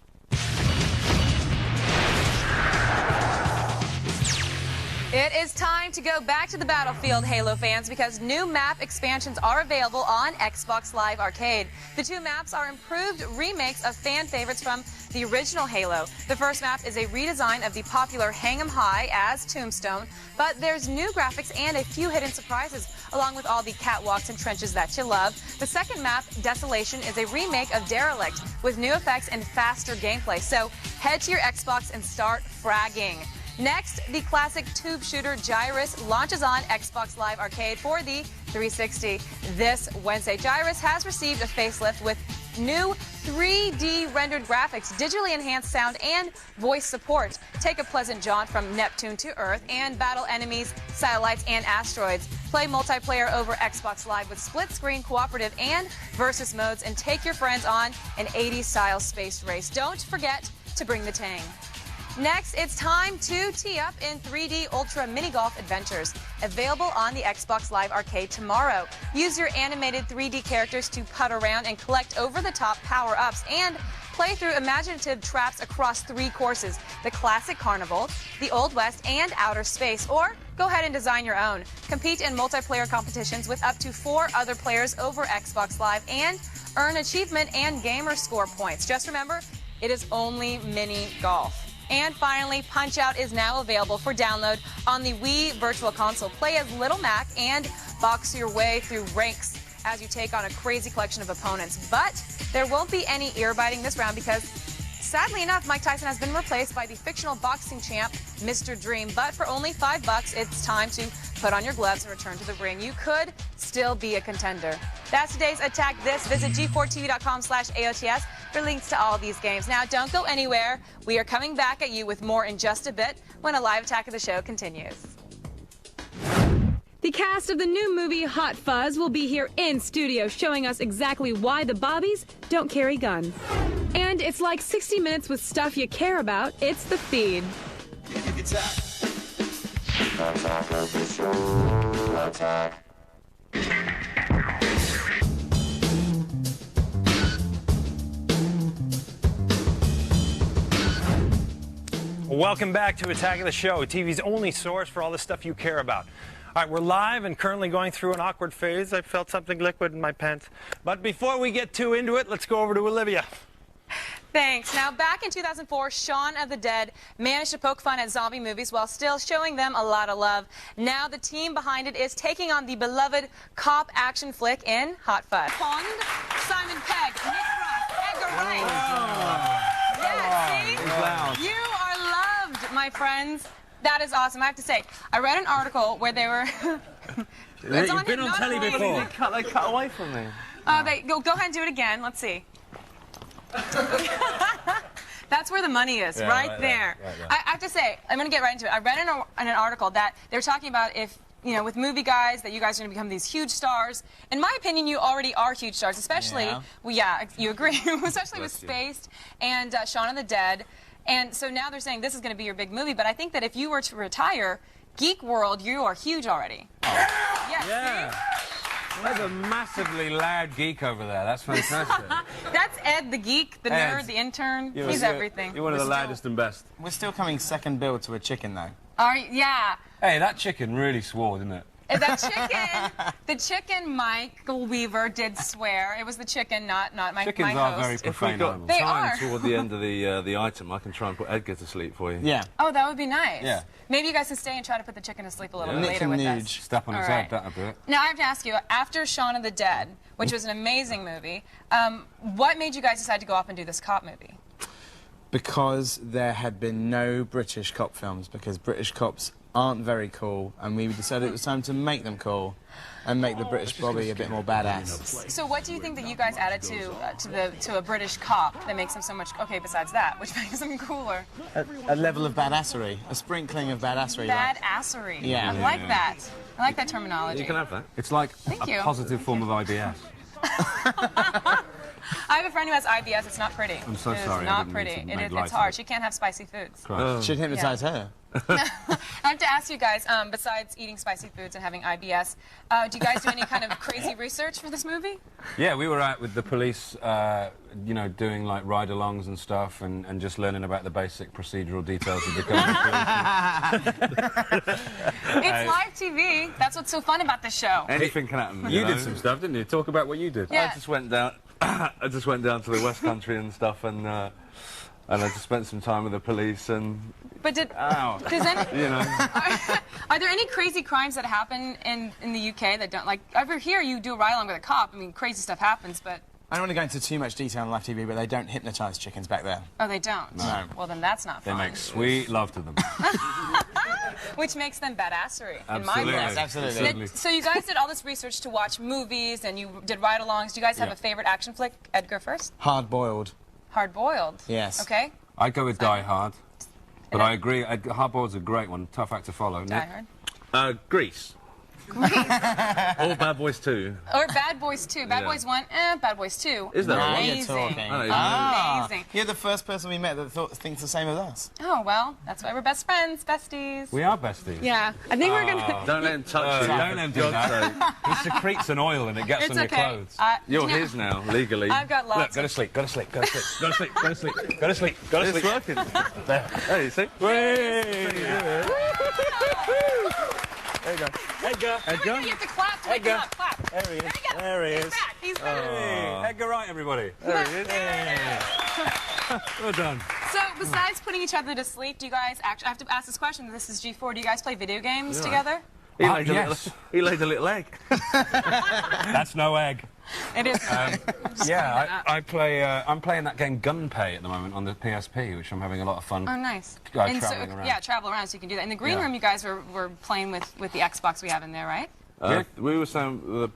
It is time to go back to the battlefield, Halo fans, because new map expansions are available on Xbox Live Arcade. The two maps are improved remakes of fan favorites from the original Halo. The first map is a redesign of the popular Hang 'em High as Tombstone, but there's new graphics and a few hidden surprises, along with all the catwalks and trenches that you love. The second map, Desolation, is a remake of Derelict with new effects and faster gameplay. So head to your Xbox and start fragging. Next, the classic tube shooter Gyrus launches on Xbox Live Arcade for the 360 this Wednesday. Gyrus has received a facelift with new 3D rendered graphics, digitally enhanced sound, and voice support. Take a pleasant jaunt from Neptune to Earth and battle enemies, satellites, and asteroids. Play multiplayer over Xbox Live with split-screen cooperative and versus modes, and take your friends on an 80s-style space race. Don't forget to bring the tang. Next, it's time to tee up in 3D Ultra Mini Golf Adventures, available on the Xbox Live Arcade tomorrow. Use your animated 3D characters to putt around and collect over-the-top power-ups, and play through imaginative traps across 3 courses: the Classic Carnival, the Old West, and Outer Space. Or go ahead and design your own. Compete in multiplayer competitions with up to 4 other players over Xbox Live and earn achievement and gamer score points. Just remember, it is only mini golf. And finally, Punch-Out is now available for download on the Wii Virtual Console. Play as Little Mac and box your way through ranks as you take on a crazy collection of opponents. But there won't be any ear-biting this round because, sadly enough, Mike Tyson has been replaced by the fictional boxing champ, Mr. Dream. But for only $5, it's time to put on your gloves and return to the ring. You could still be a contender. That's today's Attack This. Visit g4tv.com/AOTS for links to all these games. Now, don't go anywhere. We are coming back at you with more in just a bit when a live attack of the show continues. The cast of the new movie Hot Fuzz will be here in studio showing us exactly why the Bobbies don't carry guns. And it's like 60 minutes with stuff you care about. It's The Feed. Attack of the show. Attack. Welcome back to Attack of the Show, TV's only source for all the stuff you care about. All right, we're live and currently going through an awkward phase. I felt something liquid in my pants. But before we get too into it, let's go over to Olivia. Thanks. Now, back in 2004, Shaun of the Dead managed to poke fun at zombie movies while still showing them a lot of love. Now, the team behind it is taking on the beloved cop action flick in Hot Fuzz. Pond, Simon Pegg, Nick Frost, Edgar Wright. Yeah, see? You are loved, my friends. That is awesome. I have to say, I read an article where they were... You've been on telly before. They cut away from me. Oh, go ahead and do it again. Let's see. That's where the money is, Yeah, right right there. there. I have to say, I'm going to get right into it. I read in an article that they were talking about if, you know, with movie guys, that you guys are going to become these huge stars. In my opinion, you already are huge stars, especially, you agree, especially with Spaced and Shaun of the Dead. And so now they're saying this is going to be your big movie, but I think that if you were to retire, Geek World, you are huge already. Yeah. There's a massively loud geek over there. That's fantastic. That's Ed, the geek, the Ed. nerd, the intern. You're- He's everything. You're one of the loudest and best. We're still coming second bill to a chicken, though. Yeah. Hey, that chicken really swore, didn't it? That chicken, the chicken Michael Weaver did swear. It was the chicken, not my Chickens my are host. very profane animals. They time are. toward the end of the item, I can try and put Edgar to sleep for you. Yeah. Oh, that would be nice. Yeah. Maybe you guys can stay and try to put the chicken to sleep a little bit Nick later and with Nuge. us. Step on his All head, right. that'll do it. Now, I have to ask you, after Shaun of the Dead, which was an amazing movie, what made you guys decide to go off and do this cop movie? Because there had been no British cop films, because British cops aren't very cool, and we decided it was time to make them cool and make the British Bobby a bit more badass. So what do you think that you guys added to a British cop that makes him so much, okay, besides that, which makes him cooler? A level of badassery, a sprinkling of badassery. Badassery. Yeah. I like that. I like that terminology. You can have that. It's like Thank a you. positive form of IBS. I have a friend who has IBS. It's not pretty. I'm so It is sorry, I not didn't pretty. mean to make light It's of hard. it. She can't have spicy foods. Should hypnotize her. I have to ask you guys, besides eating spicy foods and having IBS, do you guys do any kind of crazy research for this movie? Yeah, we were out with the police, you know, doing like ride-alongs and stuff, and just learning about the basic procedural details of becoming a policeman. It's live TV. That's what's so fun about this show. Anything can happen. You know? did some stuff, didn't you? Talk about what you did. Yeah. I just went down. I just went down to the West Country and stuff, and I just spent some time with the police and. But does any, You know. are there any crazy crimes that happen in the UK that don't, like, over here you do a ride-along with a cop, I mean, crazy stuff happens, but... I don't want to go into too much detail on live TV, but they don't hypnotize chickens back there. Oh, they don't? No. Well, then that's not They fun. make sweet love to them. Which makes them badassery, in my Absolutely. book. Yes, absolutely. So you guys did all this research to watch movies, and you did ride-alongs. Do you guys have Yeah. a favorite action flick? Edgar first? Hard-boiled. Hard-boiled? Yes. Okay. I'd go with Die Hard. But I agree, Hardboiled's a great one, tough act to follow. Die Hard. Grease. Or Bad Boys 2. Or Bad Boys 2. Bad Yeah. Boys 1, Bad Boys 2. Is that right? amazing? I don't Amazing. You're the first person we met that thinks the same as us. Oh, well, that's why we're best friends, besties. We are besties. Yeah, I think we're gonna... Don't let him touch you. Don't let him do that. He secretes an oil and it gets It's on your okay. clothes. You're you know- his now, legally. I've got lots Look, go to sleep, go to sleep, go to sleep, go to sleep, go to sleep, go to sleep, go to It's sleep. working. There, you see? There you go. Edgar. Edgar. You have to clap to wake him up. Clap. There he is. There he He's is. back. He's back. Hey, Edgar Wright, everybody. There he is. Well done. So, besides putting each other to sleep, do you guys actually... I have to ask this question. This is G4. Do you guys play video games Yeah. together? He laid, yes. he laid a little egg. That's no egg. It is. Yeah, I'm playing that game Gunpei at the moment on the PSP, which I'm having a lot of fun. Oh, nice. Traveling so, around. yeah, travel around so you can do that. In the green Yeah. room, you guys were playing with the Xbox we have in there, right? We were saying the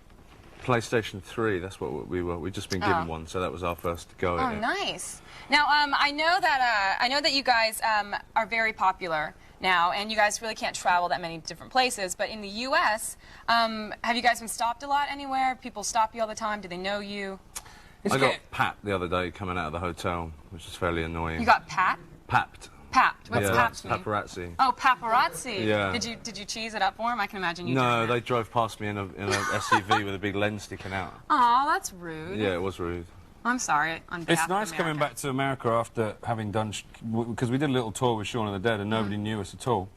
PlayStation 3. That's what we were. We'd just been given Oh. one, so that was our first go Oh, at it. nice. Now, I know that you guys are very popular now, and you guys really can't travel that many different places. But in the U.S., have you guys been stopped a lot anywhere? People stop you all the time. Do they know you? I got Pat the other day coming out of the hotel, which is fairly annoying. You got Pat? Papped. Papped. What's Yeah, papped mean? paparazzi. Oh, paparazzi. Yeah. Did you cheese it up for him? I can imagine you. No, they drove past me in a SUV with a big lens sticking out. Oh, that's rude. Yeah, it was rude. I'm sorry on behalf It's nice of coming back to America after having done... Because we did a little tour with Shaun of the Dead and nobody knew us at all.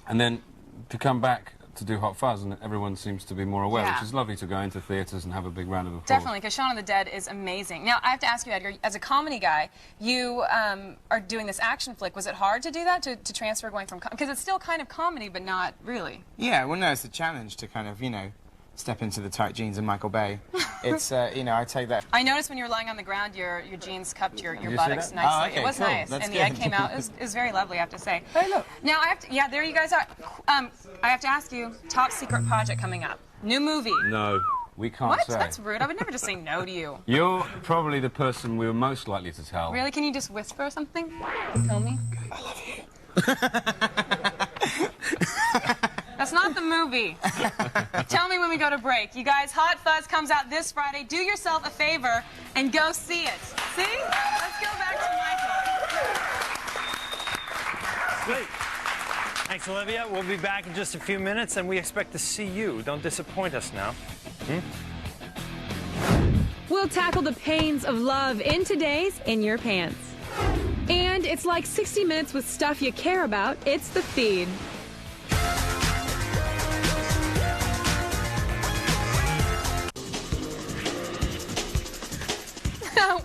And then to come back to do Hot Fuzz, and everyone seems to be more aware, Yeah. which is lovely to go into theatres and have a big round of applause. Definitely, because Shaun of the Dead is amazing. Now, I have to ask you, Edgar, as a comedy guy, you are doing this action flick. Was it hard to do that, to transfer going from... Because it's still kind of comedy, but not really. Yeah, well, no, it's a challenge to kind of, you know, step into the tight jeans of Michael Bay. It's, you know, I take that... I noticed when you were lying on the ground, your jeans cupped your you see buttocks that? nicely. Oh, okay, it was cool. nice, That's and the egg good. came out. It was very lovely, I have to say. Hey, look. Now, I have to... Yeah, there you guys are. I have to ask you, top secret project coming up. New movie. No, we can't What? say. That's rude. I would never just say no to you. You're probably the person we were most likely to tell. Really? Can you just whisper something? Tell me. I love you. That's not the movie. Tell me when we go to break. You guys, Hot Fuzz comes out this Friday. Do yourself a favor and go see it. See? Let's go back to Michael. Great. Thanks, Olivia. We'll be back in just a few minutes, and we expect to see you. Don't disappoint us now. We'll tackle the pains of love in today's In Your Pants. And it's like 60 minutes with stuff you care about. It's The Feed.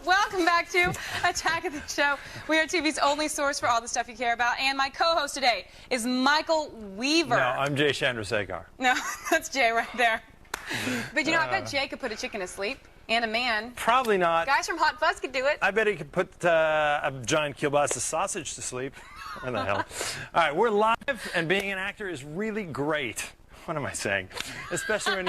Welcome back to Attack of the Show. We are TV's only source for all the stuff you care about. And my co-host today is Michael Weaver. No, I'm Jay Chandrasekhar. No, that's Jay right there. But you know, I bet Jay could put a chicken to sleep. And a man. Probably not. Guys from Hot Fuzz could do it. I bet he could put a giant kielbasa sausage to sleep. Where the hell? All right, we're live, and being an actor is really great. What am I saying? Especially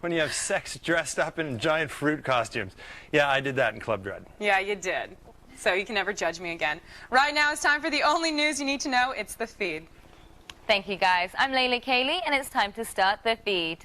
when you have sex dressed up in giant fruit costumes. Yeah, I did that in Club Dread. Yeah, you did. So you can never judge me again. Right now it's time for the only news you need to know. It's The Feed. Thank you, guys. I'm Layla Kaylee, and it's time to start The Feed.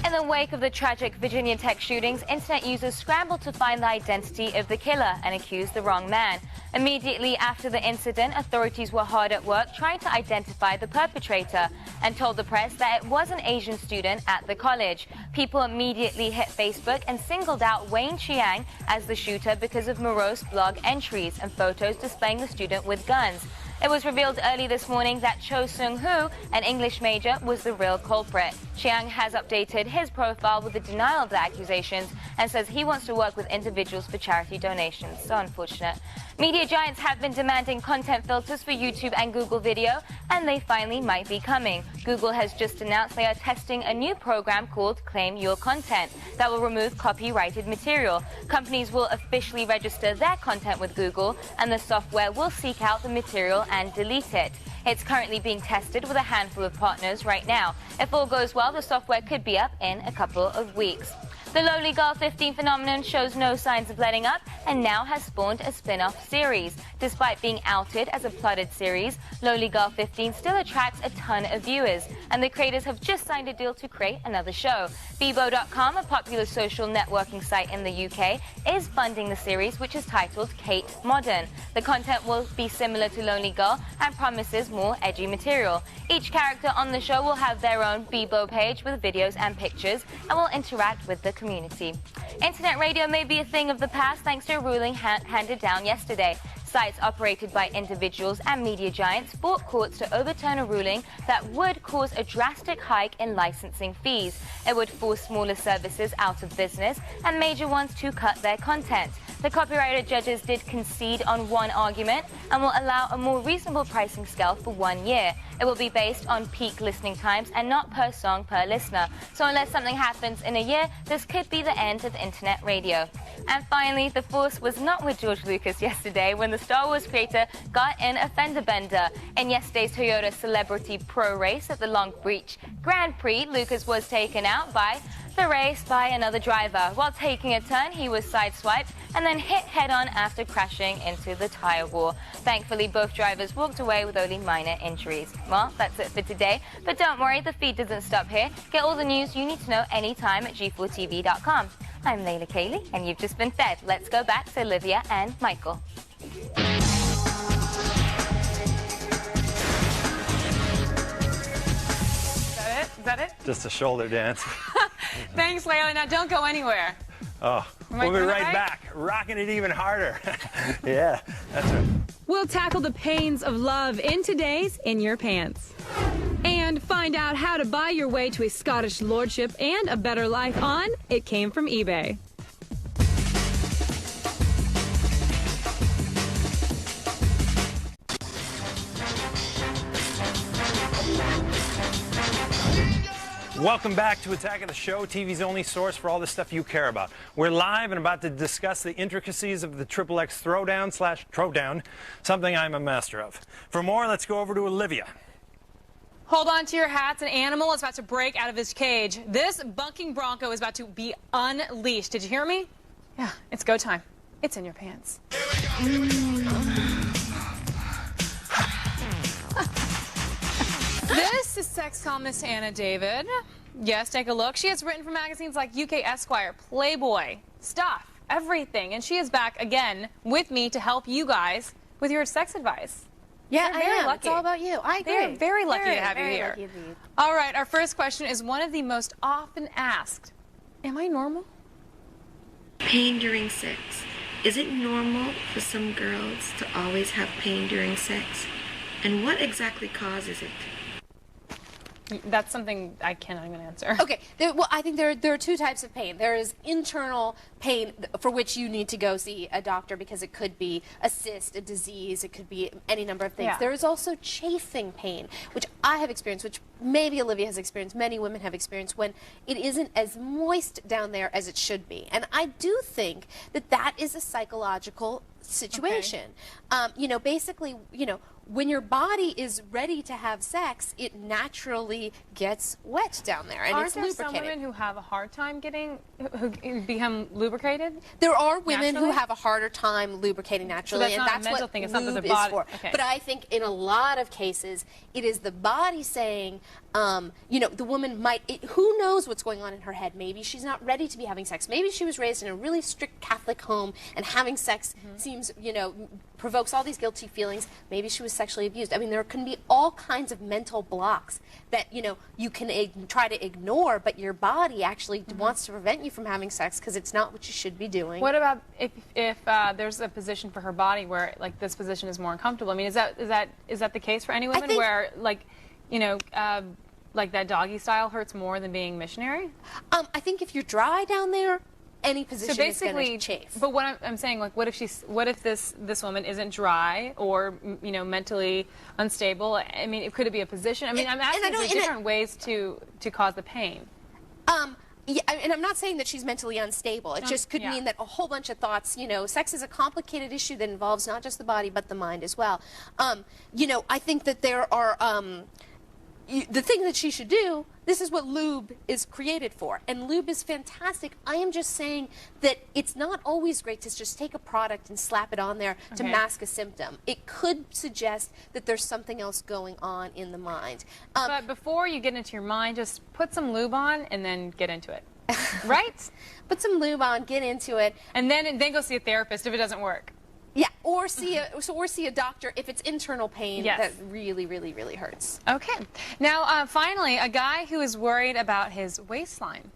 In the wake of the tragic Virginia Tech shootings, internet users scrambled to find the identity of the killer and accused the wrong man. Immediately after the incident, authorities were hard at work trying to identify the perpetrator and told the press that it was an Asian student at the college. People immediately hit Facebook and singled out Wayne Chiang as the shooter because of morose blog entries and photos displaying the student with guns. It was revealed early this morning that Cho Seung-Hoo, an English major, was the real culprit. Chiang has updated his profile with the denial of the accusations and says he wants to work with individuals for charity donations. So unfortunate. Media giants have been demanding content filters for YouTube and Google Video, and they finally might be coming. Google has just announced they are testing a new program called Claim Your Content that will remove copyrighted material. Companies will officially register their content with Google, and the software will seek out the material and delete it. It's currently being tested with a handful of partners right now. If all goes well, the software could be up in a couple of weeks. The Lonely Girl 15 phenomenon shows no signs of letting up and now has spawned a spin-off series. Despite being outed as a plotted series, Lonely Girl 15 still attracts a ton of viewers, and the creators have just signed a deal to create another show. Bebo.com, a popular social networking site in the UK, is funding the series, which is titled Kate Modern. The content will be similar to Lonely Girl and promises more edgy material. Each character on the show will have their own Bebo page with videos and pictures and will interact with the community. Internet radio may be a thing of the past thanks to a ruling handed down yesterday. Sites operated by individuals and media giants fought courts to overturn a ruling that would cause a drastic hike in licensing fees. It would force smaller services out of business and major ones to cut their content. The copyrighted judges did concede on one argument and will allow a more reasonable pricing scale for 1 year. It will be based on peak listening times and not per song per listener. So unless something happens in a year, this could be the end of internet radio. And finally, the force was not with George Lucas yesterday when the Star Wars creator got in a fender bender. In yesterday's Toyota Celebrity Pro race at the Long Beach Grand Prix, Lucas was taken out by the race by another driver. While taking a turn, he was sideswiped and then hit head-on after crashing into the tire wall. Thankfully, both drivers walked away with only minor injuries. Well, that's it for today, but don't worry, the feed doesn't stop here. Get all the news you need to know anytime at G4TV.com. I'm Layla Kaylee, and you've just been fed. Let's go back to Olivia and Michael. Is that it? Just a shoulder dance. Thanks, Layla. Now, don't go anywhere. Oh, Am I we'll be doing it right right? back, rocking it even harder. Yeah. That's right. We'll tackle the pains of love in today's In Your Pants. And find out how to buy your way to a Scottish lordship and a better life on It Came From eBay. Welcome back to Attack of the Show, TV's only source for all the stuff you care about. We're live and about to discuss the intricacies of the XXX Throwdown/Throwdown, something I'm a master of. For more, let's go over to Olivia. Hold on to your hats. An animal is about to break out of his cage. This bunking bronco is about to be unleashed. Did you hear me? Yeah, it's go time. It's in your pants. This is sex columnist Anna David. Yes, take a look. She has written for magazines like UK Esquire, Playboy, Stuff, everything. And she is back again with me to help you guys with your sex advice. Yeah, They're very I am. lucky. It's all about you. I agree. They're very lucky to have you very here. lucky indeed. All right, our first question is one of the most often asked. Am I normal? Pain during sex. Is it normal for some girls to always have pain during sex? And what exactly causes it? That's something I cannot even answer. Okay, well, I think there are two types of pain. There is internal pain for which you need to go see a doctor because it could be a cyst, a disease, it could be any number of things. Yeah. There is also chafing pain, which I have experienced, which maybe Olivia has experienced, many women have experienced, when it isn't as moist down there as it should be. And I do think that that is a psychological situation. You know, basically, you know, when your body is ready to have sex, it naturally gets wet down there, and Aren't it's there lubricated. some women who have a hard time who become lubricated? There are women naturally? who have a harder time lubricating naturally, that's and not a that's mental what thing, it's not that lube the body- is for. okay. But I think in a lot of cases, it is the body saying, you know, the woman might, who knows what's going on in her head? Maybe she's not ready to be having sex. Maybe she was raised in a really strict Catholic home, and having sex seems, you know, provokes all these guilty feelings. Maybe she was sexually abused. I mean, there can be all kinds of mental blocks that, you know, you can try to ignore, but your body actually wants to prevent you from having sex because it's not what you should be doing. What about if there's a position for her body where, like, this position is more uncomfortable? I mean, is that the case for any women where, like, you know, like that doggy style hurts more than being missionary? I think if you're dry down there, any position so is going basically, to chafe. But what I'm saying, like, what if this woman isn't dry or, you know, mentally unstable? I mean, could it be a position? I mean, I'm asking for different ways to cause the pain. Yeah, and I'm not saying that she's mentally unstable. It just could mean that a whole bunch of thoughts, you know, sex is a complicated issue that involves not just the body but the mind as well. You know, I think that there are the thing that she should do, this is what lube is created for. And lube is fantastic. I am just saying that it's not always great to just take a product and slap it on there to mask a symptom. It could suggest that there's something else going on in the mind. But before you get into your mind, just put some lube on and then get into it. Right? Put some lube on, get into it. And then go see a therapist if it doesn't work. Yeah, or see a doctor if it's internal pain that really, really, really hurts. Okay. Now, finally, a guy who is worried about his waistline.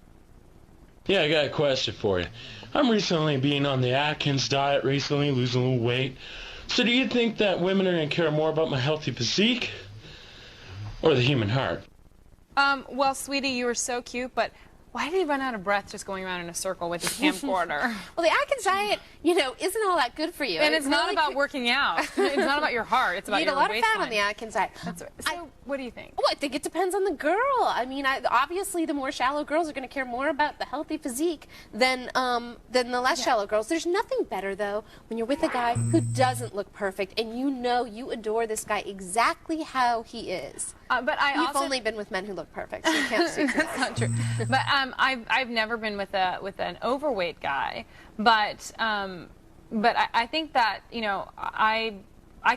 Yeah, I got a question for you. I'm recently being on the Atkins diet recently, losing a little weight. So do you think that women are going to care more about my healthy physique or the human heart? Well, sweetie, you were so cute, but why did he run out of breath just going around in a circle with his camcorder? Well, the Atkins diet, you know, isn't all that good for you. And it's not about working out. It's not about your heart. It's about you your eat a lot waistline. of fat on the Atkins diet. So what do you think? Well, I think it depends on the girl. I mean, obviously, the more shallow girls are going to care more about the healthy physique than the less shallow girls. There's nothing better, though, when you're with a guy who doesn't look perfect and you know you adore this guy exactly how he is. But You've only been with men who look perfect, so you can't speak to That's not true. But I've never been with an overweight guy. But I think that, you know, I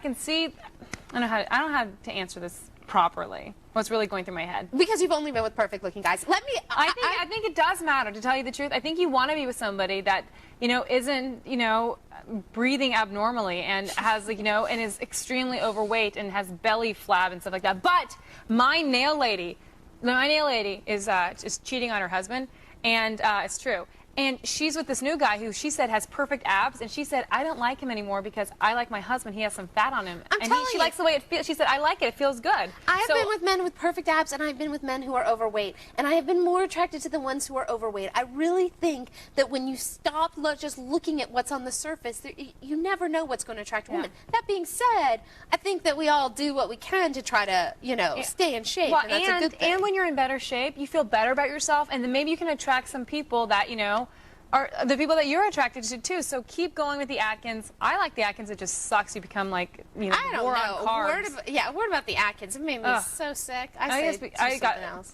can see. I don't know how to answer this properly. What's really going through my head? Because you've only been with perfect-looking guys. I think it does matter, to tell you the truth. I think you want to be with somebody that, you know, isn't, you know, breathing abnormally and has, you know, and is extremely overweight and has belly flab and stuff like that. But my nail lady is cheating on her husband, and it's true. And she's with this new guy who she said has perfect abs, and she said, I don't like him anymore because I like my husband. He has some fat on him. She likes the way it feels. She said, I like it. It feels good. I have been with men with perfect abs, and I've been with men who are overweight, and I have been more attracted to the ones who are overweight. I really think that when you stop just looking at what's on the surface, you never know what's going to attract women. That being said, I think that we all do what we can to try to, stay in shape, well, and that's a good thing. And when you're in better shape, you feel better about yourself, and then maybe you can attract some people that, are the people that you're attracted to too. So keep going with the Atkins. I like the Atkins. It just sucks. You become like, I don't more know. on carbs. A word about the Atkins. It made me so sick. I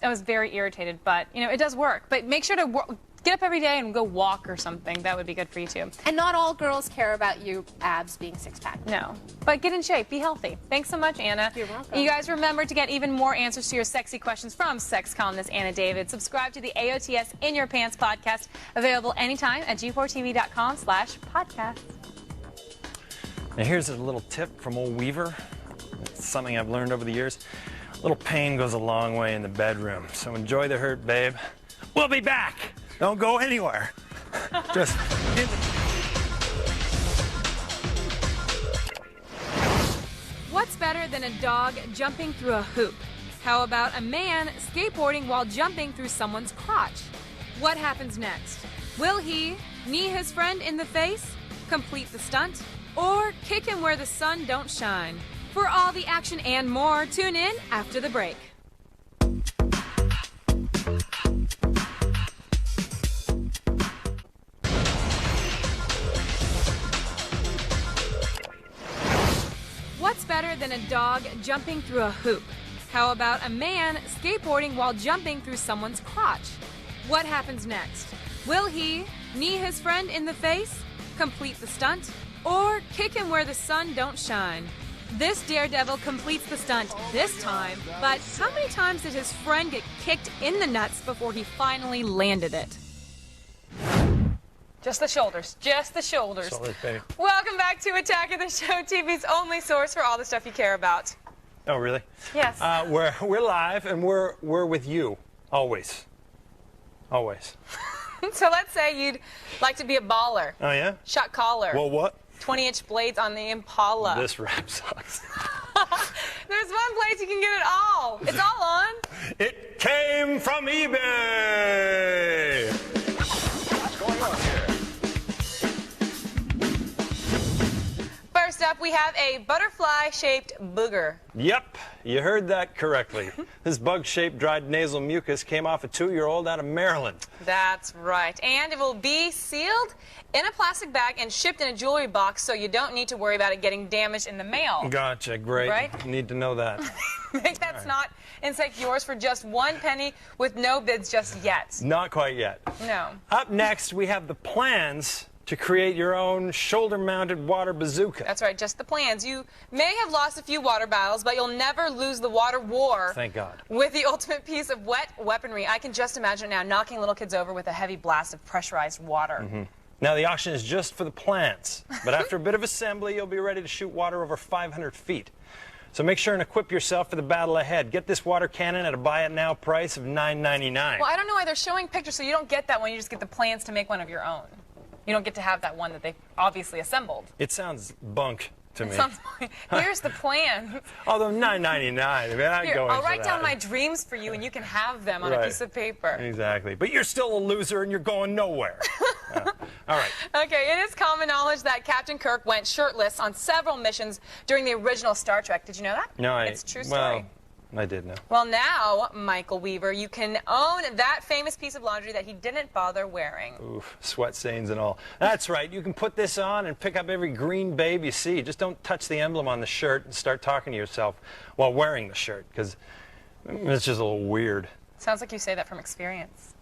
was very irritated, but it does work. But make sure to get up every day and go walk or something. That would be good for you too. And not all girls care about your abs being six-pack. No. But get in shape. Be healthy. Thanks so much, Anna. You're welcome. You guys remember to get even more answers to your sexy questions from sex columnist Anna David. Subscribe to the AOTS In Your Pants podcast. Available anytime at g4tv.com/podcast. Now here's a little tip from old Weaver. It's something I've learned over the years. A little pain goes a long way in the bedroom. So enjoy the hurt, babe. We'll be back. Don't go anywhere. Just What's better than a dog jumping through a hoop? How about a man skateboarding while jumping through someone's crotch? What happens next? Will he knee his friend in the face, complete the stunt, or kick him where the sun don't shine? For all the action and more, tune in after the break. What's better than a dog jumping through a hoop? How about a man skateboarding while jumping through someone's crotch? What happens next? Will he knee his friend in the face, complete the stunt, or kick him where the sun don't shine? This daredevil completes the stunt this time, but how many times did his friend get kicked in the nuts before he finally landed it? Just the shoulders. Just the shoulders. shoulders, baby. Welcome back to Attack of the Show, TV's only source for all the stuff you care about. Oh, really? Yes. We're live and we're with you always. Always. So let's say you'd like to be a baller. Oh yeah? Shot caller. Well, what? 20-inch blades on the Impala. This rap sucks. There's one place you can get it all. It's all on. It came from eBay. What's going on here? First up, we have a butterfly-shaped booger. Yep, you heard that correctly. This bug-shaped dried nasal mucus came off a 2-year-old out of Maryland. That's right. And it will be sealed in a plastic bag and shipped in a jewelry box, so you don't need to worry about it getting damaged in the mail. Gotcha, great. Right? Need to know that. Make that snot insect yours for just 1 penny with no bids just yet. Not quite yet. No. Up next, we have the plans to create your own shoulder-mounted water bazooka. That's right, just the plans. You may have lost a few water battles, but you'll never lose the water war. Thank God. With the ultimate piece of wet weaponry. I can just imagine it now, knocking little kids over with a heavy blast of pressurized water. Mm-hmm. Now, the auction is just for the plans, but after a bit of assembly, you'll be ready to shoot water over 500 feet. So make sure and equip yourself for the battle ahead. Get this water cannon at a buy-it-now price of $9.99. Well, I don't know why they're showing pictures, so you don't get that one. You just get the plans to make one of your own. You don't get to have that one that they obviously assembled. It sounds bunk to me. Here's the plan. Although $9.99, I mean, I'd Here, go I'll into write down that. my dreams for you, and you can have them on a Right. piece of paper. Exactly. But you're still a loser, and you're going nowhere. All right. Okay, it is common knowledge that Captain Kirk went shirtless on several missions during the original Star Trek. Did you know that? No, It's a true story. Well, I did know. Well, now, Michael Weaver, you can own that famous piece of laundry that he didn't bother wearing. Oof, sweat stains and all. That's right. You can put this on and pick up every green babe you see. Just don't touch the emblem on the shirt and start talking to yourself while wearing the shirt, because it's just a little weird. Sounds like you say that from experience.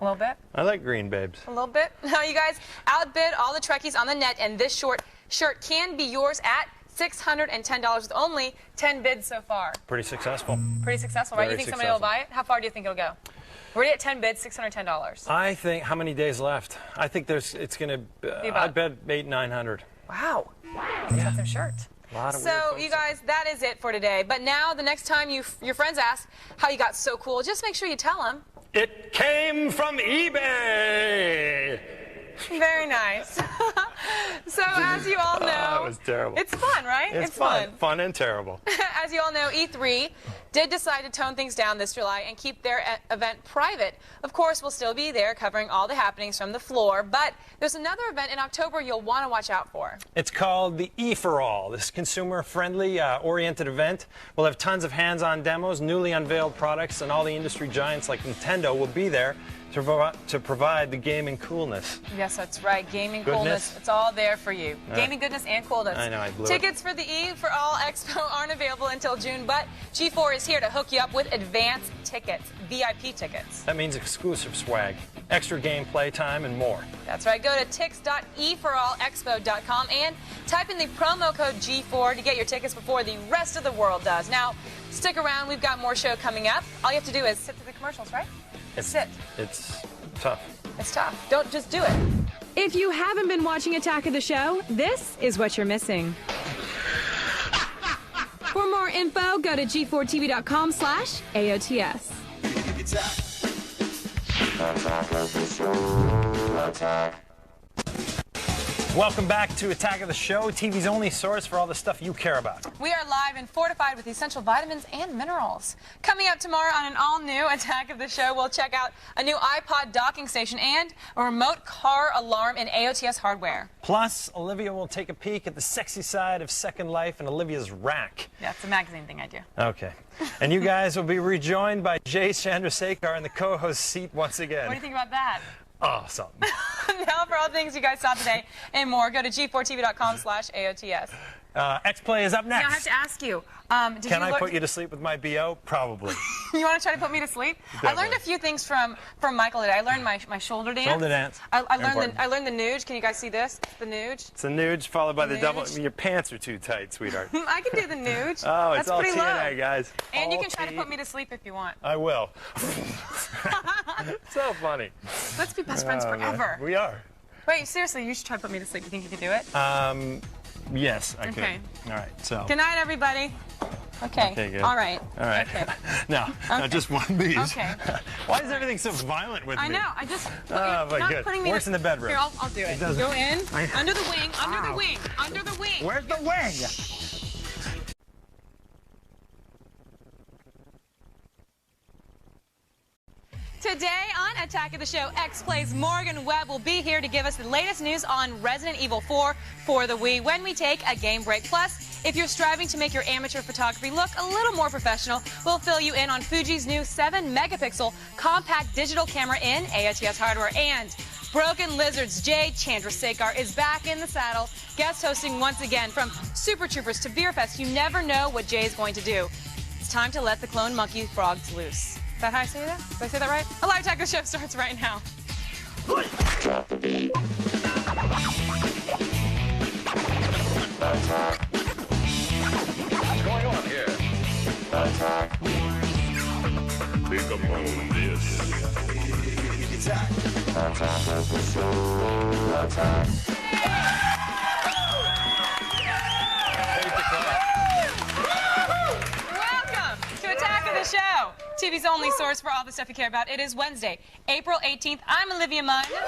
A little bit? I like green babes. A little bit. Now, you guys outbid all the Trekkies on the net, and this shirt can be yours at $610 with only 10 bids so far. Pretty successful. Pretty successful, right? Very You think somebody will buy it? How far do you think it'll go? We're already at 10 bids, $610. I think, how many days left? I think it's going to, I bet 800-900. Wow. That's their shirt. A lot of So, you guys, that is it for today. But now, the next time your friends ask how you got so cool, just make sure you tell them It came from eBay. Very nice. So, as you all know, that was terrible. It's fun, right? It's fun. Fun and terrible. As you all know, E3 did decide to tone things down this July and keep their event private. Of course, we'll still be there covering all the happenings from the floor, but there's another event in October you'll want to watch out for. It's called the E for All, this consumer-friendly, oriented event. We'll have tons of hands-on demos, newly unveiled products, and all the industry giants like Nintendo will be there to provide the gaming coolness. Yes, that's right. Gaming Goodness. coolness. It's all there for you. Gaming goodness and coolness. I know, I blew it. Tickets for the E for All Expo aren't available until June, but G4 is here to hook you up with advanced tickets, VIP tickets. That means exclusive swag, extra gameplay time, and more. That's right. Go to tix.eforallexpo.com and type in the promo code G4 to get your tickets before the rest of the world does. Now, stick around. We've got more show coming up. All you have to do is sit through the commercials, right? Sit. It's tough. It's tough. Don't just do it. If you haven't been watching Attack of the Show, this is what you're missing. For more info, go to g4tv.com/AOTS. Attack of the Show. Attack. Welcome back to Attack of the Show, TV's only source for all the stuff you care about. We are live and fortified with essential vitamins and minerals. Coming up tomorrow on an all-new Attack of the Show, we'll check out a new iPod docking station and a remote car alarm in AOTS hardware. Plus, Olivia will take a peek at the sexy side of Second Life and Olivia's rack. Yeah, it's a magazine thing I do. Okay. And you guys will be rejoined by Jay Chandrasekhar in the co-host seat once again. What do you think about that? Awesome. Now for all things you guys saw today and more, go to g4tv.com/AOTS. X-Play is up next. Now I have to ask you, Can I put you to sleep with my BO? Probably. You want to try to put me to sleep? Definitely. I learned a few things from Michael today. I learned my shoulder dance. Shoulder dance. I Important. learned the nude. Can you guys see this? The nude. It's a nude followed by the double. Nude. Your pants are too tight, sweetheart. I can do the nude. Oh, That's it's all pretty TNA, low. guys. And you All can try to put me to sleep if you want. I will. So funny. Let's be best friends Oh, man. forever. We are. Wait, seriously, you should try to put me to sleep. You think you can do it? Yes, I Okay. could. All right, so. Good night, everybody. Okay. Okay, good. All right. All right. Okay. Now, just one of these. Okay. Why is everything so violent with me? I know. I just. Oh, but not good. putting me Works in the bedroom. Here, I'll do it. It doesn't- Go in. I- Under the wing. Under the Ow. wing. Under the wing. Where's the wing? Today on Attack of the Show, X-Play's Morgan Webb will be here to give us the latest news on Resident Evil 4 for the Wii when we take a game break. Plus, if you're striving to make your amateur photography look a little more professional, we'll fill you in on Fuji's new 7-megapixel compact digital camera in AOTS hardware. And Broken Lizard's Jay Chandrasekhar is back in the saddle, guest hosting once again. From Super Troopers to Beer Fest, you never know what Jay's going to do. It's time to let the clone monkey frogs loose. Is that how I say that? Did I say that right? A live Attack of the Show starts right now. Drop the beat. Attack. What's going on here? Attack. Think upon this. Attack. Attack of the Show. Attack. Welcome to Attack of the Show, TV's only source for all the stuff you care about. It is Wednesday, April 18th. I'm Olivia Munn. Thank you.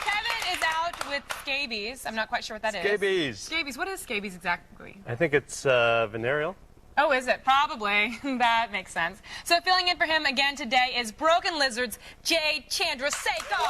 Kevin is out with scabies. I'm not quite sure what that is. Scabies. Scabies. What is scabies exactly? I think it's venereal. Oh, is it? Probably. That makes sense. So filling in for him again today is Broken Lizard's Jay Chandrasekhar.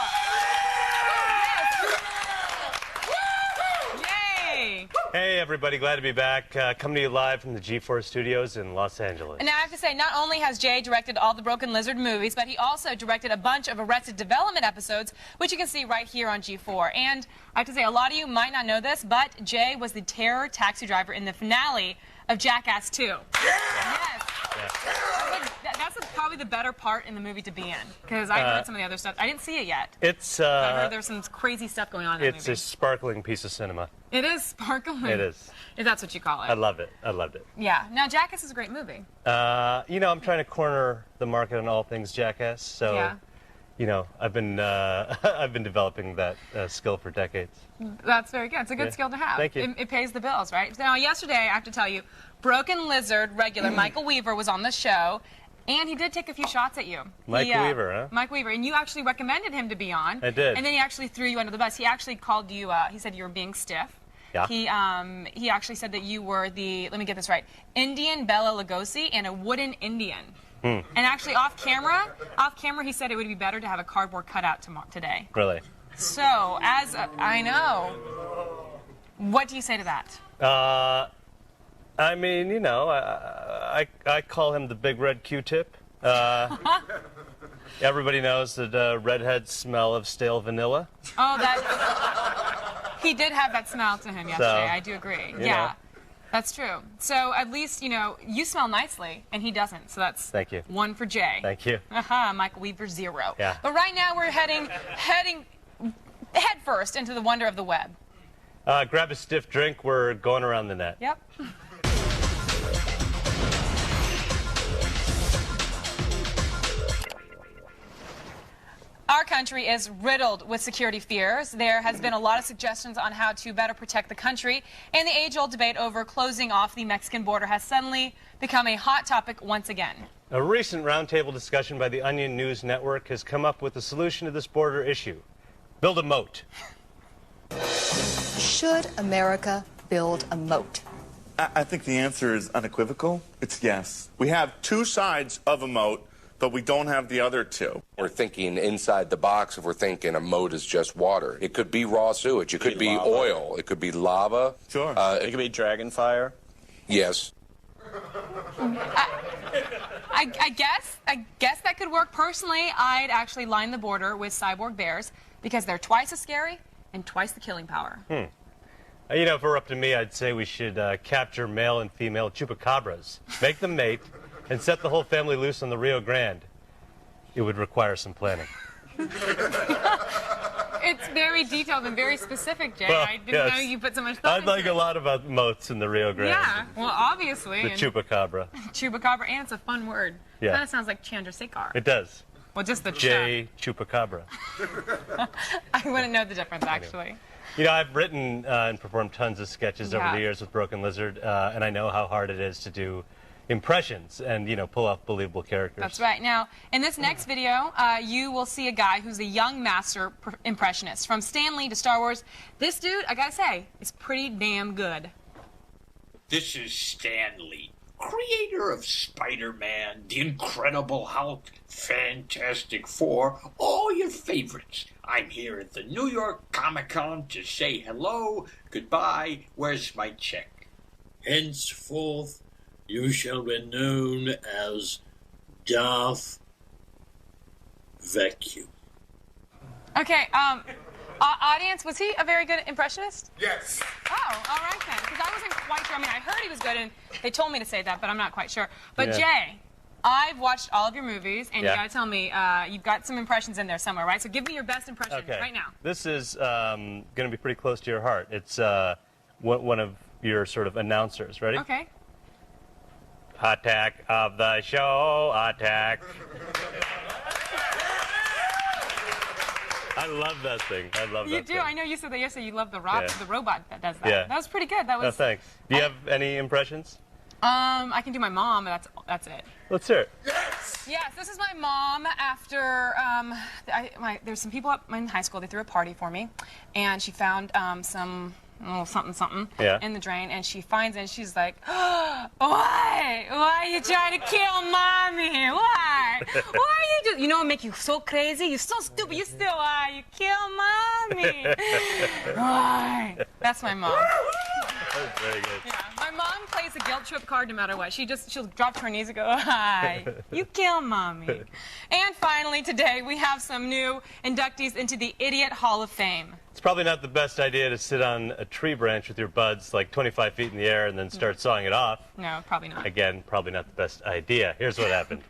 Yay! Hey, everybody. Glad to be back. Coming to you live from the G4 studios in Los Angeles. And now I have to say, not only has Jay directed all the Broken Lizard movies, but he also directed a bunch of Arrested Development episodes, which you can see right here on G4. And I have to say, a lot of you might not know this, but Jay was the terror taxi driver in the finale of Jackass 2. Yes. That's probably the better part in the movie to be in, because I heard some of the other stuff. I didn't see it yet. It's I heard there's some crazy stuff going on in that it's movie. a sparkling piece of cinema. It is sparkling. It is. If that's what you call it. I love it. I loved it. Yeah. Now, Jackass is a great movie. You know, I'm trying to corner the market on all things Jackass, so Yeah. you know, I've been I've been developing that skill for decades. That's very good. It's a good Yeah. skill to have. Thank you. It pays the bills, right? Now, yesterday, I have to tell you, Broken Lizard regular Michael Weaver was on the show, And he did take a few shots at you. Mike Weaver, huh? Mike Weaver. And you actually recommended him to be on. I did. And then he actually threw you under the bus. He actually called you, he said you were being stiff. Yeah. He actually said that you were the, let me get this right, Indian Bela Lugosi and a wooden Indian. And actually off camera, he said it would be better to have a cardboard cutout today. Really? So, I know, what do you say to that? I mean, you know, I call him the big red Q-tip. Everybody knows that redheads smell of stale vanilla. Oh, he did have that smell to him yesterday. I do agree. Yeah, that's true. So at least, you know, you smell nicely, and he doesn't. So that's Thank you. 1 for Jay. Thank you. Michael Weaver 0. Yeah. But right now we're heading head first into the wonder of the web. Grab a stiff drink. We're going around the net. Yep. Our country is riddled with security fears. There has been a lot of suggestions on how to better protect the country, and the age-old debate over closing off the Mexican border has suddenly become a hot topic once again. A recent roundtable discussion by the Onion News Network has come up with a solution to this border issue. Build a moat. Should America build a moat? I think the answer is unequivocal. It's yes. We have two sides of a moat, but we don't have the other two. We're thinking inside the box if we're thinking a moat is just water. It could be raw sewage. It could be oil. It could be lava. Sure. It could be dragon fire. Yes. I guess that could work. Personally, I'd actually line the border with cyborg bears because they're twice as scary and twice the killing power. You know, if it were up to me, I'd say we should capture male and female chupacabras, make them mate, and set the whole family loose on the Rio Grande. It would require some planning. It's very detailed and very specific, Jay. Well, I didn't know you put so much thought I'd into like it. a lot about moats in the Rio Grande. Yeah, well, obviously. The chupacabra. Chupacabra, and it's a fun word. Yeah. Kind of sounds like Chandrasekhar. It does. Well, just the J. Chupacabra. I wouldn't know the difference, actually. You know, I've written and performed tons of sketches over the years with Broken Lizard, and I know how hard it is to do impressions and, you know, pull off believable characters. That's right. Now, in this next video, you will see a guy who's a young master impressionist. From Stan Lee to Star Wars, this dude, I gotta say, is pretty damn good. This is Stan Lee, creator of Spider-Man, The Incredible Hulk, Fantastic Four, all your favorites. I'm here at the New York Comic-Con to say hello, goodbye, where's my check? Henceforth, you shall be known as Darth Vacuum. Okay, audience, was he a very good impressionist? Yes. Oh, all right then, because I wasn't quite sure. I mean, I heard he was good, and they told me to say that, but I'm not quite sure. But Yeah. Jay, I've watched all of your movies, and Yeah. you got to tell me, you've got some impressions in there somewhere, right? So give me your best impression right now. This is going to be pretty close to your heart. It's one of your sort of announcers. Ready? Okay. Attack of the show, attack. I love that thing. I love You that do. thing. I know you said that yesterday. You love the Yeah. robot that does that. Yeah. That was pretty good. That No, was. thanks. Do you have any impressions? I can do my mom, but that's it. Let's hear it. Yes, this is my mom after, there's some people up in high school, they threw a party for me, and she found some something Yeah. in the drain, and she finds it, and she's like, why? Why are you trying to kill mommy? Why? Why are you just, you know what make you so crazy? You're so stupid, you still are, you kill mommy. Why? That's my mom. That's very good. Yeah, my mom plays a guilt trip card no matter what. She'll drop to her knees and go, hi, you kill mommy. And finally today we have some new inductees into the Idiot Hall of Fame. It's probably not the best idea to sit on a tree branch with your buds like 25 feet in the air and then start sawing it off. No, probably not. Again, probably not the best idea. Here's what happened.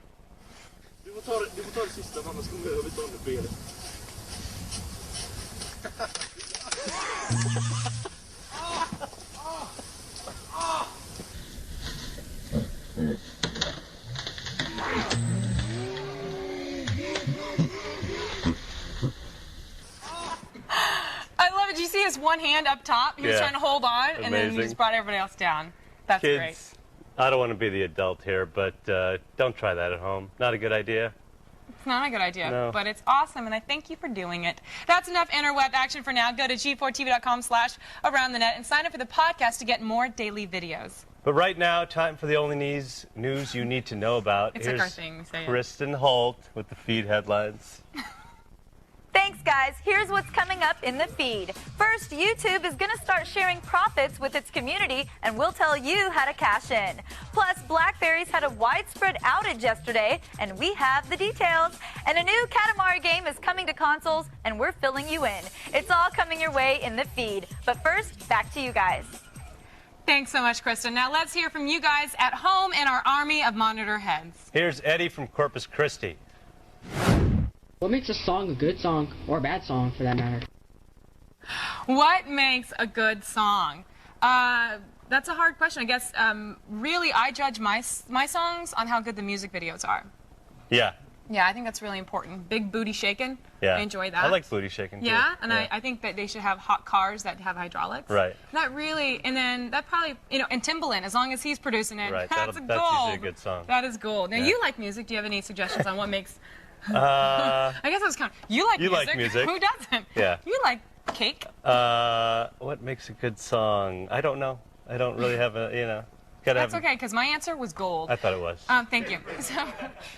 Du får ta det sista, annars kommer jag över benet. I love it. Did you see his one hand up top? He was Yeah. trying to hold on, and then he Amazing. just brought everybody else down. That's Kids, great. I don't want to be the adult here, but don't try that at home. Not a good idea. It's not a good idea, No. but it's awesome, and I thank you for doing it. That's enough interweb action for now. Go to g4tv.com/aroundthenet and sign up for the podcast to get more daily videos. But right now, time for the only news you need to know about. It's like our thing, we say it. Kristen Holt with the feed headlines. Thanks, guys. Here's what's coming up in the feed. First, YouTube is going to start sharing profits with its community, and we'll tell you how to cash in. Plus, BlackBerry's had a widespread outage yesterday, and we have the details. And a new Katamari game is coming to consoles, and we're filling you in. It's all coming your way in the feed. But first, back to you guys. Thanks so much, Kristen. Now let's hear from you guys at home and our army of monitor heads. Here's Eddie from Corpus Christi. What makes a song a good song, or a bad song for that matter? What makes a good song? That's a hard question. I guess, really, I judge my songs on how good the music videos are. Yeah. Yeah, I think that's really important. Big booty shaking. Yeah. I enjoy that. I like booty shaking, too. Yeah, and I think that they should have hot cars that have hydraulics. Right. That really, and then that probably, and Timbaland, as long as he's producing it, Right. that's That's gold. usually a good song. That is gold. Now, Yeah. you like music. Do you have any suggestions on what makes... I guess I was kind of... You like music. Who doesn't? Yeah. You like cake. What makes a good song? I don't know. I don't really have a, gotta That's have... okay, because my answer was gold. I thought it was. Thank you.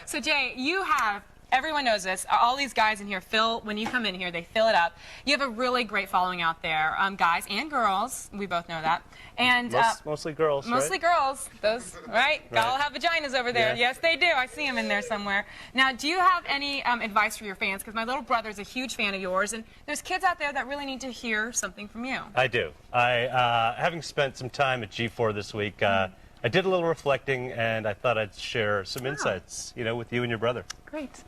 So, Jay, you have... Everyone knows this. All these guys in here when you come in here, they fill it up. You have a really great following out there, guys and girls. We both know that. And Mostly girls, Mostly right? girls. Those, right? All have vaginas over there. Yeah. Yes, they do. I see them in there somewhere. Now, do you have any advice for your fans? Because my little brother's a huge fan of yours, and there's kids out there that really need to hear something from you. I do. Having spent some time at G4 this week, I did a little reflecting, and I thought I'd share some insights, with you and your brother. Great.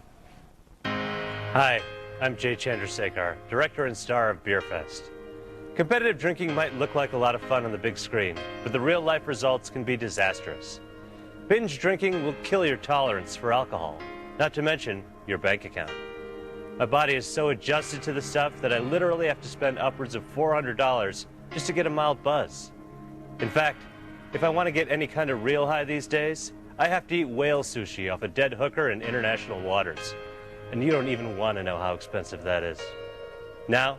Hi, I'm Jay Chandrasekhar, director and star of Beer Fest. Competitive drinking might look like a lot of fun on the big screen, but the real-life results can be disastrous. Binge drinking will kill your tolerance for alcohol, not to mention your bank account. My body is so adjusted to the stuff that I literally have to spend upwards of $400 just to get a mild buzz. In fact, if I want to get any kind of real high these days, I have to eat whale sushi off a dead hooker in international waters. And you don't even want to know how expensive that is. Now,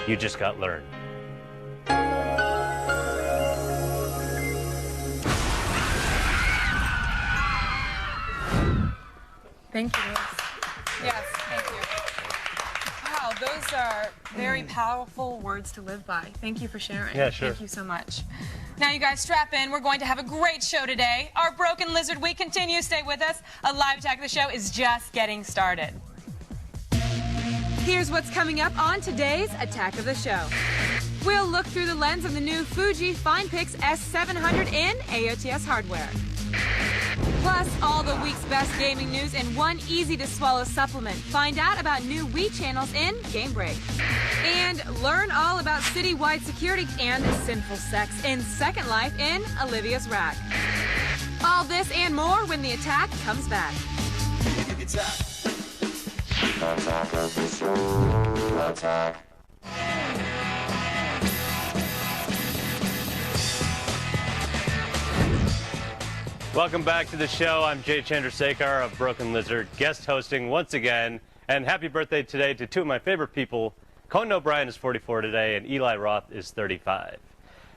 you just got learned. Thank you. Yes, thank you. Wow, those are very powerful words to live by. Thank you for sharing. Yeah, sure. Thank you so much. Now, you guys, strap in. We're going to have a great show today. Our Broken Lizard Week continues. Stay with us. A live attack of the show is just getting started. Here's what's coming up on today's Attack of the Show. We'll look through the lens of the new Fuji FinePix S700 in AOTS hardware. Plus, all the week's best gaming news in one easy-to-swallow supplement. Find out about new Wii channels in Game Break. And learn all about citywide security and sinful sex in Second Life in Olivia's Rack. All this and more when the attack comes back. Attack of the show. Attack. Welcome back to the show. I'm Jay Chandrasekhar of Broken Lizard, guest hosting once again. And happy birthday today to two of my favorite people. Conan O'Brien is 44 today, and Eli Roth is 35.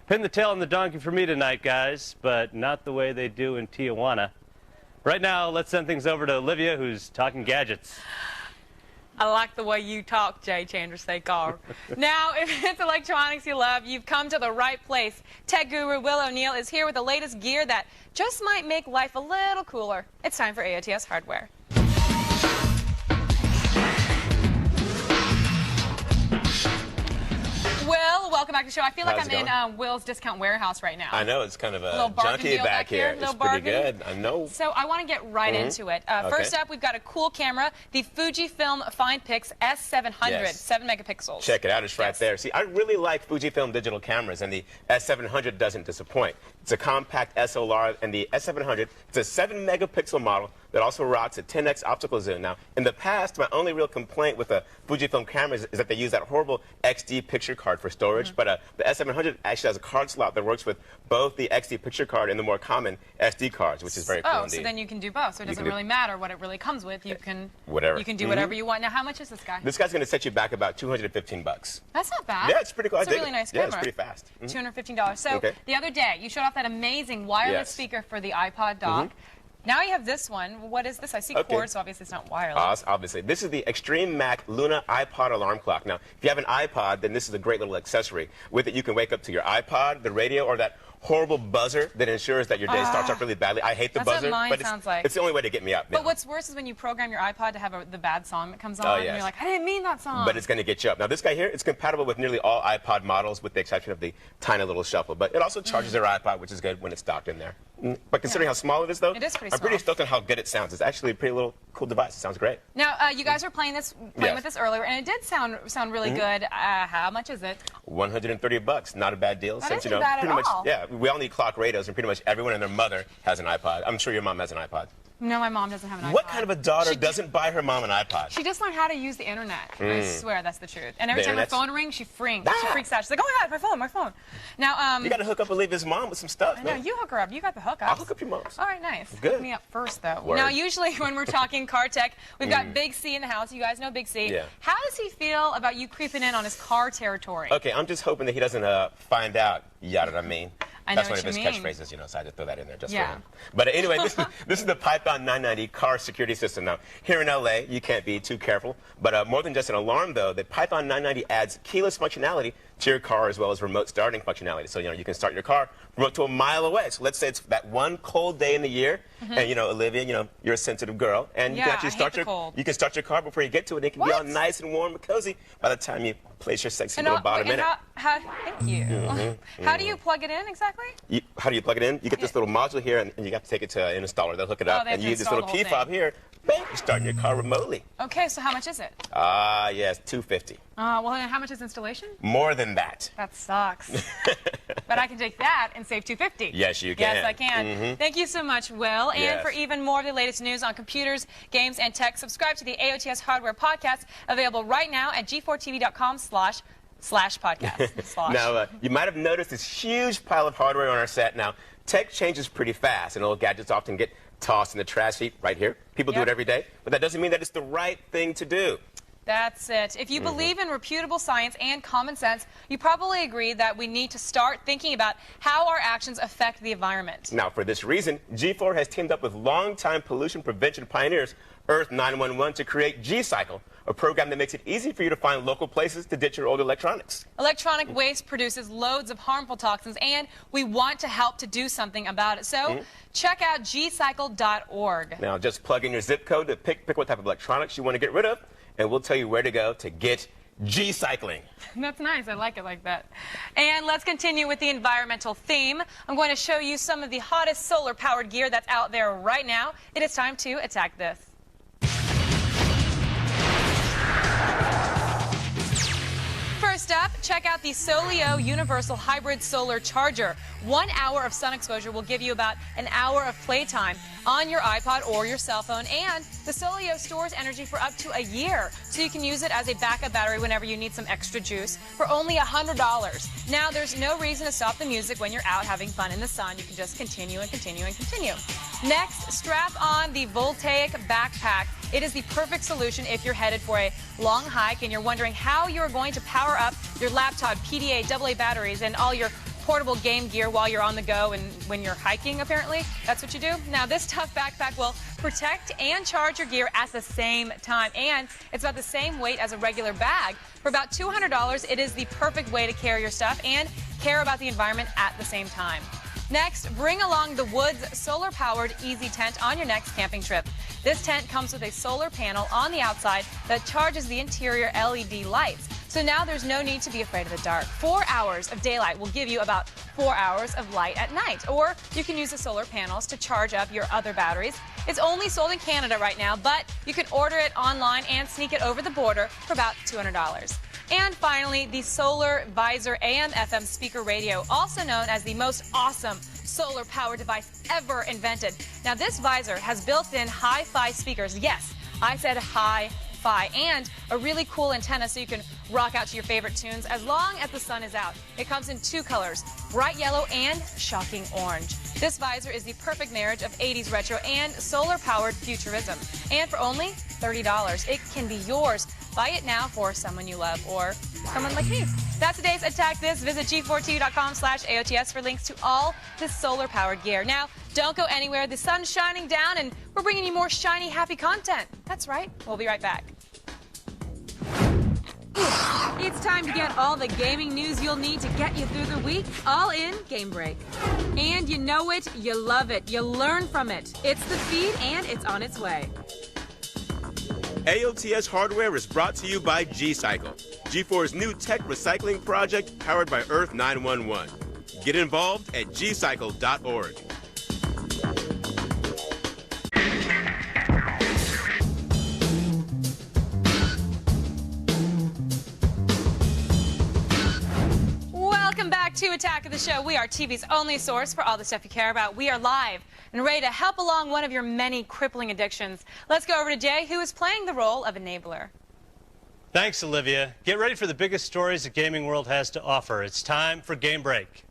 Pin the tail on the donkey for me tonight, guys, but not the way they do in Tijuana. Right now, let's send things over to Olivia, who's talking gadgets. I like the way you talk, Jay Chandrasekhar. Now, if it's electronics you love, you've come to the right place. Tech guru Will O'Neill is here with the latest gear that just might make life a little cooler. It's time for AOTS Hardware. Will, welcome back to the show. I feel like How's I'm it in Will's Discount Warehouse right now. I know, it's kind of a Little bargain junky deal back here. It's Little pretty bargain. good. I know. So I want to get right into it. First up, we've got a cool camera, the Fujifilm FinePix S700, Yes. 7 megapixels. Check it out, it's right there. See, I really like Fujifilm digital cameras, and the S700 doesn't disappoint. It's a compact SLR, and the S700, it's a 7-megapixel model that also rocks a 10x optical zoom. Now, in the past, my only real complaint with the Fujifilm cameras is that they use that horrible XD picture card for storage, but the S700 actually has a card slot that works with both the XD picture card and the more common SD cards, which is very cool indeed. So then you can do both, so it doesn't really matter what it really comes with. You can whatever. You can do whatever you want. Now, how much is this guy? This guy's going to set you back about $215. That's not bad. Yeah, it's pretty cool. It's a really nice camera. Yeah, it's pretty fast. $215. So the other day, you showed off that amazing wireless speaker for the iPod dock. Now you have this one. What is this? I see cords, so obviously it's not wireless. Obviously. This is the Extreme Mac Luna iPod alarm clock. Now, if you have an iPod, then this is a great little accessory. With it, you can wake up to your iPod, the radio, or that horrible buzzer that ensures that your day starts off really badly. I hate the buzzer, what mine but it's the only way to get me up. But what's worse is when you program your iPod to have the bad song that comes on, and you're like, I didn't mean that song. But it's going to get you up. Now, this guy here, it's compatible with nearly all iPod models, with the exception of the tiny little shuffle. But it also charges your iPod, which is good when it's docked in there. But considering how small it is, though, it is pretty I'm pretty stoked on how good it sounds. It's actually a pretty little cool device. It sounds great. Now, you guys were playing with this earlier, and it did sound really good. How much is it? $130. Not a bad deal. That since isn't pretty bad at much, all. yeah, we all need clock radios, and pretty much everyone and their mother has an iPod. I'm sure your mom has an iPod. No, my mom doesn't have an iPod. What kind of a daughter doesn't buy her mom an iPod? She just learned how to use the internet. I swear that's the truth. And every time her phone rings, she freaks out. She's like, oh my God, my phone. Now, you got to hook up Olivia's mom with some stuff. I know, you hook her up. You got the hookup. I'll hook up your mom's. All right, nice. Good. Hook me up first, though. Word. Now, usually when we're talking car tech, we've got Big C in the house. You guys know Big C. Yeah. How does he feel about you creeping in on his car territory? Okay, I'm just hoping that he doesn't find out. Yada what I mean. I know That's one of his what you catchphrases, so I just throw that in there just for him. But anyway, this is the Python 990 car security system. Now, here in LA, you can't be too careful. But more than just an alarm, though, the Python 990 adds keyless functionality to your car as well as remote starting functionality. So, you can start your car remote to a mile away. So let's say it's that one cold day in the year, and, Olivia, you're a sensitive girl, and you can actually start your car before you get to it, and it can be all nice and warm and cozy by the time you place your sexy little bottom in it. Thank you. How do you plug it in exactly? How do you plug it in? You get this little module here, and you have to take it to an installer. They'll hook it up, and you use this little key fob here. Bang, you're starting your car remotely. Okay, so how much is it? Yes, $250. Well, and how much is installation? More than that. That sucks. But I can take that and save $250. Yes, you can. Yes, I can. Thank you so much, Will. And for even more of the latest news on computers, games, and tech, subscribe to the AOTS Hardware Podcast, available right now at g4tv.com/podcast. Now, you might have noticed this huge pile of hardware on our set. Now, tech changes pretty fast, and old gadgets often get tossed in the trash heap right here. People do it every day, but that doesn't mean that it's the right thing to do. That's it. If you believe in reputable science and common sense, you probably agree that we need to start thinking about how our actions affect the environment. Now, for this reason, G4 has teamed up with longtime pollution prevention pioneers Earth 911 to create G-Cycle, a program that makes it easy for you to find local places to ditch your old electronics. Electronic waste produces loads of harmful toxins, and we want to help to do something about it. So check out gcycle.org. Now, just plug in your zip code to pick what type of electronics you want to get rid of, and we'll tell you where to go to get G-cycling. That's nice. I like it like that. And let's continue with the environmental theme. I'm going to show you some of the hottest solar-powered gear that's out there right now. It is time to attack this. First up, check out the Solio Universal Hybrid Solar Charger. 1 hour of sun exposure will give you about an hour of playtime on your iPod or your cell phone, and the Solio stores energy for up to a year, so you can use it as a backup battery whenever you need some extra juice for only $100. Now, there's no reason to stop the music when you're out having fun in the sun. You can just continue and continue and continue. Next, strap on the Voltaic backpack. It is the perfect solution if you're headed for a long hike and you're wondering how you're going to power up your laptop, PDA, AA batteries, and all your portable game gear while you're on the go and when you're hiking, apparently. That's what you do. Now, this tough backpack will protect and charge your gear at the same time, and it's about the same weight as a regular bag. For about $200, it is the perfect way to carry your stuff and care about the environment at the same time. Next, bring along the Woods solar-powered Easy Tent on your next camping trip. This tent comes with a solar panel on the outside that charges the interior LED lights. So now there's no need to be afraid of the dark. 4 hours of daylight will give you about 4 hours of light at night. Or you can use the solar panels to charge up your other batteries. It's only sold in Canada right now, but you can order it online and sneak it over the border for about $200. And finally, the Solar Visor AM/FM speaker radio, also known as the most awesome solar power device ever invented. Now, this visor has built-in hi-fi speakers. Yes, I said hi-fi, and a really cool antenna so you can rock out to your favorite tunes as long as the sun is out. It comes in 2 colors, bright yellow and shocking orange. This visor is the perfect marriage of 80s retro and solar-powered futurism. And for only $30, it can be yours. Buy it now for someone you love or someone like me. That's today's Attack This. Visit G4TV.com/AOTS for links to all this solar-powered gear. Now, don't go anywhere. The sun's shining down, and we're bringing you more shiny, happy content. That's right. We'll be right back. It's time to get all the gaming news you'll need to get you through the week, all in Game Break. And you know it, you love it, you learn from it. It's the feed, and it's on its way. AOTS hardware is brought to you by G-Cycle, G4's new tech recycling project powered by Earth 911. Get involved at gcycle.org. Welcome back to Attack of the Show. We are TV's only source for all the stuff you care about. We are live and ready to help along one of your many crippling addictions. Let's go over to Jay, who is playing the role of enabler. Thanks, Olivia. Get ready for the biggest stories the gaming world has to offer. It's time for Game Break.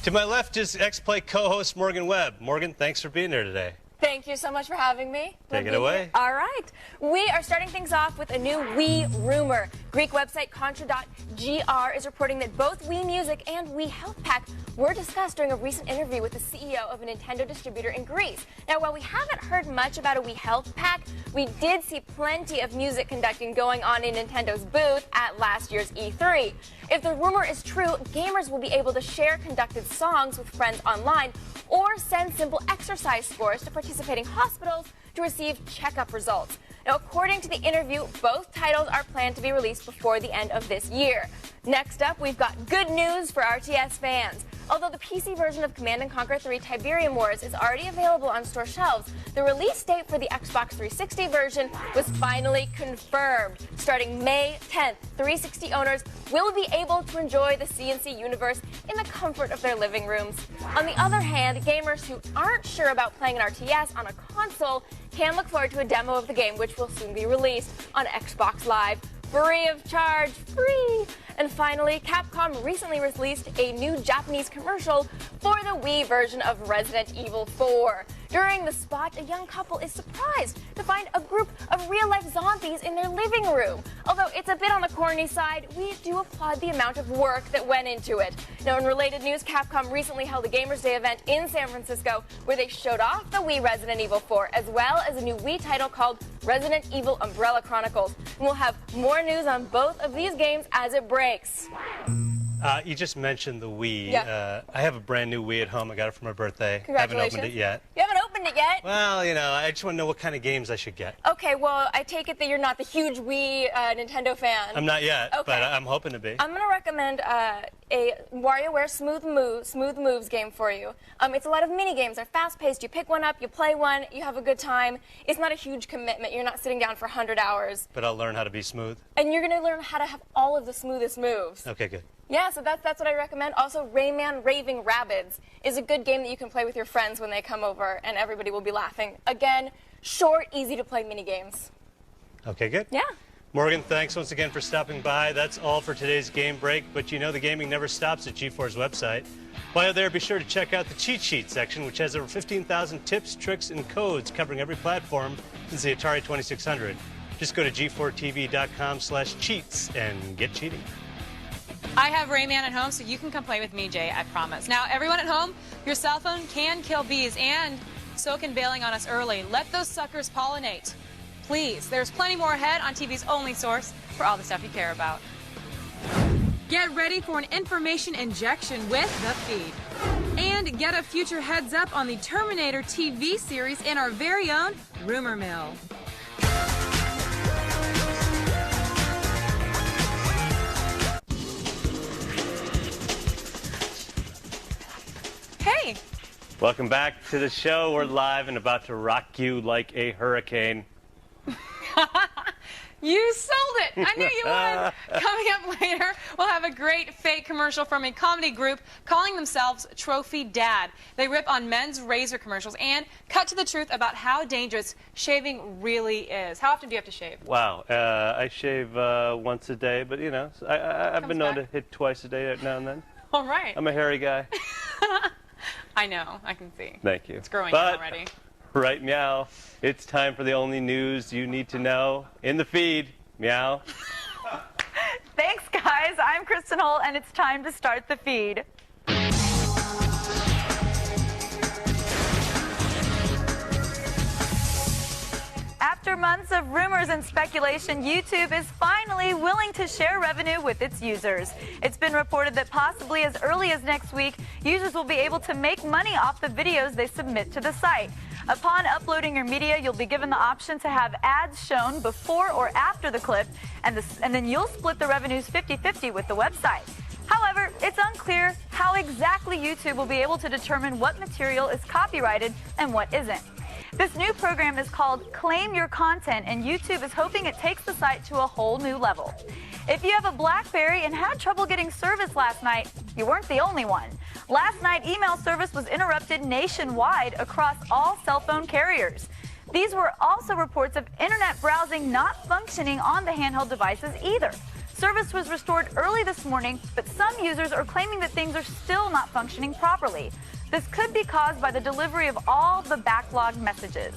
To my left is X-Play co-host Morgan Webb. Morgan, thanks for being here today. Thank you so much for having me. Take it away. All right. We are starting things off with a new Wii rumor. Greek website Contra.gr is reporting that both Wii Music and Wii Health Pack were discussed during a recent interview with the CEO of a Nintendo distributor in Greece. Now, while we haven't heard much about a Wii Health Pack, we did see plenty of music conducting going on in Nintendo's booth at last year's E3. If the rumor is true, gamers will be able to share conducted songs with friends online or send simple exercise scores to participating hospitals to receive checkup results. Now, according to the interview, both titles are planned to be released before the end of this year. Next up, we've got good news for RTS fans. Although the PC version of Command & Conquer 3 Tiberium Wars is already available on store shelves, the release date for the Xbox 360 version was finally confirmed. Starting May 10th, 360 owners will be able to enjoy the CNC universe in the comfort of their living rooms. On the other hand, gamers who aren't sure about playing an RTS on a console can look forward to a demo of the game, which will soon be released on Xbox Live. Free of charge, free! And finally, Capcom recently released a new Japanese commercial for the Wii version of Resident Evil 4. During the spot, a young couple is surprised to find a group of real-life zombies in their living room. Although it's a bit on the corny side, we do applaud the amount of work that went into it. Now, in related news, Capcom recently held a Gamers Day event in San Francisco where they showed off the Wii Resident Evil 4 as well as a new Wii title called Resident Evil Umbrella Chronicles. And we'll have more news on both of these games as it breaks. You just mentioned the Wii. Yeah. I have a brand new Wii at home. I got it for my birthday. Congratulations. I haven't opened it yet. You haven't opened it yet? Well, you know, I just want to know what kind of games I should get. Okay, well, I take it that you're not the huge Wii Nintendo fan. I'm not yet, Okay. but I'm hoping to be. I'm going to recommend a WarioWare Smooth Moves game for you. It's a lot of mini games. They're fast-paced. You pick one up, you play one, you have a good time. It's not a huge commitment. You're not sitting down for 100 hours. But I'll learn how to be smooth. And you're going to learn how to have all of the smoothest moves. Okay, good. Yeah, so that's what I recommend. Also, Rayman Raving Rabbids is a good game that you can play with your friends when they come over, and everybody will be laughing. Again, short, easy-to-play mini games. Okay, good. Yeah. Morgan, thanks once again for stopping by. That's all for today's Game Break, but you know the gaming never stops at G4's website. While you're there, be sure to check out the cheat sheet section, which has over 15,000 tips, tricks, and codes covering every platform since the Atari 2600. Just go to g4tv.com/cheats and get cheating. I have Rayman at home, so you can come play with me, Jay, I promise. Now, everyone at home, your cell phone can kill bees, and so can bailing on us early. Let those suckers pollinate. Please, there's plenty more ahead on TV's only source for all the stuff you care about. Get ready for an information injection with The Feed. And get a future heads up on the Terminator TV series in our very own Rumor Mill. Hey! Welcome back to the show. We're live and about to rock you like a hurricane. You sold it. I knew you would. Coming up later, we'll have a great fake commercial from a comedy group calling themselves Trophy Dad. They rip on men's razor commercials and cut to the truth about how dangerous shaving really is. How often do you have to shave? Wow. I shave once a day, but, you know, I've been known to hit twice a day now and then. All right. I'm a hairy guy. I know. I can see. Thank you. It's growing but, already. Right, meow. It's time for the only news you need to know in the feed. Meow. Thanks, guys. I'm Kristen Holt, and it's time to start the feed. After months of rumors and speculation, YouTube is finally willing to share revenue with its users. It's been reported that possibly as early as next week, users will be able to make money off the videos they submit to the site. Upon uploading your media, you'll be given the option to have ads shown before or after the clip, and then you'll split the revenues 50-50 with the website. However, it's unclear how exactly YouTube will be able to determine what material is copyrighted and what isn't. This new program is called Claim Your Content, and YouTube is hoping it takes the site to a whole new level. If you have a BlackBerry and had trouble getting service last night, you weren't the only one. Last night, email service was interrupted nationwide across all cell phone carriers. These were also reports of internet browsing not functioning on the handheld devices either. Service was restored early this morning, but some users are claiming that things are still not functioning properly. This could be caused by the delivery of all the backlogged messages.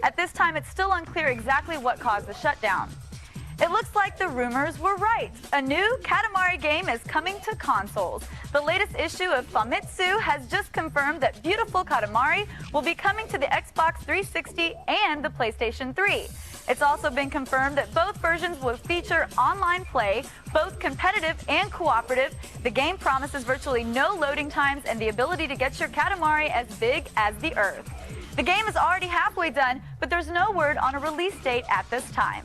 At this time, it's still unclear exactly what caused the shutdown. It looks like the rumors were right. A new Katamari game is coming to consoles. The latest issue of Famitsu has just confirmed that Beautiful Katamari will be coming to the Xbox 360 and the PlayStation 3. It's also been confirmed that both versions will feature online play, both competitive and cooperative. The game promises virtually no loading times and the ability to get your Katamari as big as the Earth. The game is already halfway done, but there's no word on a release date at this time.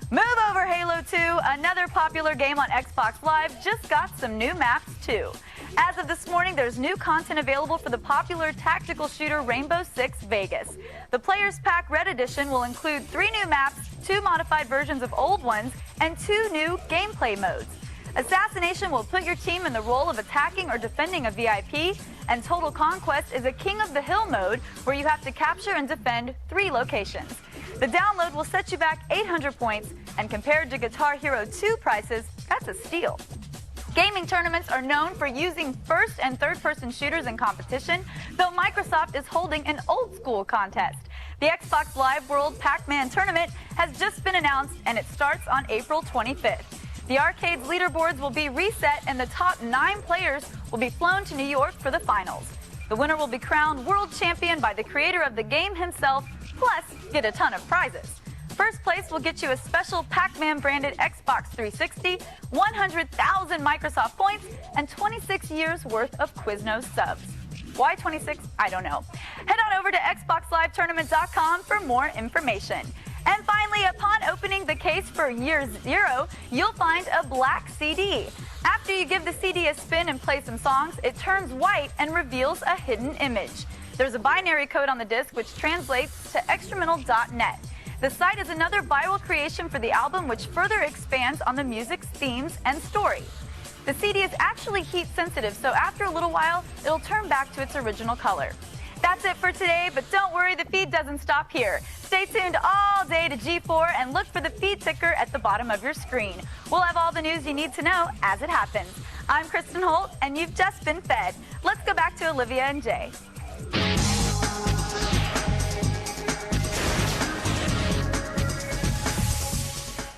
Move over, Halo 2. Another popular game on Xbox Live just got some new maps, too. As of this morning, there's new content available for the popular tactical shooter Rainbow Six Vegas. The Players Pack Red Edition will include 3 new maps, 2 modified versions of old ones, and 2 new gameplay modes. Assassination will put your team in the role of attacking or defending a VIP, and Total Conquest is a King of the Hill mode where you have to capture and defend 3 locations. The download will set you back 800 points, and compared to Guitar Hero 2 prices, that's a steal. Gaming tournaments are known for using first and third-person shooters in competition, though Microsoft is holding an old-school contest. The Xbox Live World Pac-Man Tournament has just been announced, and it starts on April 25th. The arcade's leaderboards will be reset, and the top 9 players will be flown to New York for the finals. The winner will be crowned world champion by the creator of the game himself, plus get a ton of prizes. First place will get you a special Pac-Man branded Xbox 360, 100,000 Microsoft points, and 26 years worth of Quiznos subs. Why 26? I don't know. Head on over to XboxLiveTournament.com for more information. And finally, upon opening the case for year 0, you'll find a black CD. After you give the CD a spin and play some songs, it turns white and reveals a hidden image. There's a binary code on the disc which translates to extramental.net. The site is another viral creation for the album which further expands on the music's themes and story. The CD is actually heat sensitive, so after a little while, it'll turn back to its original color. That's it for today, but don't worry, the feed doesn't stop here. Stay tuned all day to G4 and look for the feed ticker at the bottom of your screen. We'll have all the news you need to know as it happens. I'm Kristen Holt, and you've just been fed. Let's go back to Olivia and Jay.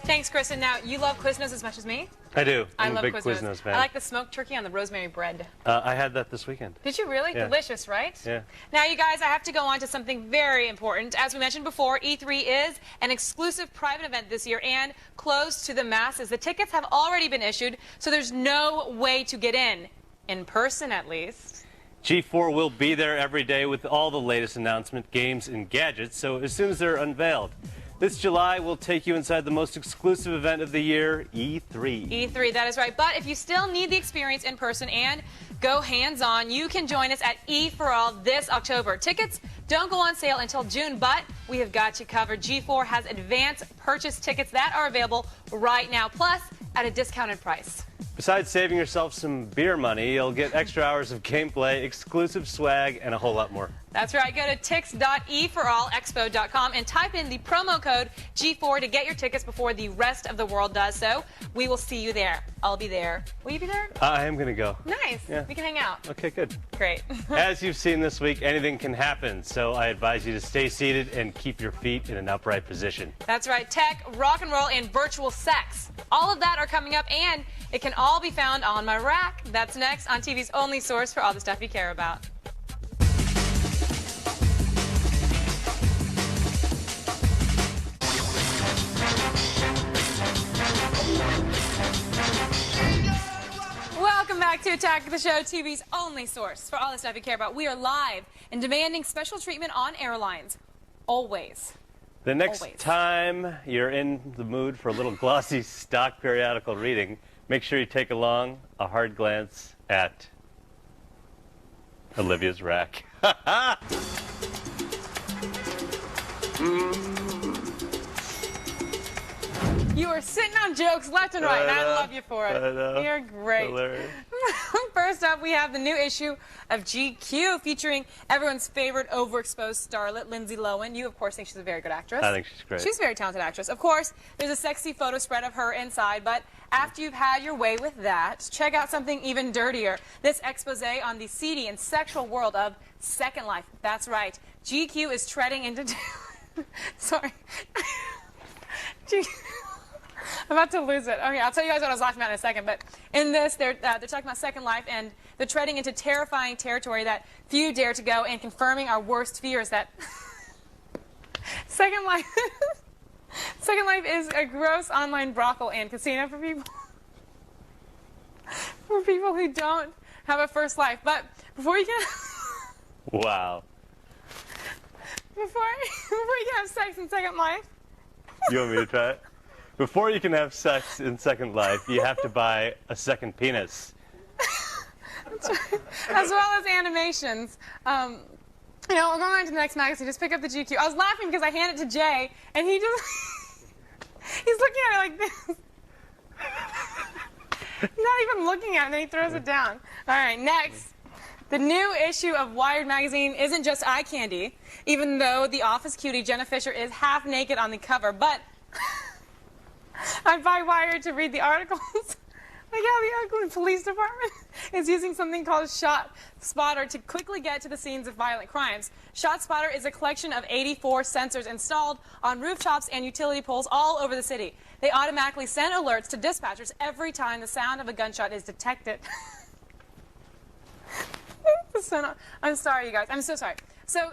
Thanks, Kristen. Now, you love Quiznos as much as me? I do. I I'm love a big Quiznos fan. I like the smoked turkey on the rosemary bread. I had that this weekend. Did you really? Yeah. Delicious, right? Yeah. Now, you guys, I have to go on to something very important. As we mentioned before, E3 is an exclusive private event this year and closed to the masses. The tickets have already been issued, so there's no way to get in person at least. G4 will be there every day with all the latest announcements, games, and gadgets, so as soon as they're unveiled. This July, we'll take you inside the most exclusive event of the year, E3. E3, that is right. But if you still need the experience in person and go hands-on, you can join us at E4All this October. Tickets don't go on sale until June, but we have got you covered. G4 has advance purchase tickets that are available right now, plus at a discounted price. Besides saving yourself some beer money, you'll get extra hours of gameplay, exclusive swag, and a whole lot more. That's right. Go to tix.eforallexpo.com and type in the promo code G4 to get your tickets before the rest of the world does so. We will see you there. I'll be there. Will you be there? I am going to go. Nice. Yeah. We can hang out. Okay, good. Great. As you've seen this week, anything can happen, so I advise you to stay seated and keep your feet in an upright position. That's right. Tech, rock and roll, and virtual sex. All of that are coming up, and it can all be found on my rack. That's next on TV's only source for all the stuff you care about. Welcome back to Attack of the Show, TV's only source for all the stuff you care about. We are live and demanding special treatment on airlines. Always. The next time you're in the mood for a little glossy stock periodical reading, make sure you take along a hard glance at Olivia's rack. You are sitting on jokes left and right, and I love you for it. I know. You're great. First up, we have the new issue of GQ featuring everyone's favorite overexposed starlet, Lindsay Lohan. You, of course, think she's a very good actress. I think she's great. She's a very talented actress. Of course, there's a sexy photo spread of her inside, but after you've had your way with that, check out something even dirtier. This expose on the seedy and sexual world of Second Life. That's right. GQ is treading into... Sorry. I'm about to lose it. Okay, I'll tell you guys what I was laughing about in a second. But in this, they're talking about Second Life, and they're treading into terrifying territory that few dare to go, and confirming our worst fears that Second Life is a gross online brothel and casino for people who don't have a first life. But before you can Wow. before you can have sex in Second Life. You want me to try it? Before you can have sex in Second Life, you have to buy a second penis. That's right. As well as animations. You know, we're going on to the next magazine. Just pick up the GQ. I was laughing because I handed it to Jay, and he just... he's looking at it like this. He's not even looking at it, and then he throws it down. All right, next. The new issue of Wired magazine isn't just eye candy, even though the office cutie Jenna Fisher is half naked on the cover, but... I buy Wired to read the articles. Like how the Oakland Police Department is using something called ShotSpotter to quickly get to the scenes of violent crimes. ShotSpotter is a collection of 84 sensors installed on rooftops and utility poles all over the city. They automatically send alerts to dispatchers every time the sound of a gunshot is detected. I'm sorry, you guys. I'm so sorry. So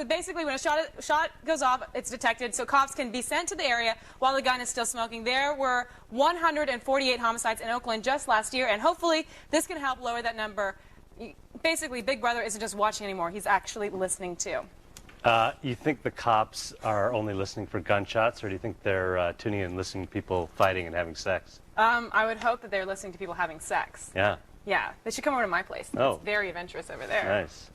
basically, when a shot goes off, it's detected, so cops can be sent to the area while the gun is still smoking. There were 148 homicides in Oakland just last year, and hopefully this can help lower that number. Basically, Big Brother isn't just watching anymore. He's actually listening, too. You think the cops are only listening for gunshots, or do you think they're tuning in and listening to people fighting and having sex? I would hope that they're listening to people having sex. Yeah. Yeah, they should come over to my place. Oh. It's very adventurous over there. Nice.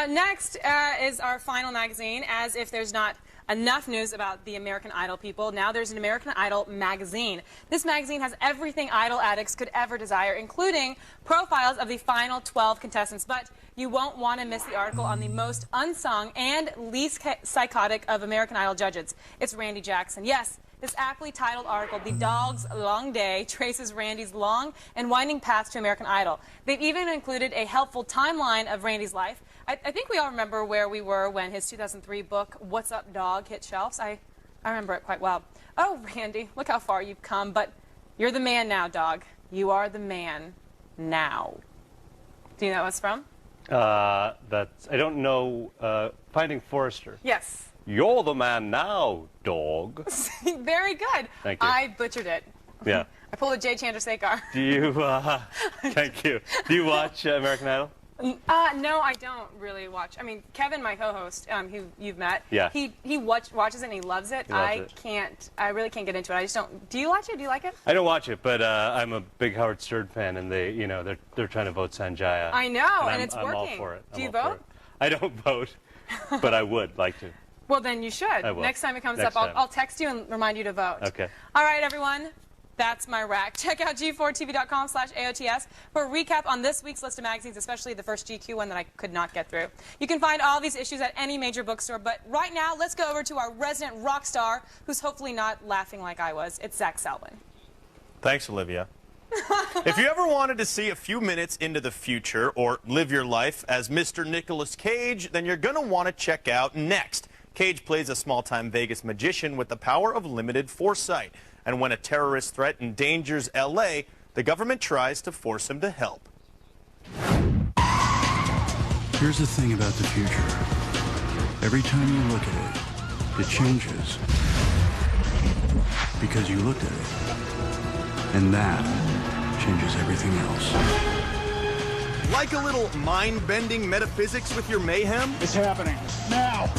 Next is our final magazine. As if there's not enough news about the American Idol people, now there's an American Idol magazine. This magazine has everything Idol addicts could ever desire, including profiles of the final 12 contestants. But you won't want to miss the article on the most unsung and least psychotic of American Idol judges. It's Randy Jackson. Yes, this aptly titled article, The Dog's Long Day, traces Randy's long and winding path to American Idol. They've even included a helpful timeline of Randy's life. I think we all remember where we were when his 2003 book, What's Up, Dog, hit shelves. I remember it quite well. Oh, Randy, look how far you've come, but you're the man now, dog. You are the man now. Do you know what it's from? I don't know, Finding Forrester. Yes. You're the man now, dog. Very good. Thank you. I butchered it. Yeah. I pulled a Jay Chandrasekhar. Do you, thank you. Do you watch American Idol? No, I don't really watch. I mean, Kevin, my co-host, who you've met, yeah. he watches it and he loves it. I really can't get into it. I just don't. Do you watch it? Do you like it? I don't watch it, but I'm a big Howard Stern fan, and they're trying to vote Sanjaya. I know, and it's I'm working. all for it. Do you vote? I don't vote, but I would like to. Well, then you should. I will. Next time it comes Next up, time. I'll text you and remind you to vote. Okay. All right, everyone. That's my rack. Check out g4tv.com/AOTS for a recap on this week's list of magazines, especially the first GQ one that I could not get through. You can find all these issues at any major bookstore, but right now, let's go over to our resident rock star, who's hopefully not laughing like I was. It's Zach Selwyn. Thanks, Olivia. If you ever wanted to see a few minutes into the future or live your life as Mr. Nicolas Cage, then you're going to want to check out Next. Cage plays a small-time Vegas magician with the power of limited foresight. And when a terrorist threat endangers L.A., the government tries to force him to help. Here's the thing about the future. Every time you look at it, it changes. Because you looked at it. And that changes everything else. Like a little mind-bending metaphysics with your mayhem? It's happening. Now!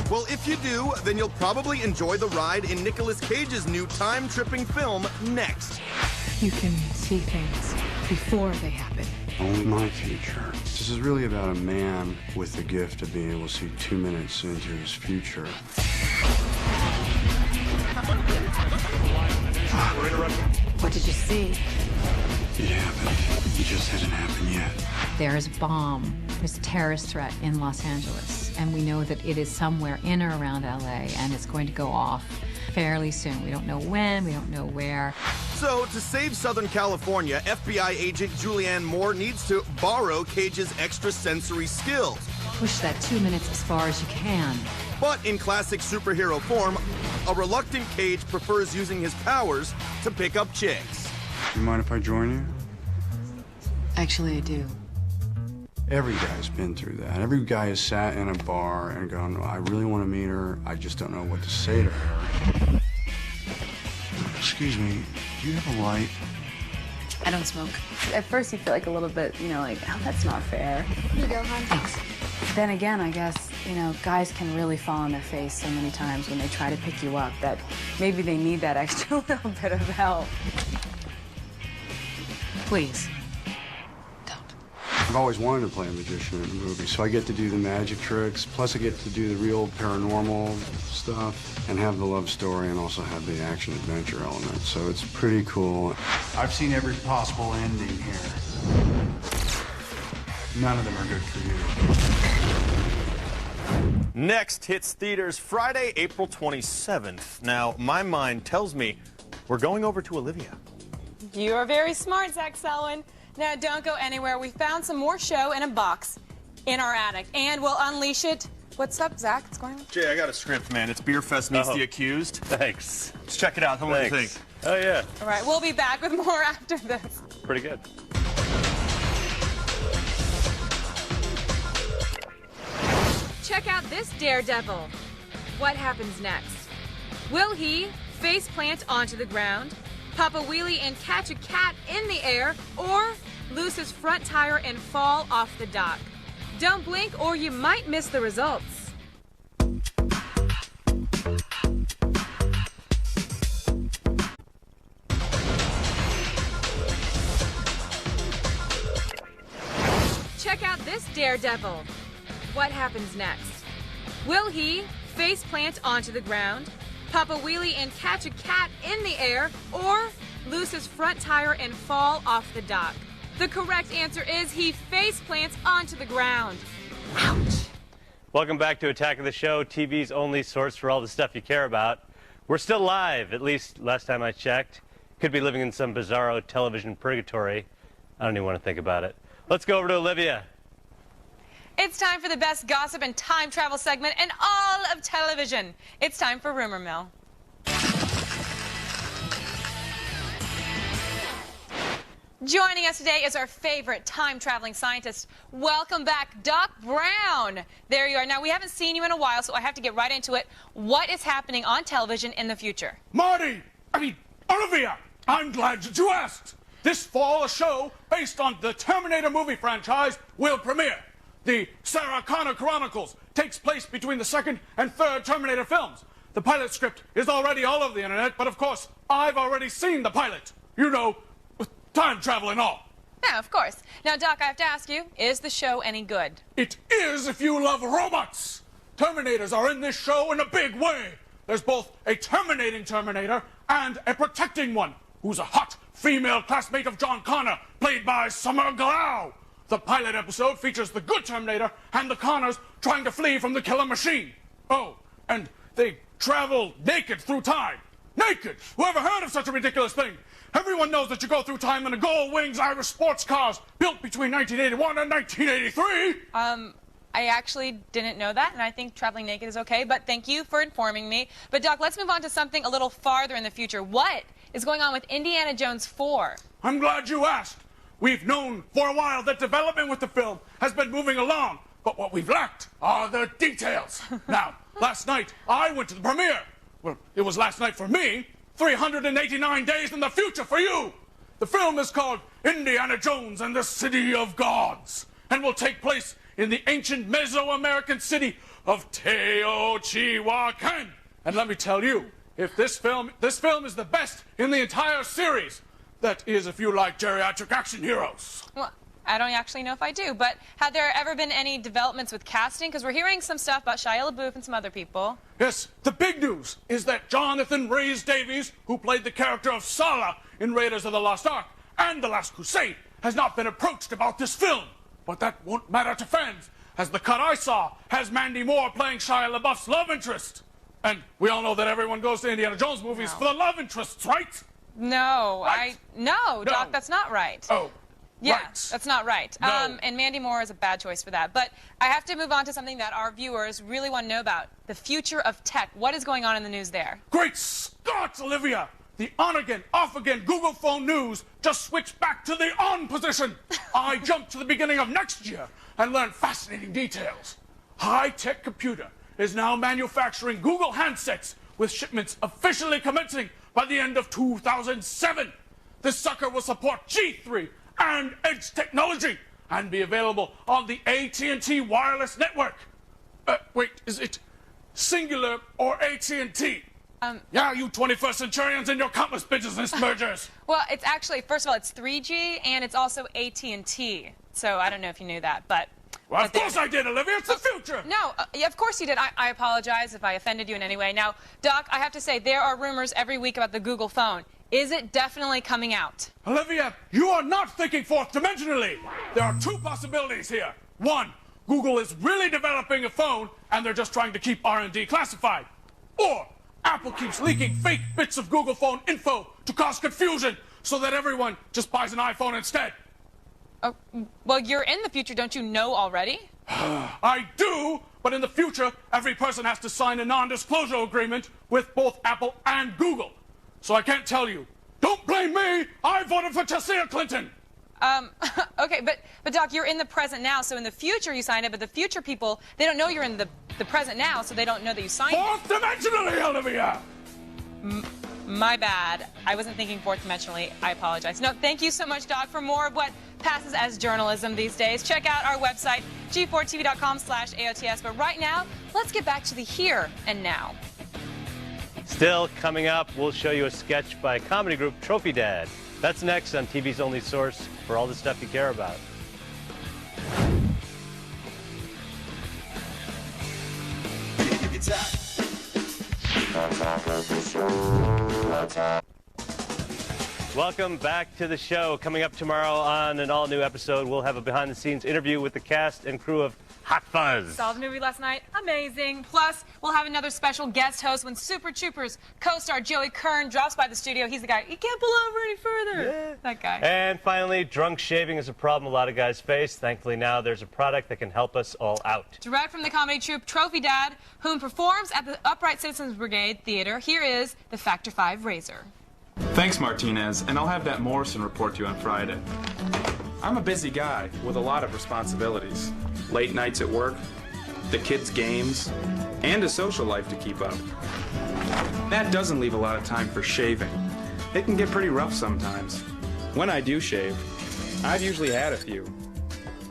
Well, if you do, then you'll probably enjoy the ride in Nicolas Cage's new time-tripping film, Next. You can see things before they happen. Only my future. This is really about a man with the gift of being able to see 2 minutes into his future. What did you see? It happened. It just hasn't happened yet. There's a bomb. There's a terrorist threat in Los Angeles, and we know that it is somewhere in or around LA, and it's going to go off fairly soon. We don't know when, we don't know where. So, to save Southern California, FBI agent Julianne Moore needs to borrow Cage's extrasensory skills. Push that 2 minutes as far as you can. But in classic superhero form, a reluctant Cage prefers using his powers to pick up chicks. You mind if I join you? Actually, I do. Every guy's been through that. Every guy has sat in a bar and gone, I really want to meet her. I just don't know what to say to her. Excuse me, do you have a light? I don't smoke. At first, you feel like a little bit, like, oh, that's not fair. Here you go, hon. Thanks. Then again, I guess, guys can really fall on their face so many times when they try to pick you up that maybe they need that extra little bit of help. Please. I've always wanted to play a magician in a movie, so I get to do the magic tricks, plus I get to do the real paranormal stuff, and have the love story, and also have the action-adventure element, so it's pretty cool. I've seen every possible ending here. None of them are good for you. Next hits theaters Friday, April 27th. Now, my mind tells me we're going over to Olivia. You are very smart, Zach Selwyn. Now, don't go anywhere. We found some more show in a box in our attic, and we'll unleash it. What's up, Zach? What's going on? Jay, I got a script, man. It's Beer Fest Meets the Accused. Thanks. Let's check it out. Tell me what you think. Oh, yeah. All right, we'll be back with more after this. Pretty good. Check out this daredevil. What happens next? Will he face plant onto the ground, pop a wheelie and catch a cat in the air, or lose his front tire and fall off the dock? Don't blink or you might miss the results. Check out this daredevil. What happens next? Will he face plant onto the ground, pop a wheelie and catch a cat in the air, or lose his front tire and fall off the dock? The correct answer is he face plants onto the ground. Ouch. Welcome back to Attack of the Show, TV's only source for all the stuff you care about. We're still live, at least last time I checked. Could be living in some bizarro television purgatory. I don't even want to think about it. Let's go over to Olivia. It's time for the best gossip and time travel segment in all of television. It's time for Rumor Mill. Joining us today is our favorite time-traveling scientist. Welcome back, Doc Brown. There you are. Now, we haven't seen you in a while, so I have to get right into it. What is happening on television in the future? Olivia, I'm glad that you asked. This fall, a show based on the Terminator movie franchise will premiere. The Sarah Connor Chronicles takes place between the second and third Terminator films. The pilot script is already all over the internet, but of course, I've already seen the pilot. With time travel and all. Yeah, of course. Now, Doc, I have to ask you, is the show any good? It is if you love robots. Terminators are in this show in a big way. There's both a terminating Terminator and a protecting one, who's a hot female classmate of John Connor, played by Summer Glau. The pilot episode features the good Terminator and the Connors trying to flee from the killer machine. Oh, and they travel naked through time. Naked! Whoever heard of such a ridiculous thing? Everyone knows that you go through time in a Gold Wings Irish sports cars built between 1981 and 1983. I actually didn't know that, and I think traveling naked is okay, but thank you for informing me. But, Doc, let's move on to something a little farther in the future. What is going on with Indiana Jones 4? I'm glad you asked. We've known for a while that development with the film has been moving along, but what we've lacked are the details. Now, last night, I went to the premiere. Well, it was last night for me, 389 days in the future for you. The film is called Indiana Jones and the City of Gods, and will take place in the ancient Mesoamerican city of Teotihuacan. And let me tell you, if this film is the best in the entire series. That is, if you like geriatric action heroes. Well, I don't actually know if I do, but have there ever been any developments with casting? Because we're hearing some stuff about Shia LaBeouf and some other people. Yes, the big news is that Jonathan Rhys-Davies, who played the character of Sallah in Raiders of the Lost Ark and The Last Crusade, has not been approached about this film. But that won't matter to fans, as the cut I saw has Mandy Moore playing Shia LaBeouf's love interest. And we all know that everyone goes to Indiana Jones movies for the love interests, right? No, Right. No, Doc, that's not right. Oh, yeah, right. That's not right. No. And Mandy Moore is a bad choice for that. But I have to move on to something that our viewers really want to know about, the future of tech. What is going on in the news there? Great Scott, Olivia! The on-again, off-again Google phone news just switched back to the on position. I jumped to the beginning of next year and learned fascinating details. High-tech computer is now manufacturing Google handsets with shipments officially commencing by the end of 2007. This sucker will support G3 and Edge technology and be available on the AT&T wireless network. Wait, is it singular or AT&T? Yeah, you 21st centurions and your countless business mergers. Well, it's actually, first of all, it's 3G and it's also AT&T. So I don't know if you knew that, but... Well, of course I did, Olivia. It's the future. No, yeah, of course you did. I apologize if I offended you in any way. Now, Doc, I have to say, there are rumors every week about the Google phone. Is it definitely coming out? Olivia, you are not thinking fourth dimensionally. There are two possibilities here. One, Google is really developing a phone and they're just trying to keep R&D classified. Or Apple keeps leaking fake bits of Google phone info to cause confusion so that everyone just buys an iPhone instead. Well, you're in the future, don't you know already? I do, but in the future, every person has to sign a non-disclosure agreement with both Apple and Google. So I can't tell you. Don't blame me! I voted for Chelsea Clinton! Okay, but Doc, you're in the present now, so in the future you signed it, but the future people, they don't know you're in the present now, so they don't know that you signed it. Fourth dimensionally, Olivia! My bad. I wasn't thinking fourth dimensionally. I apologize. No, thank you so much, Doc, for more of what passes as journalism these days. Check out our website, g4tv.com/AOTS. But right now, let's get back to the here and now. Still coming up, we'll show you a sketch by comedy group Trophy Dad. That's next on TV's only source for all the stuff you care about. Welcome back to the show. Coming up tomorrow on an all-new episode, we'll have a behind-the-scenes interview with the cast and crew of Hot Fuzz. Saw the movie last night. Amazing. Plus, we'll have another special guest host when Super Troopers co-star Joey Kern drops by the studio. He's the guy, you can't pull over any further. Yeah. That guy. And finally, drunk shaving is a problem a lot of guys face. Thankfully now there's a product that can help us all out. Direct from the comedy troupe Trophy Dad, whom performs at the Upright Citizens Brigade Theater, here is the Factor 5 razor. Thanks, Martinez, and I'll have that Morrison report to you on Friday. I'm a busy guy with a lot of responsibilities. Late nights at work, the kids' games, and a social life to keep up. That doesn't leave a lot of time for shaving. It can get pretty rough sometimes. When I do shave, I've usually had a few.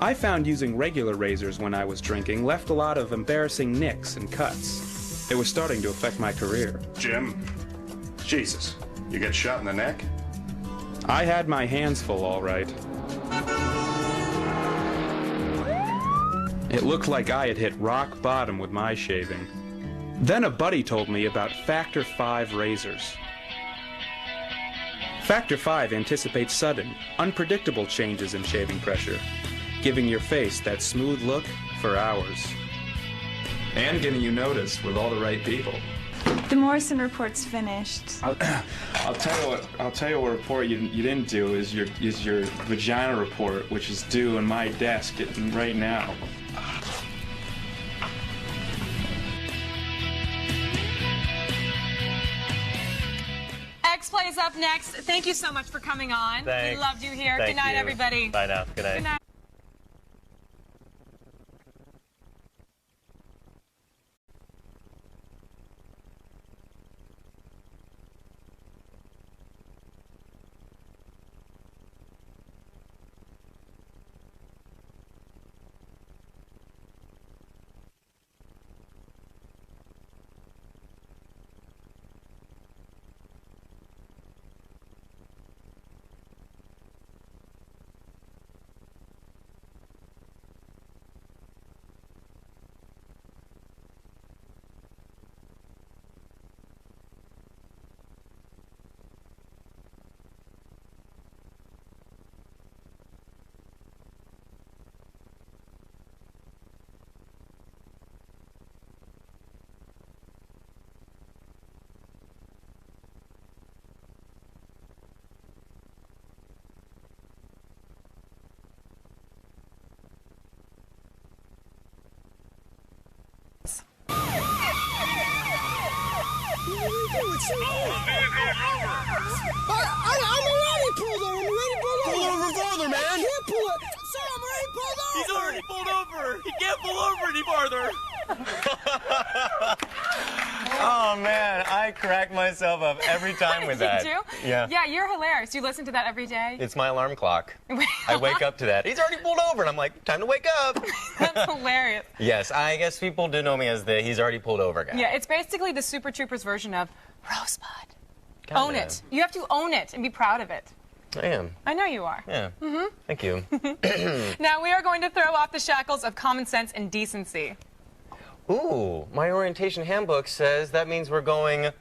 I found using regular razors when I was drinking left a lot of embarrassing nicks and cuts. It was starting to affect my career. Jim, Jesus, you get shot in the neck? I had my hands full, all right. It looked like I had hit rock bottom with my shaving. Then a buddy told me about Factor 5 razors. Factor 5 anticipates sudden, unpredictable changes in shaving pressure, giving your face that smooth look for hours. And getting you noticed with all the right people. The Morrison report's finished. I'll tell you what report you didn't do is your vagina report, which is due on my desk right now. X-Play's up next. Thank you so much for coming on. Thanks. We loved you here. Thank Good night, you. everybody. Bye now. Good night. Good night. I'm already pulled over. I'm already pulled over. Pull over farther, man. I can't pull it. Sir, I'm already pulled over. He's already pulled over. He can't pull over any farther. Oh man, I crack myself up every time with that. You do? Yeah. Yeah, you're hilarious. You listen to that every day? It's my alarm clock. I wake up to that. He's already pulled over, and I'm like, time to wake up. That's hilarious. Yes, I guess people do know me as the he's already pulled over guy. Yeah, it's basically the Super Troopers version of Rosebud. Kinda. Own it. You have to own it and be proud of it. I am. I know you are. Yeah. Mm-hmm. Thank you. Now we are going to throw off the shackles of common sense and decency. Ooh, my orientation handbook says that means we're going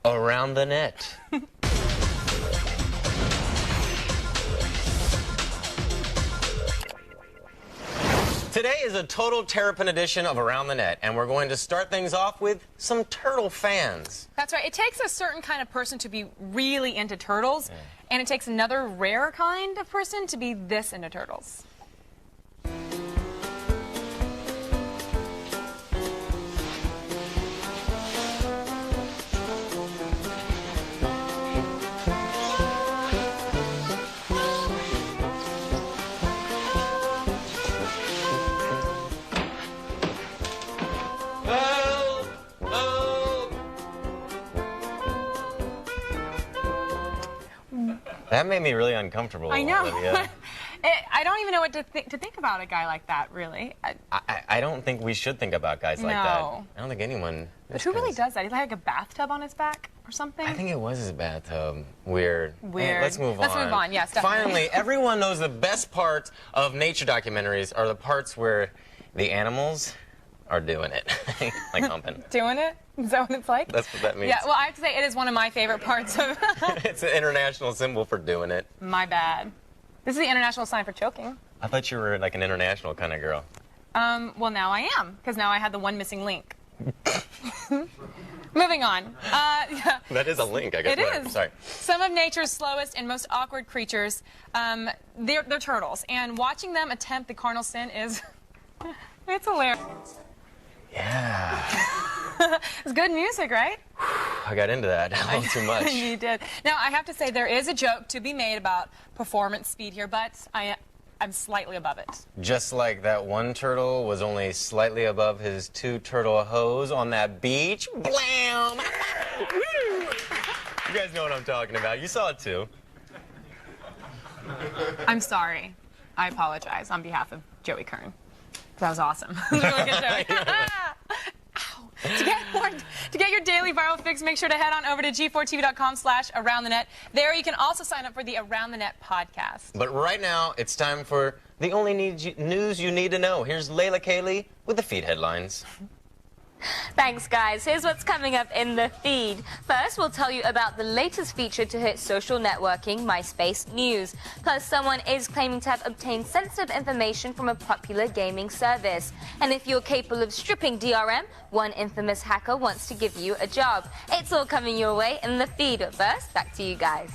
around the net. Today is a total Terrapin edition of Around the Net, and we're going to start things off with some turtle fans. That's right. It takes a certain kind of person to be really into turtles, and it takes another rare kind of person to be this into turtles. That made me really uncomfortable. I know. Olivia. I don't even know what to think about a guy like that, really. I don't think we should think about guys like that. No. I don't think anyone. But who really does that? He's like a bathtub on his back or something? I think it was his bathtub. Weird. Weird. Let's move on. Let's move on, yes, definitely. Finally, everyone knows the best parts of nature documentaries are the parts where the animals are doing it. Like humping. Doing it? Is that what it's like? That's what that means. Yeah, well, I have to say it is one of my favorite parts of... It's an international symbol for doing it. My bad. This is the international sign for choking. I thought you were like an international kind of girl. Well, now I am, because now I had the one missing link. Moving on. Yeah. That is a link, I guess. It Whatever. is. Sorry. Some of nature's slowest and most awkward creatures, they're turtles. And watching them attempt the carnal sin is... it's hilarious. Yeah. It's good music, right? I got into that a little too much. You did. Now, I have to say, there is a joke to be made about performance speed here, but I'm slightly above it. Just like that one turtle was only slightly above his two turtle hoes on that beach. Blam! You guys know what I'm talking about. You saw it too. I'm sorry. I apologize on behalf of Joey Kern. That was awesome. It was a really good joke. Ow. To get your daily viral fix, make sure to head on over to g4tv.com/AroundTheNet. There you can also sign up for the Around the Net podcast. But right now, it's time for the only news you need to know. Here's Layla Kaylee with the feed headlines. Thanks, guys. Here's what's coming up in the feed. First, we'll tell you about the latest feature to hit social networking, MySpace News. Plus, someone is claiming to have obtained sensitive information from a popular gaming service. And if you're capable of stripping DRM, one infamous hacker wants to give you a job. It's all coming your way in the feed. But first, back to you guys.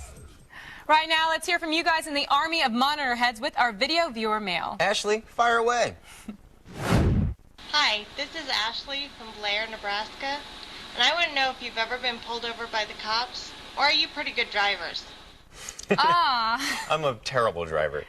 Right now, let's hear from you guys in the army of monitor heads with our video viewer mail. Ashley, fire away. Hi, this is Ashley from Blair, Nebraska, and I want to know if you've ever been pulled over by the cops, or are you pretty good drivers? I'm a terrible driver.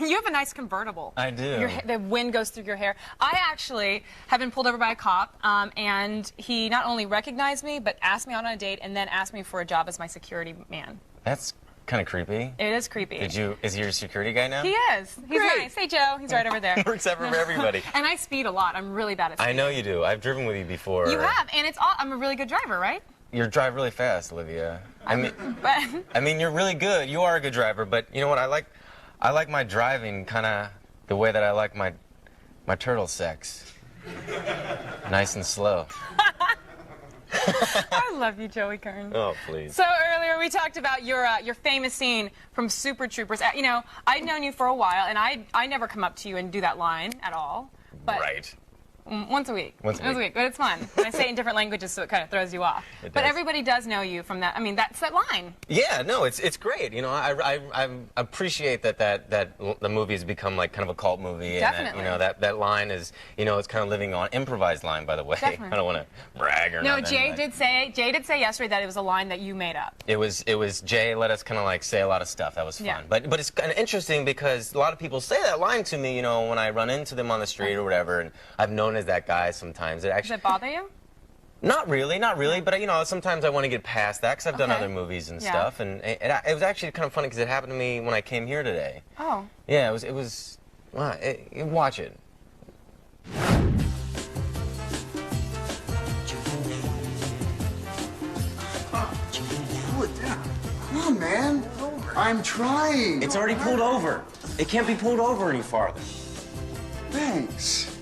You have a nice convertible. I do. The wind goes through your hair. I actually have been pulled over by a cop, and he not only recognized me, but asked me out on a date, and then asked me for a job as my security man. That's kind of creepy. It is creepy. Is he your security guy now? He is. He's nice. Hey, Joe. He's right over there. Works ever for everybody. And I speed a lot. I'm really bad at speeding. I know you do. I've driven with you before. You have, and I'm a really good driver, right? You drive really fast, Olivia. I mean, you're really good. You are a good driver, but you know what? I like my driving kind of the way that I like my turtle sex. Nice and slow. I love you, Joey Kern. Oh, please. So earlier we talked about your famous scene from Super Troopers. You know, I've known you for a while, and I never come up to you and do that line at all. But right. Once a week. Once a week. But it's fun. And I say it in different languages, so it kind of throws you off. But everybody does know you from that. I mean, that's that line. Yeah, no, it's great. You know, I appreciate that the movie has become like kind of a cult movie. Definitely. And that, you know, that line is, you know, it's kind of living on improvised line, by the way. Definitely. I don't want to brag or nothing. No, Jay did say yesterday that it was a line that you made up. It was Jay let us kind of like say a lot of stuff. That was fun. Yeah. But it's kind of interesting because a lot of people say that line to me, you know, when I run into them on the street or whatever, and I've known as that guy sometimes. It actually, does it bother you? Not really. But you know, sometimes I want to get past that because I've done other movies and stuff, and it was actually kind of funny because it happened to me when I came here today. Oh. Yeah, it was. Well, watch it. Pull it down. Come on, man. I'm trying. It's already pulled over. It can't be pulled over any farther. Thanks.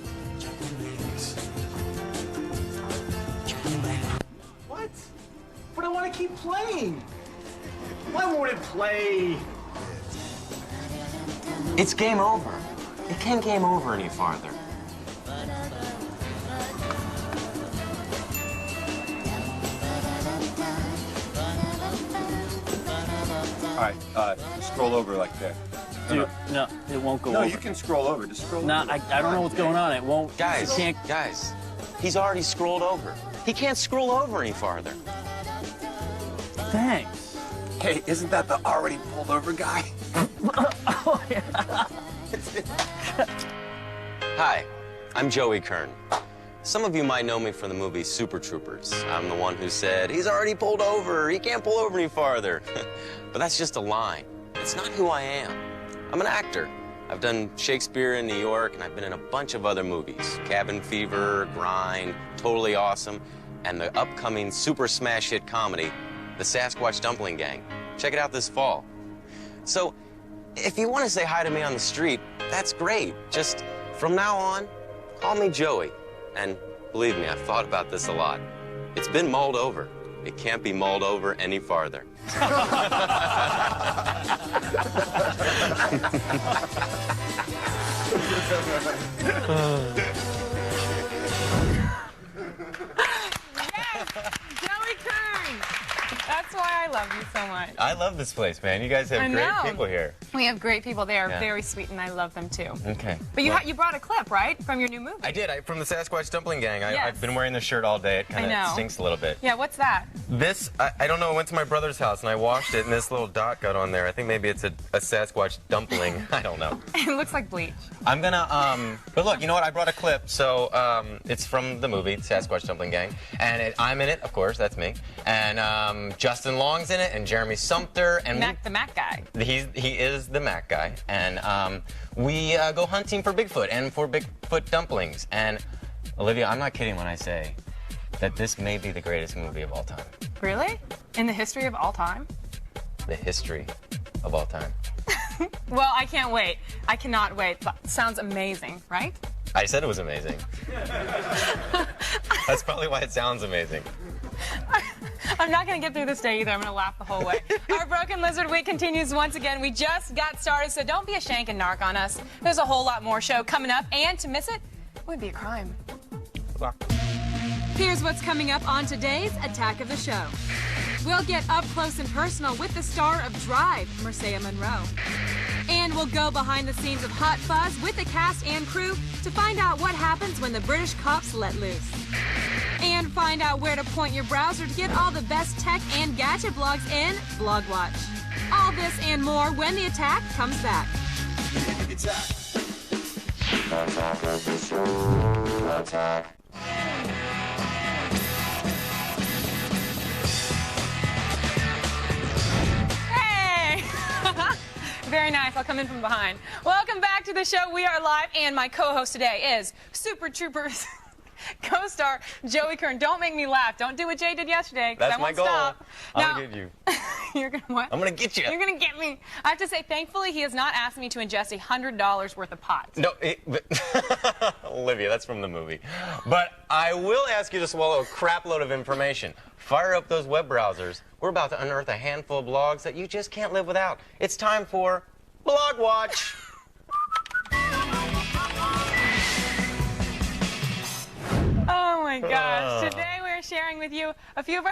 What? But I want to keep playing. Why won't it play? It's game over. It can't game over any farther. All right, scroll over like that. Dude, no, it won't go no, over. you can scroll over. Just scroll No, over. I don't know what's going on. It won't. Guys, guys, he's already scrolled over. He can't scroll over any farther. Thanks. Hey, isn't that the already pulled over guy? Oh, yeah. Hi, I'm Joey Kern. Some of you might know me from the movie Super Troopers. I'm the one who said, he's already pulled over, he can't pull over any farther. But that's just a line. It's not who I am. I'm an actor. I've done Shakespeare in New York, and I've been in a bunch of other movies. Cabin Fever, Grind, Totally Awesome, and the upcoming super smash hit comedy, The Sasquatch Dumpling Gang. Check it out this fall. So, if you want to say hi to me on the street, that's great. Just, from now on, call me Joey. And believe me, I've thought about this a lot. It's been mulled over. It can't be mulled over any farther. Joey Kern! That's why I love you so much. I love this place, man. You guys have great people here. We have great people. They are Yeah. very sweet, and I love them too. Okay. But you brought a clip, right, from your new movie? I did. From the Sasquatch Dumpling Gang. Yes. I've been wearing this shirt all day. It kind I know. of stinks a little bit. Yeah, what's that? This, I don't know, I went to my brother's house and I washed it and this little dot got on there. I think maybe it's a Sasquatch dumpling. I don't know. It looks like bleach. I'm gonna, but look, you know what? I brought a clip. So, it's from the movie, Sasquatch Dumpling Gang. And I'm in it, of course, that's me. And Justin Long's in it and Jeremy Sumpter. And The Mac guy. He is the Mac guy. And we go hunting for Bigfoot and for Bigfoot dumplings. And Olivia, I'm not kidding when I say that this may be the greatest movie of all time. Really? In the history of all time? The history of all time. Well, I can't wait. I cannot wait. Sounds amazing, right? I said it was amazing. That's probably why it sounds amazing. I'm not going to get through this day either. I'm going to laugh the whole way. Our Broken Lizard Week continues once again. We just got started, so don't be a shank and narc on us. There's a whole lot more show coming up, and to miss it would be a crime. Here's what's coming up on today's Attack of the Show. We'll get up close and personal with the star of Drive, Marcia Monroe. And we'll go behind the scenes of Hot Fuzz with the cast and crew to find out what happens when the British cops let loose. And find out where to point your browser to get all the best tech and gadget blogs in BlogWatch. All this and more when the Attack comes back. Hey! Very nice. I'll come in from behind. Welcome back to the show. We are live, and my co-host today is Super Troopers co-star Joey Kern. Don't make me laugh. Don't do what Jay did yesterday. That's my goal. Stop. I'm going to get you. You're going to what? I'm going to get you. You're going to get me. I have to say, thankfully, he has not asked me to ingest $100 worth of pot. No, Olivia, that's from the movie. But I will ask you to swallow a crap load of information. Fire up those web browsers. We're about to unearth a handful of blogs that you just can't live without. It's time for BlogWatch. Oh my gosh. Today we're sharing with you a few of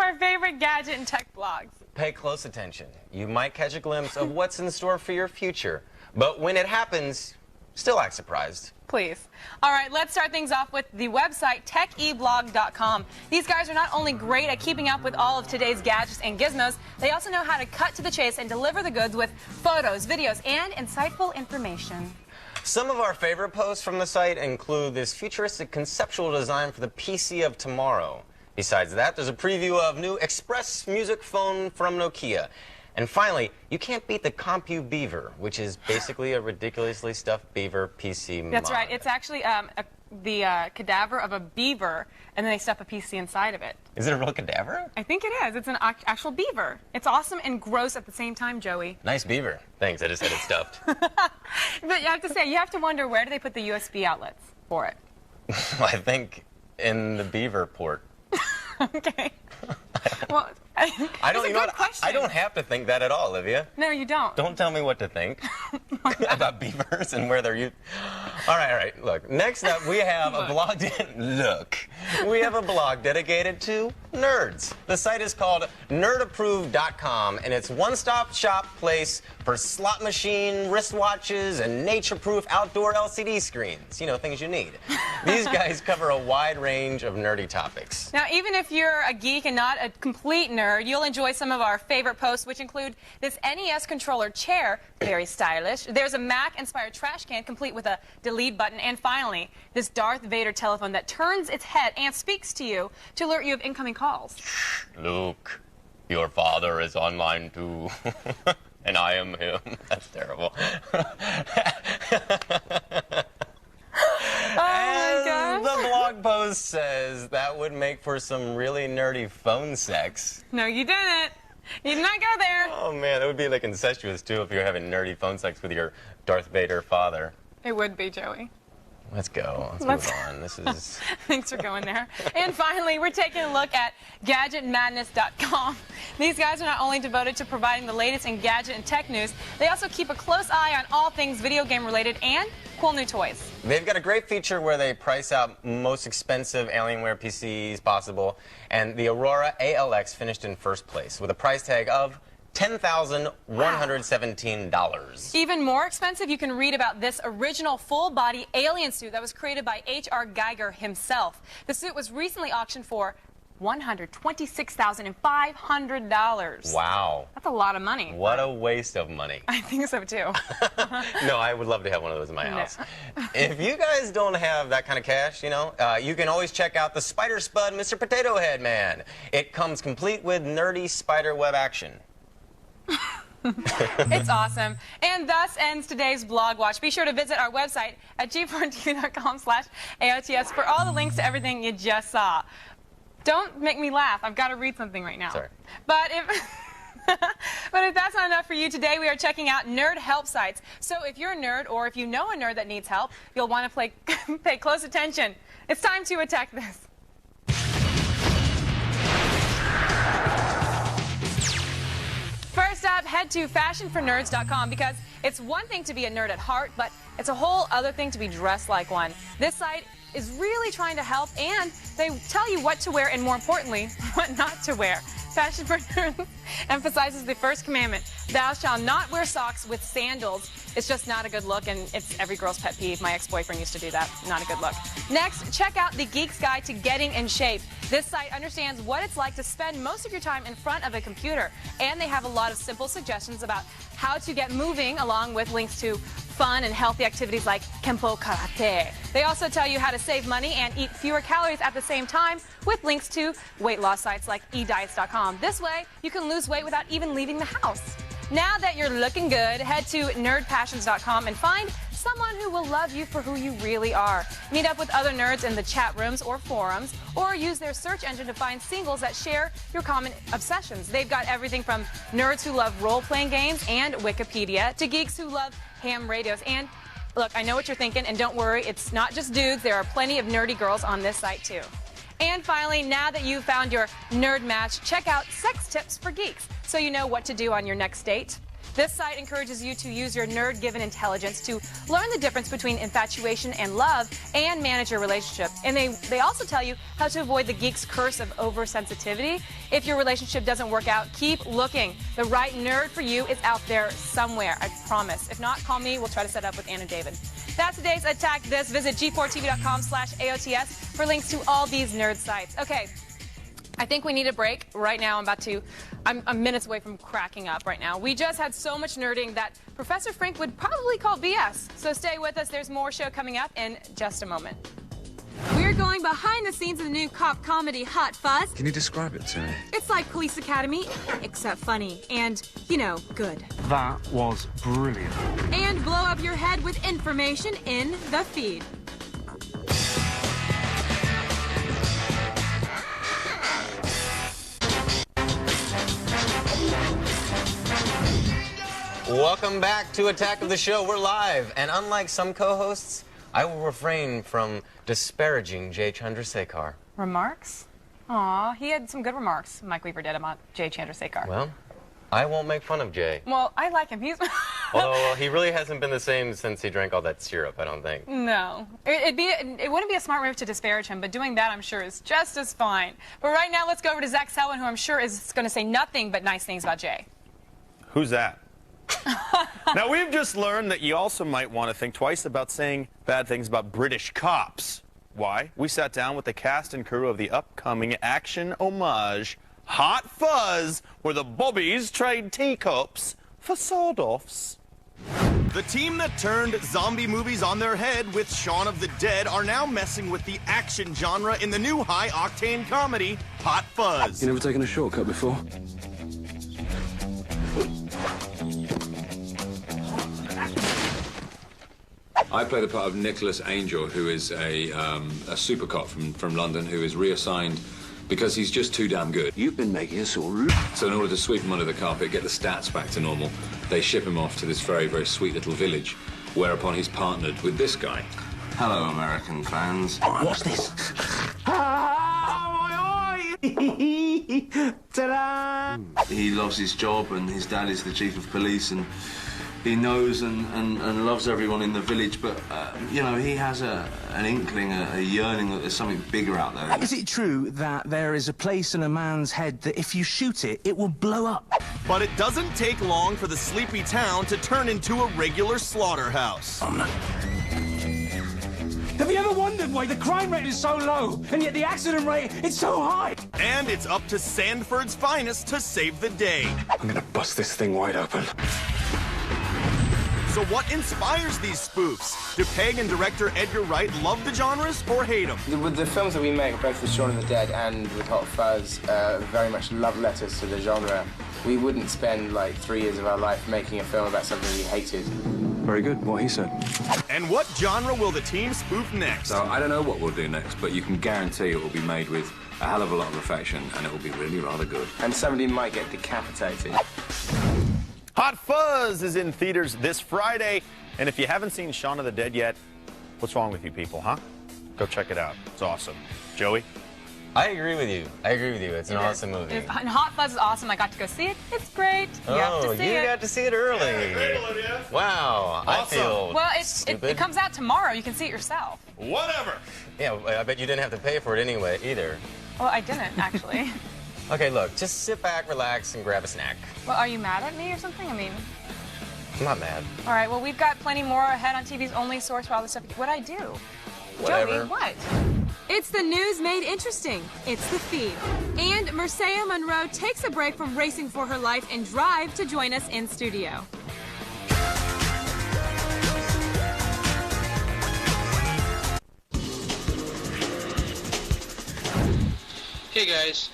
our favorite gadget and tech blogs. Pay close attention. You might catch a glimpse of what's in store for your future. But when it happens, still act surprised. Please. All right, let's start things off with the website techeblog.com. These guys are not only great at keeping up with all of today's gadgets and gizmos, they also know how to cut to the chase and deliver the goods with photos, videos, and insightful information. Some of our favorite posts from the site include this futuristic conceptual design for the PC of tomorrow. Besides that, there's a preview of new Express Music phone from Nokia. And finally, you can't beat the Compu Beaver, which is basically a ridiculously stuffed beaver PC mod. That's right. It's actually the cadaver of a beaver, and then they stuff a PC inside of it. Is it a real cadaver? I think it is. It's an actual beaver. It's awesome and gross at the same time, Joey. Nice beaver. Thanks, I just had it stuffed. But you have to say, you have to wonder, where do they put the USB outlets for it? I think in the beaver port. Okay. Well, I don't, you know what? I don't have to think that at all, Olivia. No, you don't. Don't tell me what to think about beavers and where they're used. All right. Look, next up we have a blog. We have a blog dedicated to nerds. The site is called nerdapproved.com, and it's one-stop shop place for slot machine, wristwatches, and nature-proof outdoor LCD screens. You know, things you need. These guys cover a wide range of nerdy topics. Now, even if you're a geek and not a complete nerd, you'll enjoy some of our favorite posts, which include this NES controller chair, very stylish. There's a Mac-inspired trash can complete with a delete button. And finally, this Darth Vader telephone that turns its head and speaks to you to alert you of incoming calls. Luke, your father is online too. And I am him. That's terrible. The blog post says that would make for some really nerdy phone sex. No, you didn't. You did not go there. Oh, man, that would be like incestuous, too, if you're having nerdy phone sex with your Darth Vader father. It would be, Joey. Let's go. Let's move on. This is... Thanks for going there. And finally, we're taking a look at GadgetMadness.com. These guys are not only devoted to providing the latest in gadget and tech news, they also keep a close eye on all things video game related and cool new toys. They've got a great feature where they price out most expensive Alienware PCs possible, and the Aurora ALX finished in first place with a price tag of $10,117. Even more expensive, you can read about this original full-body alien suit that was created by H.R. Geiger himself. The suit was recently auctioned for $126,500. Wow. That's a lot of money. What a waste of money. I think so, too. No, I would love to have one of those in my house. If you guys don't have that kind of cash, you know, you can always check out the Spider Spud Mr. Potato Head Man. It comes complete with nerdy spider web action. It's awesome. And thus ends today's Blog Watch. Be sure to visit our website at g4tv.com/AOTS for all the links to everything you just saw. Don't make me laugh. I've got to read something right now. Sorry. But if that's not enough for you, today we are checking out nerd help sites. So if you're a nerd or if you know a nerd that needs help, you'll want to pay close attention. It's time to attack this. First up, head to fashionfornerds.com because it's one thing to be a nerd at heart, but it's a whole other thing to be dressed like one. This site is really trying to help, and they tell you what to wear and, more importantly, what not to wear. Fashion for Nerds emphasizes the first commandment: thou shalt not wear socks with sandals. It's just not a good look, and it's every girl's pet peeve. My ex-boyfriend used to do that. Not a good look. Next, check out the Geek's Guide to Getting in Shape. This site understands what it's like to spend most of your time in front of a computer, and they have a lot of simple suggestions about how to get moving, along with links to fun and healthy activities like Kempo Karate. They also tell you how to save money and eat fewer calories at the same time, with links to weight loss sites like ediets.com. This way, you can lose weight without even leaving the house. Now that you're looking good, head to nerdpassions.com and find someone who will love you for who you really are. Meet up with other nerds in the chat rooms or forums, or use their search engine to find singles that share your common obsessions. They've got everything from nerds who love role-playing games and Wikipedia to geeks who love ham radios. And look, I know what you're thinking, and don't worry, it's not just dudes. There are plenty of nerdy girls on this site too. And finally, now that you've found your nerd match, check out Sex Tips for Geeks so you know what to do on your next date. This site encourages you to use your nerd-given intelligence to learn the difference between infatuation and love and manage your relationship. And they also tell you how to avoid the geek's curse of oversensitivity. If your relationship doesn't work out, keep looking. The right nerd for you is out there somewhere, I promise. If not, call me. We'll try to set up with Anna David. That's today's Attack This. Visit g4tv.com/AOTS for links to all these nerd sites. Okay. I think we need a break. Right now, I'm minutes away from cracking up right now. We just had so much nerding that Professor Frank would probably call BS. So stay with us. There's more show coming up in just a moment. We're going behind the scenes of the new cop comedy Hot Fuzz. Can you describe it to me? It's like Police Academy, except funny and, you know, good. That was brilliant. And blow up your head with information in the feed. Welcome back to Attack of the Show. We're live, and unlike some co-hosts, I will refrain from disparaging Jay Chandrasekhar. Remarks? Aw, he had some good remarks, Mike Weaver did about Jay Chandrasekhar. Well, I won't make fun of Jay. Well, I like him. He's... Although he really hasn't been the same since he drank all that syrup, I don't think. No. It wouldn't be a smart move to disparage him, but doing that, I'm sure, is just as fine. But right now, let's go over to Zach Selwyn, who I'm sure is going to say nothing but nice things about Jay. Who's that? Now, we've just learned that you also might want to think twice about saying bad things about British cops. Why? We sat down with the cast and crew of the upcoming action homage Hot Fuzz, where the bobbies trade teacups for sawed-offs. The team that turned zombie movies on their head with Shaun of the Dead are now messing with the action genre in the new high-octane comedy Hot Fuzz. You never taken a shortcut before? I play the part of Nicholas Angel, who is a super cop from London who is reassigned because he's just too damn good. You've been making us all... So in order to sweep him under the carpet, get the stats back to normal, they ship him off to this very, very sweet little village, whereupon he's partnered with this guy. Hello, American fans. What's this? Ta-da! He loves his job, and his dad is the chief of police, and he knows and loves everyone in the village, but, you know, he has an inkling, a yearning that there's something bigger out there. Is it true that there is a place in a man's head that if you shoot it, it will blow up? But it doesn't take long for the sleepy town to turn into a regular slaughterhouse. Have you ever wondered why the crime rate is so low, and yet the accident rate is so high? And it's up to Sandford's finest to save the day. I'm gonna bust this thing wide open. So what inspires these spoofs? Do Peg and director Edgar Wright love the genres or hate them? With the films that we make, both with Shaun of the Dead and with Hot Fuzz, very much love letters to the genre. We wouldn't spend like 3 years of our life making a film about something we hated. Very good, what he said. And what genre will the team spoof next? So I don't know what we'll do next, but you can guarantee it will be made with a hell of a lot of affection, and it will be really rather good. And somebody might get decapitated. Hot Fuzz is in theaters this Friday. And if you haven't seen Shaun of the Dead yet, what's wrong with you people, huh? Go check it out. It's awesome. Joey? I agree with you. It's an awesome movie. And Hot Fuzz is awesome. I got to go see it. It's great. You have to see it. Got to see it early. Wow. Awesome. I feel Well, stupid. it comes out tomorrow. You can see it yourself. Whatever. Yeah, I bet you didn't have to pay for it anyway, either. Well, I didn't, actually. Okay, look, just sit back, relax, and grab a snack. Well, are you mad at me or something? I mean... I'm not mad. All right, well, we've got plenty more ahead on TV's only source for all this stuff. What'd I do? Whatever. Joey, what? It's the news made interesting. It's The Feed. And Marcia Monroe takes a break from racing for her life and drive to join us in studio. Hey guys,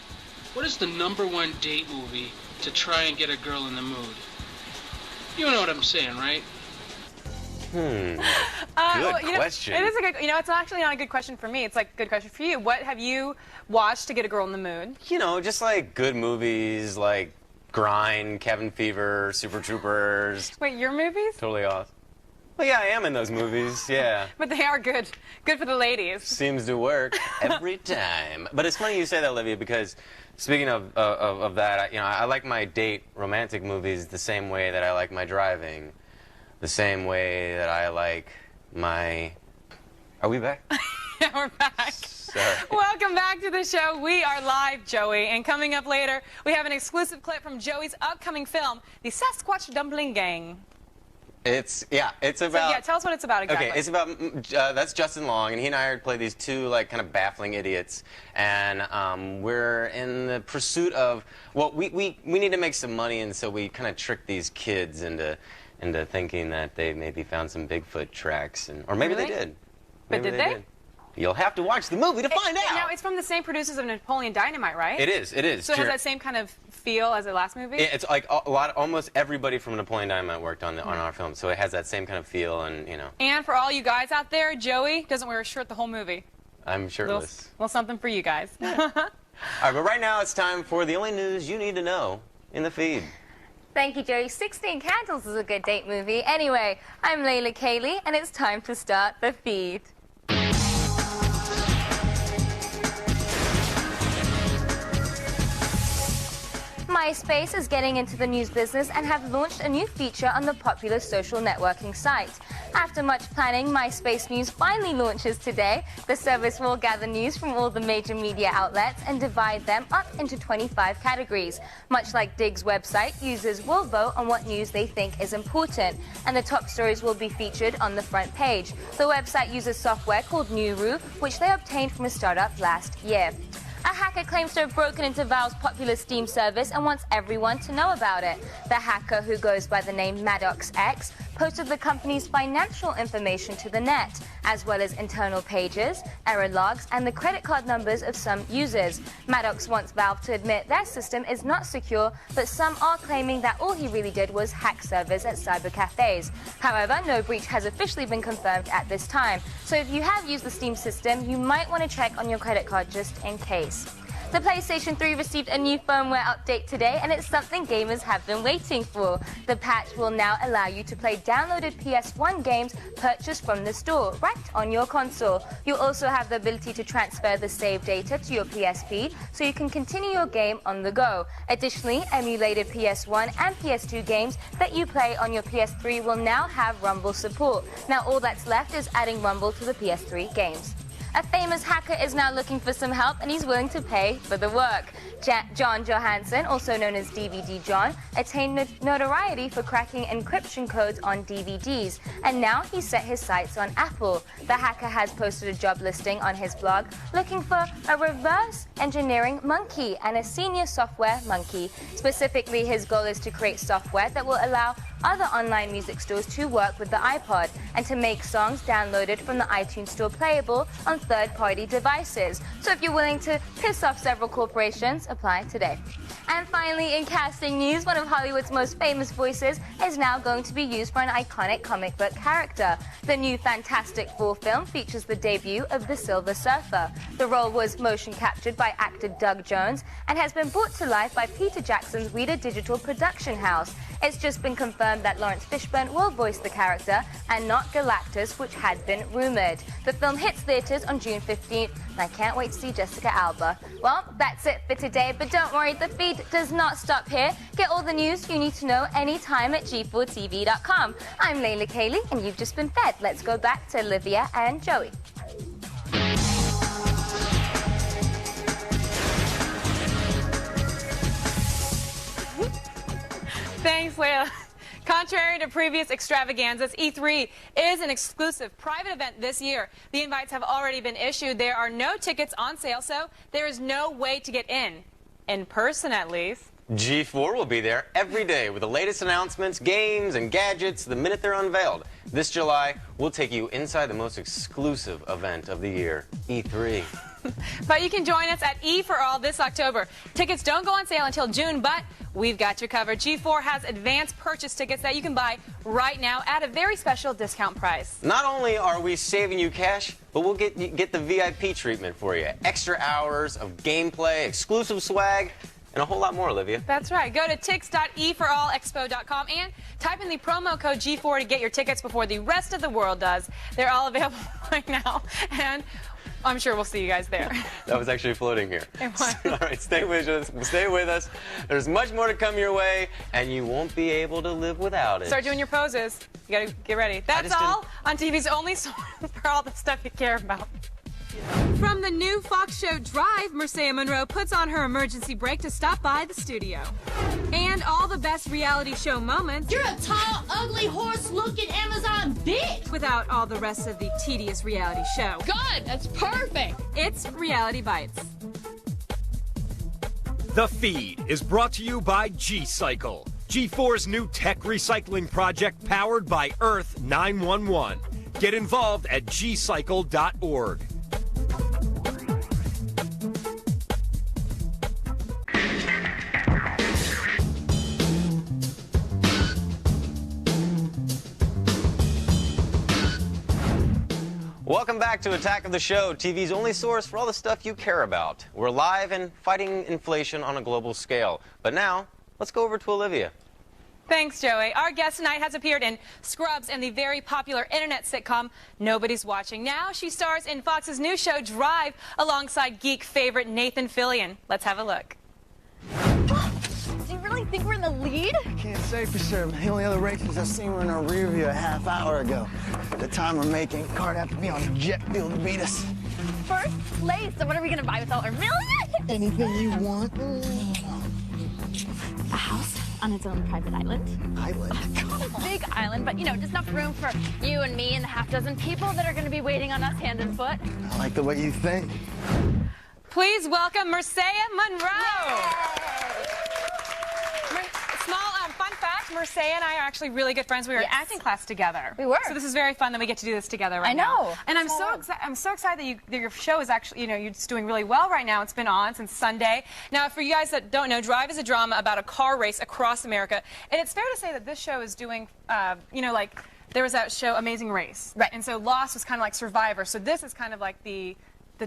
what is the #1 date movie to try and get a girl in the mood? You know what I'm saying, right? Good question. It is a good. It's actually not a good question for me. It's like a good question for you. What have you watched to get a girl in the mood? You know, just like good movies like Grind, Cabin Fever, Super Troopers. Wait, your movies? Totally awesome. Well, yeah, I am in those movies, yeah. But they are good. Good for the ladies. Seems to work every time. But it's funny you say that, Olivia, because speaking of that, I like my date romantic movies the same way that I like my driving, the same way that I like my... Are we back? Yeah, we're back. Sorry. Welcome back to the show. We are live, Joey. And coming up later, we have an exclusive clip from Joey's upcoming film, The Sasquatch Dumpling Gang. It's about... So, yeah, tell us what it's about exactly. Okay, it's about, that's Justin Long, and he and I play these two, like, kind of baffling idiots, and we're in the pursuit of, well, we need to make some money, and so we kind of trick these kids into thinking that they maybe found some Bigfoot tracks, or maybe Really? they did. But Maybe did they? You'll have to watch the movie to find out. Now, it's from the same producers of Napoleon Dynamite, right? It is. So it has that same kind of feel as the last movie? It's like almost everybody from Napoleon Dynamite worked on our film, so it has that same kind of feel, and And for all you guys out there, Joey doesn't wear a shirt the whole movie. I'm shirtless. Little something for you guys. All right, but right now it's time for the only news you need to know in the feed. Thank you, Joey. 16 Candles is a good date movie. Anyway, I'm Layla Kaylee, and it's time to start the feed. MySpace is getting into the news business and have launched a new feature on the popular social networking site. After much planning, MySpace News finally launches today. The service will gather news from all the major media outlets and divide them up into 25 categories. Much like Dig's website, users will vote on what news they think is important, and the top stories will be featured on the front page. The website uses software called Nuru, which they obtained from a startup last year. A hacker claims to have broken into Valve's popular Steam service and wants everyone to know about it. The hacker, who goes by the name MaddoxX, posted the company's financial information to the net, as well as internal pages, error logs, and the credit card numbers of some users. Maddox wants Valve to admit their system is not secure, but some are claiming that all he really did was hack servers at cybercafes. However, no breach has officially been confirmed at this time, so if you have used the Steam system, you might want to check on your credit card just in case. The PlayStation 3 received a new firmware update today, and it's something gamers have been waiting for. The patch will now allow you to play downloaded PS1 games purchased from the store, right on your console. You'll also have the ability to transfer the save data to your PSP, so you can continue your game on the go. Additionally, emulated PS1 and PS2 games that you play on your PS3 will now have Rumble support. Now all that's left is adding Rumble to the PS3 games. A famous hacker is now looking for some help, and he's willing to pay for the work. John Johansson, also known as DVD John, attained notoriety for cracking encryption codes on DVDs, and now he's set his sights on Apple. The hacker has posted a job listing on his blog looking for a reverse engineering monkey and a senior software monkey. Specifically, his goal is to create software that will allow other online music stores to work with the iPod and to make songs downloaded from the iTunes Store playable on third-party devices. So if you're willing to piss off several corporations, apply today. And finally, in casting news, one of Hollywood's most famous voices is now going to be used for an iconic comic book character. The new Fantastic Four film features the debut of the Silver Surfer. The role was motion captured by actor Doug Jones and has been brought to life by Peter Jackson's Weta Digital production house. It's just been confirmed that Lawrence Fishburne will voice the character and not Galactus, which had been rumored. The film hits theaters on June 15th, and I can't wait to see Jessica Alba. Well, that's it for today, but don't worry, the feed does not stop here. Get all the news you need to know anytime at G4TV.com. I'm Layla Kaylee, and you've just been fed. Let's go back to Olivia and Joey. Thanks, Layla. Contrary to previous extravaganzas, E3 is an exclusive private event this year. The invites have already been issued. There are no tickets on sale, so there is no way to get in person at least. G4 will be there every day with the latest announcements, games, and gadgets the minute they're unveiled. This July, we'll take you inside the most exclusive event of the year, E3. But you can join us at E for All this October. Tickets don't go on sale until June, but we've got you covered. G4 has advanced purchase tickets that you can buy right now at a very special discount price. Not only are we saving you cash, but we'll get the VIP treatment for you. Extra hours of gameplay, exclusive swag, and a whole lot more, Olivia. That's right. Go to tix.eforallexpo.com and type in the promo code G4 to get your tickets before the rest of the world does. They're all available right now, and I'm sure we'll see you guys there. That was actually floating here. It was. All right, stay with us. Stay with us. There's much more to come your way, and you won't be able to live without it. Start doing your poses. You gotta get ready. That's all on TV's only source for all the stuff you care about. From the new Fox show Drive, Marcia Monroe puts on her emergency brake to stop by the studio. And all the best reality show moments. You're a tall, ugly, horse-looking Amazon bitch! Without all the rest of the tedious reality show. Good, that's perfect! It's Reality Bites. The Feed is brought to you by G-Cycle, G4's new tech recycling project powered by Earth 911. Get involved at gcycle.org. Welcome back to Attack of the Show, TV's only source for all the stuff you care about. We're live and fighting inflation on a global scale. But now, let's go over to Olivia. Thanks, Joey. Our guest tonight has appeared in Scrubs and the very popular internet sitcom Nobody's Watching. Now she stars in Fox's new show Drive alongside geek favorite Nathan Fillion. Let's have a look. Do you really think we're in the lead? Can't say for sure, but the only other races I've seen were in our rear view a half hour ago. The time we're making, car'd have to be on jet fuel to beat us. First place, so what are we gonna buy with all our millions? Anything you want. A house on its own private island. Island? A big island, but you know, just enough room for you and me and the half dozen people that are gonna be waiting on us hand and foot. I like the way you think. Please welcome Marcia Monroe. Small fun fact, Marcia and I are actually really good friends. We were in acting class together. We were. So this is very fun that we get to do this together right now. I know. And I'm so excited that your show is actually, you're just doing really well right now. It's been on since Sunday. Now, for you guys that don't know, Drive is a drama about a car race across America. And it's fair to say that this show is doing, like, there was that show Amazing Race. Right. And so Lost was kind of like Survivor. So this is kind of like the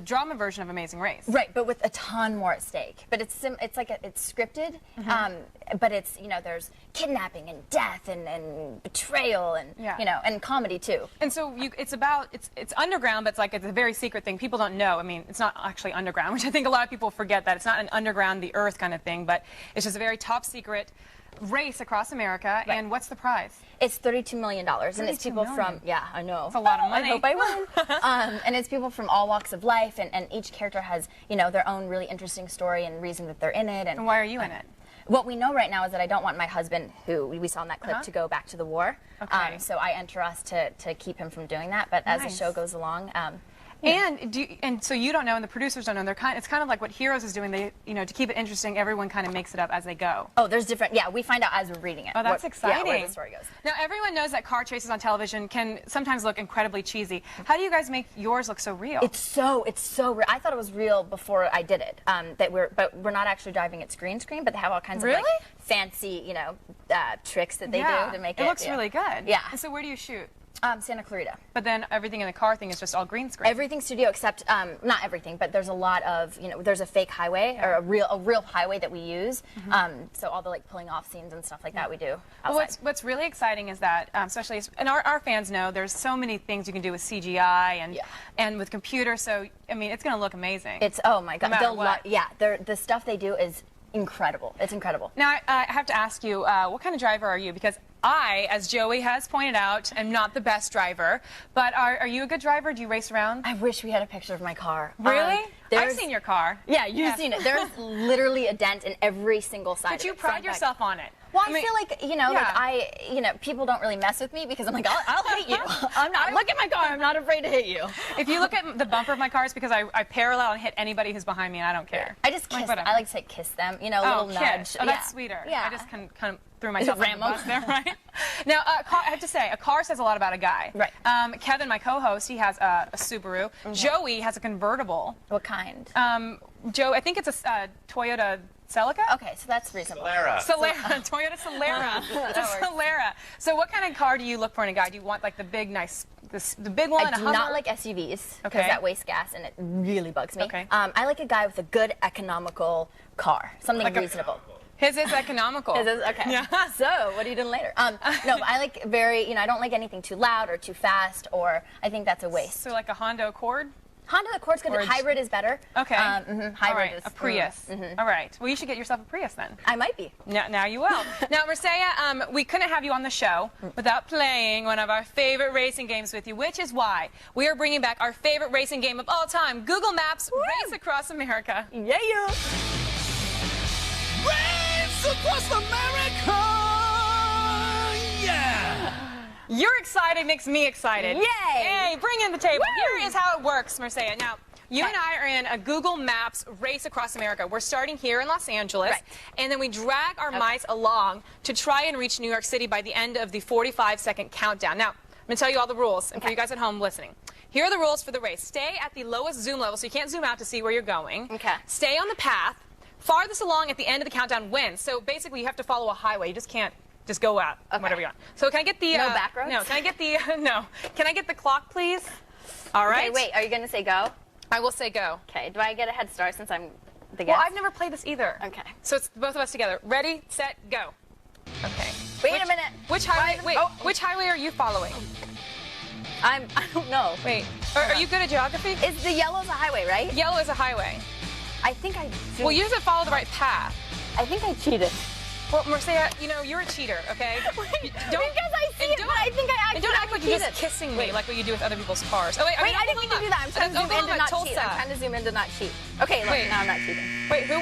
drama version of Amazing Race. Right, but with a ton more at stake. But it's scripted, but it's, there's kidnapping and death and betrayal and, and comedy too. And so it's underground, but it's a very secret thing. People don't know. I mean, it's not actually underground, which I think a lot of people forget that. It's not an underground, the earth kind of thing, but it's just a very top secret race across America. Right. And what's the prize? It's $32 million. And it's people from, I know. It's a lot of money. I hope I win. And it's people from all walks of life, and each character has, their own really interesting story and reason that they're in it. And why are you in it? What we know right now is that I don't want my husband, who we saw in that clip, to go back to the war. Okay. So I enter us to keep him from doing that. But as the show goes along, And so you don't know, and the producers don't know. It's kind of like what Heroes is doing. They, to keep it interesting, everyone kind of makes it up as they go. Oh, there's different. Yeah, we find out as we're reading it. Oh, that's exciting. Yeah, where the story goes. Now, everyone knows that car chases on television can sometimes look incredibly cheesy. How do you guys make yours look so real? It's so real. I thought it was real before I did it. But we're not actually driving it screen, but they have all kinds of like fancy, tricks that they do to make it. It looks really good. Yeah. And so where do you shoot? Santa Clarita. But then everything in the car thing is just all green screen. Everything studio except, not everything, but there's a lot of, there's a fake highway or a real highway that we use. So all the like pulling off scenes and stuff like that we do outside. Well, what's really exciting is that, especially, and our fans know, there's so many things you can do with CGI and with computers. So, I mean, it's going to look amazing. It's, oh my God. No matter what. The stuff they do is incredible. It's incredible. Now, I have to ask you, what kind of driver are you? Because I, as Joey has pointed out, am not the best driver, but are you a good driver? Do you race around? I wish we had a picture of my car. Really? I've seen your car. Yeah, you've seen it. There's literally a dent in every single side of it. But you pride yourself on it. Well, I feel like, people don't really mess with me because I'm like, I'll hit you. I'm not. Look at my car. I'm not afraid to hit you. If you look at the bumper of my car, it's because I parallel and hit anybody who's behind me, and I don't care. I just kiss. I like to say kiss them. A little nudge. Oh, that's sweeter. Yeah. I just kind of threw myself on the bus there, right? Now, I have to say, a car says a lot about a guy. Right. Kevin, my co-host, he has a Subaru. Joey has a convertible. What kind? Joe, I think it's a Toyota Celica? Okay, so that's reasonable. Toyota Solara. It's a Solara. So what kind of car do you look for in a guy? Do you want like the big, nice, the big one? I do not like SUVs because that wastes gas and it really bugs me. Okay. I like a guy with a good economical car, something like reasonable. His is economical. His is, okay. Yeah. So, what are you doing later? No, but I like I don't like anything too loud or too fast, or I think that's a waste. So like a Honda Accord? Honda Accord's good. Hybrid is better. Okay. Hybrid is a Prius. All right. Well, you should get yourself a Prius then. I might be. Now you will. Now, Marcia, we couldn't have you on the show without playing one of our favorite racing games with you, which is why we are bringing back our favorite racing game of all time, Google Maps Race Across America. Yeah. Race Across America! Yeah! You're excited, makes me excited. Yay! Hey, bring in the table. Woo! Here is how it works, Marcia. Now, you and I are in a Google Maps Race Across America. We're starting here in Los Angeles, and then we drag our mice along to try and reach New York City by the end of the 45-second countdown. Now, I'm going to tell you all the rules, and for you guys at home listening. Here are the rules for the race. Stay at the lowest zoom level, so you can't zoom out to see where you're going. Okay. Stay on the path. Farthest along at the end of the countdown wins. So basically, you have to follow a highway. You just can't just go out, whatever you want. So can I get the... no back roads? No, can I get the... no. Can I get the clock, please? All right. Okay, wait. Are you going to say go? I will say go. Okay. Do I get a head start since I'm the guest? Well, I've never played this either. Okay. So it's both of us together. Ready, set, go. Okay. Wait a minute. Which highway... Wait, which highway are you following? I don't know. Wait. Are you good at geography? Is the yellow's a highway, right? Yellow is a highway. I think I... Well, you have to follow the right path. I think I cheated. Well, Marcia, you're a cheater, okay? Because I see it, but I think I actually don't act like you're just kissing me like what you do with other people's cars. Oh, wait, I didn't mean to do that. I'm trying to zoom in to not cheat. I'm trying to zoom in to not cheat. Okay, look, now I'm not cheating. Wait, who?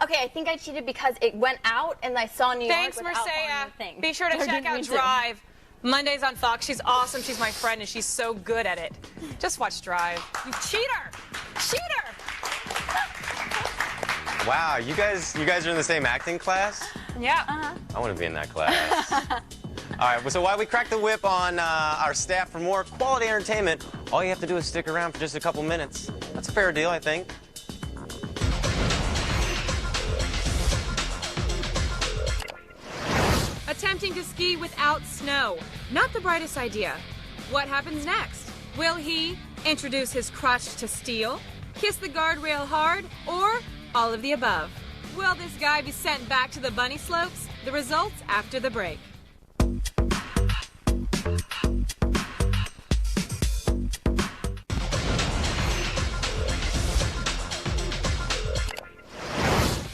Okay, I think I cheated because it went out and I saw New York Thanks, without Marcia. following the thing. Be sure to check out Drive. Mondays on Fox. She's awesome. She's my friend, and she's so good at it. Just watch Drive. You cheater! Cheater! Wow, you guys are in the same acting class? Yeah. I want to be in that class. All right, so while we crack the whip on our staff for more quality entertainment, all you have to do is stick around for just a couple minutes. That's a fair deal, I think. Attempting to ski without snow. Not the brightest idea. What happens next? Will he introduce his crush to steel, kiss the guardrail hard, or all of the above? Will this guy be sent back to the bunny slopes? The results after the break.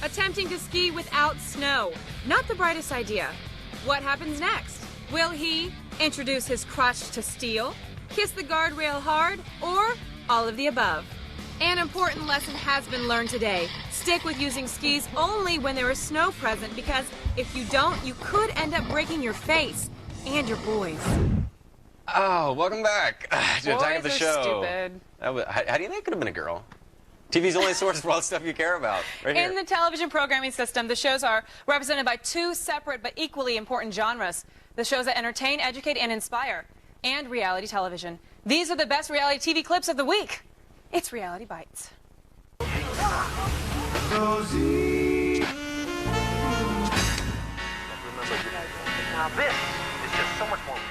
Attempting to ski without snow. Not the brightest idea. What happens next? Will he introduce his crush to steel, kiss the guardrail hard, or all of the above? An important lesson has been learned today. Stick with using skis only when there is snow present, because if you don't, you could end up breaking your face and your boys. Oh, welcome back to Attack of the Boys are Show. stupid. How do you think it could have been a girl? TV's only source for all the stuff you care about. Right here. In the television programming system, the shows are represented by two separate but equally important genres. The shows that entertain, educate, and inspire, and reality television. These are the best reality TV clips of the week. It's Reality Bites. Now this is just so much more real.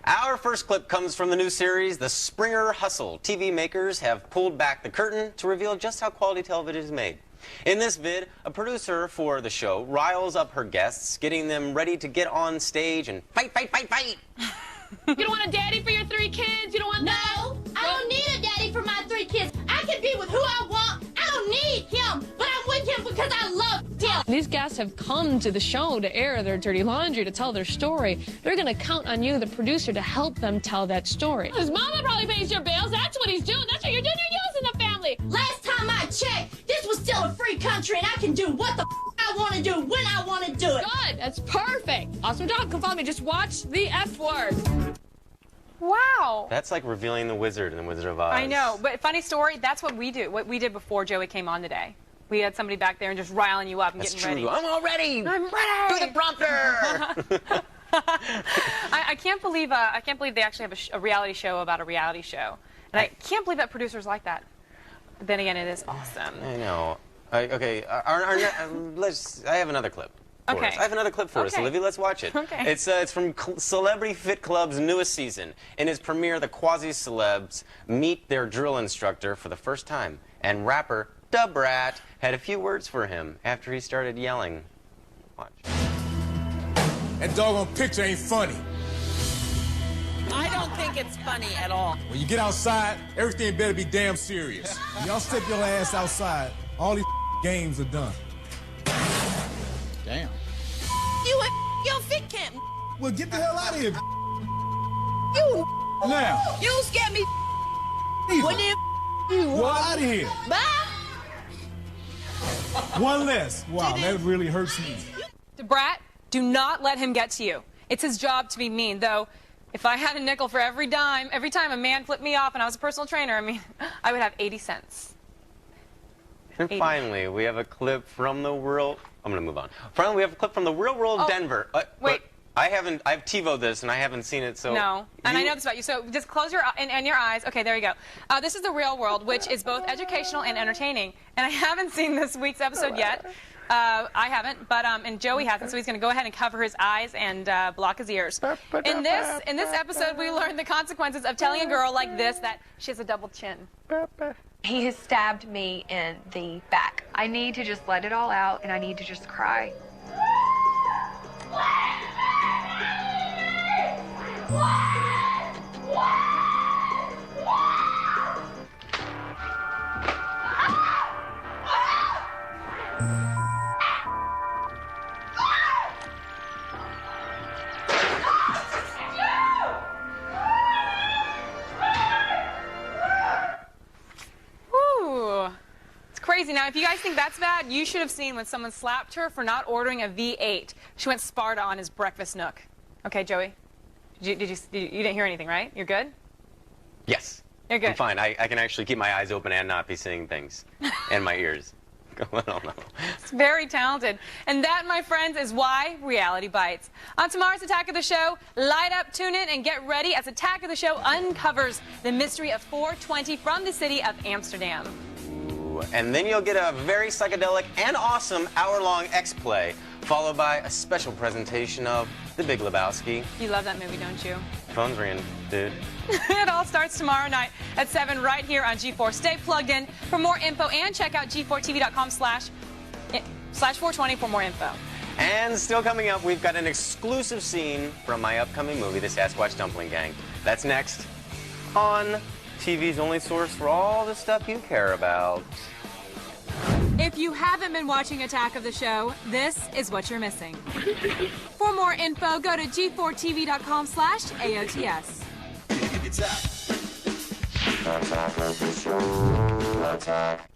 Our first clip comes from the new series, The Springer Hustle. TV makers have pulled back the curtain to reveal just how quality television is made. In this vid, a producer for the show riles up her guests, getting them ready to get on stage and fight, fight, fight, fight. You don't want a daddy for your 3 kids? You don't want No, I don't need a daddy for my 3 kids. I can be with who I want. I don't need him, but I'm with him because I love him. These guests have come to the show to air their dirty laundry, to tell their story. They're going to count on you, the producer, to help them tell that story. His mama probably pays your bills. That's what he's doing. That's what you're doing. You're using the family. Last time I checked, this was still a free country, and I can do what the I want to do when I want to do it. Good. That's perfect. Awesome job. Come follow me. Just watch the F word. Wow. That's like revealing the Wizard in The Wizard of Oz. I know, but funny story, that's what we do. What we did before Joey came on today. We had somebody back there and just riling you up and That's getting true. ready. I'm all ready. I'm ready. Do the prompter. I can't believe they actually have a reality show about a reality show, and I can't believe that producers like that. But then again, it is awesome. I know. Okay, I have another clip. For Okay. us. I have another clip for us, Okay. Olivia. Let's watch it. Okay. It's from Celebrity Fit Club's newest season. In its premiere, the quasi-celebs meet their drill instructor for the first time, and rapper Da Brat had a few words for him after he started yelling. Watch. That doggone picture ain't funny. I don't think it's funny at all. When you get outside, everything better be damn serious. Y'all step your ass outside, all these games are done. Damn. You fit camp. Well, get the hell out of here. You Now. You scared me. Either. When you Well, out of here. Bye. One less. Wow, that really hurts me. Da Brat, do not let him get to you. It's his job to be mean, though. If I had a nickel for every time a man flipped me off and I was a personal trainer, I mean, I would have 80 cents. And finally, we have a clip from the world. I'm going to move on. Finally, we have a clip from the real world of Denver. Wait. I've TiVo'd this and I haven't seen it, so. No, and I know this about you, so just close your and your eyes. Okay, there you go. This is the real world, which is both educational and entertaining. And I haven't seen this week's episode yet. I haven't, but and Joey hasn't, so he's going to go ahead and cover his eyes and block his ears. In this episode, we learn the consequences of telling a girl like this that she has a double chin. He has stabbed me in the back. I need to just let it all out, and I need to just cry. Ooh. It's crazy. Now, if you guys think that's bad, you should have seen when someone slapped her for not ordering a V8. She went Sparta on his breakfast nook. Okay, Joey? You didn't hear anything, right? You're good? Yes. You're good. I'm fine. I can actually keep my eyes open and not be seeing things. And my ears. I don't know. It's very talented. And that, my friends, is why Reality Bites. On tomorrow's Attack of the Show, light up, tune in, and get ready as Attack of the Show uncovers the mystery of 420 from the city of Amsterdam. Ooh, and then you'll get a very psychedelic and awesome hour-long X-Play, followed by a special presentation of The Big Lebowski. You love that movie, don't you? Phone's ringing, dude. It all starts tomorrow night at 7 right here on G4. Stay plugged in for more info and check out g4tv.com/420 for more info. And still coming up, we've got an exclusive scene from my upcoming movie, The Sasquatch Dumpling Gang. That's next on TV's only source for all the stuff you care about. If you haven't been watching Attack of the Show, this is what you're missing. For more info, go to g4tv.com/AOTS. Attack of the Show. Attack.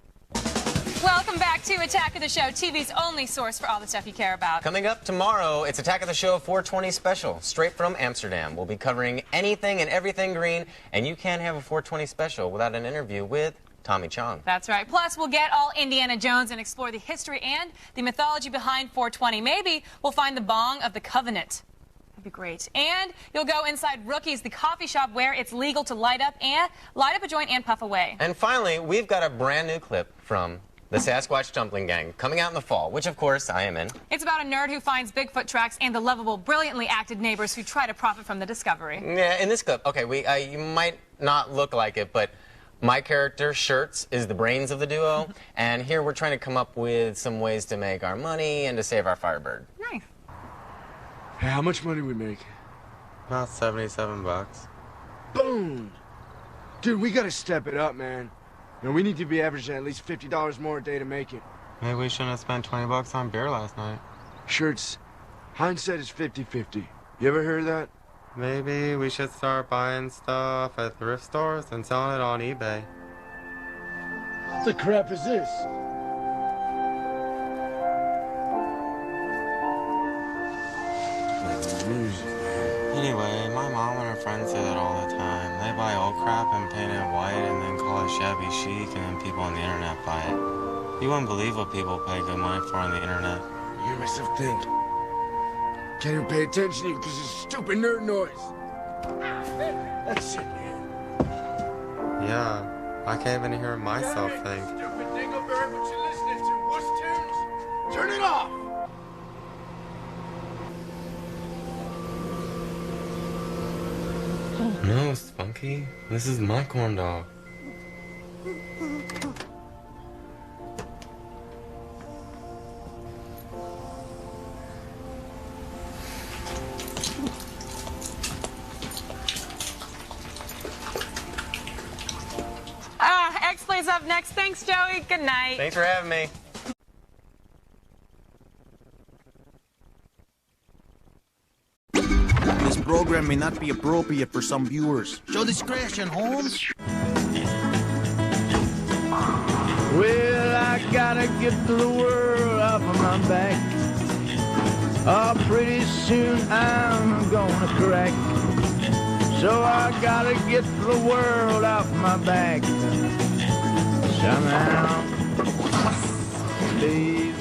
Welcome back to Attack of the Show, TV's only source for all the stuff you care about. Coming up tomorrow, it's Attack of the Show 420 special, straight from Amsterdam. We'll be covering anything and everything green, and you can't have a 420 special without an interview with Tommy Chong. That's right. Plus, we'll get all Indiana Jones and explore the history and the mythology behind 420. Maybe we'll find the Bong of the Covenant. That'd be great. And you'll go inside Rookies, the coffee shop where it's legal to light up a joint and puff away. And finally, we've got a brand new clip from the Sasquatch Dumpling Gang, coming out in the fall, which, of course, I am in. It's about a nerd who finds Bigfoot tracks and the lovable, brilliantly acted neighbors who try to profit from the discovery. Yeah, in this clip, okay, you might not look like it, but my character, Shirts, is the brains of the duo, and here we're trying to come up with some ways to make our money and to save our Firebird. Nice. Hey, how much money we make? About 77 bucks. Boom! Dude, we gotta step it up, man. And we need to be averaging at least $50 more a day to make it. Maybe we shouldn't have spent 20 bucks on beer last night. Shirts, hindsight is 50-50. You ever heard of that? Maybe we should start buying stuff at thrift stores and selling it on eBay. What the crap is this? Anyway, my mom and her friends say that all the time. They buy old crap and paint it white and then call it shabby chic, and then people on the internet buy it. You wouldn't believe what people pay good money for on the internet. I hear myself think. Can't even pay attention to you because of stupid nerd noise. That's it, man. Yeah, I can't even hear myself think. Stupid dingleberry, what you listening to? What's tunes? Turn it off! No, Spunky. This is my corn dog. X-Play's up next. Thanks, Joey. Good night. Thanks for having me. This program may not be appropriate for some viewers. Show discretion, Holmes. Well, I gotta get the world off of my back. Oh, pretty soon I'm gonna crack. So I gotta get the world off my back. Somehow, please.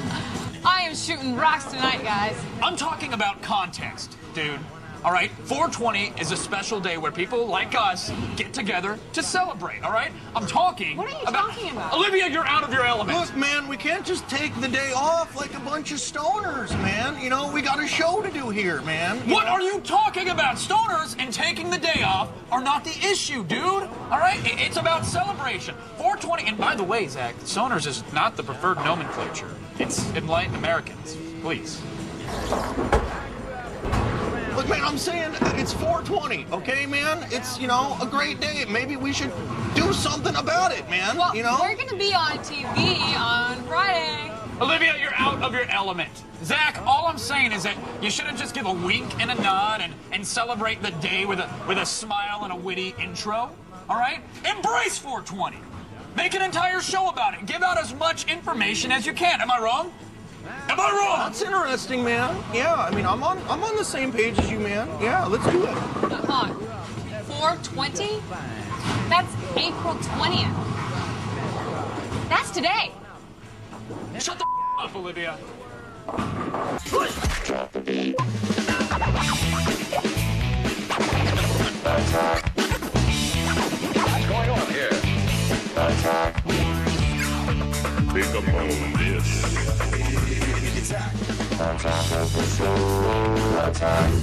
I am shooting rocks tonight, guys. I'm talking about context, dude. All right, 420 is a special day where people like us get together to celebrate, all right? I'm talking What are you talking about? Olivia, you're out of your element. Look, man, we can't just take the day off like a bunch of stoners, man. You know, we got a show to do here, man. What are you talking about? Stoners and taking the day off are not the issue, dude. All right? It's about celebration. 420, and by the way, Zach, stoners is not the preferred nomenclature. It's enlightened Americans. Please. Look, man, I'm saying it's 420, okay, man? It's, you know, a great day. Maybe we should do something about it, man. Well, you know? we're going to be on TV on Friday. Olivia, you're out of your element. Zach, all I'm saying is that you shouldn't just give a wink and a nod and celebrate the day with a smile and a witty intro, all right? Embrace 420. Make an entire show about it. Give out as much information as you can. Am I wrong? Am I wrong? That's interesting, man. Yeah, I mean, I'm on the same page as you, man. Yeah, let's do it. Come on. 420? That's April 20th. That's today. Shut the up, Olivia. What's going on here? Pick up on this.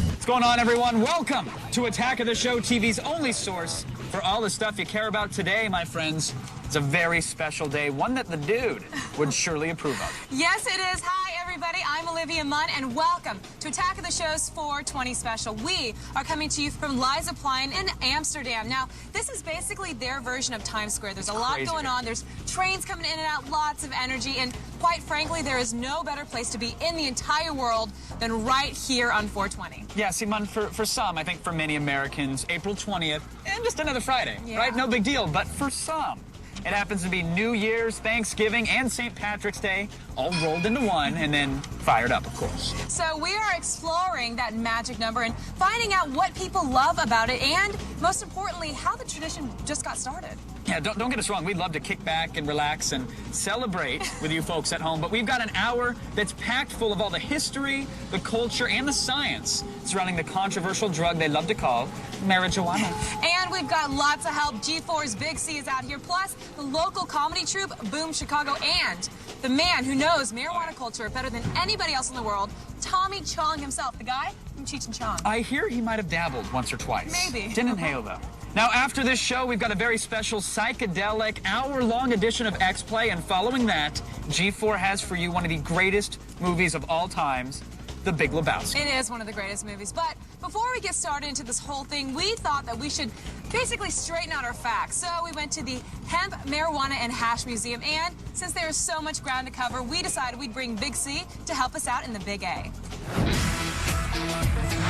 What's going on, everyone? Welcome to Attack of the Show, TV's only source for all the stuff you care about today, my friends. It's a very special day, one that the dude would surely approve of. Yes, it is. Hi, everybody. I'm Olivia Munn, and welcome to Attack of the Show's 420 special. We are coming to you from Liza Plein in Amsterdam. Now, this is basically their version of Times Square. There's a lot going on. There's trains coming in and out, lots of energy, and quite frankly, there is no better place to be in the entire world than right here on 420. Yeah, see, Munn, for some, I think for many Americans, April 20th, and just another Friday, right? No big deal, but for some, It happens to be New Year's, Thanksgiving, and St. Patrick's Day, all rolled into one and then fired up, of course. So we are exploring that magic number and finding out what people love about it and, most importantly, how the tradition just got started. Yeah, don't get us wrong. We'd love to kick back and relax and celebrate with you folks at home, but we've got an hour that's packed full of all the history, the culture, and the science surrounding the controversial drug they love to call marijuana. And we've got lots of help. G4's Big C is out here, plus the local comedy troupe, Boom Chicago, and the man who knows marijuana culture better than anybody else in the world, Tommy Chong himself, the guy from Cheech and Chong. I hear he might have dabbled once or twice. Maybe. Didn't inhale, though. Now, after this show, we've got a very special psychedelic hour-long edition of X-Play, and following that, G4 has for you one of the greatest movies of all times, The Big Lebowski. It is one of the greatest movies, but before we get started into this whole thing, we thought that we should basically straighten out our facts. So we went to the Hemp, Marijuana, and Hash Museum, and since there is so much ground to cover, we decided we'd bring Big C to help us out in the Big A.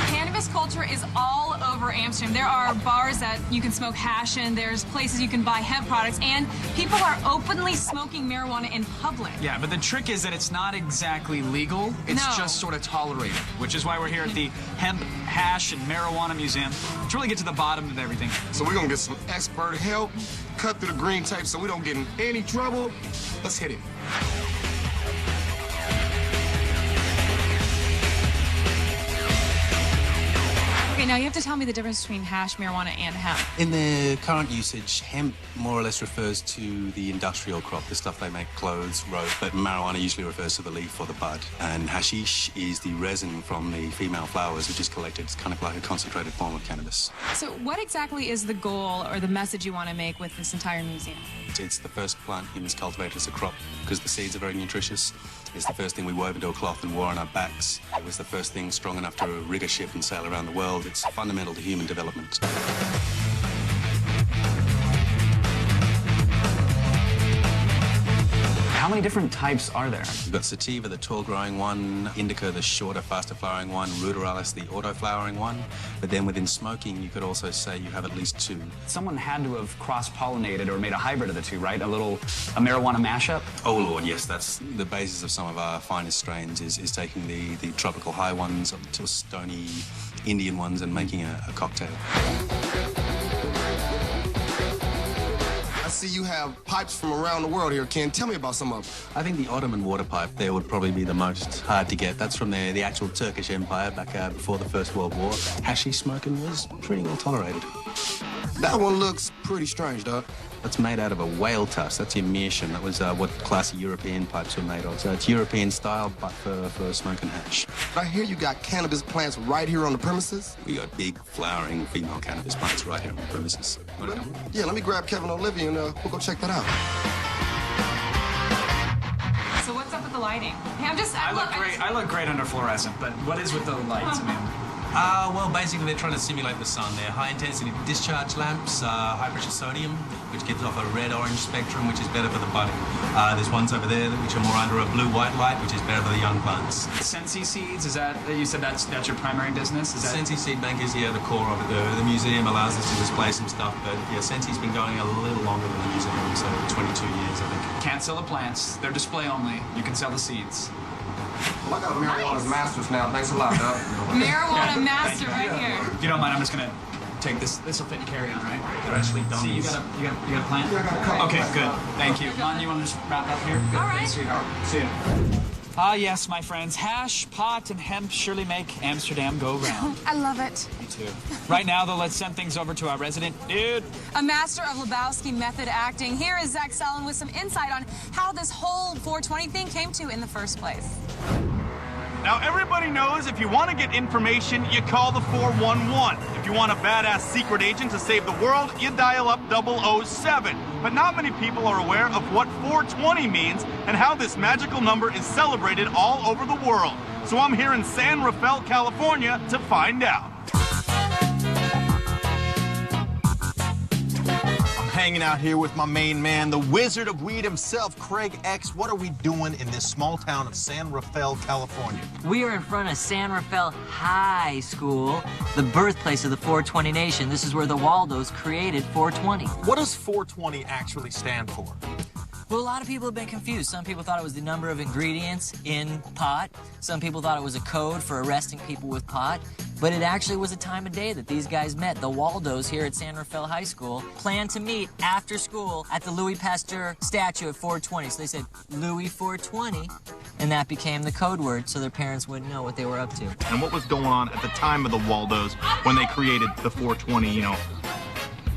Cannabis culture is all over Amsterdam. There are bars that you can smoke hash in, there's places you can buy hemp products, and people are openly smoking marijuana in public. Yeah, but the trick is that it's not exactly legal. It's just sort of tolerated, which is why we're here at the Hemp, Hash, and Marijuana Museum to really get to the bottom of everything. So we're gonna get some expert help, cut through the green tape so we don't get in any trouble. Let's hit it. Okay, now you have to tell me the difference between hash, marijuana, and hemp. In their current usage, hemp more or less refers to the industrial crop, the stuff they make clothes, rope, but marijuana usually refers to the leaf or the bud. And hashish is the resin from the female flowers, which is collected. It's kind of like a concentrated form of cannabis. So what exactly is the goal or the message you want to make with this entire museum? It's the first plant humans cultivated as a crop because the seeds are very nutritious. It's the first thing we wove into a cloth and wore on our backs. It was the first thing strong enough to rig a ship and sail around the world. It's fundamental to human development. How many different types are there? You've got sativa, the tall-growing one, indica, the shorter, faster-flowering one, ruderalis, the auto-flowering one. But then within smoking, you could also say you have at least two. Someone had to have cross-pollinated or made a hybrid of the two, right? A marijuana mashup? Oh, Lord, yes. That's the basis of some of our finest strains is taking the tropical high ones up to stony Indian ones and making a cocktail. I see you have pipes from around the world here, Ken. Tell me about some of them. I think the Ottoman water pipe there would probably be the most hard to get. That's from the actual Turkish Empire back before the First World War. Hashish smoking was pretty well tolerated. That one looks pretty strange, Doc. That's made out of a whale tusk. That's your meerschaum. That was what classy European pipes were made of. So it's European style, but for smoking hash. I hear you got cannabis plants right here on the premises? We got big, flowering female cannabis plants right here on the premises. Yeah, let me grab Kevin and Olivia and we'll go check that out. So what's up with the lighting? Hey, I look great under fluorescent, but what is with the lights, man? Well, basically they're trying to simulate the sun. They're high-intensity discharge lamps, high-pressure sodium, which gives off a red-orange spectrum, which is better for the budding. There's ones over there which are more under a blue-white light, which is better for the young plants. Sensi Seeds, is that, you said that's your primary business? Is that... Sensi Seed Bank is, the core of it. The museum allows us to display some stuff, but yeah, Sensi's been going a little longer than the museum, so 22 years, I think. Can't sell the plants. They're display only. You can sell the seeds. Well, I got a marijuana master's now. Thanks a lot, Doc. Marijuana master right here. If you don't mind, I'm just gonna take this. This will fit and carry on, right? They're actually dummies. See, you got a plant? Yeah, I got a couple. Okay, good. Thank you. Mon, you want to just wrap up here? Good. All right. Sweetheart. See you. Ah, yes, my friends. Hash, pot, and hemp surely make Amsterdam go round. I love it. Me too. Right now, though, let's send things over to our resident dude. A master of Lebowski method acting. Here is Zach Sellen with some insight on how this whole 420 thing came to in the first place. Now, everybody knows if you want to get information, you call the 411. If you want a badass secret agent to save the world, you dial up 007. But not many people are aware of what 420 means and how this magical number is celebrated all over the world. So I'm here in San Rafael, California to find out. hanging out here with my main man, the wizard of weed himself, Craig X. What are we doing in this small town of San Rafael, California? We are in front of San Rafael High School, the birthplace of the 420 Nation. This is where the Waldos created 420. What does 420 actually stand for? Well, a lot of people have been confused. Some people thought it was the number of ingredients in pot. Some people thought it was a code for arresting people with pot. But it actually was a time of day that these guys met. The Waldos here at San Rafael High School planned to meet after school at the Louis Pasteur statue at 420. So they said, Louis 420, and that became the code word so their parents wouldn't know what they were up to. And what was going on at the time of the Waldos when they created the 420,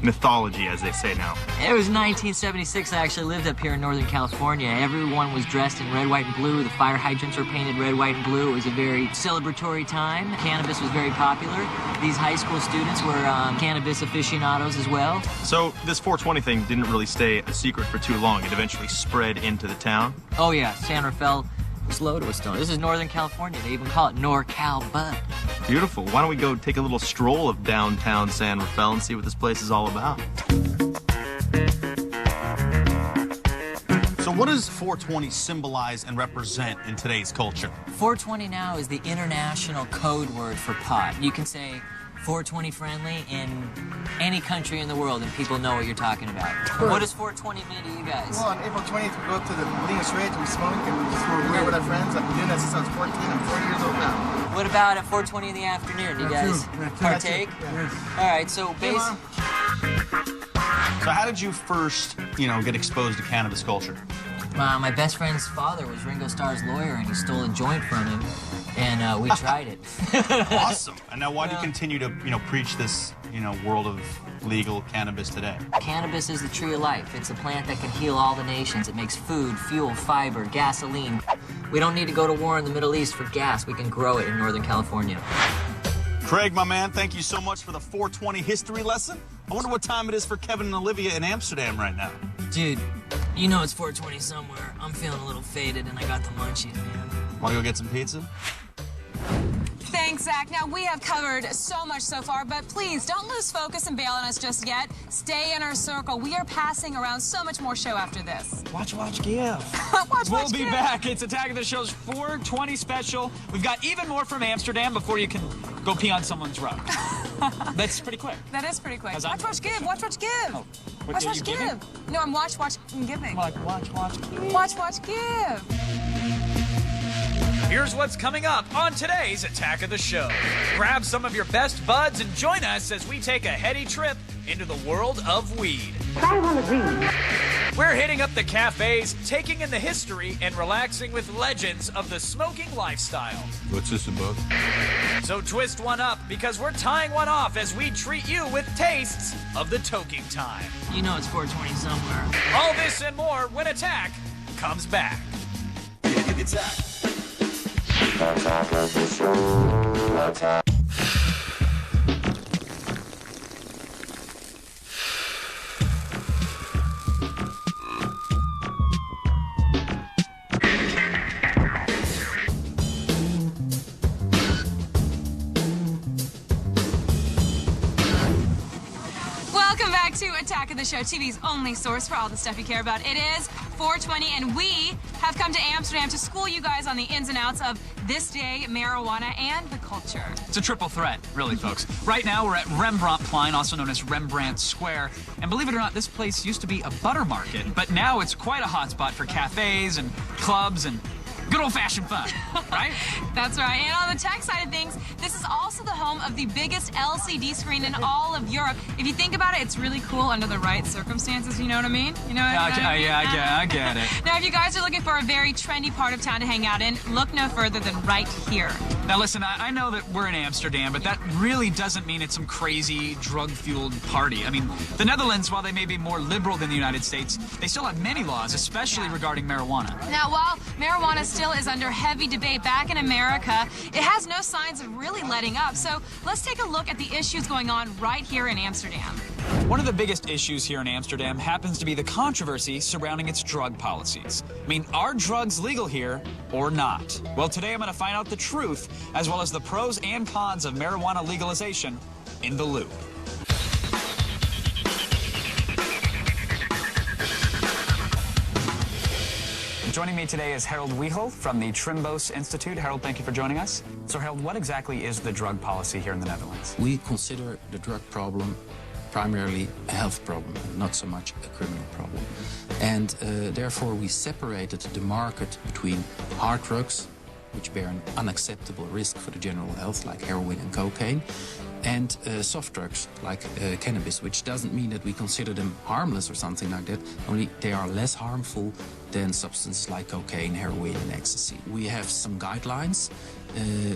mythology, as they say now? It was 1976. I actually lived up here in Northern California. Everyone was dressed in red, white, and blue. The fire hydrants were painted red, white, and blue. It was a very celebratory time. Cannabis was very popular. These high school students were cannabis aficionados as well. So this 420 thing didn't really stay a secret for too long. It eventually spread into the town? Oh yeah, San Rafael was loaded with stone. This is Northern California. They even call it NorCal Bud. Beautiful. Why don't we go take a little stroll of downtown San Rafael and see what this place is all about? So what does 420 symbolize and represent in today's culture? 420 now is the international code word for pot. You can say 420 friendly in any country in the world and people know what you're talking about. What does 420 mean to you guys? Well, on April 20th, we go to the Linus Ridge, we smoke, and we just we're with our friends. I've been doing that since I was 14. I'm 40 years old now. What about at 420 in the afternoon? Do you guys partake? Yes. All right, so basically... So how did you first, get exposed to cannabis culture? My best friend's father was Ringo Starr's lawyer, and he stole a joint from him, and we tried it. Awesome. And now why do you continue to, preach this, world of legal cannabis today? Cannabis is the tree of life. It's a plant that can heal all the nations. It makes food, fuel, fiber, gasoline. We don't need to go to war in the Middle East for gas. We can grow it in Northern California. Craig, my man, thank you so much for the 420 history lesson. I wonder what time it is for Kevin and Olivia in Amsterdam right now. Dude, you know it's 420 somewhere. I'm feeling a little faded and I got the munchies, man. Want to go get some pizza? Thanks, Zach. Now, we have covered so much so far, but please don't lose focus and bail on us just yet. Stay in our circle. We are passing around so much more show after this. Watch, give. We'll be back. It's Attack of the Show's 420 special. We've got even more from Amsterdam before you can go pee on someone's rug. That's pretty quick. That is pretty quick. Watch, give. Watch, give. Oh, watch, give. No, I'm watch, and giving. Like watch, give. Watch, give. Here's what's coming up on today's Attack of the Show. Grab some of your best buds and join us as we take a heady trip into the world of weed. We're hitting up the cafes, taking in the history, and relaxing with legends of the smoking lifestyle. What's this about? So twist one up, because we're tying one off as we treat you with tastes of the toking time. You know it's 420 somewhere. All this and more when Attack comes back. Attack of the Show. Attack. Welcome back to Attack of the Show, TV's only source for all the stuff you care about. It is 420, and we have come to Amsterdam to school you guys on the ins and outs of this day, marijuana, and the culture. It's a triple threat, really, folks. Right now, we're at Rembrandtplein, also known as Rembrandt Square. And believe it or not, this place used to be a butter market, but now it's quite a hotspot for cafes and clubs and good old-fashioned fun, right? That's right. And on the tech side of things, this is also the home of the biggest LCD screen in all of Europe. If you think about it, it's really cool under the right circumstances, you know what I mean? You know what I mean? Yeah, I get it. Now, if you guys are looking for a very trendy part of town to hang out in, look no further than right here. Now, listen, I know that we're in Amsterdam, but that really doesn't mean it's some crazy drug-fueled party. I mean, the Netherlands, while they may be more liberal than the United States, they still have many laws, especially regarding marijuana. Now, while marijuana still is under heavy debate back in America, it has no signs of really letting up. So let's take a look at the issues going on right here in Amsterdam. One of the biggest issues here in Amsterdam happens to be the controversy surrounding its drug policies. I mean, are drugs legal here or not? Well, today I'm going to find out the truth, as well as the pros and cons of marijuana legalization in The Loop. Joining me today is Harold Wiegel from the Trimbos Institute. Harold, thank you for joining us. So, Harold, what exactly is the drug policy here in the Netherlands? We consider the drug problem primarily a health problem, not so much a criminal problem. And therefore we separated the market between hard drugs, which bear an unacceptable risk for the general health, like heroin and cocaine, and soft drugs, like cannabis, which doesn't mean that we consider them harmless or something like that, only they are less harmful than substances like cocaine, heroin, and ecstasy. We have some guidelines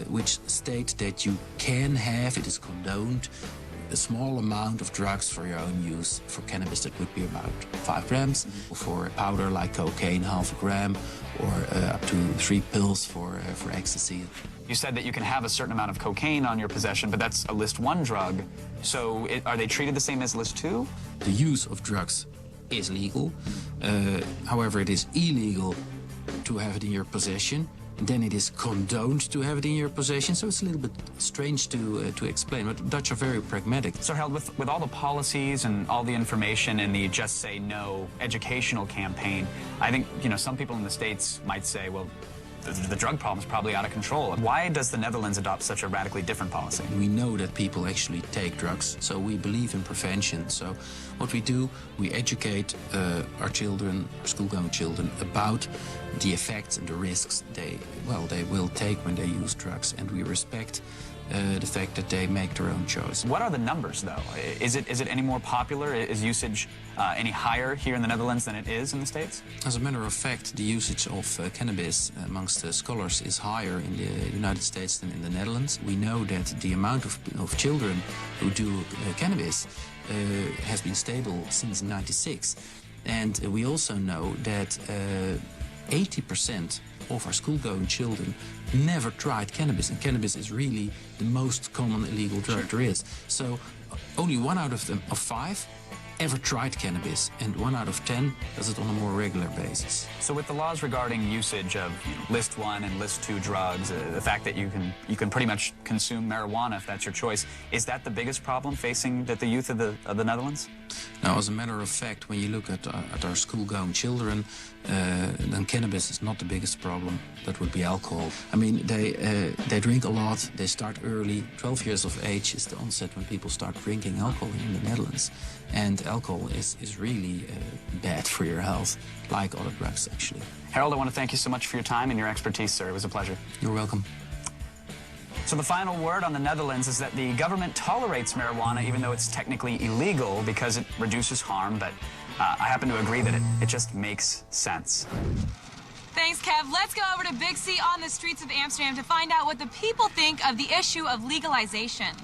which state that you can have, it is condoned, a small amount of drugs for your own use. For cannabis, that would be about 5 grams. For powder like cocaine, half a gram, or up to 3 pills for ecstasy. You said that you can have a certain amount of cocaine on your possession, but that's a List 1 drug. So are they treated the same as List 2? The use of drugs is legal. However, it is illegal to have it in your possession. Then it is condoned to have it in your possession, so it's a little bit strange to explain, but the Dutch are very pragmatic. So, Harold, with all the policies and all the information and the Just Say No educational campaign, I think, some people in the States might say, well, the drug problem is probably out of control. Why does the Netherlands adopt such a radically different policy? We know that people actually take drugs, so we believe in prevention. So what we do, we educate our children, our school-going children, about the effects and the risks they will take when they use drugs, and we respect the fact that they make their own choice. What are the numbers, though? Is it any more popular? Is usage any higher here in the Netherlands than it is in the States? As a matter of fact, the usage of cannabis amongst scholars is higher in the United States than in the Netherlands. We know that the amount of children who do cannabis has been stable since '96. And we also know that 80% of our school-going children never tried cannabis, and cannabis is really the most common illegal drug there is. So only 1 out of 5 ever tried cannabis, and 1 out of 10 does it on a more regular basis. So with the laws regarding usage of List 1 and List 2 drugs, the fact that you can pretty much consume marijuana if that's your choice, is that the biggest problem facing the youth of the Netherlands? Now, as a matter of fact, when you look at our school-going children, then cannabis is not the biggest problem. That would be alcohol. I mean, they drink a lot, they start early. 12 years of age is the onset when people start drinking alcohol in the Netherlands. And alcohol is really bad for your health, like other drugs, actually. Harold, I want to thank you so much for your time and your expertise, sir. It was a pleasure. You're welcome. So the final word on the Netherlands is that the government tolerates marijuana even though it's technically illegal because it reduces harm, but I happen to agree that it just makes sense. Thanks, Kev. Let's go over to Big C on the streets of Amsterdam to find out what the people think of the issue of legalization.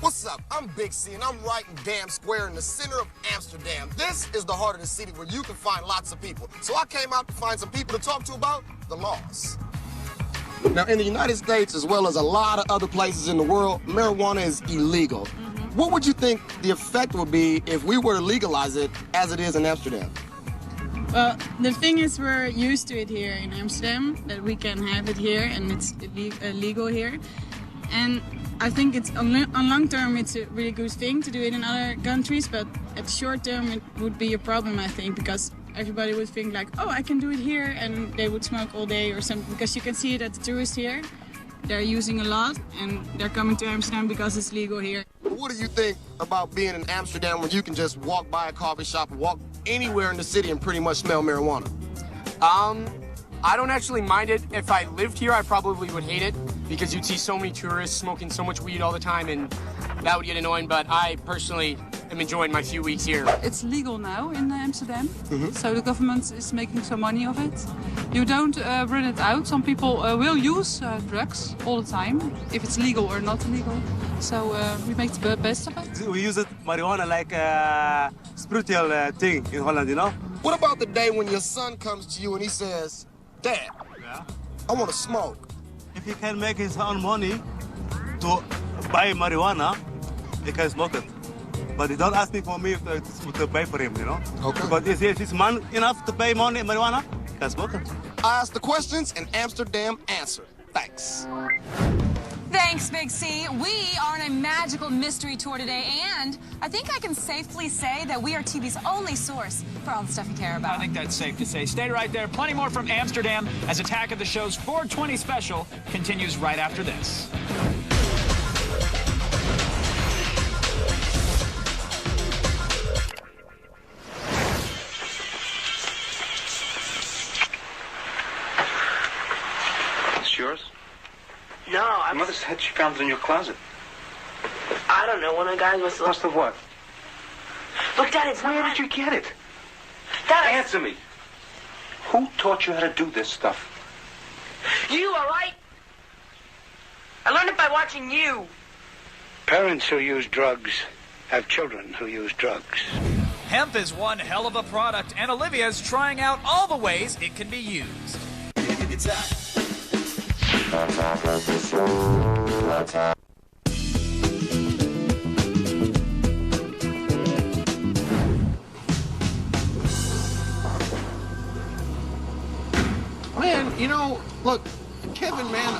What's up? I'm Big C, and I'm right in Dam Square in the center of Amsterdam. This is the heart of the city where you can find lots of people. So I came out to find some people to talk to about the laws. Now, in the United States, as well as a lot of other places in the world, marijuana is illegal. What would you think the effect would be if we were to legalize it as it is in Amsterdam? Well, the thing is we're used to it here in Amsterdam, that we can have it here and it's legal here. And I think it's on long term it's a really good thing to do it in other countries, but at short term it would be a problem, I think, because everybody would think like, oh, I can do it here, and they would smoke all day or something, because you can see it at the tourists here. They're using a lot and they're coming to Amsterdam because it's legal here. What do you think about being in Amsterdam where you can just walk by a coffee shop, walk anywhere in the city and pretty much smell marijuana? I don't actually mind it. If I lived here, I probably would hate it because you'd see so many tourists smoking so much weed all the time, and that would get annoying, but I personally am enjoying my few weeks here. It's legal now in Amsterdam, so the government is making some money of it. You don't run it out. Some people will use drugs all the time, if it's legal or not illegal. So we make the best of it. We use marijuana like a spiritual thing in Holland, you know? What about the day when your son comes to you and he says, Dad, I want to smoke? If he can make his own money to buy marijuana, he can smoke it. But he don't ask me for me to pay for him, you know? Okay. But if he's man enough to pay money marijuana, he can smoke it. I asked the questions and Amsterdam answered. Thanks. Thanks, Big C. We are on a magical mystery tour today, and I think I can safely say that we are TV's only source for all the stuff you care about. I think that's safe to say. Stay right there. Plenty more from Amsterdam as Attack of the Show's 420 special continues right after this. It's yours? No, Your mother said she found it in your closet. I don't know. One of the guys must have... Must have what? Look, Dad, it's not... Where did you get it? Dad, Answer me. Who taught you how to do this stuff? You, all right? I learned it by watching you. Parents who use drugs have children who use drugs. Hemp is one hell of a product, and Olivia's trying out all the ways it can be used. Attack of the Show. Attack. Man, you know, look, Kevin, man,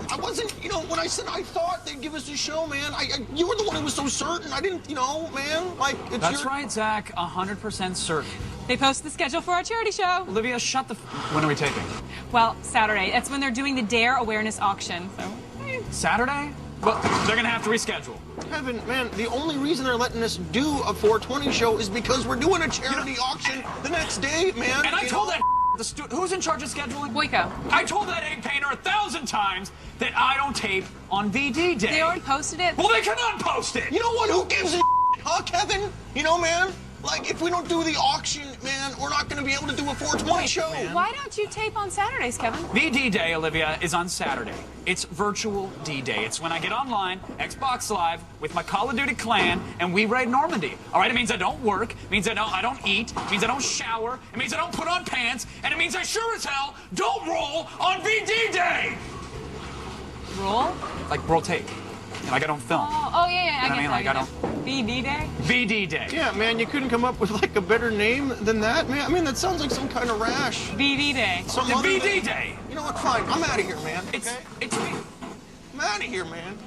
I wasn't, you know, when I said I thought they'd give us a show, man, you were the one who was so certain. I didn't, you know, man, like, it's That's right, Zach, 100% certain. They posted the schedule for our charity show. Olivia, shut the... When are we taping? Well, Saturday. That's when they're doing the DARE awareness auction. So. Saturday? Well, they're gonna have to reschedule. Kevin, man, the only reason they're letting us do a 420 show is because we're doing a charity auction the next day, man. And I told that who's in charge of scheduling? Boyko. I told that egg painter 1,000 times that I don't tape on VD Day. They already posted it. Well, they cannot post it. You know what? Who gives a huh, Kevin? You know, man, like, if we don't do the auction, man, we're not going to be able to do a 420 show. Why don't you tape on Saturdays, Kevin? VD Day, Olivia, is on Saturday. It's virtual D-Day. It's when I get online, Xbox Live, with my Call of Duty clan, and we raid Normandy. All right, it means I don't work, it means I don't eat, it means I don't shower, it means I don't put on pants, and it means I sure as hell don't roll on VD Day! Roll? Like, roll tape. Like, I don't film. Oh, yeah, I mean, like, I don't... VD Day? VD Day. Yeah, man, you couldn't come up with, like, a better name than that, man. I mean, that sounds like some kind of rash. VD Day. Something other VD than- Day. You know what? Fine. I'm out of here, man. It's me. I'm out of here, man.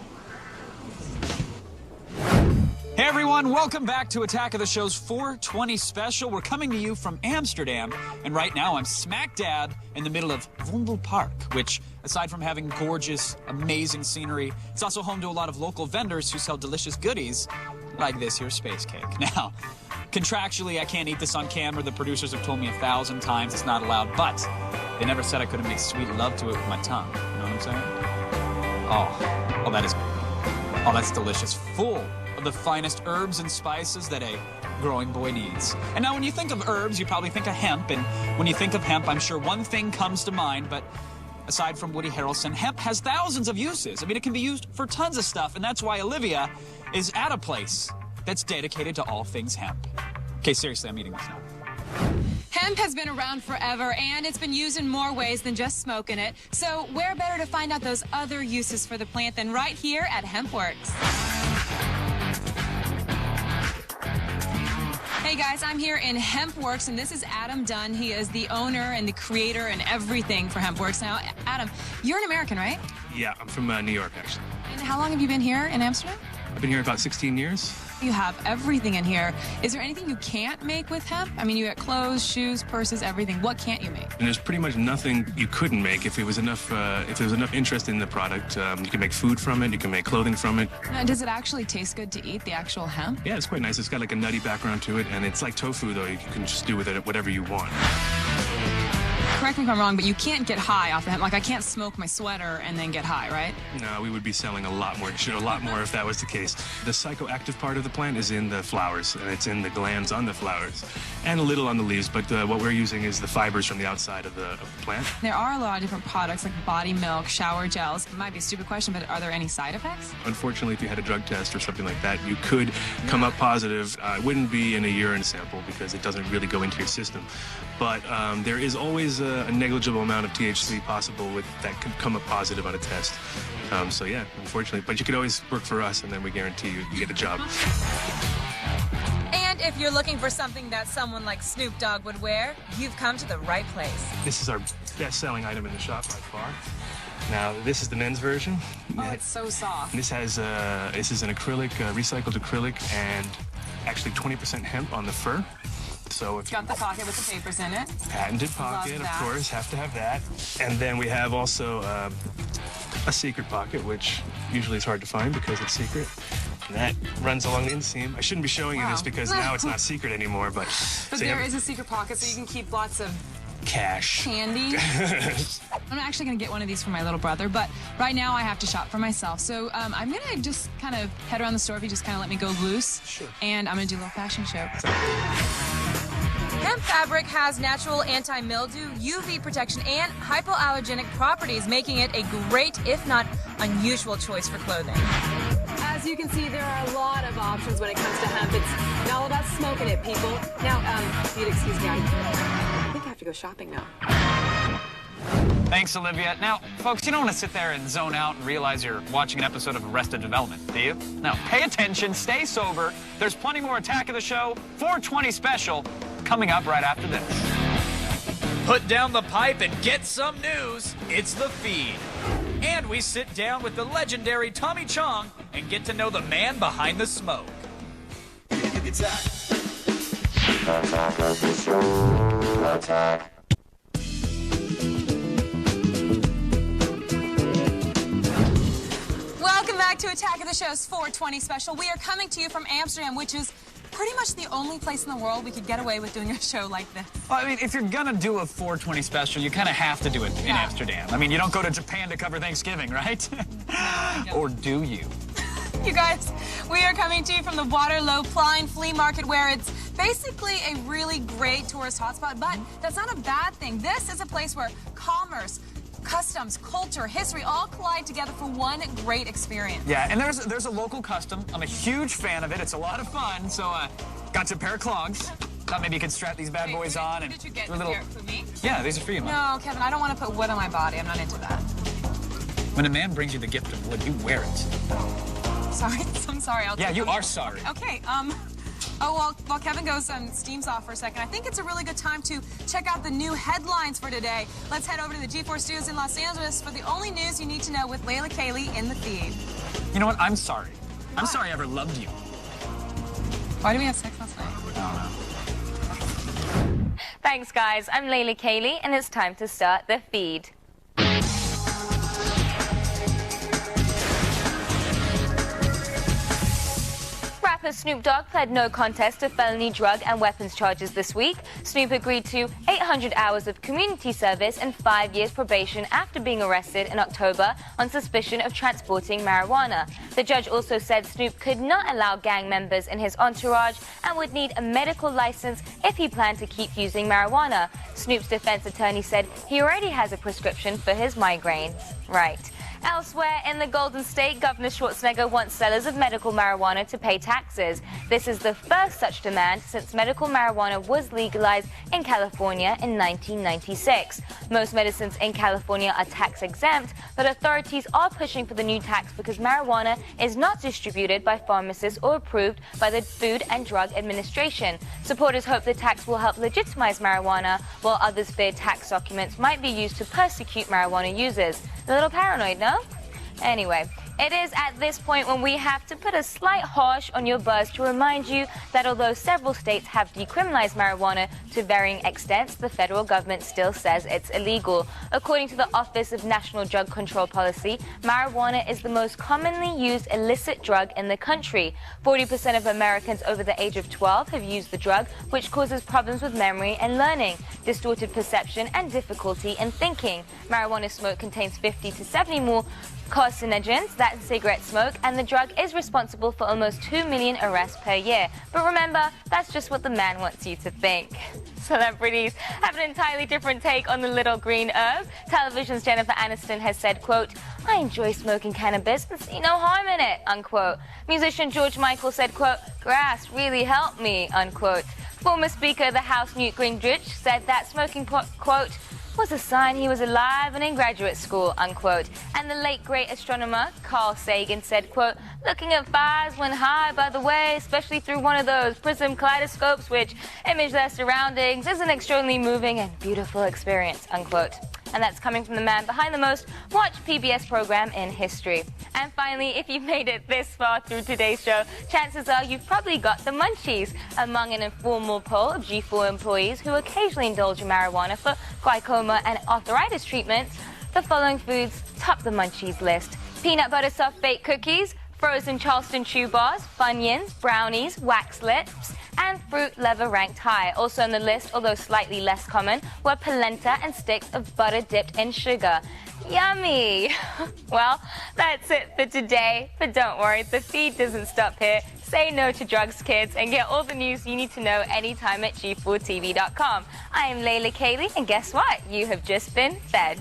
Hey everyone, welcome back to Attack of the Show's 420 special. We're coming to you from Amsterdam, and right now I'm smack dab in the middle of Vondelpark, which, aside from having gorgeous, amazing scenery, it's also home to a lot of local vendors who sell delicious goodies, like this here space cake. Now, contractually, I can't eat this on camera. The producers have told me 1,000 times it's not allowed, but they never said I couldn't make sweet love to it with my tongue. You know what I'm saying? Oh, that's delicious. Full of the finest herbs and spices that a growing boy needs. And now when you think of herbs, you probably think of hemp, and when you think of hemp, I'm sure one thing comes to mind, but aside from Woody Harrelson, hemp has thousands of uses. I mean, it can be used for tons of stuff, and that's why Olivia is at a place that's dedicated to all things hemp. Okay, seriously, I'm eating this now. Hemp has been around forever, and it's been used in more ways than just smoking it. So where better to find out those other uses for the plant than right here at HempWorks. Hey guys, I'm here in HempWorks, and this is Adam Dunn. He is the owner and the creator and everything for HempWorks. Now, Adam, you're an American, right? Yeah, I'm from New York, actually. And how long have you been here in Amsterdam? I've been here about 16 years. You have everything in here. Is there anything you can't make with hemp? I mean, you got clothes, shoes, purses, everything. What can't you make? And there's pretty much nothing you couldn't make if there was enough interest in the product. You can make food from it. You can make clothing from it. Now, does it actually taste good to eat, the actual hemp? Yeah, it's quite nice. It's got like a nutty background to it, and it's like tofu, though. You can just do with it whatever you want. Correct me if I'm wrong, but you can't get high off the hemp. Like, I can't smoke my sweater and then get high, right? No, we would be selling a lot more if that was the case. The psychoactive part of the plant is in the flowers, and it's in the glands on the flowers, and a little on the leaves, but what we're using is the fibers from the outside of the plant. There are a lot of different products, like body milk, shower gels. It might be a stupid question, but are there any side effects? Unfortunately, if you had a drug test or something like that, you could come up positive. It wouldn't be in a urine sample because it doesn't really go into your system. But there is always a negligible amount of THC possible that could come up positive on a test. So yeah, unfortunately. But you could always work for us, and then we guarantee you get a job. And if you're looking for something that someone like Snoop Dogg would wear, you've come to the right place. This is our best-selling item in the shop by far. Now, this is the men's version. Oh, it's so soft. This has this is an acrylic, recycled acrylic, and actually 20% hemp on the fur. So if got the pocket with the papers in it. Patented pocket, of course, have to have that. And then we have also a secret pocket, which usually is hard to find because it's secret. And that runs along the inseam. I shouldn't be showing you this because now it's not secret anymore, but But so there is a secret pocket, so you can keep lots of cash. candy. I'm actually going to get one of these for my little brother, but right now I have to shop for myself. So I'm going to just kind of head around the store if you just kind of let me go loose. Sure. And I'm going to do a little fashion show. Hemp fabric has natural anti-mildew, UV protection, and hypoallergenic properties, making it a great, if not unusual, choice for clothing. As you can see, there are a lot of options when it comes to hemp. It's all about smoking it, people. Now, if you'd excuse me, I think I have to go shopping now. Thanks, Olivia. Now, folks, you don't want to sit there and zone out and realize you're watching an episode of Arrested Development, do you? No, pay attention, stay sober. There's plenty more Attack of the Show 420 special coming up right after this. Put down the pipe and get some news. It's The Feed. And we sit down with the legendary Tommy Chong and get to know the man behind the smoke. Attack of the Show. Attack. Welcome back to Attack of the Show's 420 special. We are coming to you from Amsterdam, which is pretty much the only place in the world we could get away with doing a show like this. Well, I mean, if you're gonna do a 420 special, you kind of have to do it in Amsterdam. I mean, you don't go to Japan to cover Thanksgiving, right? Or do you? You guys, we are coming to you from the Waterloo Plein Flea Market, where it's basically a really great tourist hotspot, but that's not a bad thing. This is a place where commerce, customs, culture, history all collide together for one great experience. Yeah, and there's a local custom. I'm a huge fan of it. It's a lot of fun. So, got you a pair of clogs. Thought maybe you could strap these bad boys on and Did you get do a little. here for me? Yeah, these are for you, Mom. No, Kevin, I don't want to put wood on my body. I'm not into that. When a man brings you the gift of wood, you wear it. Sorry, I'm sorry. Yeah, you are sorry. Okay, oh, while Kevin goes and steams off for a second, I think it's a really good time to check out the new headlines for today. Let's head over to the G4 Studios in Los Angeles for the only news you need to know with Layla Cayley in the feed. You know what? I'm sorry. I'm sorry I ever loved you. Why did we have sex last night? I don't know. Thanks, guys. I'm Layla Cayley, and it's time to start the feed. Rapper Snoop Dogg pled no contest to felony drug and weapons charges this week. Snoop agreed to 800 hours of community service and 5 years probation after being arrested in October on suspicion of transporting marijuana. The judge also said Snoop could not allow gang members in his entourage and would need a medical license if he planned to keep using marijuana. Snoop's defense attorney said he already has a prescription for his migraines. Right. Elsewhere in the Golden State, Governor Schwarzenegger wants sellers of medical marijuana to pay taxes. This is the first such demand since medical marijuana was legalized in California in 1996. Most medicines in California are tax exempt, but authorities are pushing for the new tax because marijuana is not distributed by pharmacists or approved by the Food and Drug Administration. Supporters hope the tax will help legitimize marijuana, while others fear tax documents might be used to persecute marijuana users. A little paranoid, no? Anyway, it is at this point when we have to put a slight harsh on your buzz to remind you that although several states have decriminalized marijuana to varying extents, the federal government still says it's illegal. According to the Office of National Drug Control Policy, marijuana is the most commonly used illicit drug in the country. 40% of Americans over the age of 12 have used the drug, which causes problems with memory and learning, distorted perception, and difficulty in thinking. Marijuana smoke contains 50 to 70 more carcinogens than cigarette smoke, and the drug is responsible for almost 2 million arrests per year. But remember, that's just what the man wants you to think. Celebrities have an entirely different take on the little green herb. Television's Jennifer Aniston has said, quote, "I enjoy smoking cannabis and see no harm in it," unquote. Musician George Michael said, quote, "Grass really helped me," unquote. Former Speaker of the House Newt Gingrich said that smoking pot, quote, was a sign he was alive and in graduate school, unquote. And the late great astronomer Carl Sagan said, quote, "Looking at fires when high, by the way, especially through one of those prism kaleidoscopes which image their surroundings, is an extremely moving and beautiful experience," unquote. And that's coming from the man behind the most watched PBS program in history. And finally, if you've made it this far through today's show, chances are you've probably got the munchies. Among an informal poll of G4 employees who occasionally indulge in marijuana for glaucoma and arthritis treatments, the following foods top the munchies list. Peanut butter soft baked cookies, frozen Charleston chew bars, Funyuns, brownies, wax lips, and fruit leather ranked high. Also on the list, although slightly less common, were polenta and sticks of butter dipped in sugar. Yummy! Well, that's it for today. But don't worry, the feed doesn't stop here. Say no to drugs, kids, and get all the news you need to know anytime at G4TV.com. I am Layla Kaylee, and guess what? You have just been fed.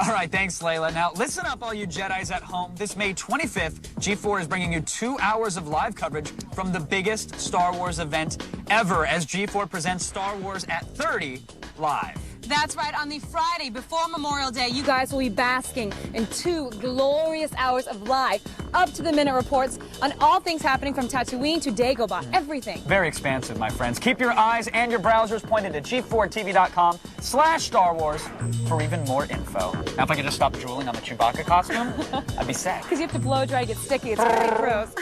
All right, thanks, Layla. Now, listen up, all you Jedis at home. This May 25th, G4 is bringing you 2 hours of live coverage from the biggest Star Wars event ever as G4 presents Star Wars at 30 live. That's right. On the Friday before Memorial Day, you guys will be basking in 2 glorious hours of live, up-to-the-minute reports on all things happening from Tatooine to Dagobah, everything. Very expansive, my friends. Keep your eyes and your browsers pointed to G4TV.com/Star Wars for even more info. Now, if I could just stop drooling on the Chewbacca costume, I'd be sad. Because you have to blow dry, get sticky. It's very gross.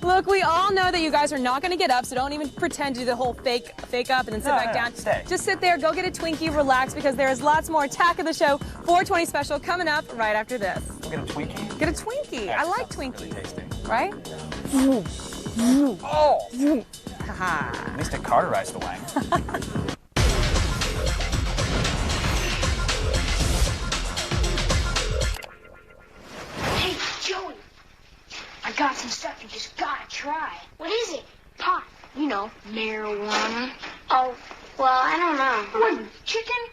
Look, we all know that you guys are not going to get up, so don't even pretend to do the whole fake up and then sit back down. Stay. Just sit there, go get a Twinkie, relax, because there is lots more Attack of the Show 420 special coming up right after this. We'll get a Twinkie? Get a Twinkie. I like Twinkies. Really right? Oh! Haha. At least it cauterized the wang. Hey, Joey. I got some stuff you just gotta try. What is it? Pot. You know, marijuana. Oh, well, I don't know. What, chicken?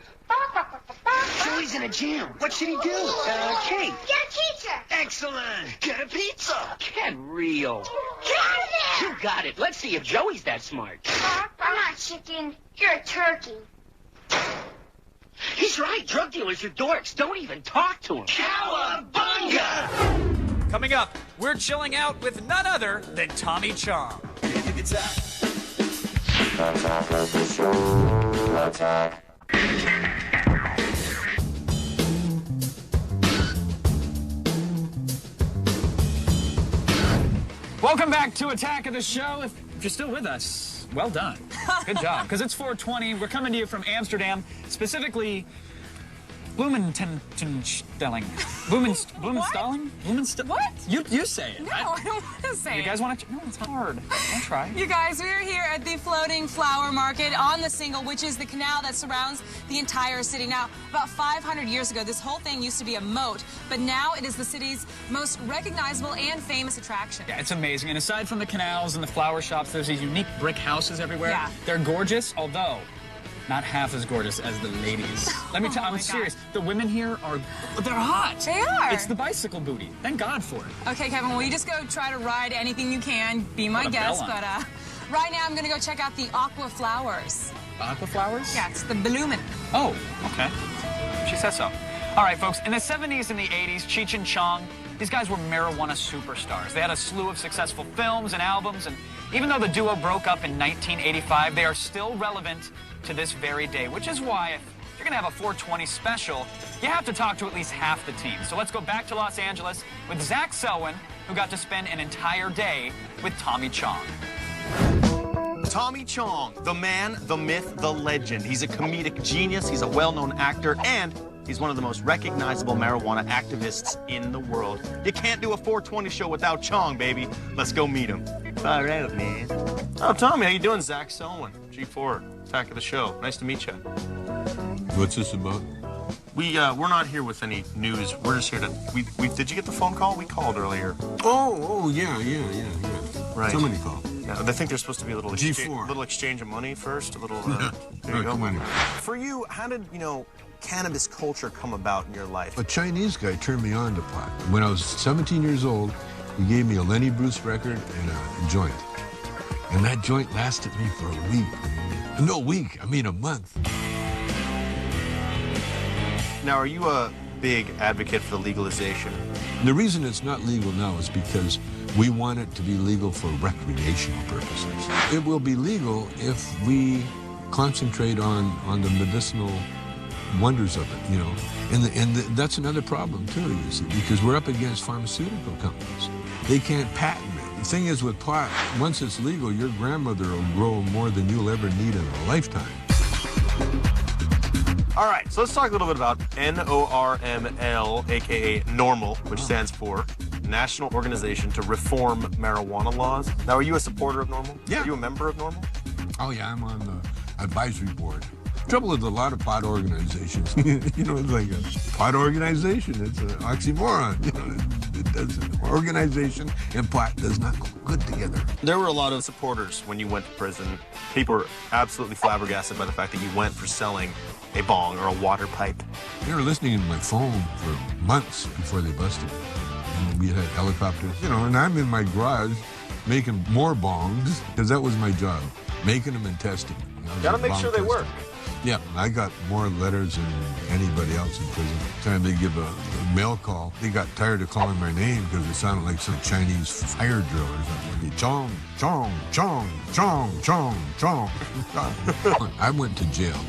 Joey's in a jam. What should he do? Kate. Get a pizza. Excellent. Get a pizza. Get real. Get out of there. You got it. Let's see if Joey's that smart. I'm not chicken. You're a turkey. He's right. Drug dealers are dorks. Don't even talk to him. Cowabunga! Coming up, we're chilling out with none other than Tommy Chong. Attack of the Show. Attack. Welcome back to Attack of the Show. If you're still with us, well done. Good job. Because it's 420. We're coming to you from Amsterdam, specifically Blumenstelling. Blumenstelling? What? You say it. No, I don't want to say it. You guys want to? No, it's hard. Don't try. You guys, we are here at the floating flower market on the Single, which is the canal that surrounds the entire city. Now, about 500 years ago, this whole thing used to be a moat, but now it is the city's most recognizable and famous attraction. Yeah, it's amazing. And aside from the canals and the flower shops, there's these unique brick houses everywhere. Yeah. They're gorgeous, although not half as gorgeous as the ladies. Let me tell you, I'm serious. The women here they're hot. They are. It's the bicycle booty. Thank God for it. Okay, Kevin, well, you just go try to ride anything you can. Be my guest, but right now I'm going to go check out the aqua flowers. Aqua flowers? Yeah, it's the Blumen. Oh, okay. She says so. All right, folks, in the 70s and the 80s, Cheech and Chong, these guys were marijuana superstars. They had a slew of successful films and albums, and even though the duo broke up in 1985, they are still relevant to this very day, which is why if you're going to have a 420 special, you have to talk to at least half the team. So let's go back to Los Angeles with Zach Selwyn, who got to spend an entire day with Tommy Chong. Tommy Chong, the man, the myth, the legend. He's a comedic genius, he's a well-known actor, and he's one of the most recognizable marijuana activists in the world. You can't do a 420 show without Chong, baby. Let's go meet him. All right, man. Oh, Tommy, how you doing? Zach Selwyn, G4, Attack of the Show. Nice to meet you. What's this about? We're not here with any news. We're just here to. Did you get the phone call? We called earlier. Oh, yeah. Right. Somebody called. Yeah, I think there's supposed to be a little exchange of money first. A little. There you go. Come on. For you, how did cannabis culture come about in your life? A Chinese guy turned me on to pot. When I was 17 years old, he gave me a Lenny Bruce record and a joint. And that joint lasted me for a week. No, week, I mean a month. Now, are you a big advocate for the legalization? The reason it's not legal now is because We want it to be legal for recreational purposes. It will be legal if we concentrate on the medicinal wonders of it, you know. And that's another problem too, you see, because we're up against pharmaceutical companies. They can't patent it. The thing is with pot, once it's legal, your grandmother will grow more than you'll ever need in a lifetime. All right, so let's talk a little bit about NORML, aka NORML, which stands for National Organization to Reform Marijuana Laws. Now, are you a supporter of NORML? Yeah. Are you a member of NORML? Oh yeah, I'm on the advisory board. Trouble with a lot of pot organizations, you know, it's like a pot organization. It's an oxymoron. You know, it doesn't. Organization and pot does not go good together. There were a lot of supporters when you went to prison. People were absolutely flabbergasted by the fact that you went for selling a bong or a water pipe. They were listening to my phone for months before they busted me. And we had helicopters, you know, and I'm in my garage making more bongs because that was my job, making them and testing them. You know, Gotta make sure they work. Yeah, I got more letters than anybody else in prison. Time they give a mail call, they got tired of calling my name because it sounded like some Chinese fire drill or something. Chong, chong, chong, chong, chong, chong. I went to jail,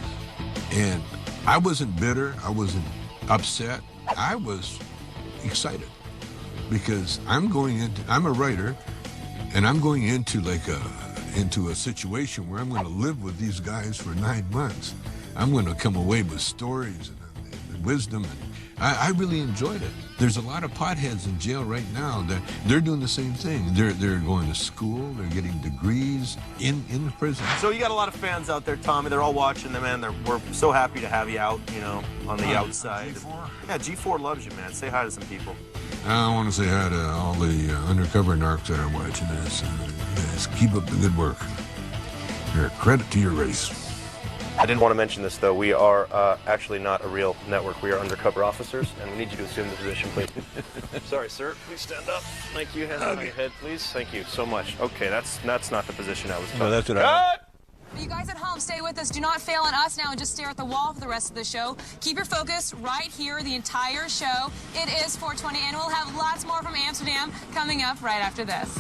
and I wasn't bitter. I wasn't upset. I was excited because I'm a writer, and I'm going into into a situation where I'm going to live with these guys for 9 months. I'm going to come away with stories and wisdom. And I really enjoyed it. There's a lot of potheads in jail right now. They're doing the same thing. They're going to school. They're getting degrees in prison. So you got a lot of fans out there, Tommy. They're all watching them, man. We're so happy to have you out, you know, on the outside. G4? Yeah, G4 loves you, man. Say hi to some people. I want to say hi to all the undercover narcs that are watching this. Yes, keep up the good work. You're a credit to your race. I didn't want to mention this, though. We are actually not a real network. We are undercover officers, and we need you to assume the position, please. Sorry, sir. Please stand up. Thank you. Hands on your head, please. Thank you so much. Okay, that's not the position I was talking about. No, that's what I... You guys at home, stay with us. Do not fail on us now and just stare at the wall for the rest of the show. Keep your focus right here the entire show. It is 420, and we'll have lots more from Amsterdam coming up right after this.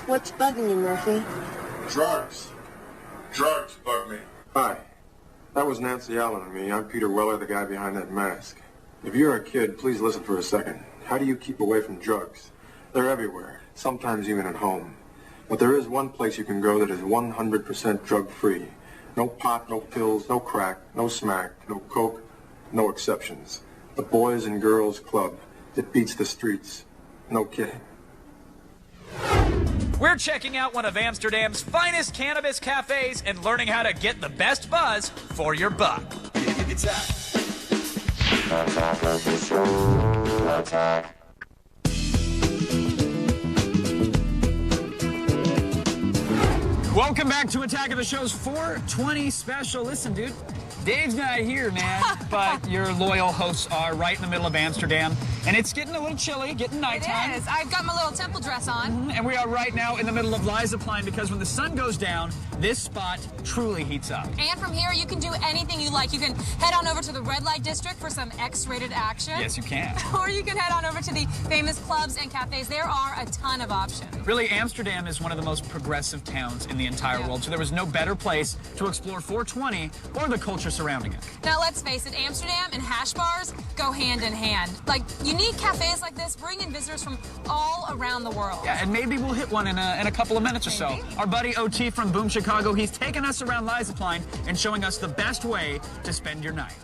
What's bugging you, Murphy? Drugs. Drugs bug me. Hi. That was Nancy Allen and me. I'm Peter Weller, the guy behind that mask. If you're a kid, please listen for a second. How do you keep away from drugs? They're everywhere, sometimes even at home. But there is one place you can go that is 100% drug-free. No pot, no pills, no crack, no smack, no coke, no exceptions. The Boys and Girls Club. It beats the streets. No kidding. We're checking out one of Amsterdam's finest cannabis cafes and learning how to get the best buzz for your buck. It's Welcome back to Attack of the Show's 420 special. Listen, dude, Dave's not here, man, but your loyal hosts are right in the middle of Amsterdam, and it's getting a little chilly, getting nighttime. It is. I've got my little temple dress on. And we are right now in the middle of Leidseplein because when the sun goes down, this spot truly heats up. And from here, you can do anything you like. You can head on over to the red light district for some X-rated action. Yes, you can. Or you can head on over to the famous clubs and cafes. There are a ton of options. Really, Amsterdam is one of the most progressive towns in the entire world, so there was no better place to explore 420 or the culture surrounding it. Now, let's face it, Amsterdam and hash bars go hand in hand. Like, unique cafes like this bring in visitors from all around the world. Yeah, and maybe we'll hit one in a couple of minutes or so. Our buddy OT from Boom Chicago, he's taking us around Leidseplein and showing us the best way to spend your night.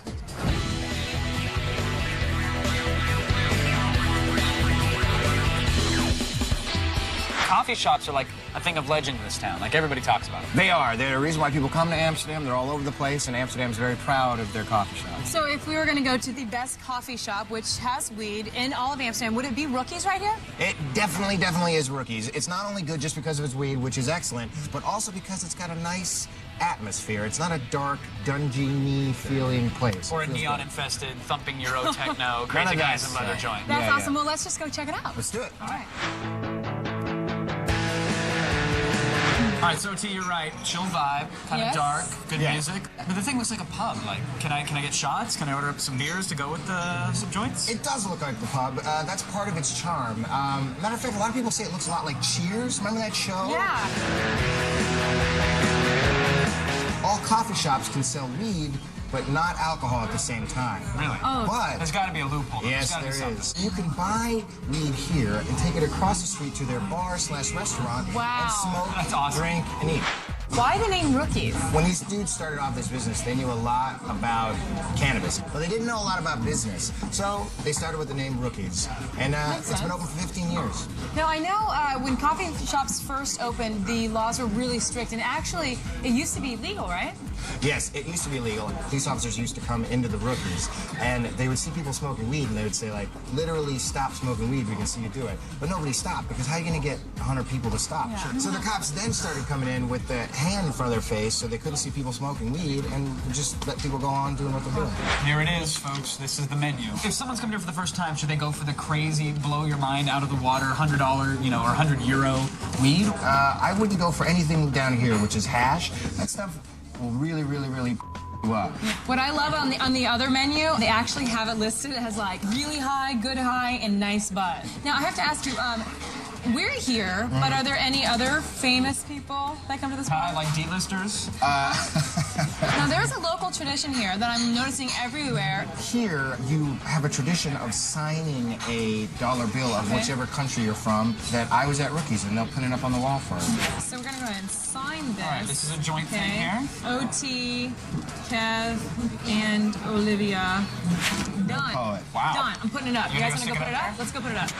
Coffee shops are like a thing of legend in this town. Like, everybody talks about them. They are. They're the reason why people come to Amsterdam. They're all over the place, and Amsterdam's very proud of their coffee shops. So if we were going to go to the best coffee shop, which has weed in all of Amsterdam, would it be Rookies right here? It definitely is Rookies. It's not only good just because of its weed, which is excellent, but also because it's got a nice atmosphere. It's not a dark, dungeony feeling place. Or a neon-infested, thumping Euro techno, crazy guys in leather joint. That's awesome. Well, let's just go check it out. Let's do it. All right, right, so T, you're right. Chill vibe, kind of dark, good music. But the thing looks like a pub. Like, can I get shots? Can I order up some beers to go with some joints? It does look like the pub. That's part of its charm. Matter of fact, a lot of people say it looks a lot like Cheers. Remember that show? Yeah. All coffee shops can sell weed, but not alcohol at the same time. Really? Oh. But there's got to be a loophole. Yes, there is. You can buy weed here and take it across the street to their bar/restaurant and smoke, drink, and eat. Why the name Rookies? When these dudes started off this business, they knew a lot about cannabis, but they didn't know a lot about business. So they started with the name Rookies, and it's been open for 15 years. Now, I know when coffee shops first opened, the laws were really strict, and actually, it used to be legal, right? Yes, it used to be legal. Police officers used to come into the Rookies, and they would see people smoking weed, and they would say, like, literally stop smoking weed, we can see you do it. But nobody stopped, because how are you going to get 100 people to stop? Yeah. So the cops then started coming in with the hand in front of their face, so they couldn't see people smoking weed, and just let people go on doing what they're doing. Here it is, folks. This is the menu. If someone's coming here for the first time, should they go for the crazy, blow your mind out of the water, $100, or €100 weed? I wouldn't go for anything down here, which is hash. That stuff will really you up. What I love on the other menu, they actually have it listed. It has like really high, good high, and nice bud. Now I have to ask you, we're here, but are there any other famous people that come to this bar? Like D-listers? Now there's a local tradition here that I'm noticing everywhere. Here, you have a tradition of signing a dollar bill of whichever country you're from that I was at Rookies, and they'll put it up on the wall for us. So we're going to go ahead and sign this. All right, this is a joint thing here. O.T., Kev, and Olivia. Done. Wow. Done. I'm putting it up. You guys want to go put it up? Let's go put it up.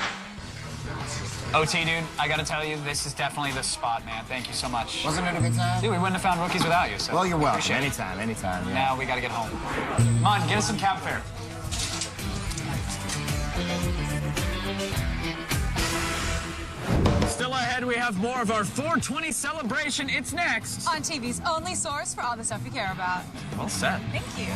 OT, dude, I gotta tell you, this is definitely the spot, man. Thank you so much. Wasn't it a good time? Dude, we wouldn't have found Rookies without you, so. Well, you're welcome. Anytime, yeah. Now we gotta get home. Come on, get us some cab fare. Still ahead, we have more of our 420 celebration. It's next. On TV's only source for all the stuff you care about. Well said. Thank you.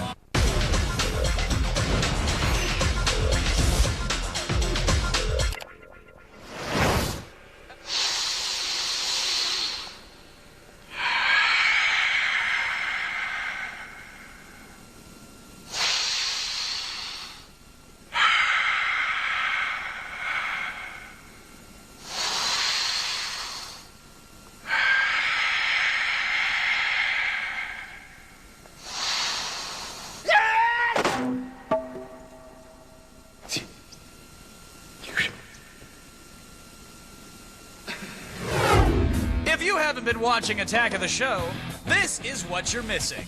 If you haven't been watching Attack of the Show, this is what you're missing.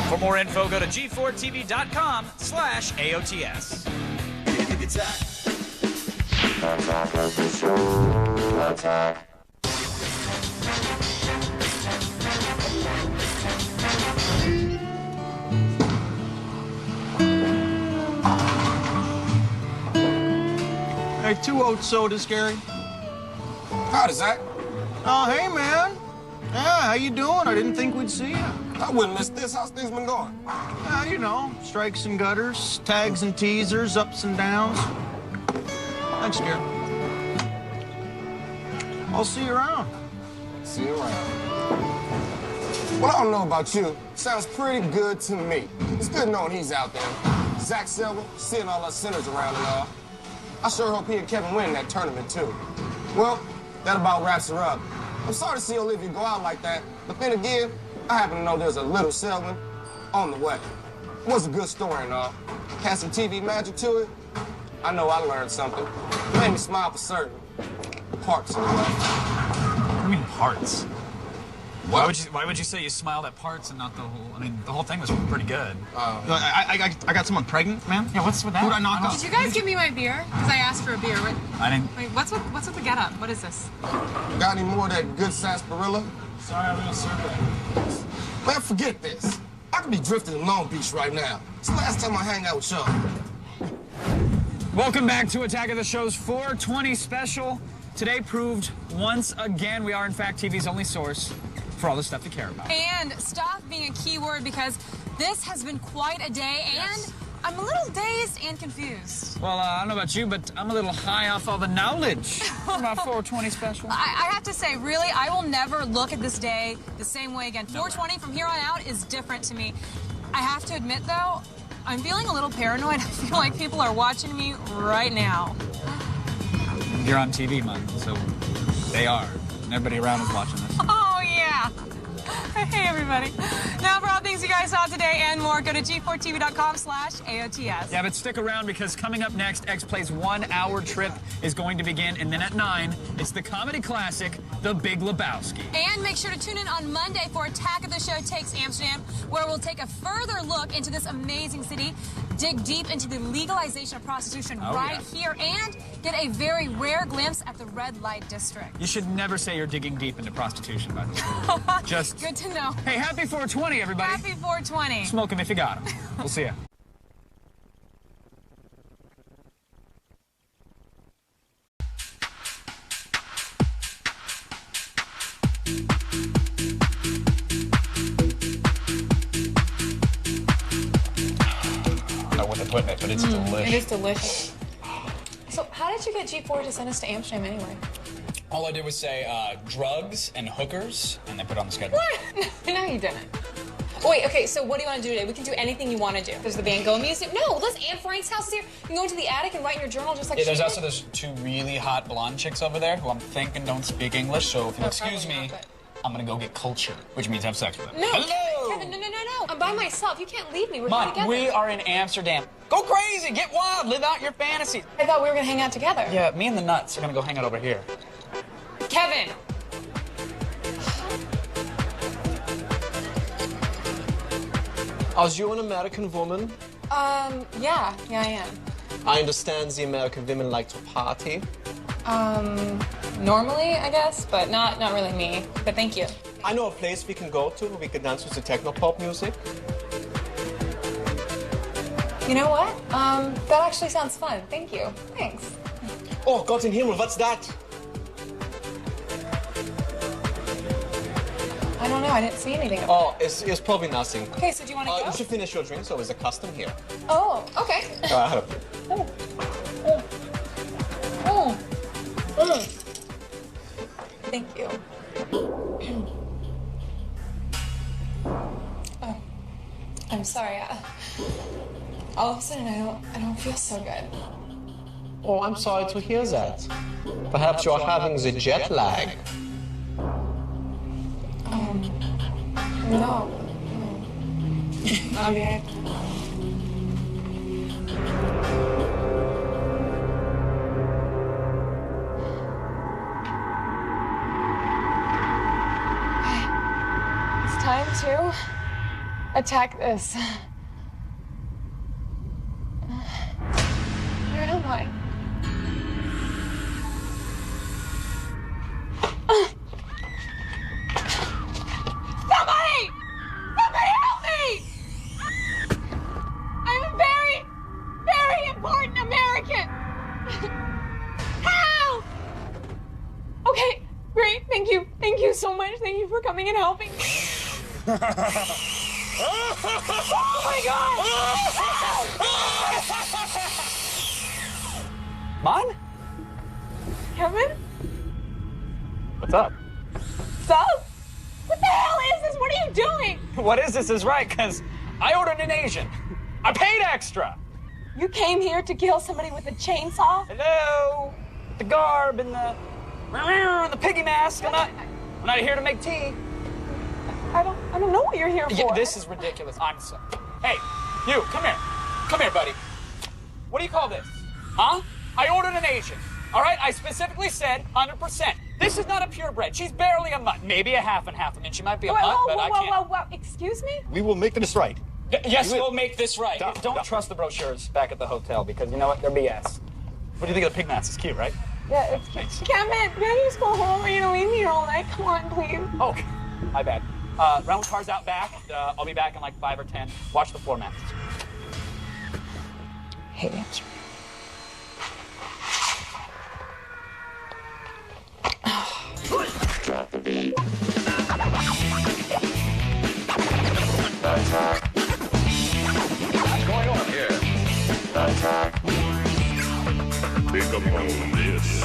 For more info, go to g4tv.com/AOTS. Attack of the Show. Attack. Hey, 2 oat sodas, Gary. Howdy, Zach. Oh, hey, man. Yeah, how you doing? I didn't think we'd see you. I wouldn't miss this. How's things been going? You know, strikes and gutters, tags and teasers, ups and downs. Thanks, Gary. I'll see you around. See you around. Well, I don't know about you. Sounds pretty good to me. It's good knowing he's out there. Zach Selby, seeing all us sinners around and all. I sure hope he and Kevin win that tournament, too. Well, that about wraps her up. I'm sorry to see Olivia go out like that, but then again, I happen to know there's a little Selwyn on the way. It was a good story and all. Had some TV magic to it. I know I learned something. It made me smile for certain. Parts, anyway. What do you mean, parts? What? Why would you say you smiled at parts and not the whole? I mean, the whole thing was pretty good. I got someone pregnant, man. Yeah, what's with that? Who'd I knock off? Did you guys give me my beer? Because I asked for a beer. I didn't. Wait, what's with the getup? What is this? Got any more of that good sarsaparilla? Sorry, I'm gonna serve that. Man, forget this. I could be drifting in Long Beach right now. It's the last time I hang out with y'all. Welcome back to Attack of the Show's 420 special. Today proved once again we are in fact TV's only source for all the stuff you care about. And stop being a key word because this has been quite a day, and I'm a little dazed and confused. Well, I don't know about you, but I'm a little high off all the knowledge from our 420 special. I have to say, really, I will never look at this day the same way again. 420 from here on out is different to me. I have to admit, though, I'm feeling a little paranoid. I feel like people are watching me right now. You're on TV, man, so they are. And everybody around is watching this. Oh, yeah. Hey, everybody. Now, for all things you guys saw today and more, go to g4tv.com/AOTS. Yeah, but stick around because coming up next, X Play's 1 hour trip is going to begin. And then at 9, it's the comedy classic, The Big Lebowski. And make sure to tune in on Monday for Attack of the Show Takes Amsterdam, where we'll take a further look into this amazing city, dig deep into the legalization of prostitution here, and get a very rare glimpse at the red light district. You should never say you're digging deep into prostitution, by the way. Just good to know. Hey, happy 420, everybody. Happy 420. Smoke 'em if you got 'em. We'll see ya. I don't know what to put in it, but it's delicious. It is delicious. So how did you get G4 to send us to Amsterdam anyway? All I did was say drugs and hookers, and they put it on the schedule. What? No, you didn't. Wait, okay, so what do you want to do today? We can do anything you want to do. There's the Van Gogh Museum. No, listen, Anne Frank's house is here. You can go into the attic and write in your journal just like Yeah, there's she also did. those 2 really hot blonde chicks over there who I'm thinking don't speak English, so if you'll excuse me, I'm gonna go get culture, which means have sex with them. No, Hello! Kevin, no. I'm by myself. You can't leave me. We're here Mom, together. we are in Amsterdam. Go crazy, get wild, live out your fantasies. I thought we were going to hang out together. Yeah, me and the nuts are gonna go hang out over here. Kevin! Are you an American woman? Yeah, I am. I understand the American women like to party. Normally, I guess, but not really me. But thank you. I know a place we can go to where we can dance with the techno-pop music. You know what? That actually sounds fun. Thank you. Thanks. Oh, Gott in Himmel, what's that? I don't know. I didn't see anything. Oh, it's probably nothing. Okay, so do you want to go? You should finish your drink, so there's a custom here. Oh, okay. I have Thank you. Oh, I'm sorry. All of a sudden, I don't feel so good. Oh, I'm sorry to hear that. Perhaps you're having the jet lag. No. I'll be right. It's time to attack this. Where am I? Somebody! Somebody help me! I'm a very, very important American. Help! Okay, great. Thank you. Thank you so much. Thank you for coming and helping me. Oh my God! Mon? Kevin? What's up? Sup? What the hell is this? What are you doing? What is this is right, because I ordered an Asian. I paid extra. You came here to kill somebody with a chainsaw? Hello? The garb and the piggy mask. I'm not here to make tea. I don't know what you're here for. Yeah, this is ridiculous. I'm sorry. Hey, you, come here. Come here, buddy. What do you call this? Huh? I ordered an Asian. All right? I specifically said 100%. This is not a purebred. She's barely a mutt. Maybe a half and half. I mean, she might be a mutt, but I can't. Whoa. Excuse me? We will make this right. Yes, we'll make this right. Don't trust the brochures back at the hotel because you know what? They're BS. What do you think of the pig mask? It's cute, right? Yeah, it's cute. Kevin, can I just go home? Are you gonna leave me here all night? Come on, please. Oh, my bad. Rental car's out back. I'll be back in like 5 or 10. Watch the floor mats. Hate answer. Drop the beat. What's going on here? Pick up on this.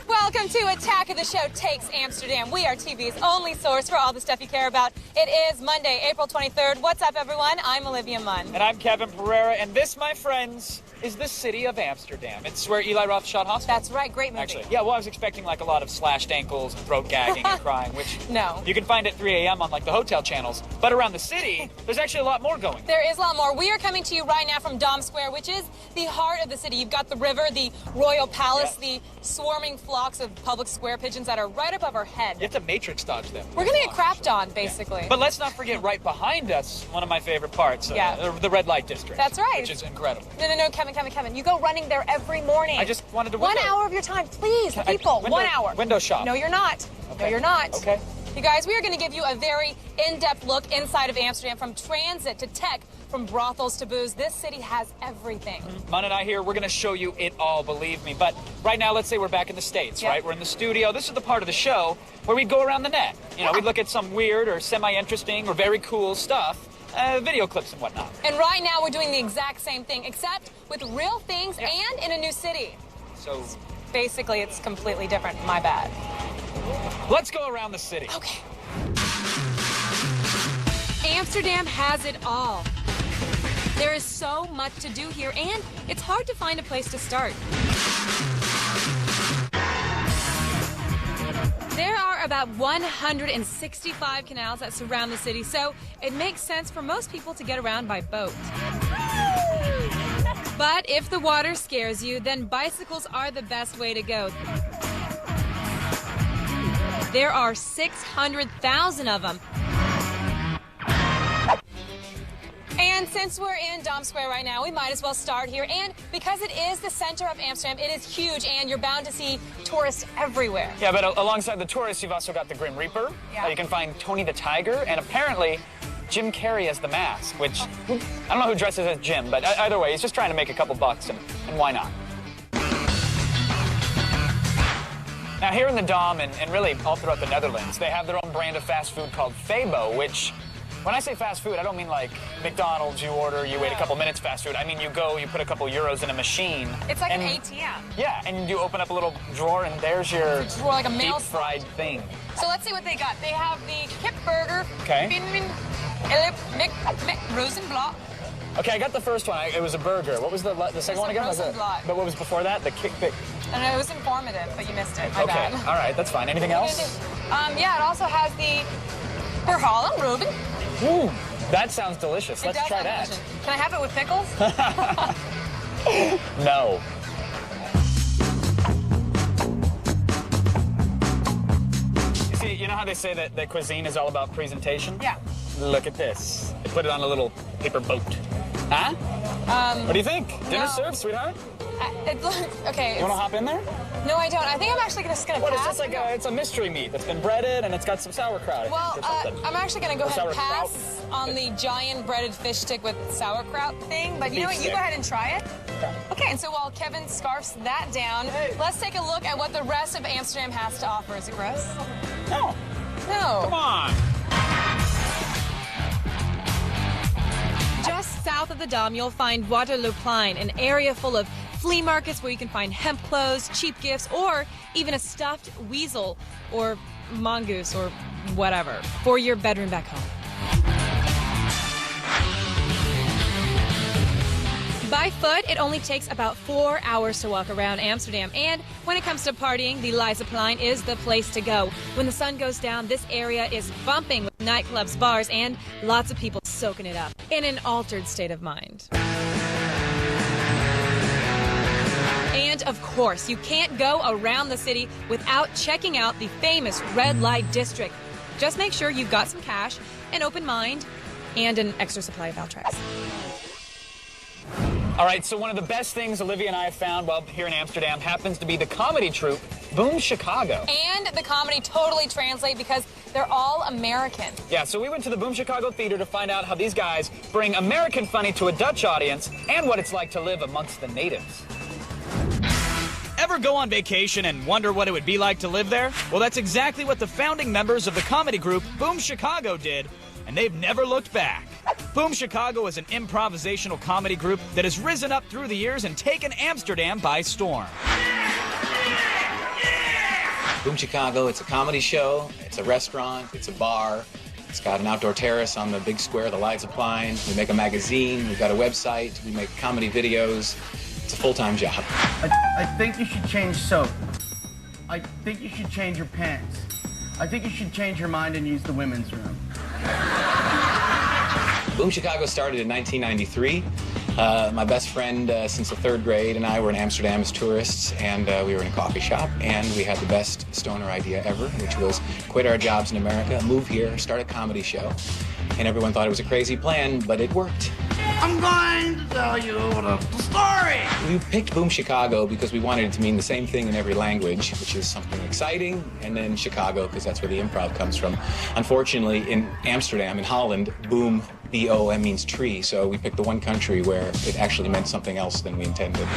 Welcome to Attack of the Show Takes Amsterdam. We are TV's only source for all the stuff you care about. It is Monday, April 23rd. What's up, everyone? I'm Olivia Munn. And I'm Kevin Pereira, and this, my friends, is the city of Amsterdam. It's where Eli Roth shot Hostel. That's right, great movie. Actually, yeah, well, I was expecting like a lot of slashed ankles and throat gagging and crying, which no. You can find at 3 a.m. on like the hotel channels. But around the city, there's actually a lot more going on. There is a lot more. We are coming to you right now from Dom Square, which is the heart of the city. You've got the river, the Royal Palace, the swarming flocks of public square pigeons that are right above our head. You have to matrix dodge them. We're going to get crapped on, basically. Yeah. But let's not forget right behind us, one of my favorite parts, the red light district. That's right. Which is incredible. No, Kevin. You go running there every morning. I just wanted to 1 hour of your time, please, people. 1 hour. Window shop. No, you're not. Okay. No, you're not. Okay. You guys, we are going to give you a very in-depth look inside of Amsterdam, from transit to tech, from brothels to booze. This city has everything. Mun and I here, we're going to show you it all, believe me. But right now, let's say we're back in the States, right? We're in the studio. This is the part of the show where we go around the net. You know, we look at some weird or semi-interesting or very cool stuff. Video clips and whatnot. And right now we're doing the exact same thing, except with real things and in a new city. So basically it's completely different. My bad. Let's go around the city. Okay. Amsterdam has it all. There is so much to do here, and it's hard to find a place to start. There are about 165 canals that surround the city, so it makes sense for most people to get around by boat. But if the water scares you, then bicycles are the best way to go. There are 600,000 of them. And since we're in Dom Square right now, we might as well start here. And because it is the center of Amsterdam, it is huge, and you're bound to see tourists everywhere. Yeah, but alongside the tourists, you've also got the Grim Reaper. Yeah. You can find Tony the Tiger, and apparently Jim Carrey as the Mask, which I don't know who dresses as Jim, but either way, he's just trying to make a couple bucks, and why not? Now, here in the Dom, and really all throughout the Netherlands, they have their own brand of fast food called Febo, which, when I say fast food, I don't mean like McDonald's, you order, you wait a couple minutes fast food. I mean, you go, you put a couple euros in a machine. It's like an ATM. Yeah, and you open up a little drawer, and there's your like a mail deep-fried thing. So let's see what they got. They have the Kip Burger. Okay. Rosenblatt. Okay, I got the first one. It was a burger. What was the second one again? Rosenblatt. But what was before that? The kickback. I know, it was informative, but you missed it. My bad. All right, that's fine. Anything else? Yeah, it also has the Verhalen Reuben. Ooh, that sounds delicious. Let's try that. Delicious. Can I have it with pickles? No. You see, you know how they say that cuisine is all about presentation? Yeah. Look at this. They put it on a little paper boat. Huh? What do you think? Dinner served, sweetheart? Okay. You want to hop in there? No, I don't. I think I'm actually just going to pass. It's just like it's a mystery meat that's been breaded, and it's got some sauerkraut. Well, I'm actually going to go ahead and pass on the giant breaded fish stick with sauerkraut thing, but you know what? You go ahead and try it. Okay, and so while Kevin scarfs that down, let's take a look at what the rest of Amsterdam has to offer. Is it gross? No. No. Come on. Just south of the Dom, you'll find Waterlooplein, an area full of flea markets where you can find hemp clothes, cheap gifts, or even a stuffed weasel or mongoose or whatever for your bedroom back home. By foot, it only takes about 4 hours to walk around Amsterdam. And when it comes to partying, the Leidseplein is the place to go. When the sun goes down, this area is bumping with nightclubs, bars, and lots of people soaking it up in an altered state of mind. And of course, you can't go around the city without checking out the famous red light district. Just make sure you've got some cash, an open mind, and an extra supply of Valtrex. All right, so one of the best things Olivia and I have found while here in Amsterdam happens to be the comedy troupe Boom Chicago. And the comedy totally translate because they're all American. Yeah, so we went to the Boom Chicago Theater to find out how these guys bring American funny to a Dutch audience and what it's like to live amongst the natives. Ever go on vacation and wonder what it would be like to live there? Well, that's exactly what the founding members of the comedy group Boom Chicago did, and they've never looked back. Boom Chicago is an improvisational comedy group that has risen up through the years and taken Amsterdam by storm. Boom Chicago, it's a comedy show, it's a restaurant, it's a bar. It's got an outdoor terrace on the big square, the lights are flying. We make a magazine, we've got a website, we make comedy videos. It's a full-time job. I think you should change soap. I think you should change your pants. I think you should change your mind and use the women's room. Boom Chicago started in 1993. My best friend since the 3rd grade and I were in Amsterdam as tourists, and we were in a coffee shop, and we had the best stoner idea ever, which was quit our jobs in America, move here, start a comedy show. And everyone thought it was a crazy plan, but it worked. I'm going to tell you the story. We picked Boom Chicago because we wanted it to mean the same thing in every language, which is something exciting, and then Chicago, because that's where the improv comes from. Unfortunately, in Amsterdam, in Holland, boom, B-O-M means tree, so we picked the one country where it actually meant something else than we intended.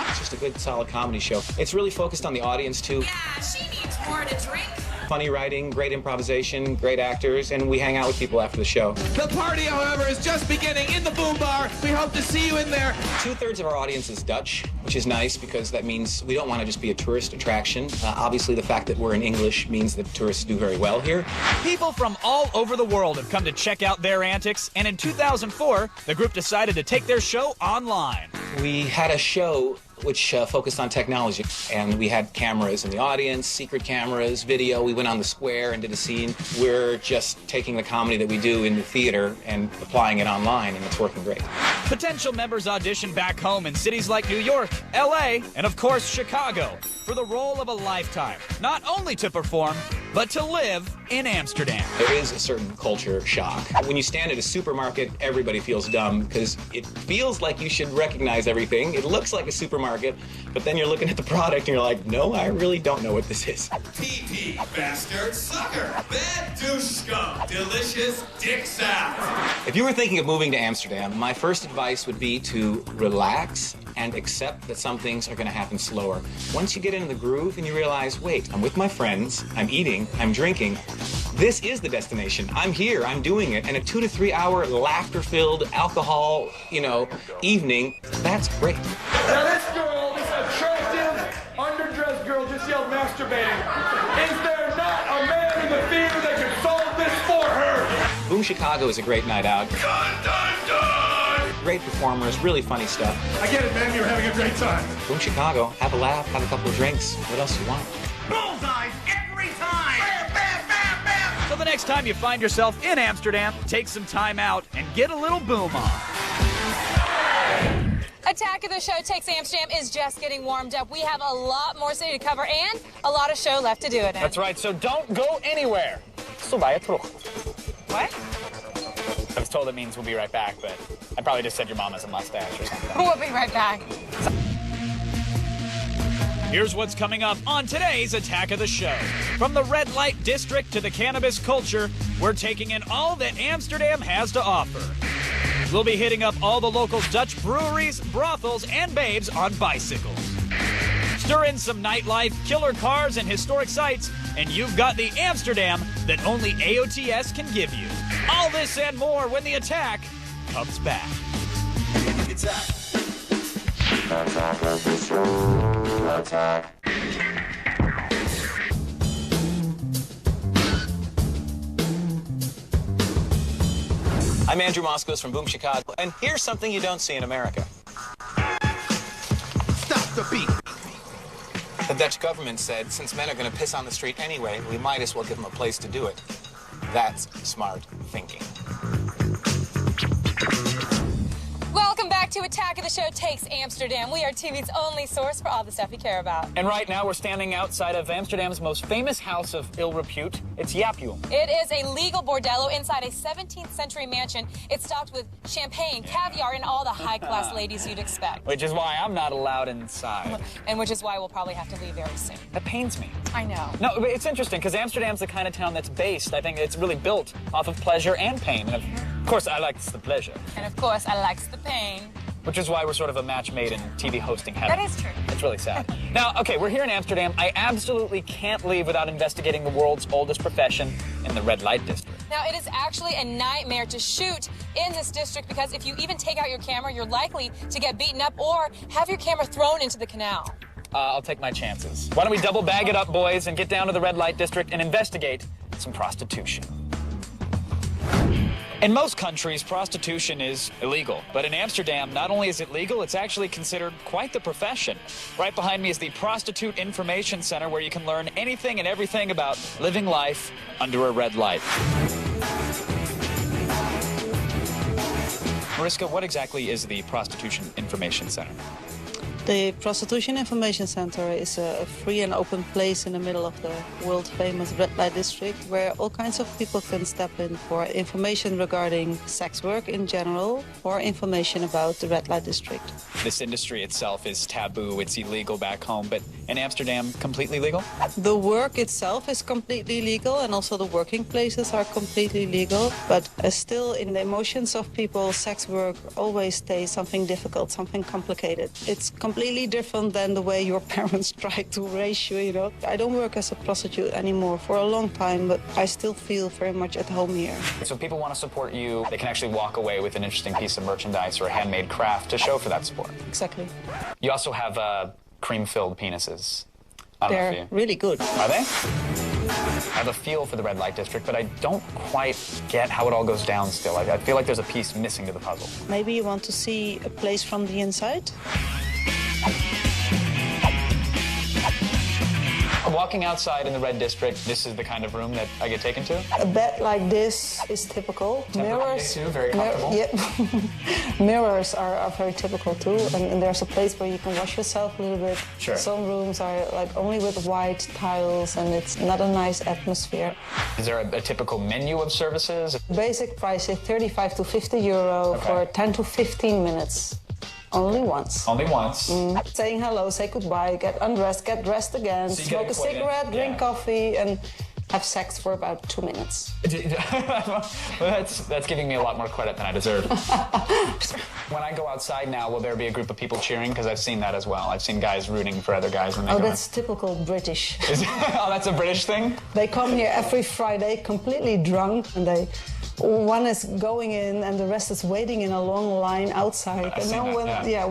It's just a good, solid comedy show. It's really focused on the audience, too. Yeah, she needs more to drink. Funny writing, great improvisation, great actors, and we hang out with people after the show. The party, however, is just beginning in the Boom Bar. We hope to see you in there. 2/3 of our audience is Dutch, which is nice because that means we don't want to just be a tourist attraction. Obviously, the fact that we're in English means that tourists do very well here. People from all over the world have come to check out their antics, and in 2004, the group decided to take their show online. We had a show which focused on technology, and we had cameras in the audience, secret cameras, video. We went on the square and did a scene. We're just taking the comedy that we do in the theater and applying it online, and it's working great. Potential members audition back home in cities like New York, LA, and of course Chicago for the role of a lifetime, not only to perform, but to live in Amsterdam. There is a certain culture shock. When you stand at a supermarket, everybody feels dumb because it feels like you should recognize everything. It looks like a supermarket, but then you're looking at the product and you're like, no, I really don't know what this is. PP, bastard, sucker, bad douche scum, delicious dick sound. If you were thinking of moving to Amsterdam, my first advice would be to relax and accept that some things are going to happen slower. Once you get into the groove and you realize, wait, I'm with my friends, I'm eating, I'm drinking, this is the destination. I'm here, I'm doing it, and a 2 to 3 hour laughter-filled alcohol, evening, that's great. Now this girl, this attractive, underdressed girl just yelled masturbating. Is there not a man in the theater that could solve this for her? Boom Chicago is a great night out. Dun, dun, dun. Great performers, really funny stuff. I get it, man. You're having a great time. Boom Chicago, have a laugh, have a couple of drinks. What else do you want? Bullseye every time. Bam, bam, bam, bam. So the next time you find yourself in Amsterdam, take some time out and get a little boom on. Attack of the Show Takes Amsterdam is just getting warmed up. We have a lot more city to cover and a lot of show left to do it in. That's right, so don't go anywhere. So bij je terug. What? I was told it means we'll be right back, but I probably just said your mom has a mustache or something. We'll be right back. Here's what's coming up on today's Attack of the Show. From the red light district to the cannabis culture, we're taking in all that Amsterdam has to offer. We'll be hitting up all the local Dutch breweries, brothels, and babes on bicycles. Stir in some nightlife, killer cars, and historic sites, and you've got the Amsterdam that only AOTS can give you. All this and more when the Attack comes back. Attack. Attack of the Show. Attack. I'm Andrew Moskos from Boom Chicago, and here's something you don't see in America. Stop the beat. The Dutch government said, since men are going to piss on the street anyway, we might as well give them a place to do it. That's smart thinking. Welcome back to Attack of the Show Takes Amsterdam. We are TV's only source for all the stuff you care about. And right now we're standing outside of Amsterdam's most famous house of ill repute. It's Jaapjoen. It is a legal bordello inside a 17th century mansion. It's stocked with champagne, caviar, and all the high-class ladies you'd expect. Which is why I'm not allowed inside. And which is why we'll probably have to leave very soon. That pains me. I know. No, but it's interesting because Amsterdam's the kind of town that's based, I think it's really built off of pleasure and pain. And of course, I likes the pleasure. And of course, I likes the pain. which is why we're sort of a match made in TV hosting heaven. That is true. It's really sad. Now, okay, we're here in Amsterdam. I absolutely can't leave without investigating the world's oldest profession in the red light district. Now, it is actually a nightmare to shoot in this district because if you even take out your camera, you're likely to get beaten up or have your camera thrown into the canal. I'll take my chances. Why don't we double bag it up, boys, and get down to the red light district and investigate some prostitution. In most countries, prostitution is illegal. But in Amsterdam, not only is it legal, it's actually considered quite the profession. Right behind me is the Prostitute Information Center, where you can learn anything and everything about living life under a red light. Mariska, what exactly is the Prostitution Information Center? The Prostitution Information Center is a free and open place in the middle of the world-famous red light district where all kinds of people can step in for information regarding sex work in general or information about the red light district. This industry itself is taboo, it's illegal back home, but in Amsterdam, completely legal? The work itself is completely legal and also the working places are completely legal, but still in the emotions of people, sex work always stays something difficult, something complicated. It's completely different than the way your parents tried to raise you, you know. I don't work as a prostitute anymore for a long time, but I still feel very much at home here. So if people want to support you, they can actually walk away with an interesting piece of merchandise or a handmade craft to show for that support. Exactly. You also have cream-filled penises. They're really good. Are they? I have a feel for the red light district, but I don't quite get how it all goes down still. I feel like there's a piece missing to the puzzle. Maybe you want to see a place from the inside? Walking outside in the red district, this is the kind of room that I get taken to? A bed like this is typical. Mirrors, too, very comfortable. Mirrors are very typical too, and there's a place where you can wash yourself a little bit. Sure. Some rooms are like only with white tiles, and it's not a nice atmosphere. Is there a typical menu of services? Basic price is 35 to 50 euro for 10 to 15 minutes. Only once. Only once. Saying hello, say goodbye, get undressed, get dressed again, so smoke a cigarette, drink coffee, and have sex for about 2 minutes. Well, that's giving me a lot more credit than I deserve. When I go outside now, will there be a group of people cheering? Because I've seen that as well. I've seen guys rooting for other guys when they go that's typical British. Oh, that's a British thing? They come here every Friday completely drunk, and one is going in and the rest is waiting in a long line outside. And then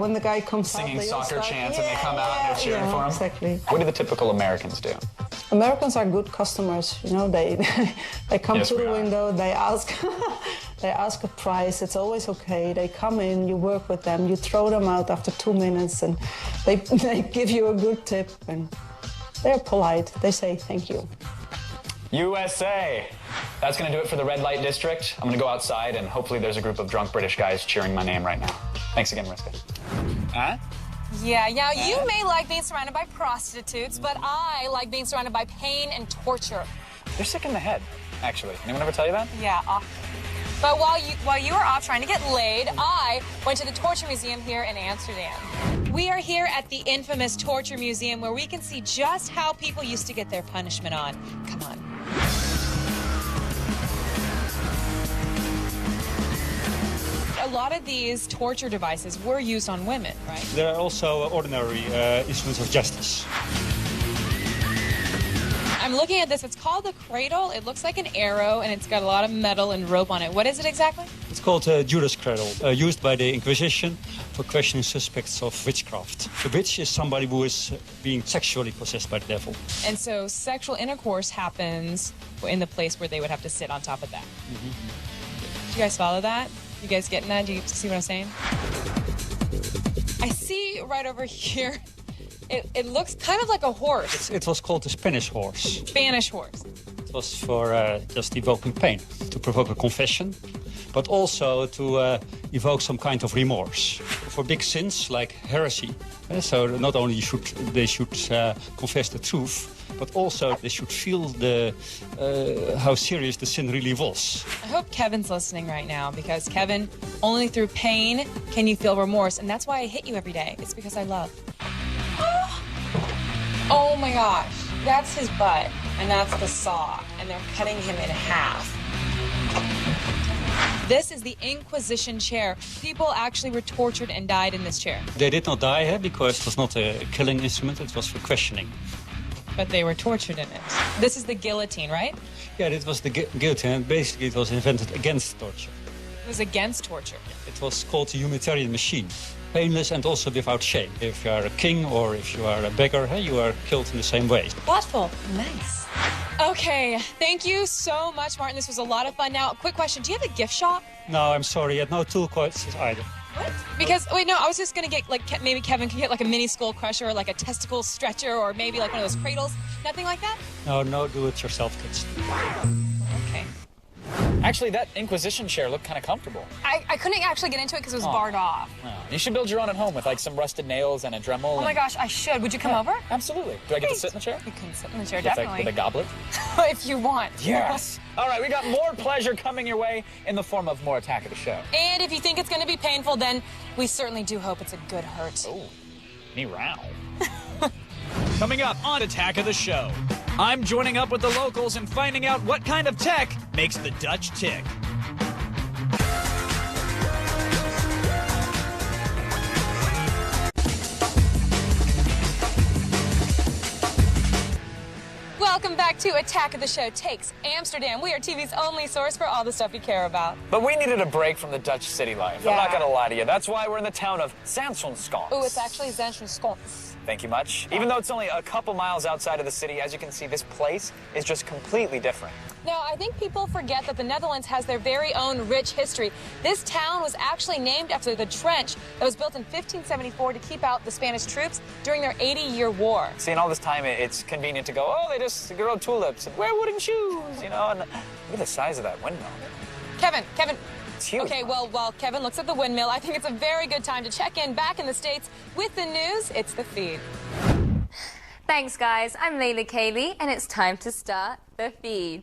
when the guy comes singing out, they soccer chants and they come out and they're cheering for him. Exactly. What do the typical Americans do? Americans are good customers. You know, they come to the window, they ask they ask a price. It's always okay. They come in, you work with them, you throw them out after 2 minutes, and they give you a good tip, and they're polite. They say thank you. USA! That's going to do it for the red light district. I'm going to go outside, and hopefully there's a group of drunk British guys cheering my name right now. Thanks again, Mariska. Huh? Yeah, you may like being surrounded by prostitutes, but I like being surrounded by pain and torture. You're sick in the head, actually. Anyone ever tell you that? Yeah, but while you were off trying to get laid, I went to the Torture Museum here in Amsterdam. We are here at the infamous Torture Museum where we can see just how people used to get their punishment on. Come on. A lot of these torture devices were used on women, right? There are also ordinary instruments of justice. I'm looking at this. It's called the cradle. It looks like an arrow, and it's got a lot of metal and rope on it. What is it exactly? It's called Judas cradle, used by the Inquisition for questioning suspects of witchcraft. A witch is somebody who is being sexually possessed by the devil. And so sexual intercourse happens in the place where they would have to sit on top of that. Do you guys follow that? You guys getting that? Do you see what I'm saying? I see right over here, it looks kind of like a horse. It was called the Spanish horse. Spanish horse. It was for just evoking pain, to provoke a confession, but also to evoke some kind of remorse. For big sins like heresy. So not only they should confess the truth, but also they should feel how serious the sin really was. I hope Kevin's listening right now, because Kevin, only through pain can you feel remorse, and that's why I hit you every day. It's because I love. Oh my gosh, that's his butt, and that's the saw, and they're cutting him in half. This is the Inquisition chair. People actually were tortured and died in this chair. They did not die because it was not a killing instrument, it was for questioning. But they were tortured in it. This is the guillotine, right? Yeah, it was the guillotine, and basically it was invented against torture. It was against torture. It was called the humanitarian machine. Painless and also without shame. If you are a king or if you are a beggar, you are killed in the same way. Thoughtful. Nice. Okay, thank you so much, Martin. This was a lot of fun. Now, quick question. Do you have a gift shop? No, I'm sorry. I had no tool coins either. What? Because, wait, no, I was just going to get, like, maybe Kevin could get, like, a mini skull crusher or, like, a testicle stretcher or maybe, like, one of those cradles. Nothing like that? No, do-it-yourself kits. Okay. Actually, that Inquisition chair looked kind of comfortable. I couldn't actually get into it because it was barred off. Oh. You should build your own at home with, like, some rusted nails and a Dremel. Oh, my gosh, I should. Would you come over? Absolutely. Do I get to sit in the chair? You can sit in the chair, With definitely. With a goblet? If you want. Yes. All right, we got more pleasure coming your way in the form of more Attack of the Show. And if you think it's going to be painful, then we certainly do hope it's a good hurt. Oh, me row. Coming up on Attack of the Show, I'm joining up with the locals and finding out what kind of tech makes the Dutch tick. Welcome back to Attack of the Show Takes Amsterdam. We are TV's only source for all the stuff you care about. But we needed a break from the Dutch city life. Yeah. I'm not going to lie to you. That's why we're in the town of Zaanstreek. Oh, it's actually Zaanstreek. Thank you much. Even though it's only a couple miles outside of the city, as you can see, this place is just completely different. Now, I think people forget that the Netherlands has their very own rich history. This town was actually named after the trench that was built in 1574 to keep out the Spanish troops during their 80-year war. See, in all this time, it's convenient to go, oh, they just grow tulips and wear wooden shoes, you know, and look at the size of that windmill. Kevin. It's huge. Okay, well, while Kevin looks at the windmill, I think it's a very good time to check in back in the States with the news. It's The Feed. Thanks, guys. I'm Layla Kaylee, and it's time to start The Feed.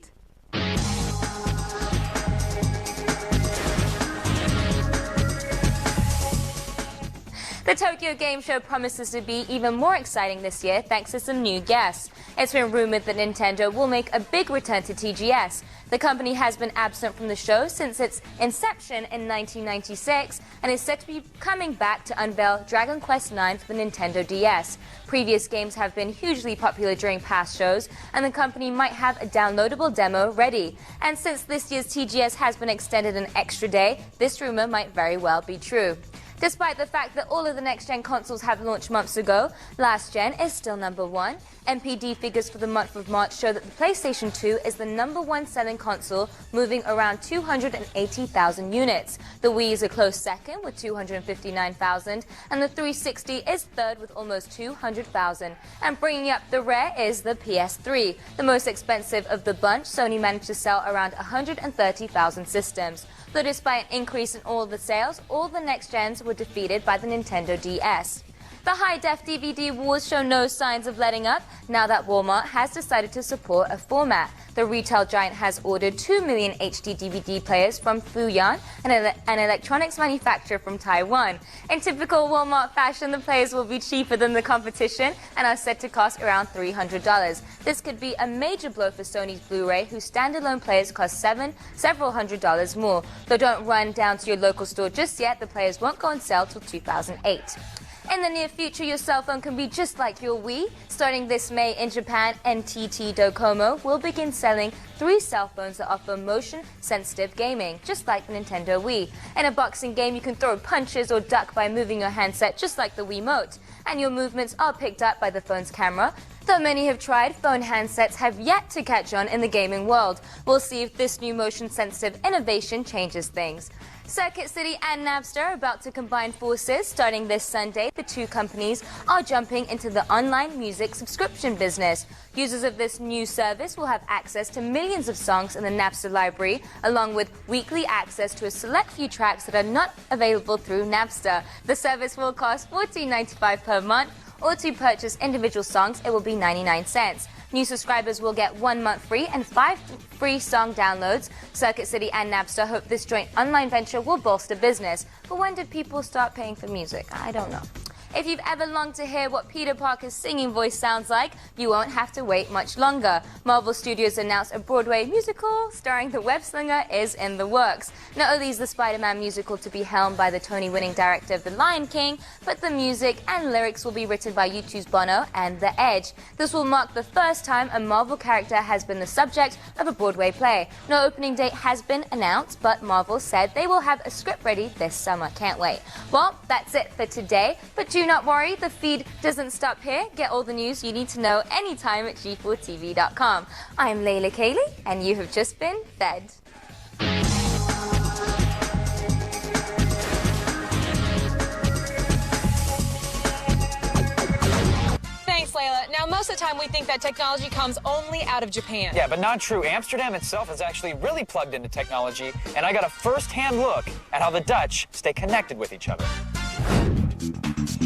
The Tokyo Game Show promises to be even more exciting this year thanks to some new guests. It's been rumored that Nintendo will make a big return to TGS. The company has been absent from the show since its inception in 1996 and is set to be coming back to unveil Dragon Quest IX for the Nintendo DS. Previous games have been hugely popular during past shows, and the company might have a downloadable demo ready. And since this year's TGS has been extended an extra day, this rumor might very well be true. Despite the fact that all of the next-gen consoles have launched months ago, last gen is still number one. NPD figures for the month of March show that the PlayStation 2 is the #1 selling console, moving around 280,000 units. The Wii is a close second with 259,000, and the 360 is third with almost 200,000. And bringing up the rear is the PS3. The most expensive of the bunch, Sony managed to sell around 130,000 systems. Though despite an increase in all the sales, all the next gens were defeated by the Nintendo DS. The high-def DVD wars show no signs of letting up now that Walmart has decided to support a format. The retail giant has ordered 2 million HD DVD players from Fuyuan, an electronics manufacturer from Taiwan. In typical Walmart fashion, the players will be cheaper than the competition and are set to cost around $300. This could be a major blow for Sony's Blu-ray, whose standalone players cost several $100s more. Though don't run down to your local store just yet, the players won't go on sale till 2008. In the near future, your cell phone can be just like your Wii. Starting this May in Japan, NTT Docomo will begin selling 3 cell phones that offer motion-sensitive gaming, just like the Nintendo Wii. In a boxing game, you can throw punches or duck by moving your handset, just like the Wiimote. And your movements are picked up by the phone's camera. Though many have tried, phone handsets have yet to catch on in the gaming world. We'll see if this new motion-sensitive innovation changes things. Circuit City and Napster are about to combine forces. Starting this Sunday, the two companies are jumping into the online music subscription business. Users of this new service will have access to millions of songs in the Napster library, along with weekly access to a select few tracks that are not available through Napster. The service will cost $14.95 per month, or to purchase individual songs, it will be 99 cents. New subscribers will get 1 month free and 5 free song downloads. Circuit City and Napster hope this joint online venture will bolster business. But when did people start paying for music? I don't know. If you've ever longed to hear what Peter Parker's singing voice sounds like, you won't have to wait much longer. Marvel Studios announced a Broadway musical starring the web slinger is in the works. Not only is the Spider-Man musical to be helmed by the Tony-winning director of The Lion King, but the music and lyrics will be written by U2's Bono and The Edge. This will mark the first time a Marvel character has been the subject of a Broadway play. No opening date has been announced, but Marvel said they will have a script ready this summer. Can't wait. Well, that's it for today, but do not worry, the feed doesn't stop here. Get all the news you need to know anytime at G4TV.com. I'm Layla Kaylee, and you have just been fed. Thanks, Layla. Now, most of the time we think that technology comes only out of Japan. Yeah, but not true. Amsterdam itself is actually really plugged into technology, and I got a first-hand look at how the Dutch stay connected with each other.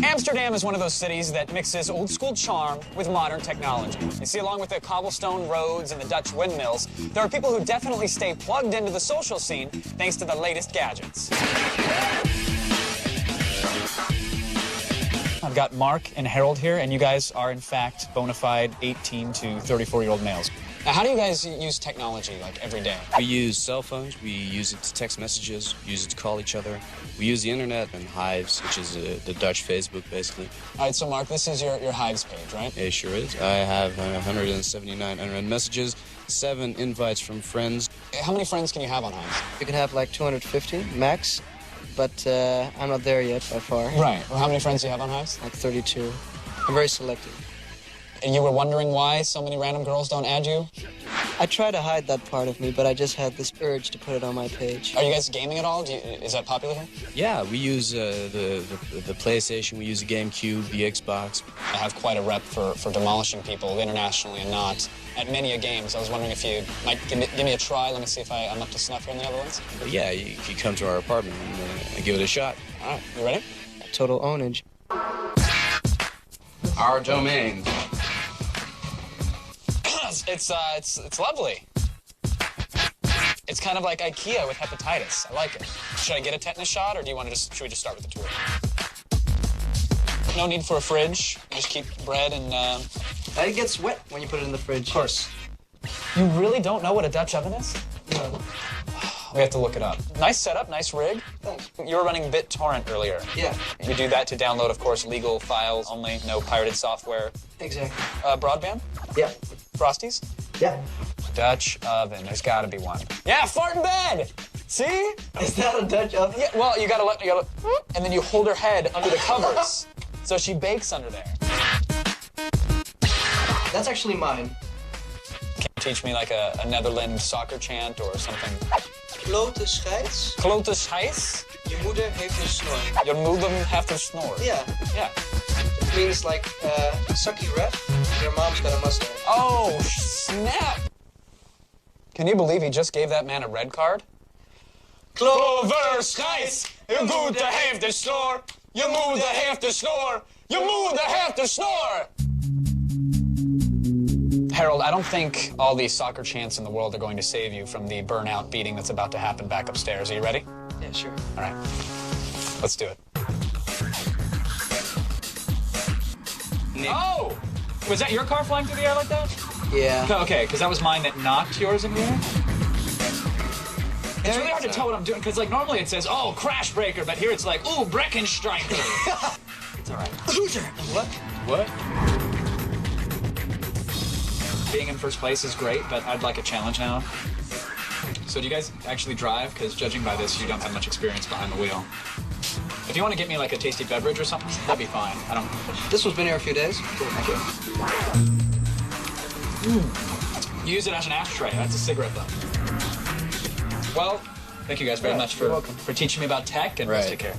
Amsterdam is one of those cities that mixes old-school charm with modern technology. You see, along with the cobblestone roads and the Dutch windmills, there are people who definitely stay plugged into the social scene thanks to the latest gadgets. I've got Mark and Harold here, and you guys are, in fact, bona fide 18 to 34-year-old males. Now, how do you guys use technology, like, every day? We use cell phones. We use it to text messages. We use it to call each other. We use the internet and Hives, which is the Dutch Facebook, basically. All right, so, Mark, this is your Hives page, right? It sure is. I have 179 unread messages, 7 invites from friends. How many friends can you have on Hives? You can have, like, 250 max, but I'm not there yet by far. Right. Well, how many friends do you have on Hives? Like 32. I'm very selective. And you were wondering why so many random girls don't add you? I try to hide that part of me, but I just had this urge to put it on my page. Are you guys gaming at all? Is that popular here? Yeah, we use the PlayStation, we use the GameCube, the Xbox. I have quite a rep for demolishing people internationally and not at many a games. I was wondering if you might give me a try. Let me see if I'm up to snuff here in the Netherlands. But yeah, you come to our apartment and give it a shot. All right, you ready? Total ownage. Our domain. It's lovely. It's kind of like IKEA with hepatitis. I like it. Should I get a tetanus shot, or should we just start with the tour? No need for a fridge. You just keep bread and. It gets wet when you put it in the fridge. Of course. You really don't know what a Dutch oven is? No. We have to look it up. Nice setup, nice rig. Thanks. You were running BitTorrent earlier. Yeah. You do that to download, of course, legal files only, no pirated software. Exactly. Broadband? Yeah. Frosties? Yeah. Dutch oven. There's got to be one. Yeah, fart in bed. See? Is that a Dutch oven? Yeah. Well, you gotta and then you hold her head under the covers, so she bakes under there. That's actually mine. Can you teach me like a Netherlands soccer chant or something? Klote scheids. Klote scheids? Je moeder heeft een snor. Your mother have to snore. Yeah. Yeah. It means like sucky ref. Your mom's got a mustache. Oh, snap! Can you believe he just gave that man a red card? Clover scheids. Je moeder heeft een snor. Je moeder heeft een snor. Je moeder heeft een snor. Harold, I don't think all these soccer chants in the world are going to save you from the burnout beating that's about to happen back upstairs. Are you ready? Yeah, sure. All right. Let's do it. Nick. Oh! Was that your car flying through the air like that? Yeah. Okay, because that was mine that knocked yours in the air. It's really hard to tell what I'm doing, because like normally it says, oh, crash breaker, but here it's like, ooh, Breckenstreicher. It's all right. What? What? Being in first place is great, but I'd like a challenge now. So do you guys actually drive? Because judging by this, you don't have much experience behind the wheel. If you want to get me like a tasty beverage or something, that'd be fine. I don't. This one's been here a few days. Cool, thank you. You use it as an ashtray. That's a cigarette butt. Well, thank you guys very much for teaching me about tech, and let's take care.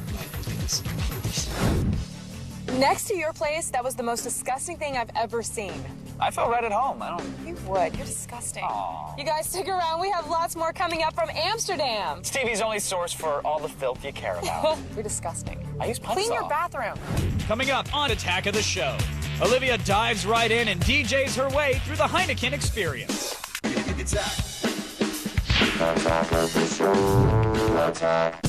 Next to your place, that was the most disgusting thing I've ever seen. I feel right at home. I don't. You would. You're disgusting. Aww. You guys stick around. We have lots more coming up from Amsterdam. It's TV's only source for all the filth you care about. You're disgusting. I use Pine Clean Sol. your bathroom. Coming up on Attack of the Show, Olivia dives right in and DJs her way through the Heineken experience. Attack of the Show. Attack.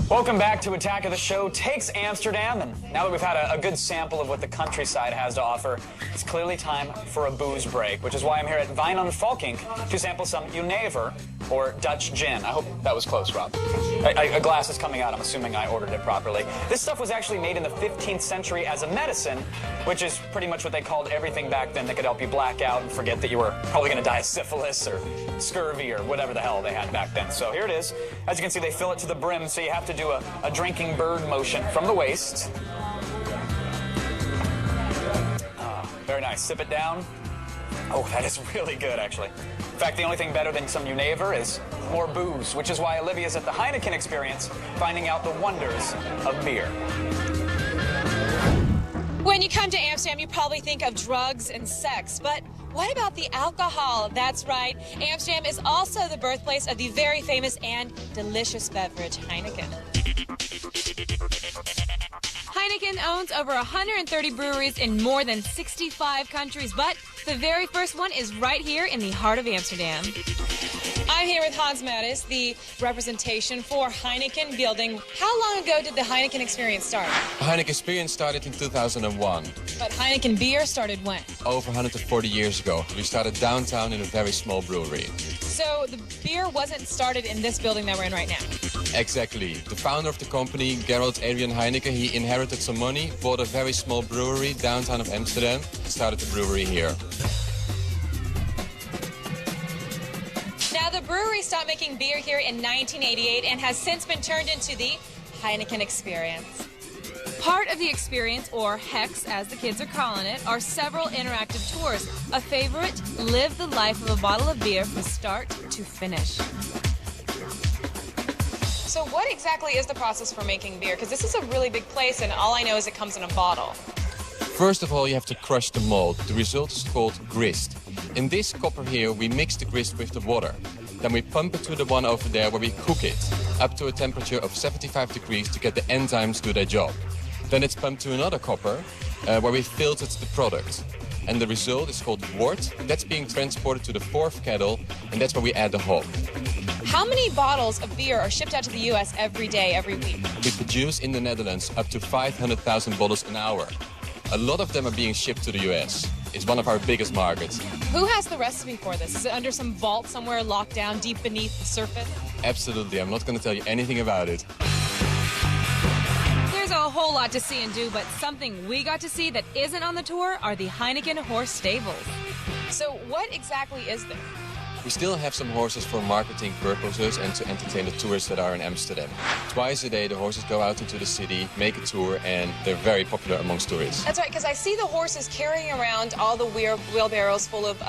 Welcome back to Attack of the Show Takes Amsterdam, and now that we've had a good sample of what the countryside has to offer, it's clearly time for a booze break, which is why I'm here at Wijn aan Valkink to sample some Jenever, or Dutch gin. I hope that was close, Rob. A glass is coming out. I'm assuming I ordered it properly. This stuff was actually made in the 15th century as a medicine, which is pretty much what they called everything back then that could help you black out and forget that you were probably going to die of syphilis or scurvy or whatever the hell they had back then. So here it is. As you can see, they fill it to the brim, so you have to do a drinking bird motion from the waist. Very nice. Sip it down. Oh, that is really good, actually. In fact, the only thing better than some Jenever is more booze, which is why Olivia's at the Heineken Experience, finding out the wonders of beer. When you come to Amsterdam, you probably think of drugs and sex, but what about the alcohol? That's right. Amsterdam is also the birthplace of the very famous and delicious beverage, Heineken. Heineken owns over 130 breweries in more than 65 countries, but the very first one is right here in the heart of Amsterdam. I'm here with Hans Mattis, the representation for Heineken building. How long ago did the Heineken Experience start? The Heineken Experience started in 2001. But Heineken beer started when? Over 140 years ago. We started downtown in a very small brewery. So the beer wasn't started in this building that we're in right now? Exactly. The founder of the company, Gerald Adrian Heineken, he inherited some money, bought a very small brewery downtown of Amsterdam, started the brewery here. Now, the brewery stopped making beer here in 1988 and has since been turned into the Heineken Experience. Part of the experience, or HEX as the kids are calling it, are several interactive tours. A favorite, live the life of a bottle of beer from start to finish. So what exactly is the process for making beer? Because this is a really big place and all I know is it comes in a bottle. First of all, you have to crush the malt. The result is called grist. In this copper here, we mix the grist with the water. Then we pump it to the one over there where we cook it up to a temperature of 75 degrees to get the enzymes do their job. Then it's pumped to another copper where we filtered the product. And the result is called wort. That's being transported to the fourth kettle, and that's where we add the hop. How many bottles of beer are shipped out to the U.S. every day, every week? We produce in the Netherlands up to 500,000 bottles an hour. A lot of them are being shipped to the U.S. It's one of our biggest markets. Who has the recipe for this? Is it under some vault somewhere locked down deep beneath the surface? Absolutely. I'm not going to tell you anything about it. There's a whole lot to see and do, but something we got to see that isn't on the tour are the Heineken horse stables. So what exactly is there? We still have some horses for marketing purposes and to entertain the tourists that are in Amsterdam. Twice a day the horses go out into the city, make a tour, and they're very popular amongst tourists. That's right, because I see the horses carrying around all the wheelbarrows full of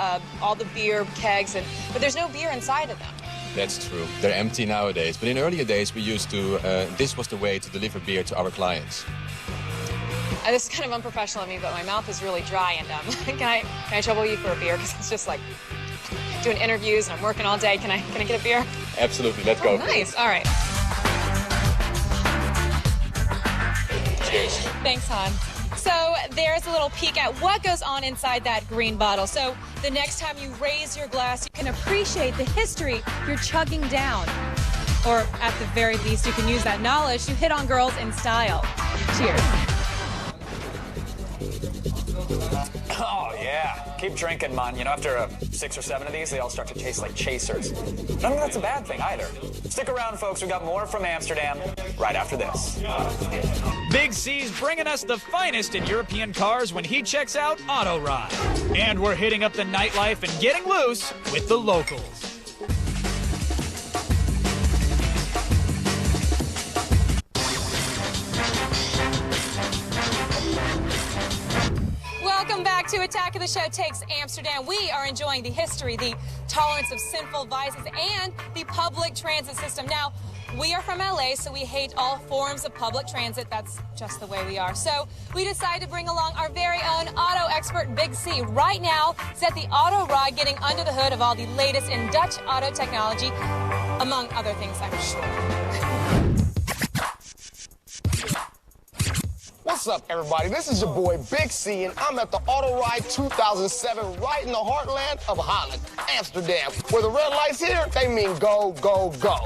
all the beer kegs, but there's no beer inside of them. That's true. They're empty nowadays, but in earlier days we used to, this was the way to deliver beer to our clients. This is kind of unprofessional of me, but my mouth is really dry, and can I trouble you for a beer? Because it's just like doing interviews and I'm working all day. Can I get a beer? Absolutely. Let's go. Nice. All right. Cheers. Thanks, Han. So there's a little peek at what goes on inside that green bottle. So the next time you raise your glass, you can appreciate the history you're chugging down. Or at the very least, you can use that knowledge to hit on girls in style. Cheers. Oh, yeah. Keep drinking, man. You know, after 6 or 7 of these, they all start to taste like chasers. I don't think that's a bad thing either. Stick around, folks. We got more from Amsterdam right after this. Big C's bringing us the finest in European cars when he checks out Auto Ride. And we're hitting up the nightlife and getting loose with the locals. Welcome back to Attack of the Show Takes Amsterdam. We are enjoying the history, the tolerance of sinful vices, and the public transit system. Now, we are from LA, so we hate all forms of public transit. That's just the way we are. So we decided to bring along our very own auto expert, Big C. Right now, he's at the Auto Ride, getting under the hood of all the latest in Dutch auto technology, among other things, I'm sure. What's up, everybody? This is your boy, Big C, and I'm at the Auto Ride 2007 right in the heartland of Holland, Amsterdam, where the red lights here, they mean go, go, go.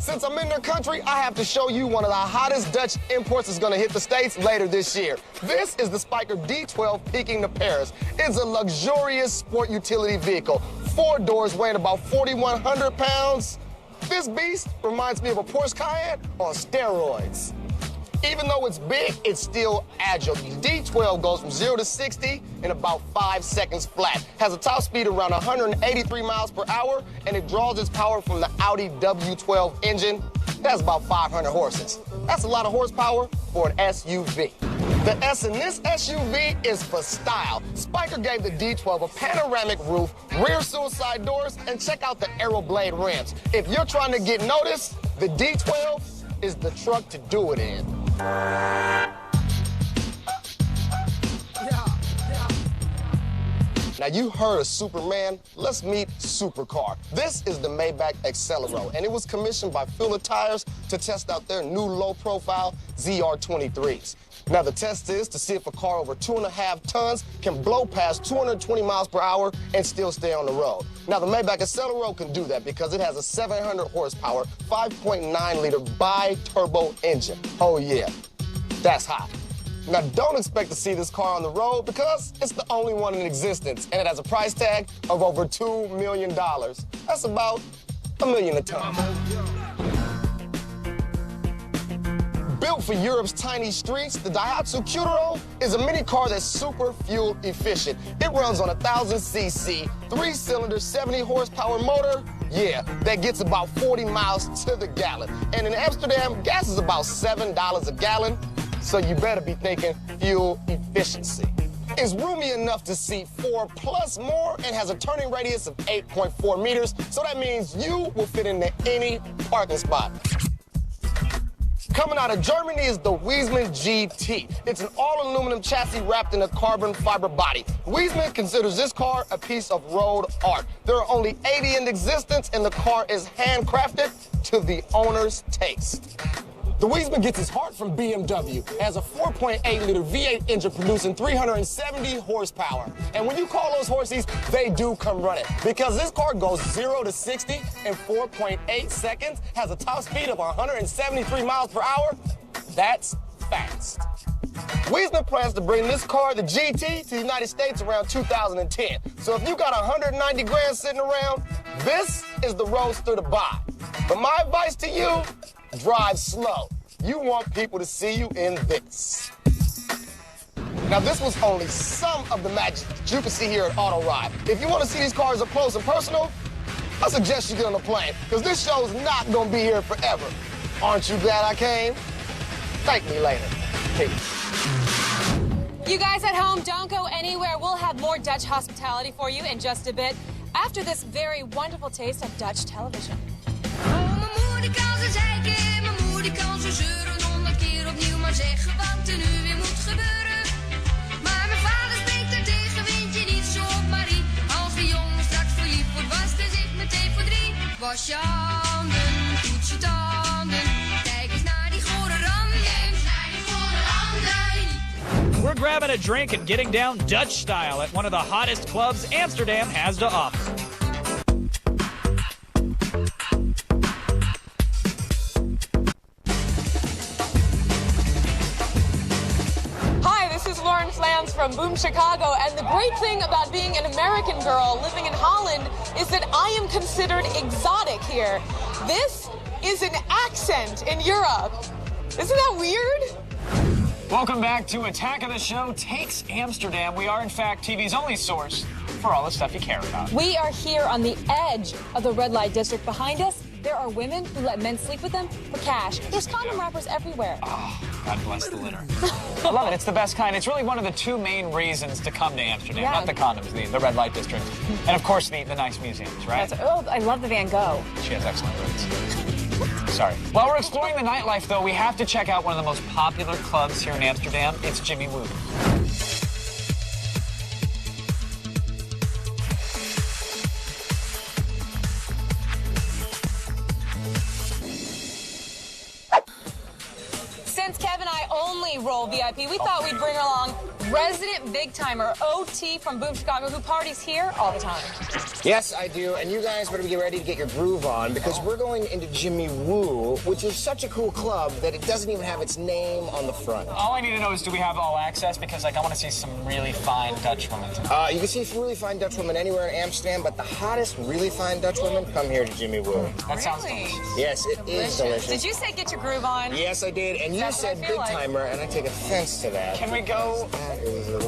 Since I'm in their country, I have to show you one of the hottest Dutch imports that's gonna hit the States later this year. This is the Spyker D12 Peking to Paris. It's a luxurious sport utility vehicle. 4 doors weighing about 4,100 pounds. This beast reminds me of a Porsche Cayenne on steroids. Even though it's big, it's still agile. The D12 goes from 0 to 60 in about 5 seconds flat. Has a top speed around 183 miles per hour, and it draws its power from the Audi W12 engine. That's about 500 horses. That's a lot of horsepower for an SUV. The S in this SUV is for style. Spyker gave the D12 a panoramic roof, rear suicide doors, and check out the Aeroblade rims. If you're trying to get noticed, the D12 is the truck to do it in. Now you heard of Superman, let's meet Supercar. This is the Maybach Accelero, and it was commissioned by Fuller Tires to test out their new low-profile ZR23s. Now the test is to see if a car over 2.5 tons can blow past 220 miles per hour and still stay on the road. Now the Maybach Accelero can do that because it has a 700 horsepower, 5.9-liter bi-turbo engine. Oh yeah, that's hot. Now don't expect to see this car on the road because it's the only one in existence and it has a price tag of over $2 million. That's about $1 million a ton. Built for Europe's tiny streets, the Daihatsu Qdero is a mini car that's super fuel efficient. It runs on a 1,000cc, 3-cylinder, 70 horsepower motor. Yeah, that gets about 40 miles to the gallon. And in Amsterdam, gas is about $7 a gallon, so you better be thinking fuel efficiency. It's roomy enough to seat 4 plus more and has a turning radius of 8.4 meters, so that means you will fit into any parking spot. Coming out of Germany is the Wiesmann GT. It's an all-aluminum chassis wrapped in a carbon fiber body. Wiesmann considers this car a piece of road art. There are only 80 in existence, and the car is handcrafted to the owner's taste. The Wiesmann gets its heart from BMW. It has a 4.8-liter V8 engine producing 370 horsepower. And when you call those horsies, they do come running. Because this car goes 0 to 60 in 4.8 seconds, has a top speed of 173 miles per hour. That's fast. Wiesmann plans to bring this car, the GT, to the United States around 2010. So if you got 190 grand sitting around, this is the Roadster to buy. But my advice to you, drive slow. You want people to see you in this. Now, this was only some of the magic that you can see here at Auto Ride. If you want to see these cars up close and personal, I suggest you get on a plane, because this show's not going to be here forever. Aren't you glad I came? Thank me later. Peace. You guys at home, don't go anywhere. We'll have more Dutch hospitality for you in just a bit after this very wonderful taste of Dutch television. Was je handen, poets je tanden. Kijk eens naar die gore randen. We're grabbing a drink and getting down Dutch style at one of the hottest clubs Amsterdam has to offer. Lauren Flans from Boom Chicago, and the great thing about being an American girl living in Holland is that I am considered exotic here. This is an accent in Europe. Isn't that weird? Welcome back to Attack of the Show Takes Amsterdam. We are, in fact, TV's only source for all the stuff you care about. We are here on the edge of the red light district. Behind us, there are women who let men sleep with them for cash. There's condom wrappers everywhere. Oh, God bless the litter. I love it. It's the best kind. It's really one of the 2 main reasons to come to Amsterdam. Yeah. Not the condoms, the red light district. And, of course, the nice museums, right? Oh, I love the Van Gogh. She has excellent roots. Sorry. While we're exploring the nightlife, though, we have to check out one of the most popular clubs here in Amsterdam. It's Jimmy Woo. Since Kev and I only roll VIP, we thought we'd bring along resident big-timer OT from Boom Chicago, who parties here all the time. Yes, I do, and you guys better get ready to get your groove on, because we're going into Jimmy Woo, which is such a cool club that it doesn't even have its name on the front. All I need to know is, do we have all access? Because, like, I want to see some really fine Dutch women. You can see really fine Dutch women anywhere in Amsterdam, but the hottest really fine Dutch women come here to Jimmy Woo. That sounds delicious. Yes, it is delicious. Did you say get your groove on? Yes, I did, and you said big timer, and I take offense to that. Can we go?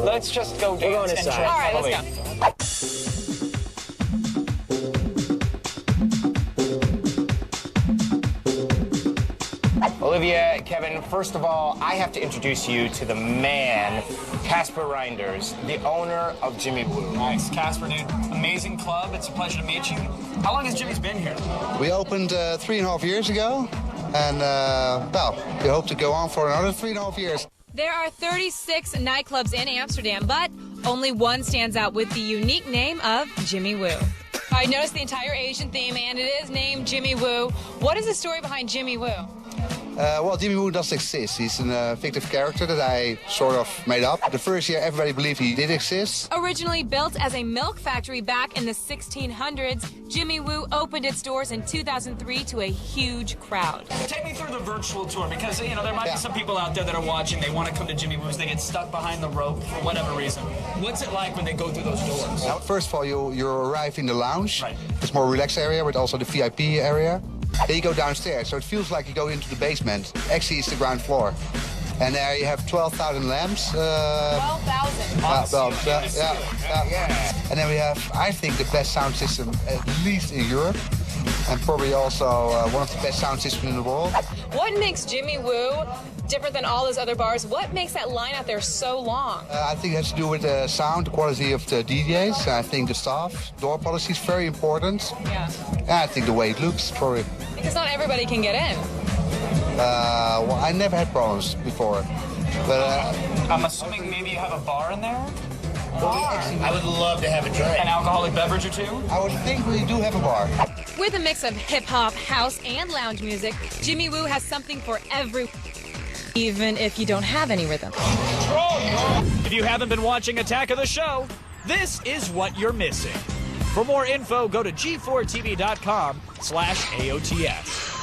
Let's just go dance. We're going inside. All right, let's go. Olivia, Kevin, first of all, I have to introduce you to the man, Casper Reinders, the owner of Jimmy Woo. Nice. Casper, dude, amazing club. It's a pleasure to meet you. How long has Jimmy's been here? We opened 3.5 years ago, and, well, we hope to go on for another 3.5 years. There are 36 nightclubs in Amsterdam, but only one stands out with the unique name of Jimmy Woo. I noticed the entire Asian theme, and it is named Jimmy Woo. What is the story behind Jimmy Woo? Well, Jimmy Woo does exist. He's a fictive character that I sort of made up. The first year, everybody believed he did exist. Originally built as a milk factory back in the 1600s, Jimmy Woo opened its doors in 2003 to a huge crowd. Take me through the virtual tour, because, you know, there might be some people out there that are watching. They want to come to Jimmy Woo's. They get stuck behind the rope for whatever reason. What's it like when they go through those doors? Now, first of all, you arrive in the lounge. Right. It's more relaxed area, but also the VIP area. Then you go downstairs, so it feels like you go into the basement. Actually, it's the ground floor. And there you have 12,000 lamps. 12,000? Yeah. And then we have, I think, the best sound system, at least in Europe. And probably also one of the best sound systems in the world. What makes Jimmy Woo different than all those other bars? What makes that line out there so long? I think it has to do with the sound, the quality of the DJs. I think the staff, door policy is very important. Yeah. And I think the way it looks, probably. Because not everybody can get in. Well, I never had problems before. But I'm assuming maybe you have a bar in there? I would love to have a drink. An alcoholic beverage or two? I would think we do have a bar. With a mix of hip-hop, house, and lounge music, Jimmy Woo has something for everyone, even if you don't have any rhythm. If you haven't been watching Attack of the Show, this is what you're missing. For more info, go to g4tv.com/AOTS.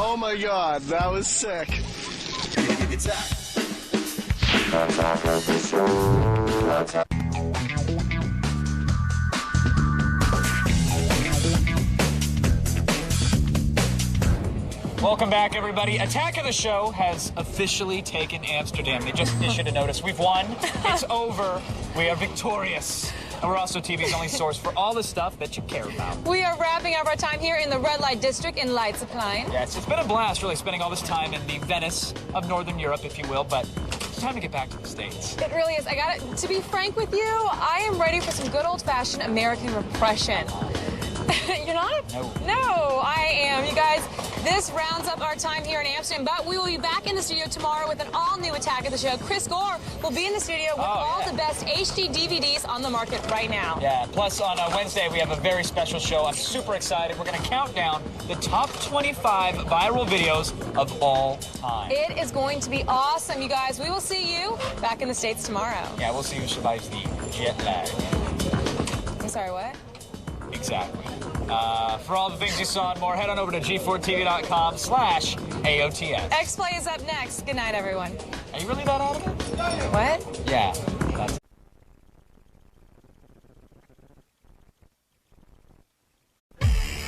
Oh my God, that was sick. Welcome back, everybody. Attack of the Show has officially taken Amsterdam. They just issued a notice. We've won. It's over. We are victorious. And we're also TV's only source for all the stuff that you care about. We are wrapping up our time here in the Red Light District in Leidseplein. Yes, it's been a blast, really, spending all this time in the Venice of Northern Europe, if you will, but it's time to get back to the States. It really is. To be frank with you, I am ready for some good old-fashioned American repression. You're not? No, I am. You guys, this rounds up our time here in Amsterdam, but we will be back in the studio tomorrow with an all-new Attack of the Show. Chris Gore will be in the studio with all the best HD DVDs on the market right now. Yeah, plus on Wednesday, we have a very special show. I'm super excited. We're going to count down the top 25 viral videos of all time. It is going to be awesome, you guys. We will see you back in the States tomorrow. Yeah, we'll see who survives the jet lag. I'm sorry, what? Exactly. For all the things you saw and more, head on over to g4tv.com/AOTS. X-Play is up next. Good night, everyone. Are you really that out of it? What? Yeah. That's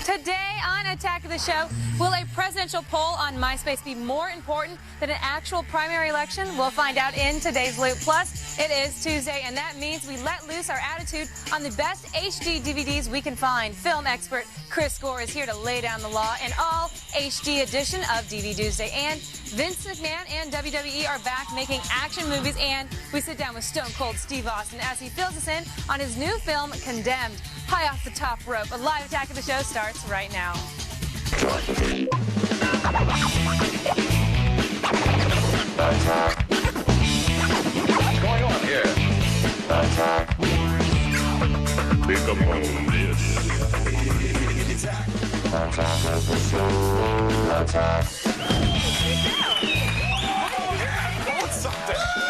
Today on Attack of the Show, will a presidential poll on MySpace be more important than an actual primary election? We'll find out in today's Loop. Plus, it is Tuesday, and that means we let loose our attitude on the best HD DVDs we can find. Film expert Chris Gore is here to lay down the law in all HD edition of DV Tuesday. And Vince McMahon and WWE are back making action movies, and we sit down with Stone Cold Steve Austin as he fills us in on his new film, Condemned. High off the top rope. A live Attack of the Show starts right now. What's going on here? Think upon this. Attack of the Show. Attack. Something.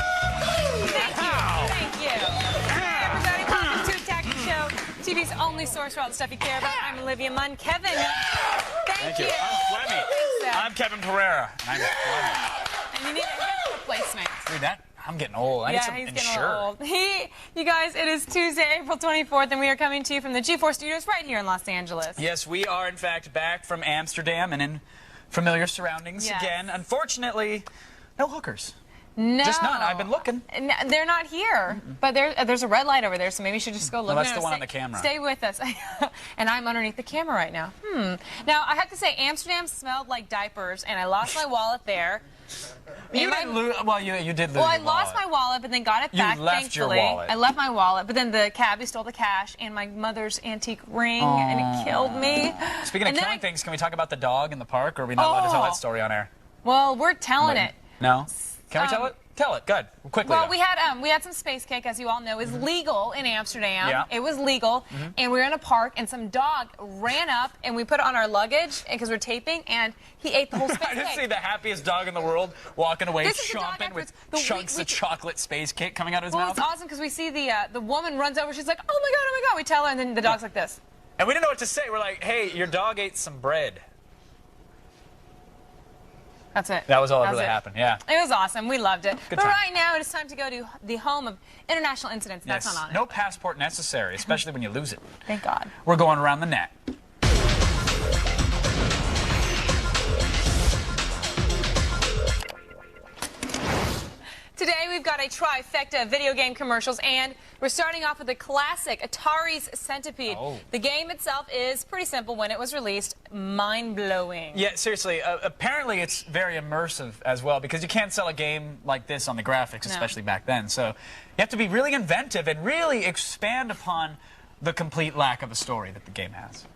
TV's only source for all the stuff you care about. I'm Olivia Munn. Kevin, thank you. I'm Flemmy. I'm Kevin Pereira. I'm Flemmy. And you need a hip replacement. Dude, I'm getting old. I need some he's Ensure. getting a little old. You guys, it is Tuesday, April 24th, and we are coming to you from the G4 studios right here in Los Angeles. Yes, we are, in fact, back from Amsterdam and in familiar surroundings again. Unfortunately, no hookers. No. Just none. I've been looking. No, they're not here. But there's a red light over there, so maybe you should just go look. Well, that's the one on the camera. Stay with us. And I'm underneath the camera right now. Now, I have to say, Amsterdam smelled like diapers, and I lost my wallet there. You didn't lose. Well, you did lose. Well, I your lost wallet. my wallet, but then got it back. You left thankfully. your wallet. I left my wallet, but then the cabbie stole the cash and my mother's antique ring, and it killed me. Speaking of killing things, can we talk about the dog in the park, or are we not allowed to tell that story on air? Well, we're telling it. No. Can we tell it? Tell it. Good. Quickly. Well, though. we had some space cake, as you all know, is legal in Amsterdam. Yeah. It was legal, and we were in a park, and some dog ran up, and we put it on our luggage because we're taping, and he ate the whole space I just cake. see the happiest dog in the world walking away, This is the dog chomping with afterwards. chunks of chocolate space cake coming out of his Well, mouth. it's awesome because we see the woman runs over. She's like, "Oh my god!" We tell her, and then the dog's like this. And we didn't know what to say. We're like, "Hey, your dog ate some bread." That's it. That was all that That's really it. happened. Yeah. It was awesome. We loved it. Good but time. right now, it is time to go to the home of international incidents. Yes. That's not on it. No passport necessary, especially when you lose it. Thank God. We're going around the net. Today we've got a trifecta of video game commercials, and we're starting off with the classic Atari's Centipede. The game itself is pretty simple when it was released, mind-blowing. Yeah, seriously. Apparently, it's very immersive as well, because you can't sell a game like this on the graphics, especially back then. So you have to be really inventive and really expand upon the complete lack of a story that the game has.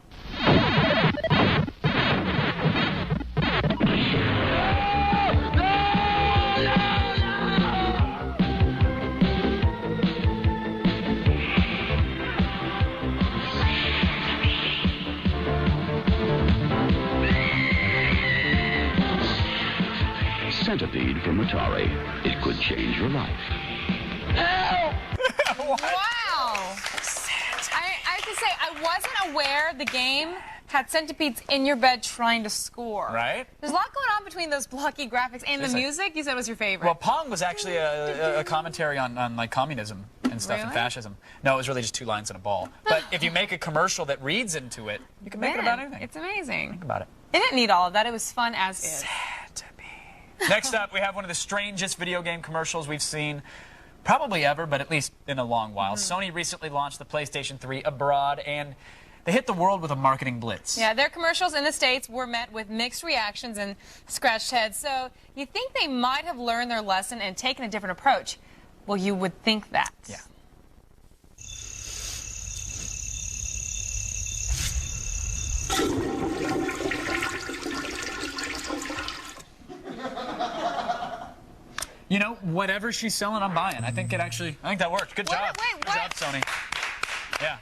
Centipede from Atari. It could change your life. Wow! I have to say, I wasn't aware the game had centipedes in your bed trying to score. Right? There's a lot going on between those blocky graphics and the music. You said was your favorite. Well, Pong was actually a commentary on like communism and stuff and Really? fascism. No, it was really just 2 lines in a ball. But if you make a commercial that reads into it, you can make it about anything. It's amazing. Think about it. It didn't need all of that. It was fun as is. Next up, we have one of the strangest video game commercials we've seen probably ever, but at least in a long while. Sony recently launched the PlayStation 3 abroad, and they hit the world with a marketing blitz. Yeah, their commercials in the States were met with mixed reactions and scratched heads. So you think they might have learned their lesson and taken a different approach. Well, you would think that. Yeah. You know, whatever she's selling, I'm buying. I think that worked. Good job. Good job, Sony. Yeah.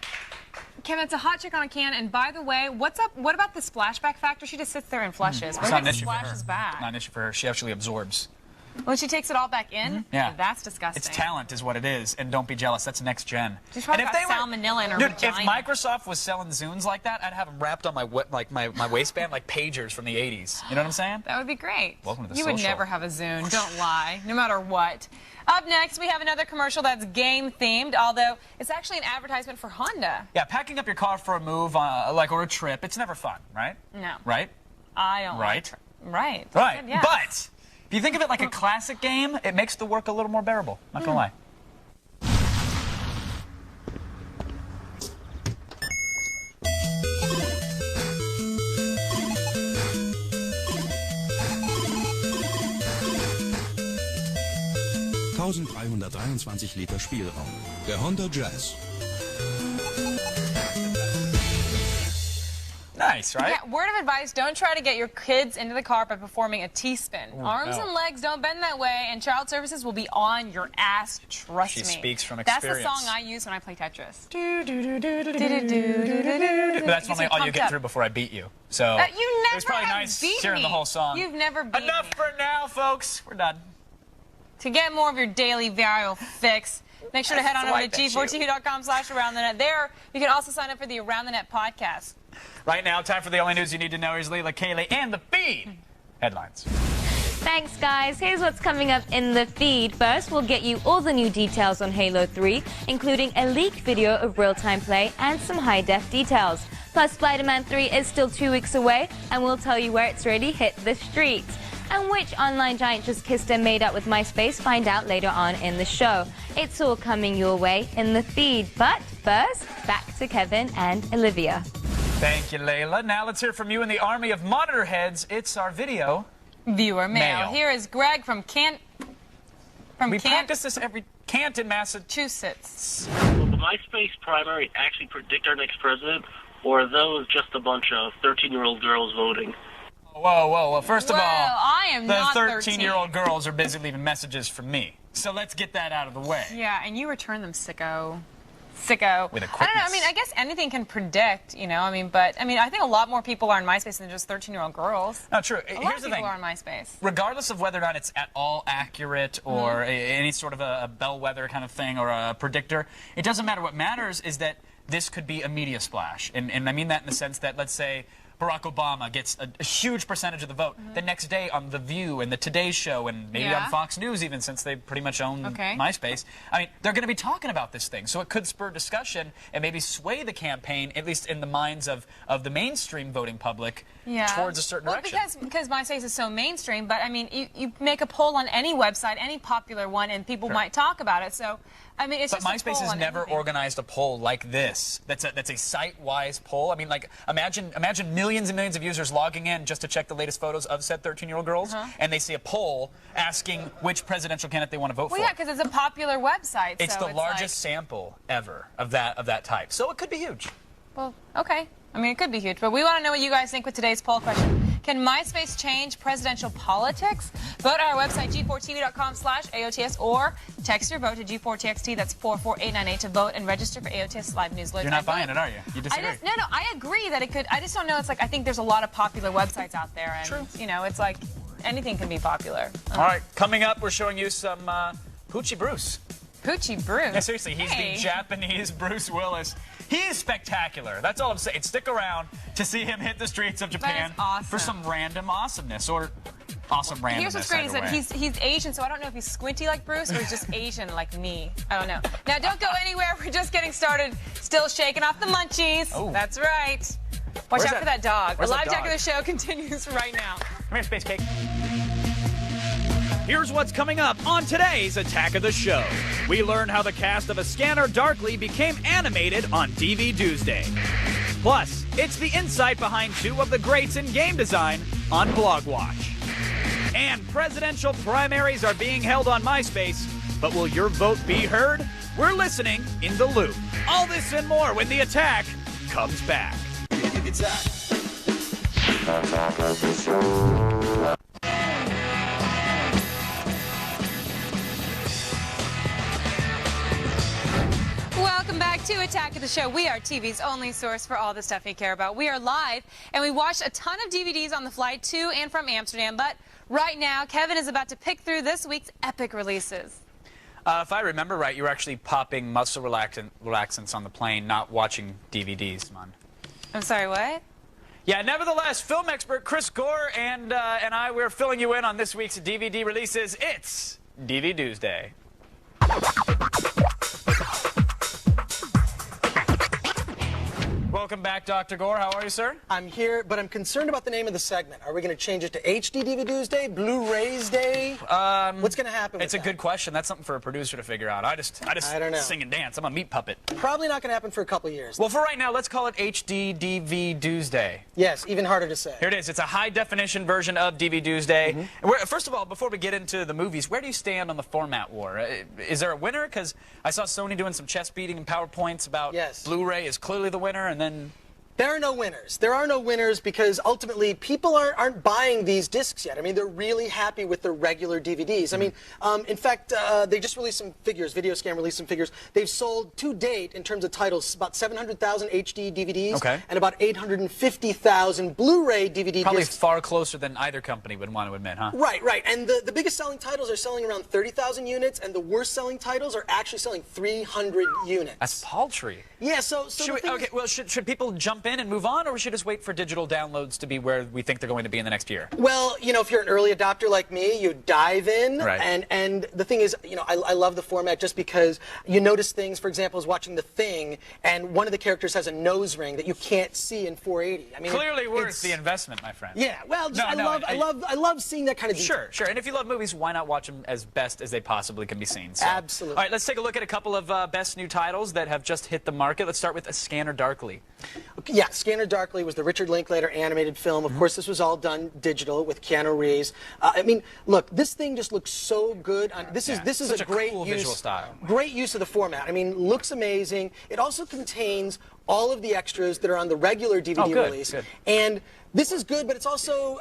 Kevin, it's a hot chick on a can. And by the way, what's up? What about the splashback factor? She just sits there and flushes. It's What not if an it issue for her. splashes back? Not an issue for her. She actually absorbs. When she takes it all back in? Yeah. That's disgusting. It's talent is what it is, and don't be jealous. That's next gen. She's probably And got if they salmonella in her Dude, vagina. if Microsoft was selling Zunes like that, I'd have them wrapped on my waistband like pagers from the 80s. You know what I'm saying? That would be great. Welcome to the You would social. never have a Zune. Don't lie. No matter what. Up next, we have another commercial that's game-themed, although it's actually an advertisement for Honda. Yeah, packing up your car for a move, or a trip, it's never fun, right? No. Right? I don't Right. Right. Right. Yeah. But if you think of it like a classic game, it makes the work a little more bearable. Not gonna lie. $1,323 Liter Spielraum. Der Honda Jazz. Nice, right? Yeah, word of advice, don't try to get your kids into the car by performing a T-spin. Ooh, Arms no. and legs don't bend that way, and child services will be on your ass, trust She me. speaks from That's the experience. song I use when I play Tetris. But that's normally all you get through before I beat you. So You it never was probably have nice beat hearing me. the whole song. You've never beat Enough me. for now, folks. We're done. To get more of your daily viral fix, Make sure to head on over to g4tv.com/AroundTheNet. There, you can also sign up for the Around the Net podcast. Right now, time for the only news you need to know. Here's Leila, Kaylee, and the feed. Headlines. Thanks, guys. Here's what's coming up in the feed. First, we'll get you all the new details on Halo 3, including a leaked video of real-time play and some high-def details. Plus, Spider-Man 3 is still 2 weeks away, and we'll tell you where it's ready hit the streets. And which online giant just kissed and made up with MySpace, find out later on in the show. It's all coming your way in the feed. But first, back to Kevin and Olivia. Thank you, Layla. Now let's hear from you in the army of monitor heads. It's our video viewer mail. Here is Greg from We practice this every Canton, Massachusetts. Will the MySpace primary actually predict our next president, or are those just a bunch of 13-year-old girls voting? Whoa. Well, first of all, I am the not 13-year-old girls are busy leaving messages from me. So let's get that out of the way. Yeah, and you return them, sicko. With a I don't know. I mean, I guess anything can predict, you know. I mean, but I mean, I think a lot more people are on MySpace than just 13-year-old girls. No, true. A lot Here's of the people thing. are on MySpace. Regardless of whether or not it's at all accurate or any sort of a bellwether kind of thing or a predictor, it doesn't matter. What matters is that this could be a media splash, and I mean that in the sense that, let's say, Barack Obama gets a huge percentage of the vote. The next day on The View and The Today Show and maybe on Fox News even, since they pretty much own MySpace. I mean, they're going to be talking about this thing. So it could spur discussion and maybe sway the campaign, at least in the minds of the mainstream voting public, towards a certain direction. Because MySpace is so mainstream, but I mean, you make a poll on any website, any popular one, and people might talk about it. So, I mean, it's but just MySpace has never organized a poll like this. That's a site-wise poll. I mean, like, imagine millions and millions of users logging in just to check the latest photos of said 13-year-old girls, and they see a poll asking which presidential candidate they want to vote for. Well, yeah, because it's a popular website. It's so the largest sample ever of that type. So it could be huge. Well, okay. I mean, it could be huge, but we want to know what you guys think with today's poll question. Can MySpace change presidential politics? Vote on our website, g4tv.com/AOTS, or text your vote to G4TXT. That's 44898 to vote and register for AOTS Live News. You're not buying it, are you? You disagree? No, I agree that it could. I just don't know. It's like, I think there's a lot of popular websites out there, and you know, it's like anything can be popular. All right, coming up, we're showing you some Poochie Bruce. Poochie Bruce? Yeah, seriously, he's the Japanese Bruce Willis. He is spectacular. That's all I'm saying. Stick around to see him hit the streets of Japan for some random awesomeness or awesome randomness. Here's what's great is that he's Asian, so I don't know if he's squinty like Bruce or he's just Asian like me. I don't know. Now, don't go anywhere. We're just getting started. Still shaking off the munchies. Oh. That's right. Watch out for that dog. The live Jack of the show continues right now. Come here, Space Cake. Here's what's coming up on today's Attack of the Show. We learn how the cast of A Scanner Darkly became animated on TV Tuesday. Plus, it's the insight behind two of the greats in game design on Blogwatch. And presidential primaries are being held on MySpace, but will your vote be heard? We're listening in the loop. All this and more when the Attack comes back. Attack of the Show. Welcome back to Attack of the Show. We are TV's only source for all the stuff you care about. We are live, and we watched a ton of DVDs on the flight to and from Amsterdam, but right now, Kevin is about to pick through this week's epic releases. If I remember right, you were actually popping muscle relaxants on the plane, not watching DVDs, man. I'm sorry, what? Yeah, nevertheless, film expert Chris Gore and I, we're filling you in on this week's DVD releases. It's DVD Tuesday. Welcome back, Dr. Gore. How are you, sir? I'm here, but I'm concerned about the name of the segment. Are we going to change it to HD DVD Day, Blu-rays Day? What's going to happen with It's a good question. That's something for a producer to figure out. I just I don't know. sing and dance. I'm a meat puppet. Probably not going to happen for a couple years. Well, for right now, let's call it HD DVD Tuesday. Yes, even harder to say. Here it is. It's a high-definition version of DVD Tuesday. First of all, before we get into the movies, where do you stand on the format war? Is there a winner? Because I saw Sony doing some chest beating and PowerPoints about Blu-ray is clearly the winner, and then There are no winners. There are no winners because ultimately people aren't buying these discs yet. I mean, they're really happy with their regular DVDs. I mean, in fact, they just released some figures. Videoscan released some figures. They've sold to date, in terms of titles, about 700,000 HD DVDs and about 850,000 Blu-ray DVD Probably discs. far closer than either company would want to admit, huh? Right, right. And the biggest selling titles are selling around 30,000 units, and the worst selling titles are actually selling 300 units. That's paltry. Yeah, so should people jump in and move on, or we should just wait for digital downloads to be where we think they're going to be in the next year? Well, you know, if you're an early adopter like me, you dive in, Right. and the thing is, you know, I love the format just because you notice things. For example, I was watching The Thing, and one of the characters has a nose ring that you can't see in 480. I mean, Clearly worth the investment, my friend. Yeah, well, I love seeing that kind of detail. Sure, sure. And if you love movies, why not watch them as best as they possibly can be seen? So. Absolutely. All right, let's take a look at a couple of best new titles that have just hit the market. Let's start with A Scanner Darkly. Yeah, Scanner Darkly was the Richard Linklater animated film. Of course, this was all done digital with Keanu Reeves. I mean, look, this thing just looks so good. This is Such a great cool use, visual style. Great use of the format. I mean, looks amazing. It also contains all of the extras that are on the regular DVD release. Good. And this is good, but it's also,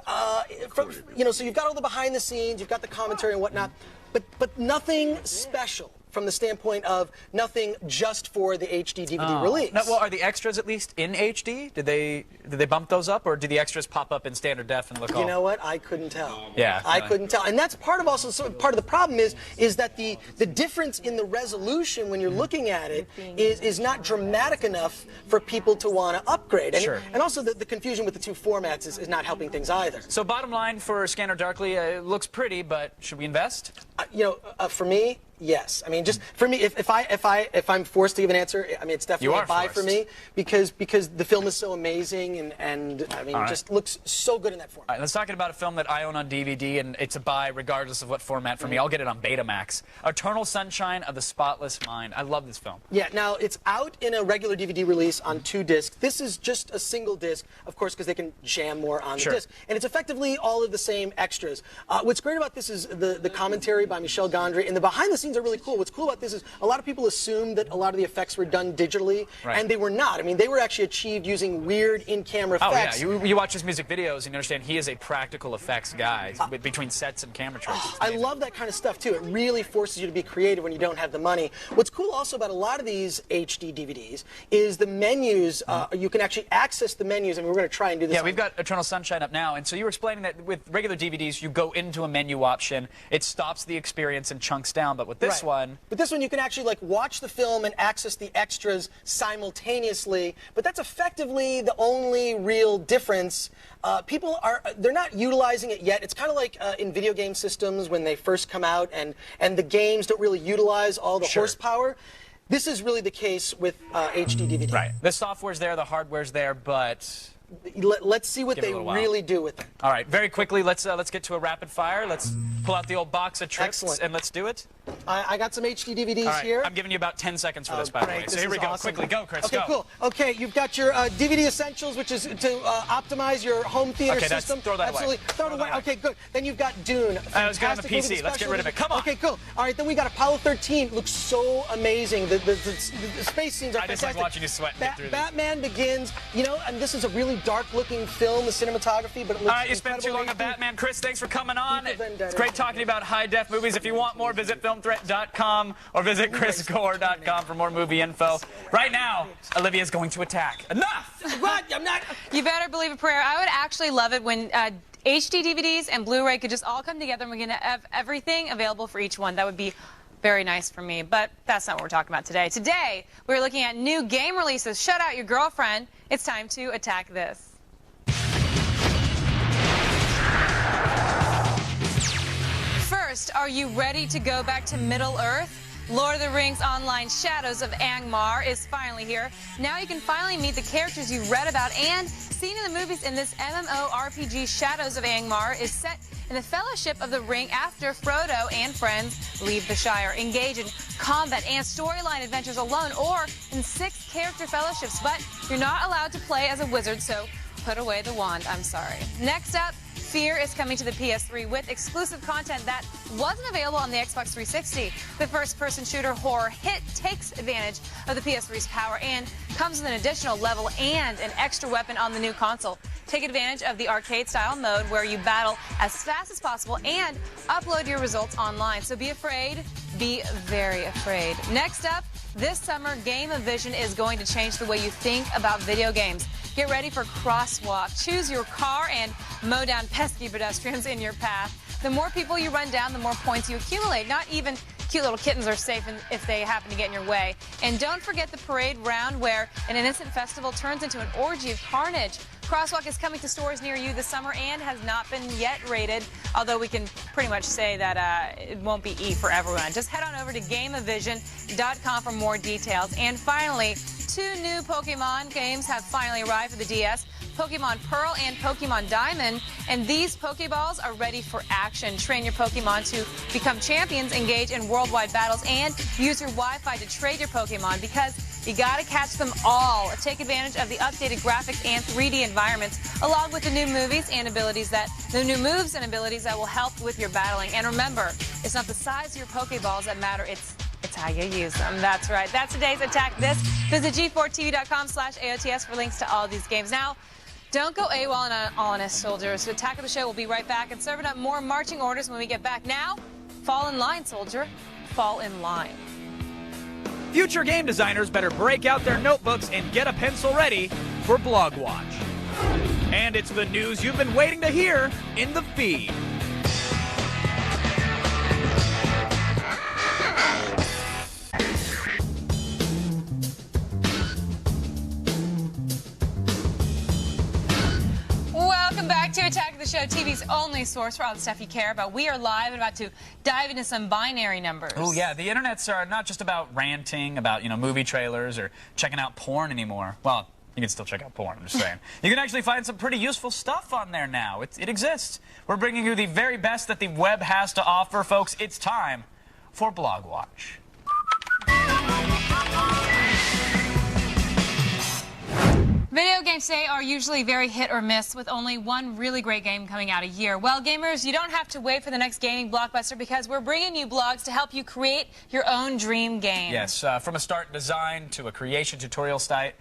you know, so you've got all the behind the scenes, you've got the commentary and whatnot, but nothing special from the standpoint of nothing just for the HD DVD release. Now, well, are the extras at least in HD? Did they bump those up, or do the extras pop up in standard def and look all? You know what? I couldn't tell. Yeah, I couldn't tell, and that's part of part of the problem is that the difference in the resolution when you're looking at it is not dramatic enough for people to want to upgrade. And, and also the confusion with the two formats is not helping things either. So bottom line for Scanner Darkly, it looks pretty, but should we invest? You know, for me. Yes, I mean, just for me, if I'm forced to give an answer, I mean, it's definitely a buy for me because the film is so amazing and I mean, just looks so good in that format. All right, let's talk about a film that I own on DVD and it's a buy regardless of what format for me. I'll get it on Betamax. Eternal Sunshine of the Spotless Mind. I love this film. Yeah, now it's out in a regular DVD release on 2 discs. This is just a single disc, of course, because they can jam more on the disc, and it's effectively all of the same extras. What's great about this is the commentary by Michel Gondry and the behind the scenes are really cool. What's cool about this is a lot of people assumed that a lot of the effects were done digitally, and they were not. I mean, they were actually achieved using weird in-camera effects. Oh, yeah. You watch his music videos and you understand he is a practical effects guy between sets and camera tricks. I love that kind of stuff, too. It really forces you to be creative when you don't have the money. What's cool also about a lot of these HD DVDs is the menus. You can actually access the menus, and we're going to try and do this. Yeah, we've got Eternal Sunshine up now, and so you were explaining that with regular DVDs, you go into a menu option, it stops the experience and chunks down, but with this one... But this one, you can actually like watch the film and access the extras simultaneously, but that's effectively the only real difference. People they're not utilizing it yet. It's kind of like in video game systems when they first come out and the games don't really utilize all the horsepower. This is really the case with HD DVD. Right. The software's there, the hardware's there, but... Let's see what they really do with it. All right, very quickly, let's get to a rapid fire. Let's pull out the old box of tricks and let's do it. I got some HD DVDs here. I'm giving you about 10 seconds for this, by the way. So here we go. Awesome. Quickly, go, Chris. Okay, go. Cool. Okay, you've got your DVD Essentials, which is to optimize your home theater system. Throw that away. Throw it away. Okay, good. Then you've got Dune. Let's get on the PC. Let's get rid of it. Come on. Okay, cool. All right, then we got Apollo 13. Looks so amazing. The space scenes are fantastic. I just like watching you sweat. Batman Begins. You know, and this is a really dark-looking film, the cinematography, but it looks All right, you spent too long on Batman. Chris, thanks for coming on. It's great talking about high-def movies. If you want more, visit filmthreat.com or visit chrisgore.com for more movie info. Right now, Olivia's going to attack. Enough! What? I'm not... You better believe a prayer. I would actually love it when HD DVDs and Blu-ray could just all come together and we can have everything available for each one. That would be very nice for me, but that's not what we're talking about today. Today, we're looking at new game releases. Shut out your girlfriend. It's time to attack this. First, are you ready to go back to Middle-earth? Lord of the Rings Online Shadows of Angmar is finally here. Now you can finally meet the characters you read about and seen in the movies in this MMORPG. Shadows of Angmar is set in the Fellowship of the Ring after Frodo and friends leave the Shire. Engage in combat and storyline adventures alone or in 6 character fellowships, but you're not allowed to play as a wizard, so put away the wand. I'm sorry. Next up, Fear is coming to the PS3 with exclusive content that wasn't available on the Xbox 360. The first-person shooter horror hit takes advantage of the PS3's power and comes with an additional level and an extra weapon on the new console. Take advantage of the arcade-style mode where you battle as fast as possible and upload your results online. So be afraid, be very afraid. Next up, this summer, Game-O-Vision is going to change the way you think about video games. Get ready for Crosswalk. Choose your car and mow down pesky pedestrians in your path. The more people you run down, the more points you accumulate. Not even cute little kittens are safe if they happen to get in your way. And don't forget the parade round where an innocent festival turns into an orgy of carnage. Crosswalk is coming to stores near you this summer and has not been yet rated, although we can pretty much say that it won't be E for everyone. Just head on over to GameOfVision.com for more details. And finally, 2 new Pokemon games have finally arrived for the DS. Pokemon Pearl and Pokemon Diamond, and these Pokeballs are ready for action. Train your Pokemon to become champions, engage in worldwide battles, and use your Wi-Fi to trade your Pokemon because you gotta catch them all. Take advantage of the updated graphics and 3D environments, along with the new moves and abilities that will help with your battling. And remember, it's not the size of your Pokeballs that matter, it's how you use them. That's right. That's today's Attack This. Visit G4TV.com/AOTS for links to all these games. Now, don't go AWOL on us, soldiers. The Attack of the Show will be right back and serving up more marching orders when we get back. Now, fall in line, soldier. Fall in line. Future game designers better break out their notebooks and get a pencil ready for Blog Watch. And it's the news you've been waiting to hear in the feed. Welcome back to Attack of the Show, TV's only source for all the stuff you care about. We are live and about to dive into some binary numbers. Oh, yeah. The internets are not just about ranting about, movie trailers or checking out porn anymore. Well, you can still check out porn, I'm just saying. You can actually find some pretty useful stuff on there now. It exists. We're bringing you the very best that the web has to offer, folks. It's time for Blog Watch. Video games today are usually very hit or miss, with only one really great game coming out a year. Well, gamers, you don't have to wait for the next gaming blockbuster because we're bringing you blogs to help you create your own dream game. Yes, from a start design to a creation tutorial site,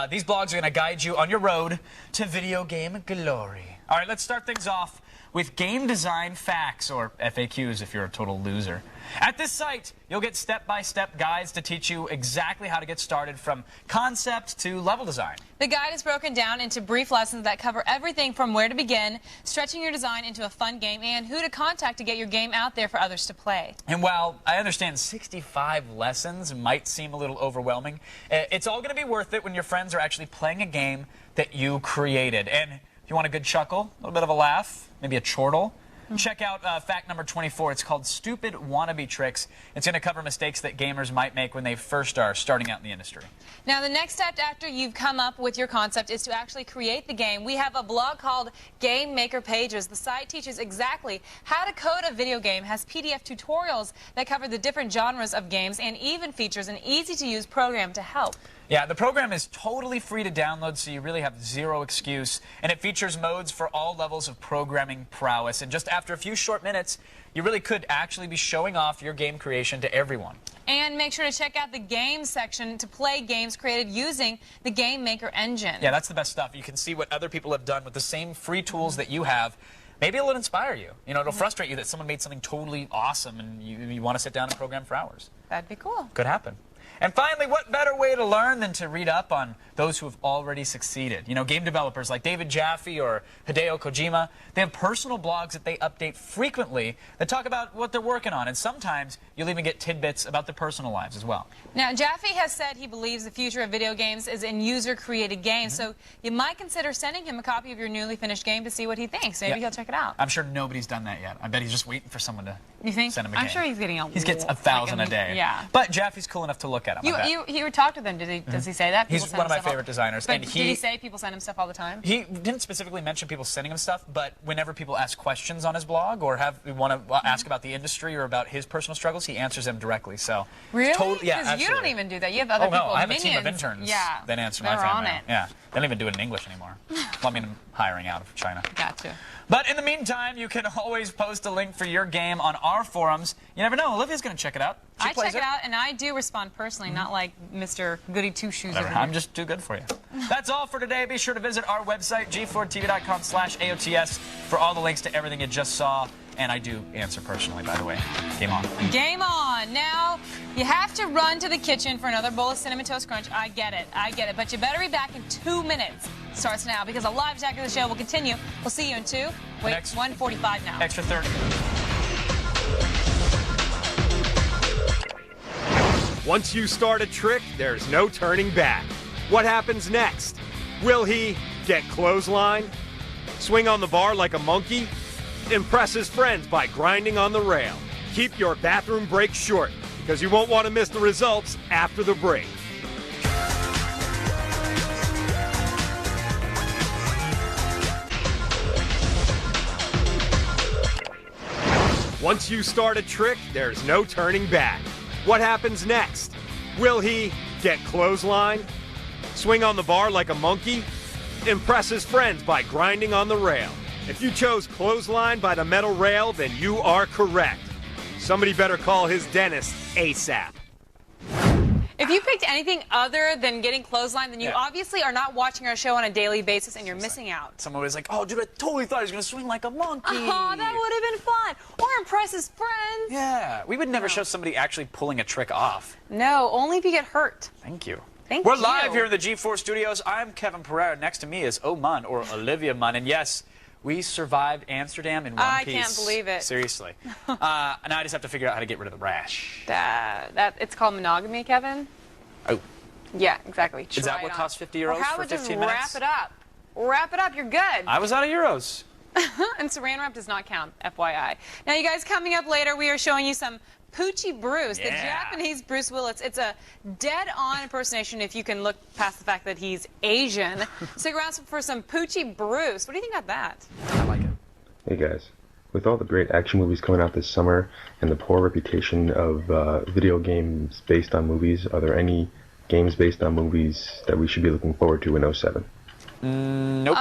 these blogs are going to guide you on your road to video game glory. All right, let's start things off with game design facts, or FAQs if you're a total loser. At this site, you'll get step-by-step guides to teach you exactly how to get started from concept to level design. The guide is broken down into brief lessons that cover everything from where to begin, stretching your design into a fun game, and who to contact to get your game out there for others to play. And while I understand 65 lessons might seem a little overwhelming, it's all going to be worth it when your friends are actually playing a game that you created. And if you want a good chuckle, a little bit of a laugh, maybe a chortle, check out fact number 24. It's called Stupid Wannabe Tricks. It's going to cover mistakes that gamers might make when they first are starting out in the industry. Now, the next step after you've come up with your concept is to actually create the game. We have a blog called Game Maker Pages. The site teaches exactly how to code a video game, has PDF tutorials that cover the different genres of games, and even features an easy-to-use program to help. Yeah, the program is totally free to download, so you really have zero excuse. And it features modes for all levels of programming prowess. And just after a few short minutes, you really could actually be showing off your game creation to everyone. And make sure to check out the games section to play games created using the Game Maker engine. Yeah, that's the best stuff. You can see what other people have done with the same free tools that you have. Maybe it'll inspire you. It'll frustrate you that someone made something totally awesome and you want to sit down and program for hours. That'd be cool. Could happen. And finally, what better way to learn than to read up on those who have already succeeded? Game developers like David Jaffe or Hideo Kojima, they have personal blogs that they update frequently that talk about what they're working on. And sometimes you'll even get tidbits about their personal lives as well. Now, Jaffe has said he believes the future of video games is in user-created games. So you might consider sending him a copy of your newly finished game to see what he thinks. Maybe he'll check it out. I'm sure nobody's done that yet. I bet he's just waiting for someone to send him a game. I'm sure he's getting He gets 1,000 a day. Yeah. But Jaffe's cool enough to look at him. You talked with him. Does he say that? He's one of my favorite designers. But did he say people send him stuff all the time? He didn't specifically mention people sending him stuff, but whenever people ask questions on his blog or want to ask about the industry or about his personal struggles, he answers them directly. So really? Yeah, because you don't even do that. You have other people. I have a team of interns that answer my fan mail. Yeah, they don't even do it in English anymore. Well, I mean, I'm hiring out of China. Gotcha. But in the meantime, you can always post a link for your game on our forums. You never know. Olivia's going to check it out. She I check it out, and I do respond personally, not like Mr. Goody Two-Shoes. I'm just too good for you. That's all for today. Be sure to visit our website, g4tv.com/AOTS, for all the links to everything you just saw. And I do answer personally, by the way. Game on. Game on. Now, you have to run to the kitchen for another bowl of Cinnamon Toast Crunch. I get it. But you better be back in 2 minutes. Starts now, because a live attack of the show will continue. We'll see you in 2. Wait, 1:45 now. Extra 30. Once you start a trick, there's no turning back. What happens next? Will he get clotheslined? Swing on the bar like a monkey? Impress his friends by grinding on the rail. Keep your bathroom break short, because you won't want to miss the results after the break. Once you start a trick, there's no turning back. What happens next? Will he get clotheslined? Swing on the bar like a monkey? Impress his friends by grinding on the rail. If you chose clothesline by the metal rail, then you are correct. Somebody better call his dentist ASAP. If you picked anything other than getting clothesline, then you obviously are not watching our show on a daily basis, and you're missing out. Someone was like, oh, dude, I totally thought he was going to swing like a monkey. Oh, that would have been fun. Or impress his friends. Yeah, we would never show somebody actually pulling a trick off. No, only if you get hurt. Thank you. We're live here in the G4 studios. I'm Kevin Pereira. Next to me is Oman, or Olivia Munn. And yes, we survived Amsterdam in one piece. I can't believe it. Seriously. And now I just have to figure out how to get rid of the rash. It's called monogamy, Kevin. Oh. Yeah, exactly. Is that what costs 50 euros for 15 minutes? Wrap it up. Wrap it up. You're good. I was out of euros. And saran wrap does not count, FYI. Now, you guys, coming up later, we are showing you some Poochie Bruce, the Japanese Bruce Willis. It's a dead-on impersonation if you can look past the fact that he's Asian. Stick around for some Poochie Bruce. What do you think about that? I like it. Hey, guys. With all the great action movies coming out this summer and the poor reputation of video games based on movies, are there any games based on movies that we should be looking forward to in 07? Nope.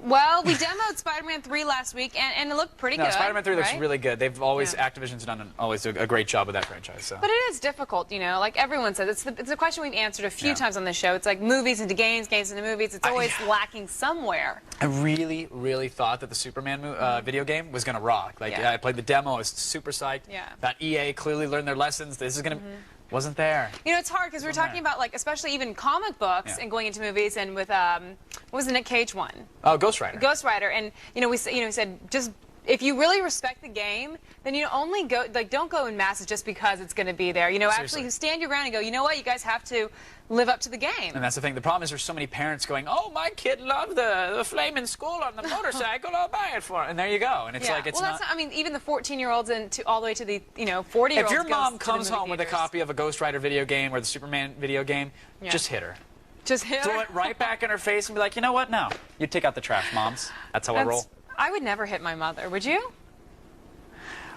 Well, we demoed Spider-Man 3 last week, and it looked pretty good. Spider-Man 3 looks right? really good. They've always, Activision's done always a great job with that franchise. So. But it is difficult, you know, like everyone says. It's a question we've answered a few times on this show. It's like movies into games, games into movies. It's always lacking somewhere. I really, really thought that the Superman video game was going to rock. Like, I played the demo. I was super psyched. Yeah. That EA clearly learned their lessons. This is going to... Wasn't there. You know, it's hard because we're talking about, like, especially even comic books and going into movies, and with, what was the Nick Cage one? Oh, Ghost Rider. Ghost Rider. And, we said, just, if you really respect the game, then only go, don't go in masses just because it's going to be there. Actually stand your ground and go, you know what, you guys have to live up to the game. And that's the thing. The problem is there's so many parents going, oh, my kid loved the flaming skull on the motorcycle, I'll buy it for him. And there you go. And it's like, it's not... I mean, even the 14-year-olds and all the way to the, 40-year-olds. If your mom comes home with a copy of a Ghost Rider video game or the Superman video game, just hit her. Just hit her? Throw it right back in her face and be like, you know what? No. You take out the trash, moms. That's how I roll. I would never hit my mother. Would you?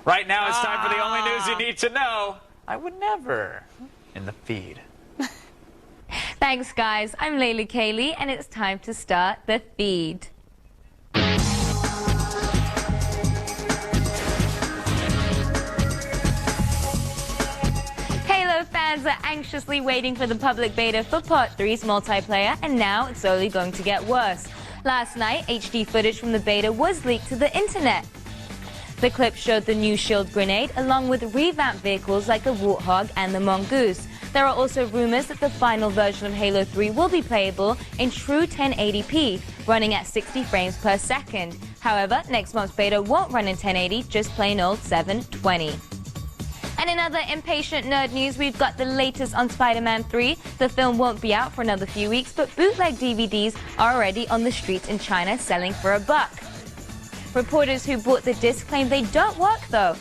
Right now, it's time for the only news you need to know. I would never. In the feed. Thanks, guys. I'm Layla Kaylee, and it's time to start the feed. Halo fans are anxiously waiting for the public beta for Part 3's multiplayer, and now it's only going to get worse. Last night, HD footage from the beta was leaked to the internet. The clip showed the new shield grenade, along with revamped vehicles like the Warthog and the Mongoose. There are also rumors that the final version of Halo 3 will be playable in true 1080p, running at 60 frames per second. However, next month's beta won't run in 1080, just plain old 720. And in other impatient nerd news, we've got the latest on Spider-Man 3. The film won't be out for another few weeks, but bootleg DVDs are already on the streets in China selling for $1. Reporters who bought the disc claim they don't work, though.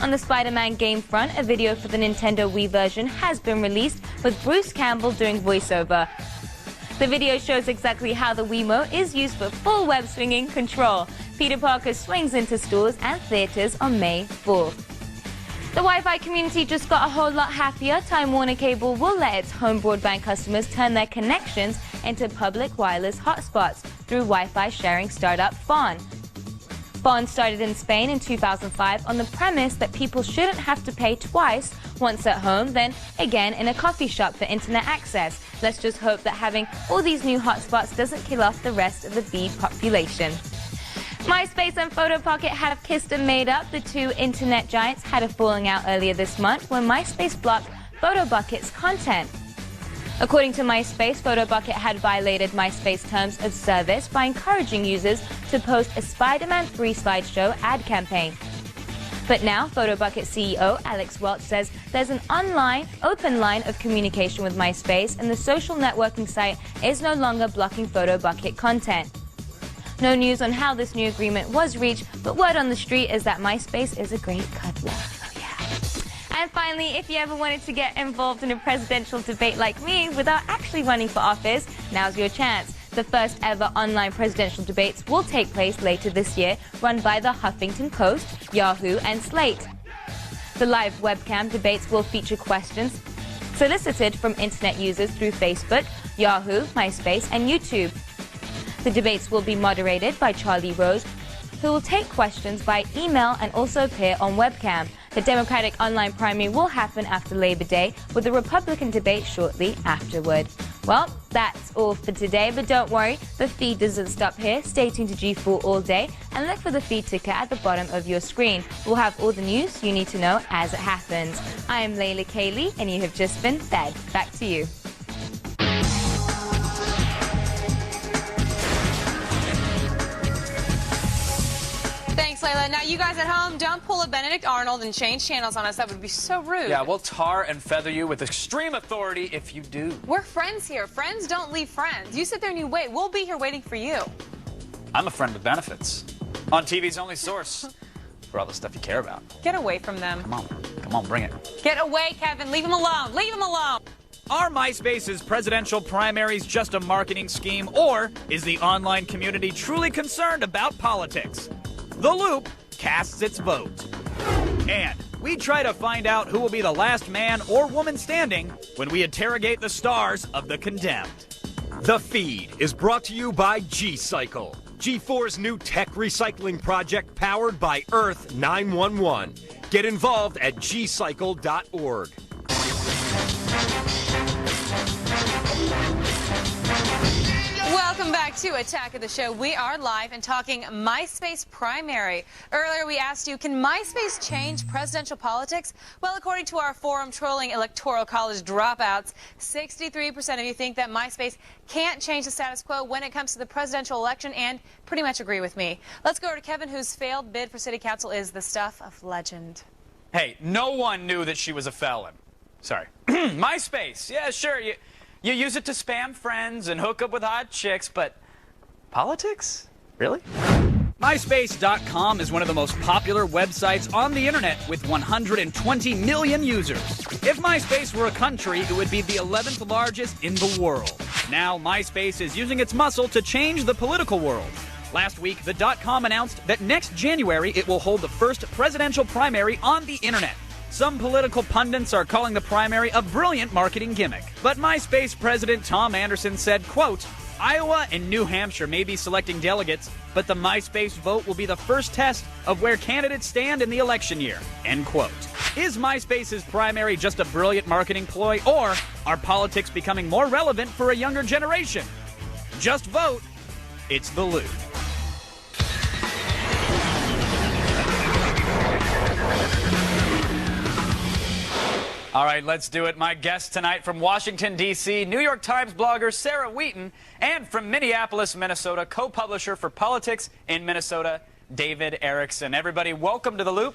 On the Spider-Man game front, a video for the Nintendo Wii version has been released with Bruce Campbell doing voiceover. The video shows exactly how the Wiimote is used for full web-swinging control. Peter Parker swings into stores and theaters on May 4th. The Wi-Fi community just got a whole lot happier. Time Warner Cable will let its home broadband customers turn their connections into public wireless hotspots through Wi-Fi sharing startup Fawn. Bond started in Spain in 2005 on the premise that people shouldn't have to pay twice, once at home, then again in a coffee shop for internet access. Let's just hope that having all these new hotspots doesn't kill off the rest of the bee population. MySpace and PhotoPocket have kissed and made up. The two internet giants had a falling out earlier this month when MySpace blocked PhotoPocket's content. According to MySpace, PhotoPocket had violated MySpace terms of service by encouraging users to post a Spider-Man 3 slideshow ad campaign. But now, PhotoPocket CEO Alex Welch says there's an online, open line of communication with MySpace, and the social networking site is no longer blocking PhotoPocket content. No news on how this new agreement was reached, but word on the street is that MySpace is a great cuddler. Oh yeah. And finally, if you ever wanted to get involved in a presidential debate like me without actually running for office, now's your chance. The first ever online presidential debates will take place later this year, run by the Huffington Post, Yahoo, and Slate. The live webcam debates will feature questions solicited from internet users through Facebook, Yahoo, MySpace, and YouTube. The debates will be moderated by Charlie Rose, who will take questions by email and also appear on webcam. The Democratic online primary will happen after Labor Day, with the Republican debate shortly afterward. Well, that's all for today, but don't worry, the feed doesn't stop here. Stay tuned to G4 all day and look for the feed ticker at the bottom of your screen. We'll have all the news you need to know as it happens. I am Layla Kaylee, and you have just been fed. Back to you. Thanks, Layla. Now, you guys at home, don't pull a Benedict Arnold and change channels on us. That would be so rude. Yeah, we'll tar and feather you with extreme authority if you do. We're friends here. Friends don't leave friends. You sit there and you wait. We'll be here waiting for you. I'm a friend with benefits. On TV's only source for all the stuff you care about. Get away from them. Come on, bring it. Get away, Kevin. Leave him alone. Leave him alone. Are MySpace's presidential primaries just a marketing scheme, or is the online community truly concerned about politics? The Loop casts its vote. And we try to find out who will be the last man or woman standing when we interrogate the stars of The Condemned. The Feed is brought to you by G-Cycle, G4's new tech recycling project powered by Earth 911. Get involved at gcycle.org. Welcome back to Attack of the Show. We are live and talking MySpace primary. Earlier we asked you, can MySpace change presidential politics? Well, according to our forum trolling Electoral College dropouts, 63% of you think that MySpace can't change the status quo when it comes to the presidential election, and pretty much agree with me. Let's go over to Kevin, whose failed bid for city council is the stuff of legend. Hey, no one knew that she was a felon. Sorry. MySpace, yeah, sure. You use it to spam friends and hook up with hot chicks, but politics? Really? MySpace.com is one of the most popular websites on the internet with 120 million users. If MySpace were a country, it would be the 11th largest in the world. Now, MySpace is using its muscle to change the political world. Last week, the .com announced that next January it will hold the first presidential primary on the internet. Some political pundits are calling the primary a brilliant marketing gimmick. But MySpace president Tom Anderson said, quote, Iowa and New Hampshire may be selecting delegates, but the MySpace vote will be the first test of where candidates stand in the election year, end quote. Is MySpace's primary just a brilliant marketing ploy, or are politics becoming more relevant for a younger generation? Just vote. It's The Loop. All right, let's do it. My guest tonight from Washington, D.C., New York Times blogger Sarah Wheaton, and from Minneapolis, Minnesota, co-publisher for Politics in Minnesota, David Erickson. Everybody, welcome to The Loop.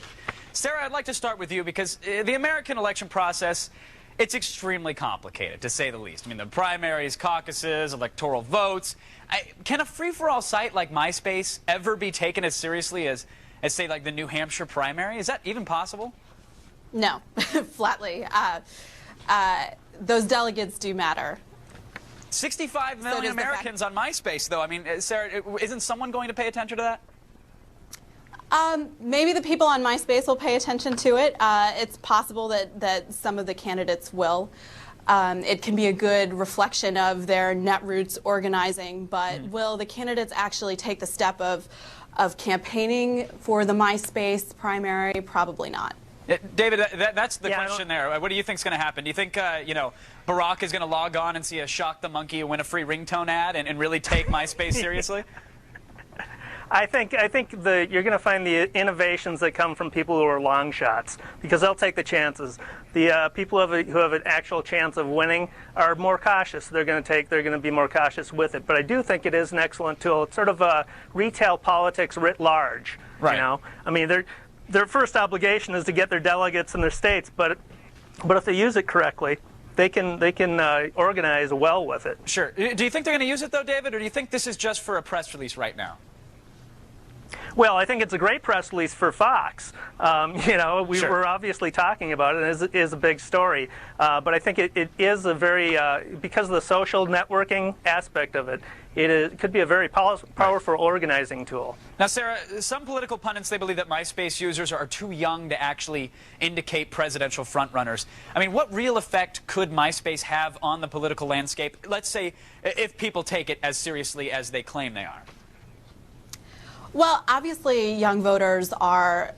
Sarah, I'd like to start with you because the American election process, it's extremely complicated, to say the least. I mean, the primaries, caucuses, electoral votes. Can a free-for-all site like MySpace ever be taken as seriously as, say, like the New Hampshire primary? Is that even possible? No, flatly. Those delegates do matter. 65 million Americans on MySpace, though. I mean, Sarah, isn't someone going to pay attention to that? Maybe the people on MySpace will pay attention to it. It's possible that some of the candidates will. It can be a good reflection of their Netroots organizing, but will the candidates actually take the step of of campaigning for the MySpace primary, probably not. David, that's the question there. What do you think is going to happen? Do you think, Barack is going to log on and see a Shock the Monkey and win a free ringtone ad and really take MySpace seriously? I think you're going to find the innovations that come from people who are long shots, because they'll take the chances. The people who have an actual chance of winning are more cautious. They're going to be more cautious with it. But I do think it is an excellent tool. It's sort of retail politics writ large. Right. You know, I mean, their first obligation is to get their delegates in their states, but if they use it correctly, they can organize well with it. Sure. Do you think they're going to use it though, David, or do you think this is just for a press release right now? Well, I think it's a great press release for Fox. We're obviously talking about it, and it is a big story. But I think it is a very, because of the social networking aspect of it, it could be a very powerful organizing tool. Now, Sarah, some political pundits, they believe that MySpace users are too young to actually indicate presidential frontrunners. I mean, what real effect could MySpace have on the political landscape, let's say, if people take it as seriously as they claim they are? Well, obviously, young voters are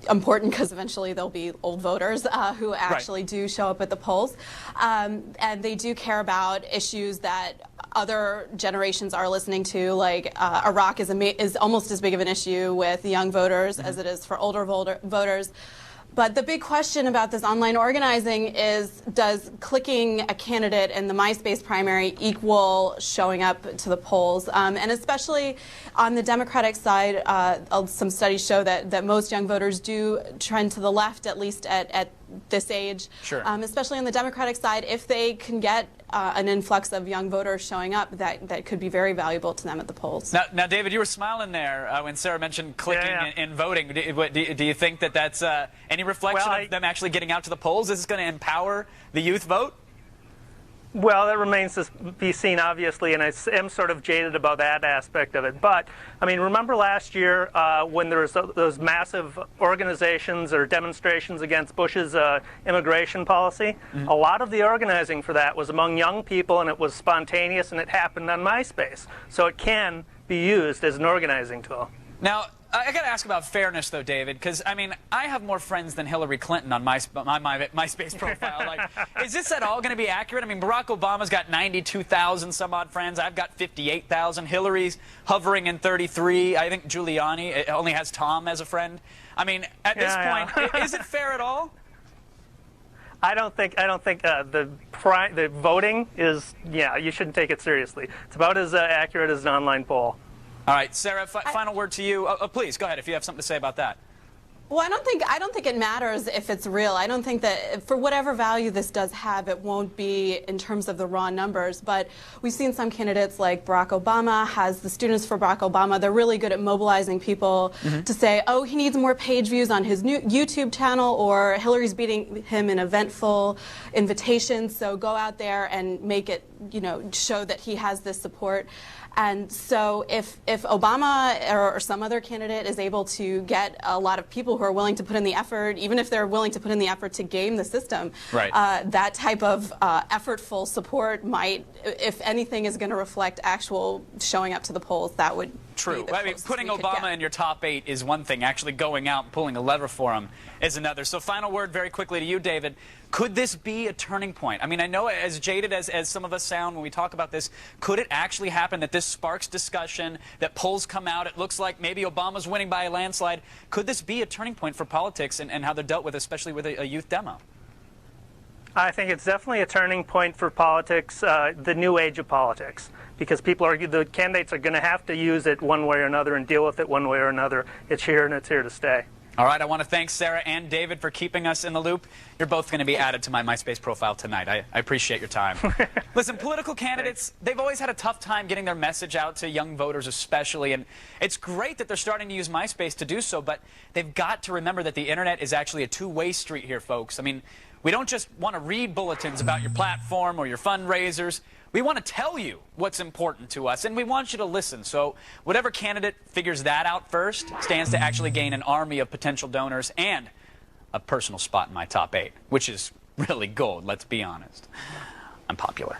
important because eventually there'll be old voters who actually do show up at the polls. And they do care about issues that other generations are listening to, like Iraq is almost as big of an issue with young voters as it is for older voters. But the big question about this online organizing is, does clicking a candidate in the MySpace primary equal showing up to the polls? And especially on the Democratic side, some studies show that most young voters do trend to the left, at least at this age. Sure. Especially on the Democratic side, if they can get an influx of young voters showing up, that could be very valuable to them at the polls. Now David, you were smiling there when Sarah mentioned clicking and voting. Do you think that that's any reflection of them actually getting out to the polls? Is this going to empower the youth vote? Well, that remains to be seen, obviously, and I am sort of jaded about that aspect of it. But, I mean, remember last year when there was those massive organizations or demonstrations against Bush's immigration policy? Mm-hmm. A lot of the organizing for that was among young people, and it was spontaneous, and it happened on MySpace. So it can be used as an organizing tool. Now, I got to ask about fairness, though, David, because, I mean, I have more friends than Hillary Clinton on my MySpace profile. Like, is this at all going to be accurate? I mean, Barack Obama's got 92,000 some odd friends. I've got 58,000. Hillary's hovering in 33. I think Giuliani only has Tom as a friend. I mean, at this point, is it fair at all? I don't think the voting is, you shouldn't take it seriously. It's about as accurate as an online poll. All right, Sarah, final word to you. Please, go ahead if you have something to say about that. Well, I don't think it matters if it's real. I don't think that for whatever value this does have, it won't be in terms of the raw numbers. But we've seen some candidates like Barack Obama has the Students for Barack Obama. They're really good at mobilizing people to say, oh, he needs more page views on his new YouTube channel, or Hillary's beating him in eventful invitations. So go out there and make it, show that he has this support. And so if Obama or some other candidate is able to get a lot of people who are willing to put in the effort, even if they're willing to put in the effort to game the system, that type of effortful support might, if anything, is going to reflect actual showing up to the polls. That would True. I mean, putting Obama in your top 8 is one thing. Actually going out and pulling a lever for him is another. So final word very quickly to you, David. Could this be a turning point? I mean, I know as jaded as some of us sound when we talk about this, could it actually happen that this sparks discussion, that polls come out, it looks like maybe Obama's winning by a landslide? Could this be a turning point for politics and how they're dealt with, especially with a youth demo? I think it's definitely a turning point for politics, the new age of politics, because the candidates are going to have to use it one way or another and deal with it one way or another. It's here and it's here to stay. All right, I want to thank Sarah and David for keeping us in the loop. You're both going to be added to my MySpace profile tonight. I appreciate your time. Listen, political candidates, they've always had a tough time getting their message out to young voters especially, and it's great that they're starting to use MySpace to do so, but they've got to remember that the internet is actually a two-way street here, folks. I mean, we don't just want to read bulletins about your platform or your fundraisers. We want to tell you what's important to us, and we want you to listen. So whatever candidate figures that out first stands to actually gain an army of potential donors and a personal spot in my top 8, which is really gold, let's be honest. I'm popular.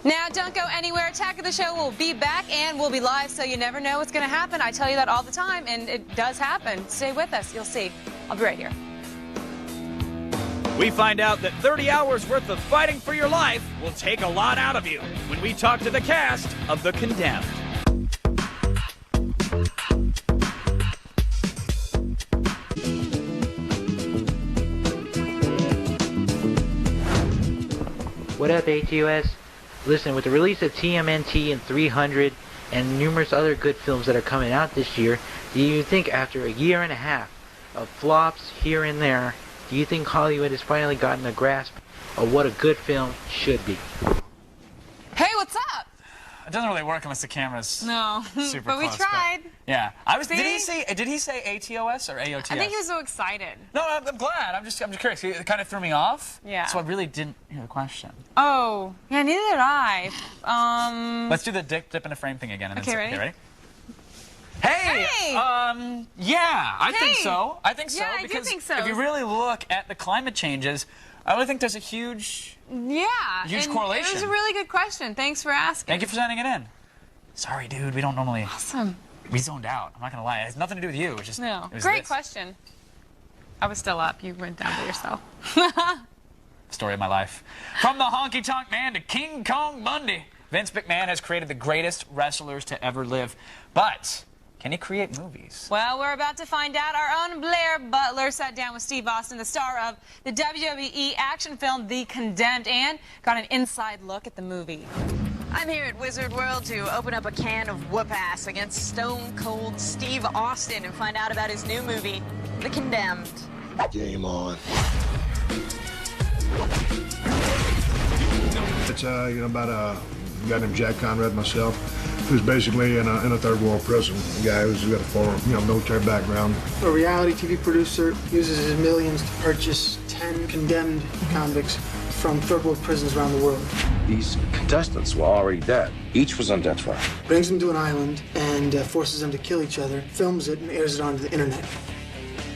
Now, don't go anywhere. Attack of the Show will be back, and we'll be live, so you never know what's going to happen. I tell you that all the time, and it does happen. Stay with us. You'll see. I'll be right here. We find out that 30 hours worth of fighting for your life will take a lot out of you when we talk to the cast of The Condemned. What up, ATOS? Listen, with the release of TMNT and 300 and numerous other good films that are coming out this year, do you think after a year and a half of flops here and there, do you think Hollywood has finally gotten a grasp of what a good film should be? Hey, what's up? It doesn't really work unless the camera's No, super but we close, tried. Yeah, did he say ATOS or AOTS? I think he was so excited. No, I'm glad. I'm just curious. It kind of threw me off. Yeah. So I really didn't hear the question. Oh, yeah, neither did I. Let's do the dip in the frame thing again. And Okay, then ready? Okay, ready? Hey! Yeah, I think so. I think so. Yeah, I because do think so. If you really look at the climate changes, I really think there's a huge correlation. It was a really good question. Thanks for asking. Thank you for sending it in. Sorry, dude. We don't normally. Awesome. We zoned out. I'm not gonna lie. It has nothing to do with you. It's just No. It was Great this. question. I was still up. You went down by yourself. Story of my life. From the Honky Tonk Man to King Kong Bundy, Vince McMahon has created the greatest wrestlers to ever live. But can he create movies? Well, we're about to find out. Our own Blair Butler sat down with Steve Austin, the star of the WWE action film The Condemned, and got an inside look at the movie. I'm here at Wizard World to open up a can of whoop-ass against Stone Cold Steve Austin and find out about his new movie, The Condemned. Game on. It's about a guy named Jack Conrad, myself, who's basically in a third world prison. A guy who's got a full military background. A reality TV producer uses his millions to purchase 10 condemned convicts from third world prisons around the world. These contestants were already dead. Each was on death row. Brings them to an island and forces them to kill each other, films it, and airs it onto the internet.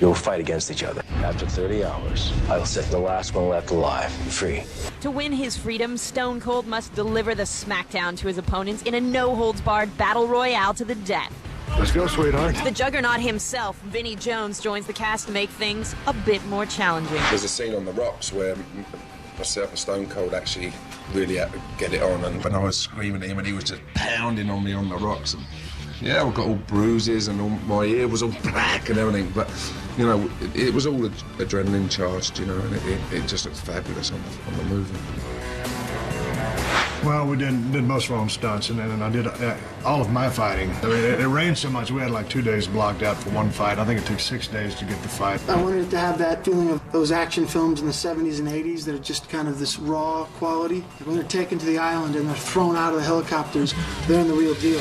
You'll fight against each other. After 30 hours, I will set the last one left alive free. To win his freedom, Stone Cold must deliver the smackdown to his opponents in a no-holds-barred battle royale to the death. Let's go, sweetheart. The juggernaut himself, Vinnie Jones, joins the cast to make things a bit more challenging. There's a scene on the rocks where myself and Stone Cold actually really had to get it on, and when I was screaming at him and he was just pounding on me on the rocks, and yeah, I got all bruises and all, my ear was all black and everything, but you know, it was all adrenaline charged, you know, and it just looked fabulous on the movie. Well, we did most of our own stunts, and then I did all of my fighting. I mean, it rained so much, we had like 2 days blocked out for one fight. I think it took 6 days to get the fight. I wanted it to have that feeling of those action films in the 70s and 80s that are just kind of this raw quality. When they're taken to the island and they're thrown out of the helicopters, they're in the real deal.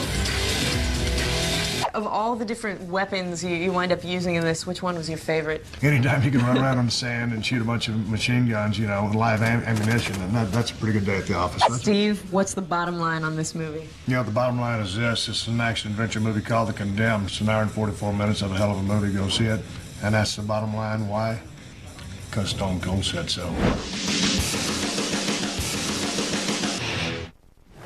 Of all the different weapons you wind up using in this, which one was your favorite? Anytime you can run around on the sand and shoot a bunch of machine guns, you know, with live ammunition, and that's a pretty good day at the office. Steve, what's the bottom line on this movie? You know, the bottom line is this. It's an action-adventure movie called The Condemned. It's an hour and 44 minutes of a hell of a movie. Go see it. And that's the bottom line. Why? Because Stone Cold said so.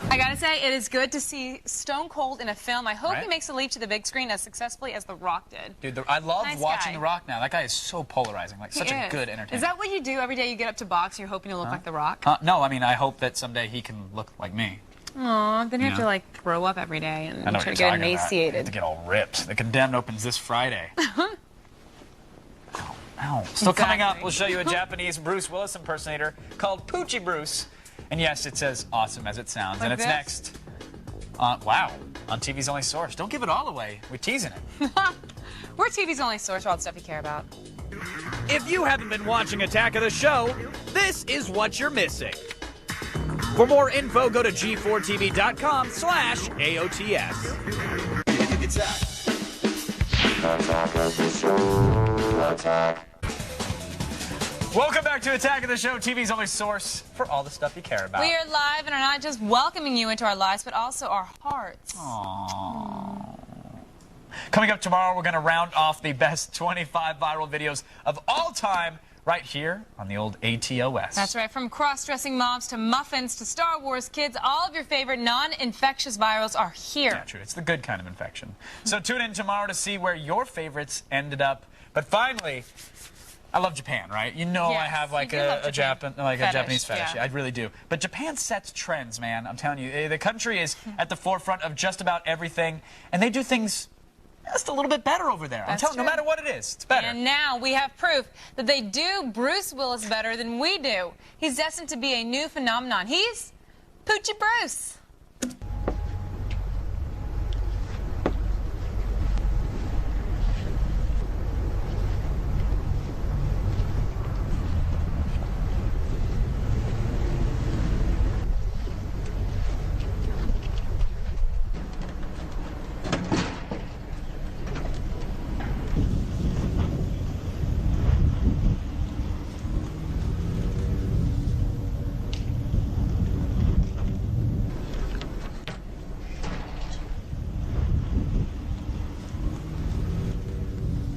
I gotta say, it is good to see Stone Cold in a film. I hope Right? he makes the leap to the big screen as successfully as The Rock did. Dude, I love Nice watching guy. The Rock now. That guy is so polarizing. Like, such He a is. good entertainer. Is that what you do every day you get up to box? You're hoping to look like The Rock? No, I mean, I hope that someday he can look like me. Aw, then you have Yeah. to like throw up every day and I know what try you're to get talking about. You have emaciated. to get all ripped. The Condemned opens this Friday. Ow. Still coming up, we'll show you a Japanese Bruce Willis impersonator called Poochie Bruce. And yes, it says awesome as it sounds. Like and it's this? next. Wow. On TV's only source. Don't give it all away. We're teasing it. We're TV's only source for all the stuff you care about. If you haven't been watching Attack of the Show, this is what you're missing. For more info, go to g4tv.com/AOTS. Attack of the Show. Attack. Welcome back to Attack of the Show, TV's only source for all the stuff you care about. We are live and are not just welcoming you into our lives, but also our hearts. Aww. Coming up tomorrow, we're going to round off the best 25 viral videos of all time right here on the old ATOS. That's right. From cross-dressing moms to muffins to Star Wars kids, all of your favorite non-infectious virals are here. Yeah, true. It's the good kind of infection. So tune in tomorrow to see where your favorites ended up. But finally, I love Japan, right? You know, Yes, I have like you do love a Japanese fetish. yeah. I really do. But Japan sets trends, man. I'm telling you, the country is at the forefront of just about everything, and they do things just a little bit better over there. I'm telling you, no matter what it is, it's better. And now we have proof that they do Bruce Willis better than we do. He's destined to be a new phenomenon. He's Poochie Bruce.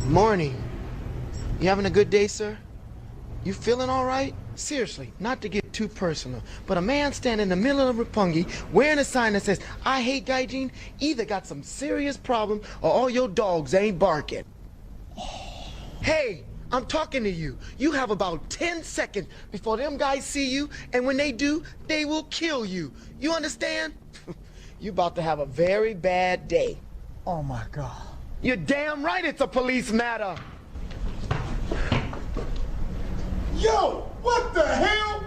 Morning. You having a good day, sir? You feeling all right? Seriously, not to get too personal, but a man standing in the middle of Roppongi wearing a sign that says, "I hate Gaijin," either got some serious problem or all your dogs ain't barking. Hey, I'm talking to you. You have about 10 seconds before them guys see you, and when they do, they will kill you. You understand? You about to have a very bad day. Oh my God. You're damn right it's a police matter. Yo, what the hell?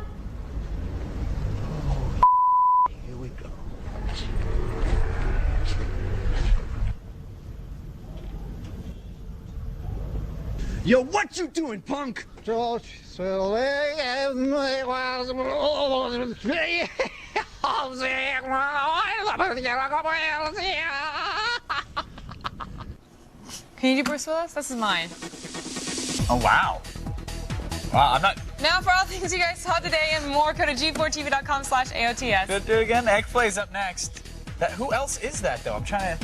Here we go. Yo, what you doing, punk? Can you do Bruce Willis? This is mine. Oh, wow. Wow, I'm not... Now for all things you guys saw today and more, go to g4tv.com/AOTS. Do it again. X-Play's up next. Who else is that, though? I'm trying to...